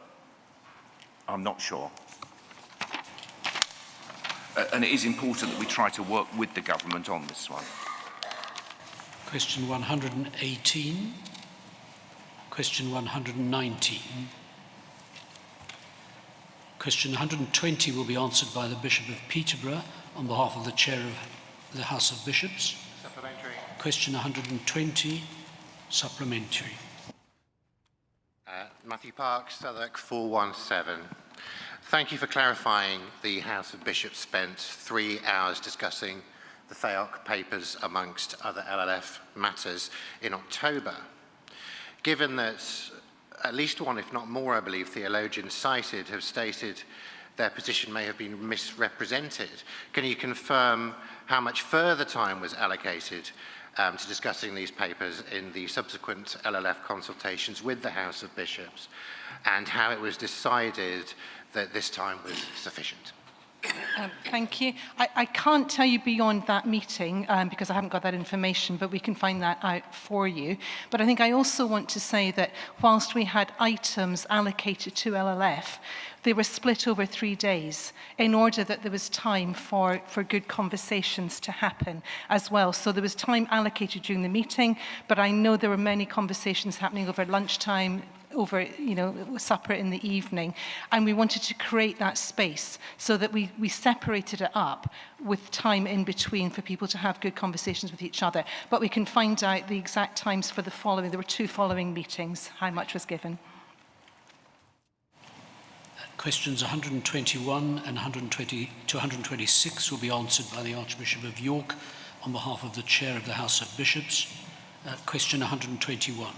I'm not sure. And it is important that we try to work with the government on this one. Question 118. Question 119. Question 120 will be answered by the Bishop of Peterborough on behalf of the Chair of the House of Bishops. Supplementary. Question 120, supplementary. Matthew Parks, Southwark 417. Thank you for clarifying the House of Bishops spent 3 hours discussing the FEOC papers amongst other LLF matters in October. Given that at least one, if not more, I believe, theologians cited have stated their position may have been misrepresented, can you confirm how much further time was allocated to discussing these papers in the subsequent LLF consultations with the House of Bishops, and how it was decided that this time was sufficient? Thank you. I can't tell you beyond that meeting because I haven't got that information, but we can find that out for you. But I think I also want to say that whilst we had items allocated to LLF, they were split over 3 days in order that there was time for good conversations to happen as well. So there was time allocated during the meeting, but I know there were many conversations happening over lunchtime, over supper in the evening, and we wanted to create that space so that we separated it up with time in between for people to have good conversations with each other. But we can find out the exact times for the following. There were 2 following meetings, how much was given. Questions 121 and 120 to 126 will be answered by the Archbishop of York on behalf of the Chair of the House of Bishops. Question 121.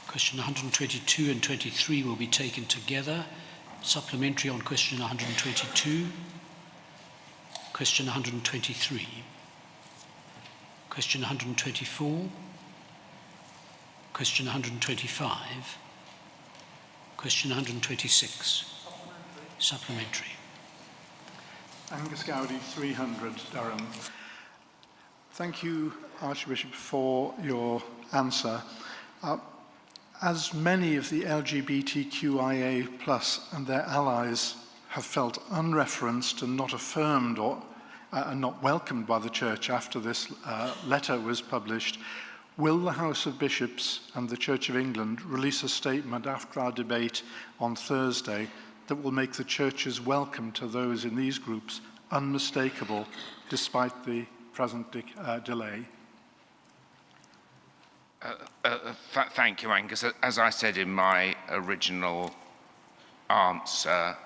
Question 122 and 23 will be taken together. Supplementary on question 122. Question 123. Question 124. Question 125. Question 126. Supplementary. Angus Gowdy, 300, Durham. Thank you, Archbishop, for your answer. As many of the LGBTQIA+ and their allies have felt unreferenced and not affirmed or not welcomed by the Church after this letter was published, will the House of Bishops and the Church of England release a statement after our debate on Thursday that will make the Church's welcome to those in these groups unmistakable despite the present delay? Thank you, Angus. As I said in my original answer,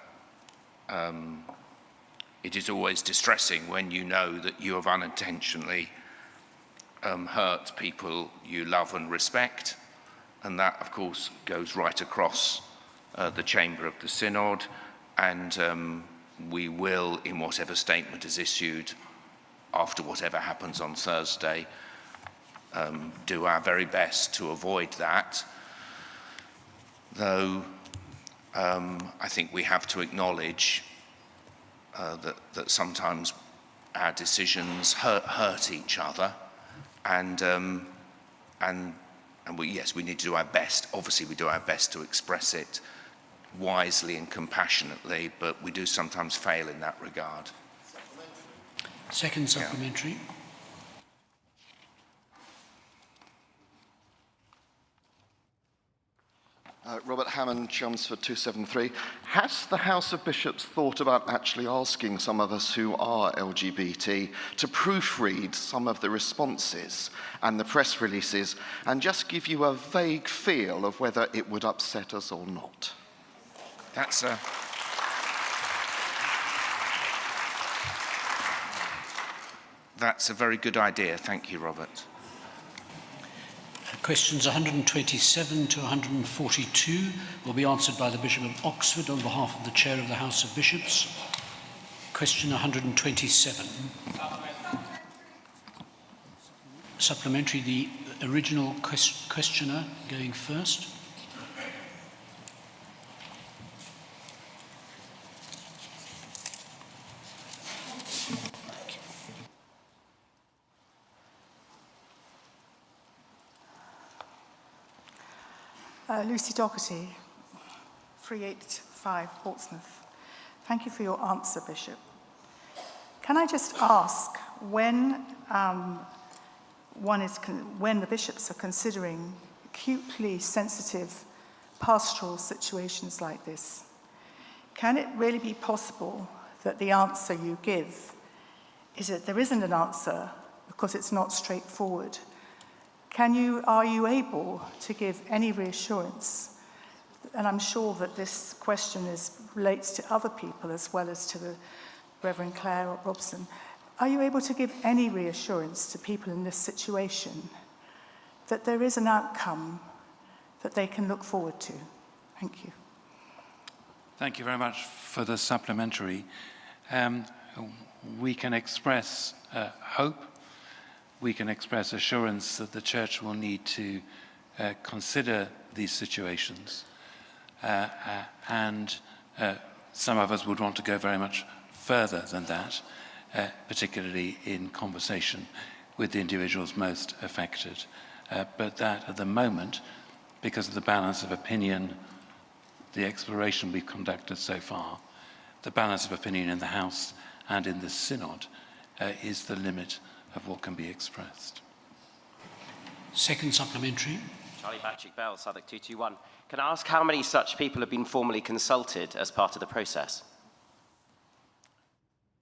it is always distressing when you know that you have unintentionally hurt people you love and respect, and that, of course, goes right across the chamber of the Synod, and we will, in whatever statement is issued after whatever happens on Thursday, do our very best to avoid that, though I think we have to acknowledge that sometimes our decisions hurt each other, and yes, we need to do our best. Obviously, we do our best to express it wisely and compassionately, but we do sometimes fail in that regard. Second supplementary. Robert Hammond, Chelmsford 273. Has the House of Bishops thought about actually asking some of us who are LGBT to proofread some of the responses and the press releases and just give you a vague feel of whether it would upset us or not? That's a very good idea. Thank you, Robert. Questions 127 to 142 will be answered by the Bishop of Oxford on behalf of the Chair of the House of Bishops. Question 127. Supplementary, the original questioner going first. Lucy Doherty, 385 Portsmouth. Thank you for your answer, Bishop. Can I just ask, when the bishops are considering acutely sensitive pastoral situations like this, can it really be possible that the answer you give is that there isn't an answer because it's not straightforward? Are you able to give any reassurance? And I'm sure that this question relates to other people as well as to the Reverend Claire Robson. Are you able to give any reassurance to people in this situation that there is an outcome that they can look forward to? Thank you. Thank you very much for the supplementary. We can express hope. We can express assurance that the Church will need to consider these situations. And some of us would want to go very much further than that, particularly in conversation with the individuals most affected. But that at the moment, because of the balance of opinion, the exploration we've conducted so far, the balance of opinion in the House and in the Synod is the limit of what can be expressed. Second supplementary. Charlie Patrick Bell, Southwark 221. Can I ask how many such people have been formally consulted as part of the process?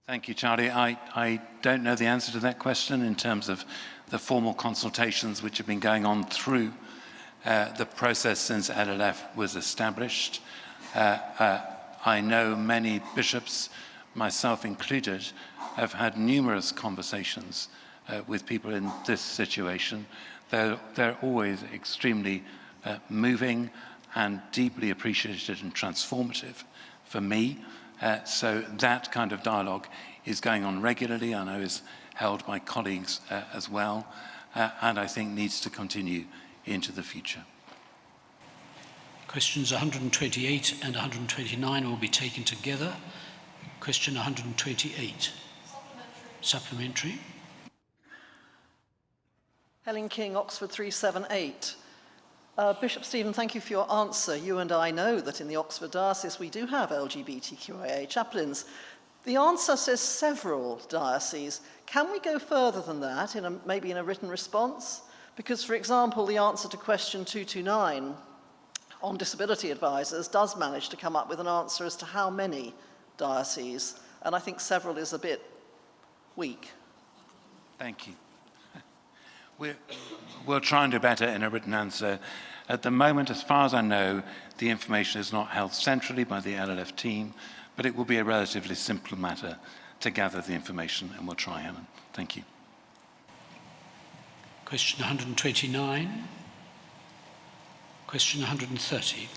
Thank you, Charlie. I don't know the answer to that question in terms of the formal consultations which have been going on through the process since LLF was established. I know many bishops, myself included, have had numerous conversations with people in this situation. They're always extremely moving and deeply appreciated and transformative for me. So that kind of dialogue is going on regularly. I know is held by colleagues as well, and I think needs to continue into the future. Questions 128 and 129 will be taken together. Question 128. Supplementary. Helen King, Oxford 378. Bishop Stephen, thank you for your answer. You and I know that in the Oxford Diocese we do have LGBTQIA chaplains. The answer says several dioceses. Can we go further than that, maybe in a written response? Because, for example, the answer to question 229 on disability advisors does manage to come up with an answer as to how many dioceses, and I think several is a bit weak. Thank you. We'll try and do better in a written answer. At the moment, as far as I know, the information is not held centrally by the LLF team, but it will be a relatively simple matter to gather the information, and we'll try, Helen. Thank you. Question 129. Question 130.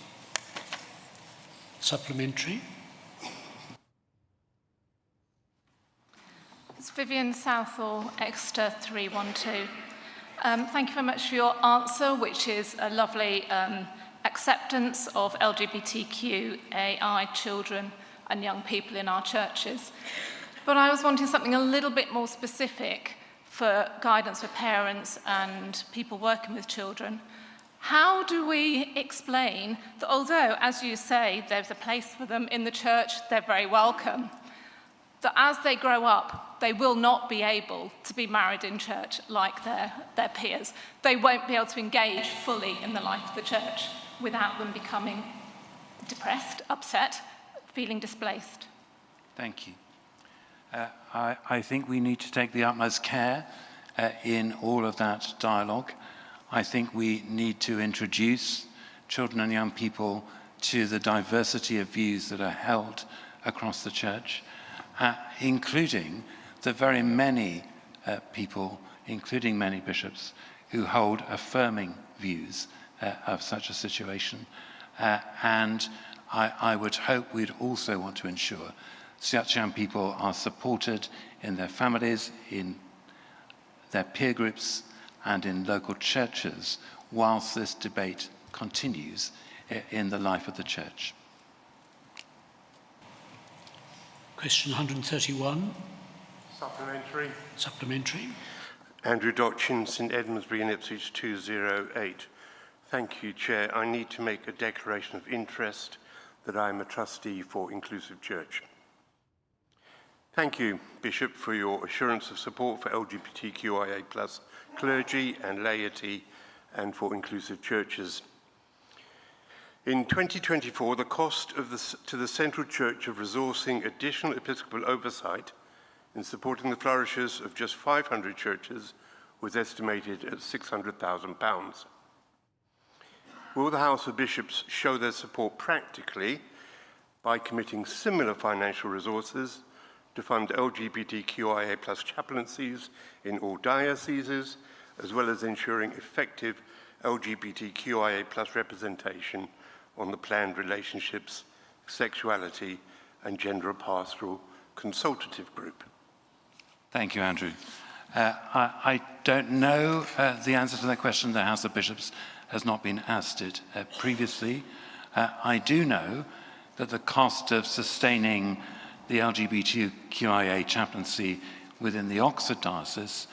Supplementary. It's Vivian Southall, Exeter 312. Thank you very much for your answer, which is a lovely acceptance of LGBTQAI children and young people in our churches. But I was wanting something a little bit more specific for guidance for parents and people working with children. How do we explain that although, as you say, there's a place for them in the church, they're very welcome, that as they grow up, they will not be able to be married in church like their peers. They won't be able to engage fully in the life of the church without them becoming depressed, upset, feeling displaced. Thank you. I think we need to take the utmost care in all of that dialogue. I think we need to introduce children and young people to the diversity of views that are held across the church, including the very many people, including many bishops, who hold affirming views of such a situation. And I would hope we'd also want to ensure such young people are supported in their families, in their peer groups, and in local churches whilst this debate continues in the life of the church. Question 131. Supplementary. Supplementary. Andrew Dotchin, St Edmundsbury in Ipswich 208. Thank you, Chair. I need to make a declaration of interest that I am a trustee for Inclusive Church. Thank you, Bishop, for your assurance of support for LGBTQIA+ clergy and laity and for inclusive churches. In 2024, the cost to the Central Church of resourcing additional episcopal oversight in supporting the flourishes of just 500 churches was estimated at £600,000. Will the House of Bishops show their support practically by committing similar financial resources to fund LGBTQIA+ chaplaincies in all dioceses, as well as ensuring effective LGBTQIA+ representation on the planned relationships, sexuality, and gender pastoral consultative group? Thank you, Andrew. I don't know the answer to that question. The House of Bishops has not been asked it previously. I do know that the cost of sustaining the LGBTQIA chaplaincy within the Oxford Diocese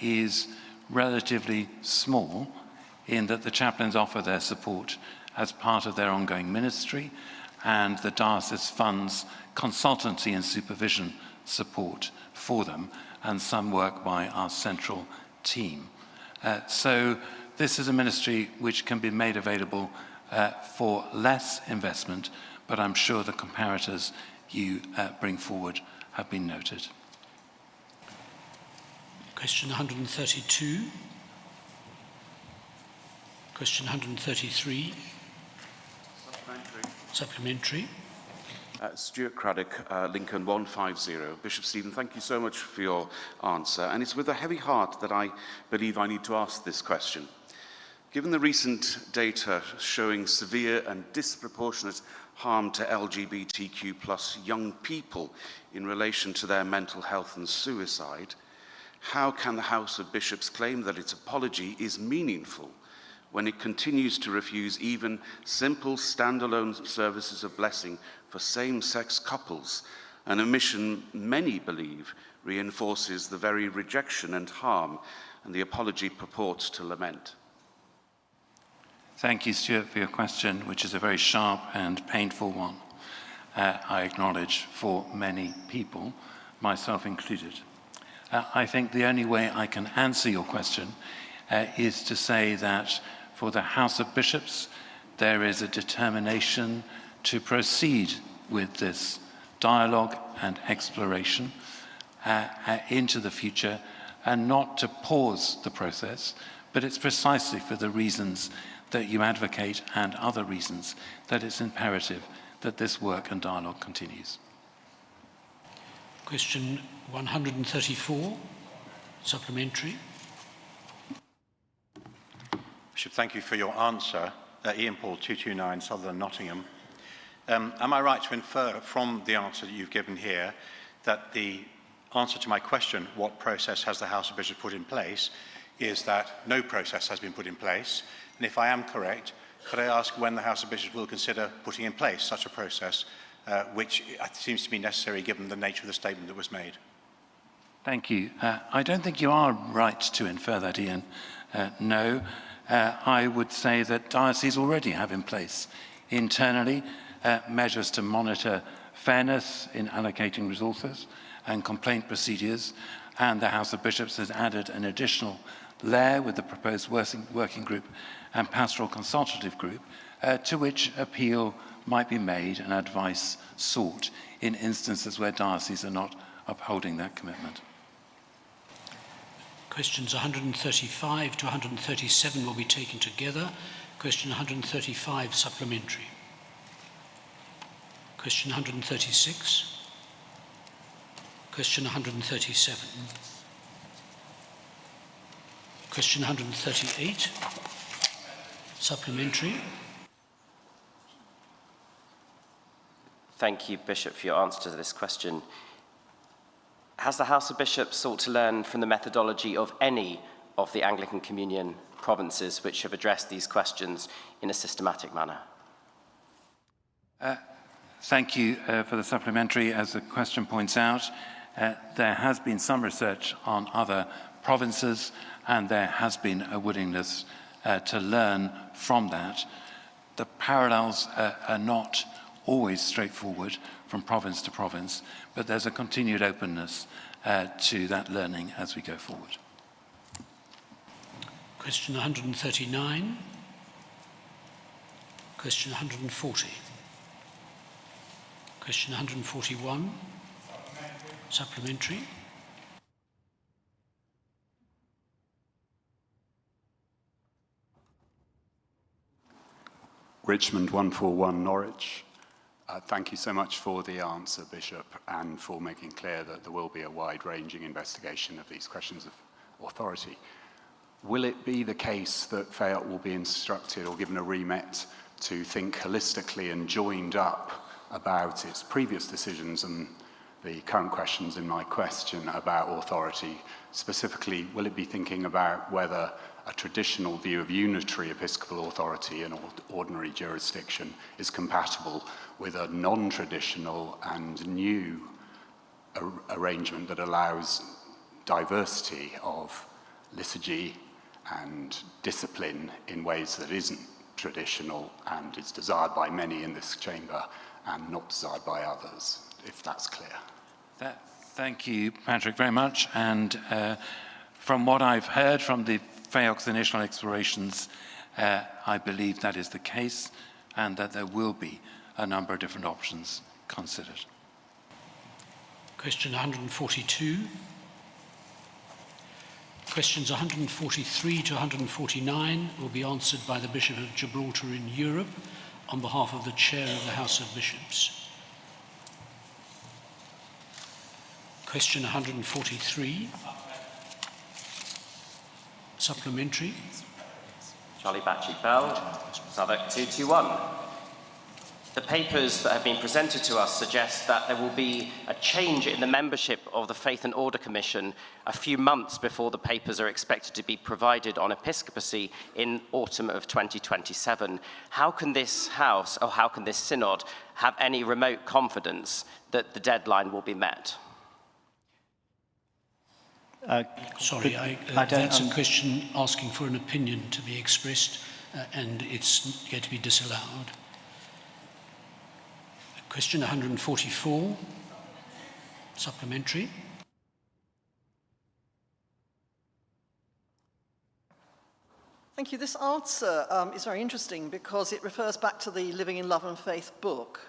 is relatively small, in that the chaplains offer their support as part of their ongoing ministry, and the diocese funds consultancy and supervision support for them, and some work by our central team. So this is a ministry which can be made available for less investment, but I'm sure the comparators you bring forward have been noted. Question 132. Question 133. Supplementary. Stuart Craddock, Lincoln 150. Bishop Stephen, thank you so much for your answer. And it's with a heavy heart that I believe I need to ask this question. Given the recent data showing severe and disproportionate harm to LGBTQ+ young people in relation to their mental health and suicide, how can the House of Bishops claim that its apology is meaningful when it continues to refuse even simple standalone services of blessing for same-sex couples, an omission many believe reinforces the very rejection and harm and the apology purports to lament? Thank you, Stuart, for your question, which is a very sharp and painful one, I acknowledge, for many people, myself included. I think the only way I can answer your question is to say that for the House of Bishops, there is a determination to proceed with this dialogue and exploration into the future, and not to pause the process, but it's precisely for the reasons that you advocate and other reasons that it's imperative that this work and dialogue continues. Question 134, supplementary. Bishop, thank you for your answer. Ian Paul, 229 Sutherland, Nottingham. Am I right to infer from the answer that you've given here that the answer to my question, what process has the House of Bishops put in place, is that no process has been put in place? And if I am correct, could I ask when the House of Bishops will consider putting in place such a process, which seems to be necessary given the nature of the statement that was made? Thank you. I don't think you are right to infer that, Ian. No. I would say that dioceses already have in place internally measures to monitor fairness in allocating resources and complaint procedures, and the House of Bishops has added an additional layer with the proposed working group and pastoral consultative group to which appeal might be made and advice sought in instances where dioceses are not upholding that commitment. Questions 135 to 137 will be taken together. Question 135, supplementary. Question 136. Question 137. Question 138, supplementary. Thank you, Bishop, for your answer to this question. Has the House of Bishops sought to learn from the methodology of any of the Anglican Communion provinces which have addressed these questions in a systematic manner? Thank you for the supplementary. As the question points out, there has been some research on other provinces, and there has been a willingness to learn from that. The parallels are not always straightforward from province to province, but there's a continued openness to that learning as we go forward. Question 139. Question 140. Question 141. Supplementary. Richmond 141 Norwich. Thank you so much for the answer, Bishop, and for making clear that there will be a wide-ranging investigation of these questions of authority. Will it be the case that FEOC will be instructed or given a remit to think holistically and joined up about its previous decisions and the current questions in my question about authority? Specifically, will it be thinking about whether a traditional view of unitary episcopal authority in ordinary jurisdiction is compatible with a non-traditional and new arrangement that allows diversity of liturgy and discipline in ways that isn't traditional and is desired by many in this chamber and not desired by others, if that's clear? Thank you, Patrick, very much. And from what I've heard from the FEOC's initial explorations, I believe that is the case, and that there will be a number of different options considered. Question 142. Questions 143 to 149 will be answered by the Bishop of Gibraltar in Europe on behalf of the Chair of the House of Bishops. Question 143. Supplementary. Charlie Batchy Bell, Southwark 221. The papers that have been presented to us suggest that there will be a change in the membership of the Faith and Order Commission a few months before the papers are expected to be provided on episcopacy in autumn of 2027. How can this House, or how can this Synod, have any remote confidence that the deadline will be met? Sorry, that's a question asking for an opinion to be expressed. and it's going to be disallowed. Question 144, supplementary. Thank you. This answer is very interesting because it refers back to the Living in Love and Faith book.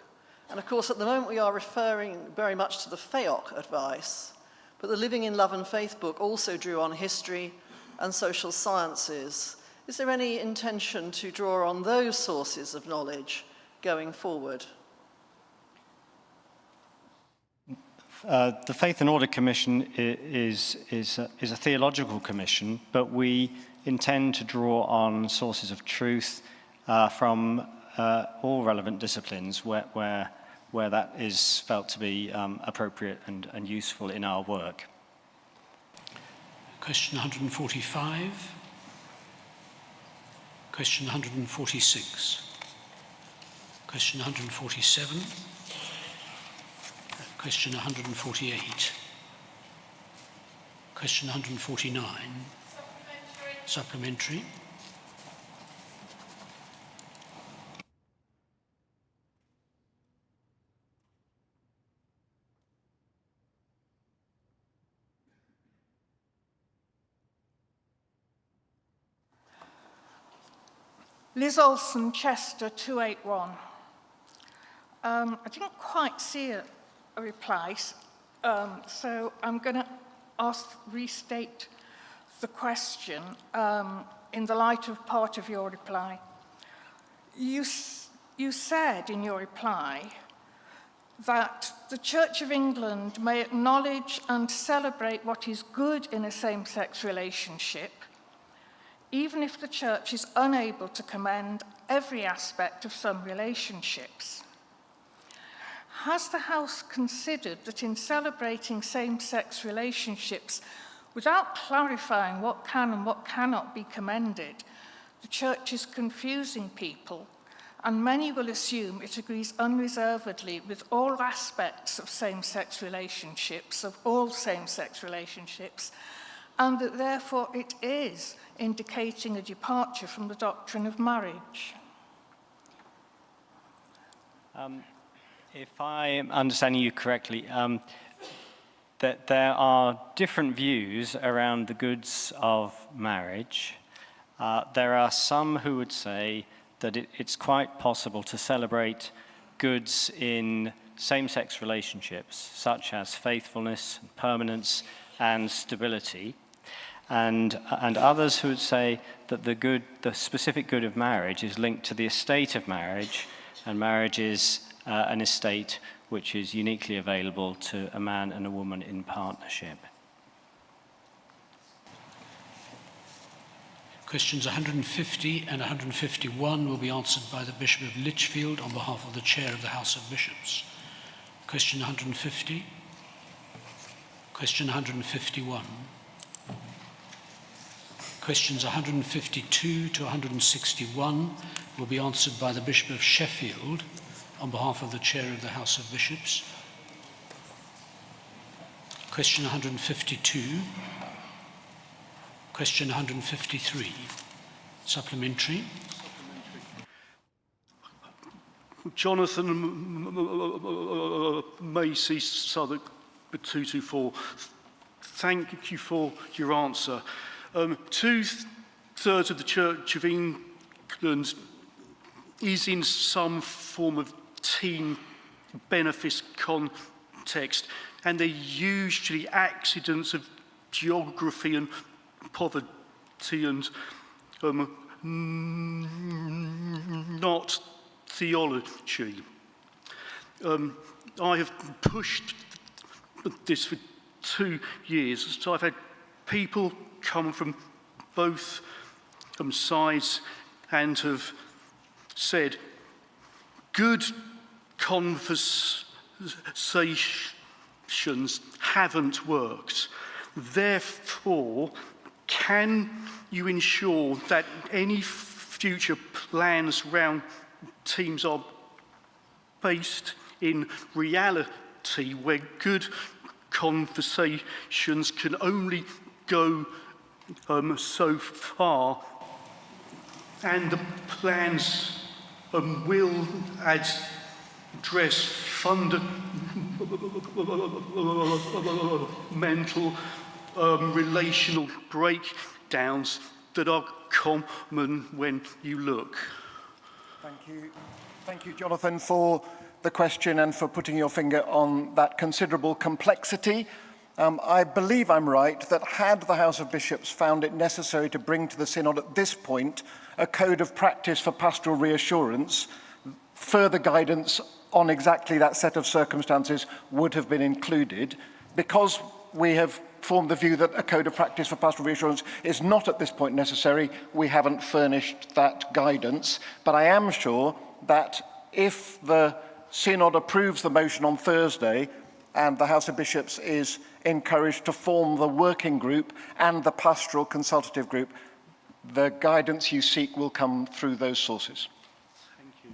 And of course, at the moment, we are referring very much to the FEOC advice, but the Living in Love and Faith book also drew on history and social sciences. Is there any intention to draw on those sources of knowledge going forward? The Faith and Order Commission is a theological commission, but we intend to draw on sources of truth from all relevant disciplines where that is felt to be appropriate and useful in our work. Question 145. Question 146. Question 147. Question 148. Question 149. Supplementary. Liz Olson, Chester, 281. I didn't quite see a reply, so I'm going to restate the question in the light of part of your reply. You said in your reply that the Church of England may acknowledge and celebrate what is good in a same-sex relationship, even if the Church is unable to commend every aspect of some relationships. Has the House considered that in celebrating same-sex relationships, without clarifying what can and what cannot be commended, the Church is confusing people, and many will assume it agrees unreservedly with all aspects of same-sex relationships, of all same-sex relationships, and that therefore it is indicating a departure from the doctrine of marriage? If I am understanding you correctly, that there are different views around the goods of marriage. There are some who would say that it's quite possible to celebrate goods in same-sex relationships, such as faithfulness, permanence, and stability. And others who would say that the specific good of marriage is linked to the estate of marriage, and marriage is an estate which is uniquely available to a man and a woman in partnership. Questions 150 and 151 will be answered by the Bishop of Lichfield on behalf of the Chair of the House of Bishops. Question 150. Question 151. Questions 152 to 161 will be answered by the Bishop of Sheffield on behalf of the Chair of the House of Bishops. Question 152. Question 153. Supplementary. Jonathan Macy, Southwark, 224. Thank you for your answer. 2/3 of the Church of England is in some form of teen benefice context, and they're usually accidents of geography and poverty and not theology. I have pushed this for 2 years, so I've had people come from both sides and have said good conversations haven't worked. Therefore, can you ensure that any future plans around teams are based in reality, where good conversations can only go so far and the plans will address fundamental relational breakdowns that are common when you look. Thank you. Thank you, Jonathan, for the question and for putting your finger on that considerable complexity. I believe I'm right that had the House of Bishops found it necessary to bring to the Synod at this point a code of practice for pastoral reassurance, further guidance on exactly that set of circumstances would have been included. Because we have formed the view that a code of practice for pastoral reassurance is not at this point necessary, we haven't furnished that guidance. But I am sure that if the Synod approves the motion on Thursday and the House of Bishops is encouraged to form the working group and the pastoral consultative group, the guidance you seek will come through those sources. Thank you.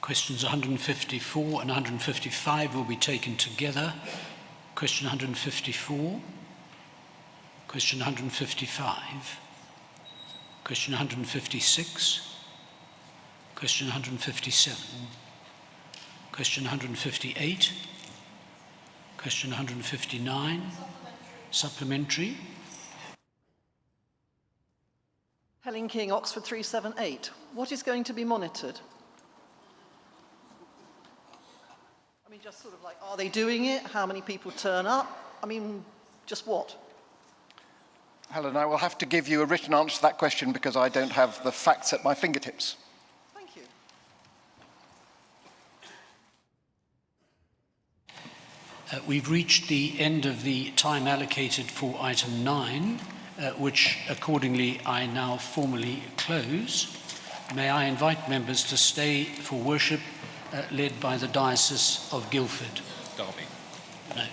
Questions 154 and 155 will be taken together. Question 154, question 155, question 156, question 157, question 158, question 159, supplementary. Helen King, Oxford 378. What is going to be monitored? I mean, just sort of like, are they doing it? How many people turn up? I mean, just what? Helen, I will have to give you a written answer to that question because I don't have the facts at my fingertips. Thank you. We've reached the end of the time allocated for item 9, which accordingly I now formally close. May I invite members to stay for worship led by the Diocese of Guildford. Derby. No.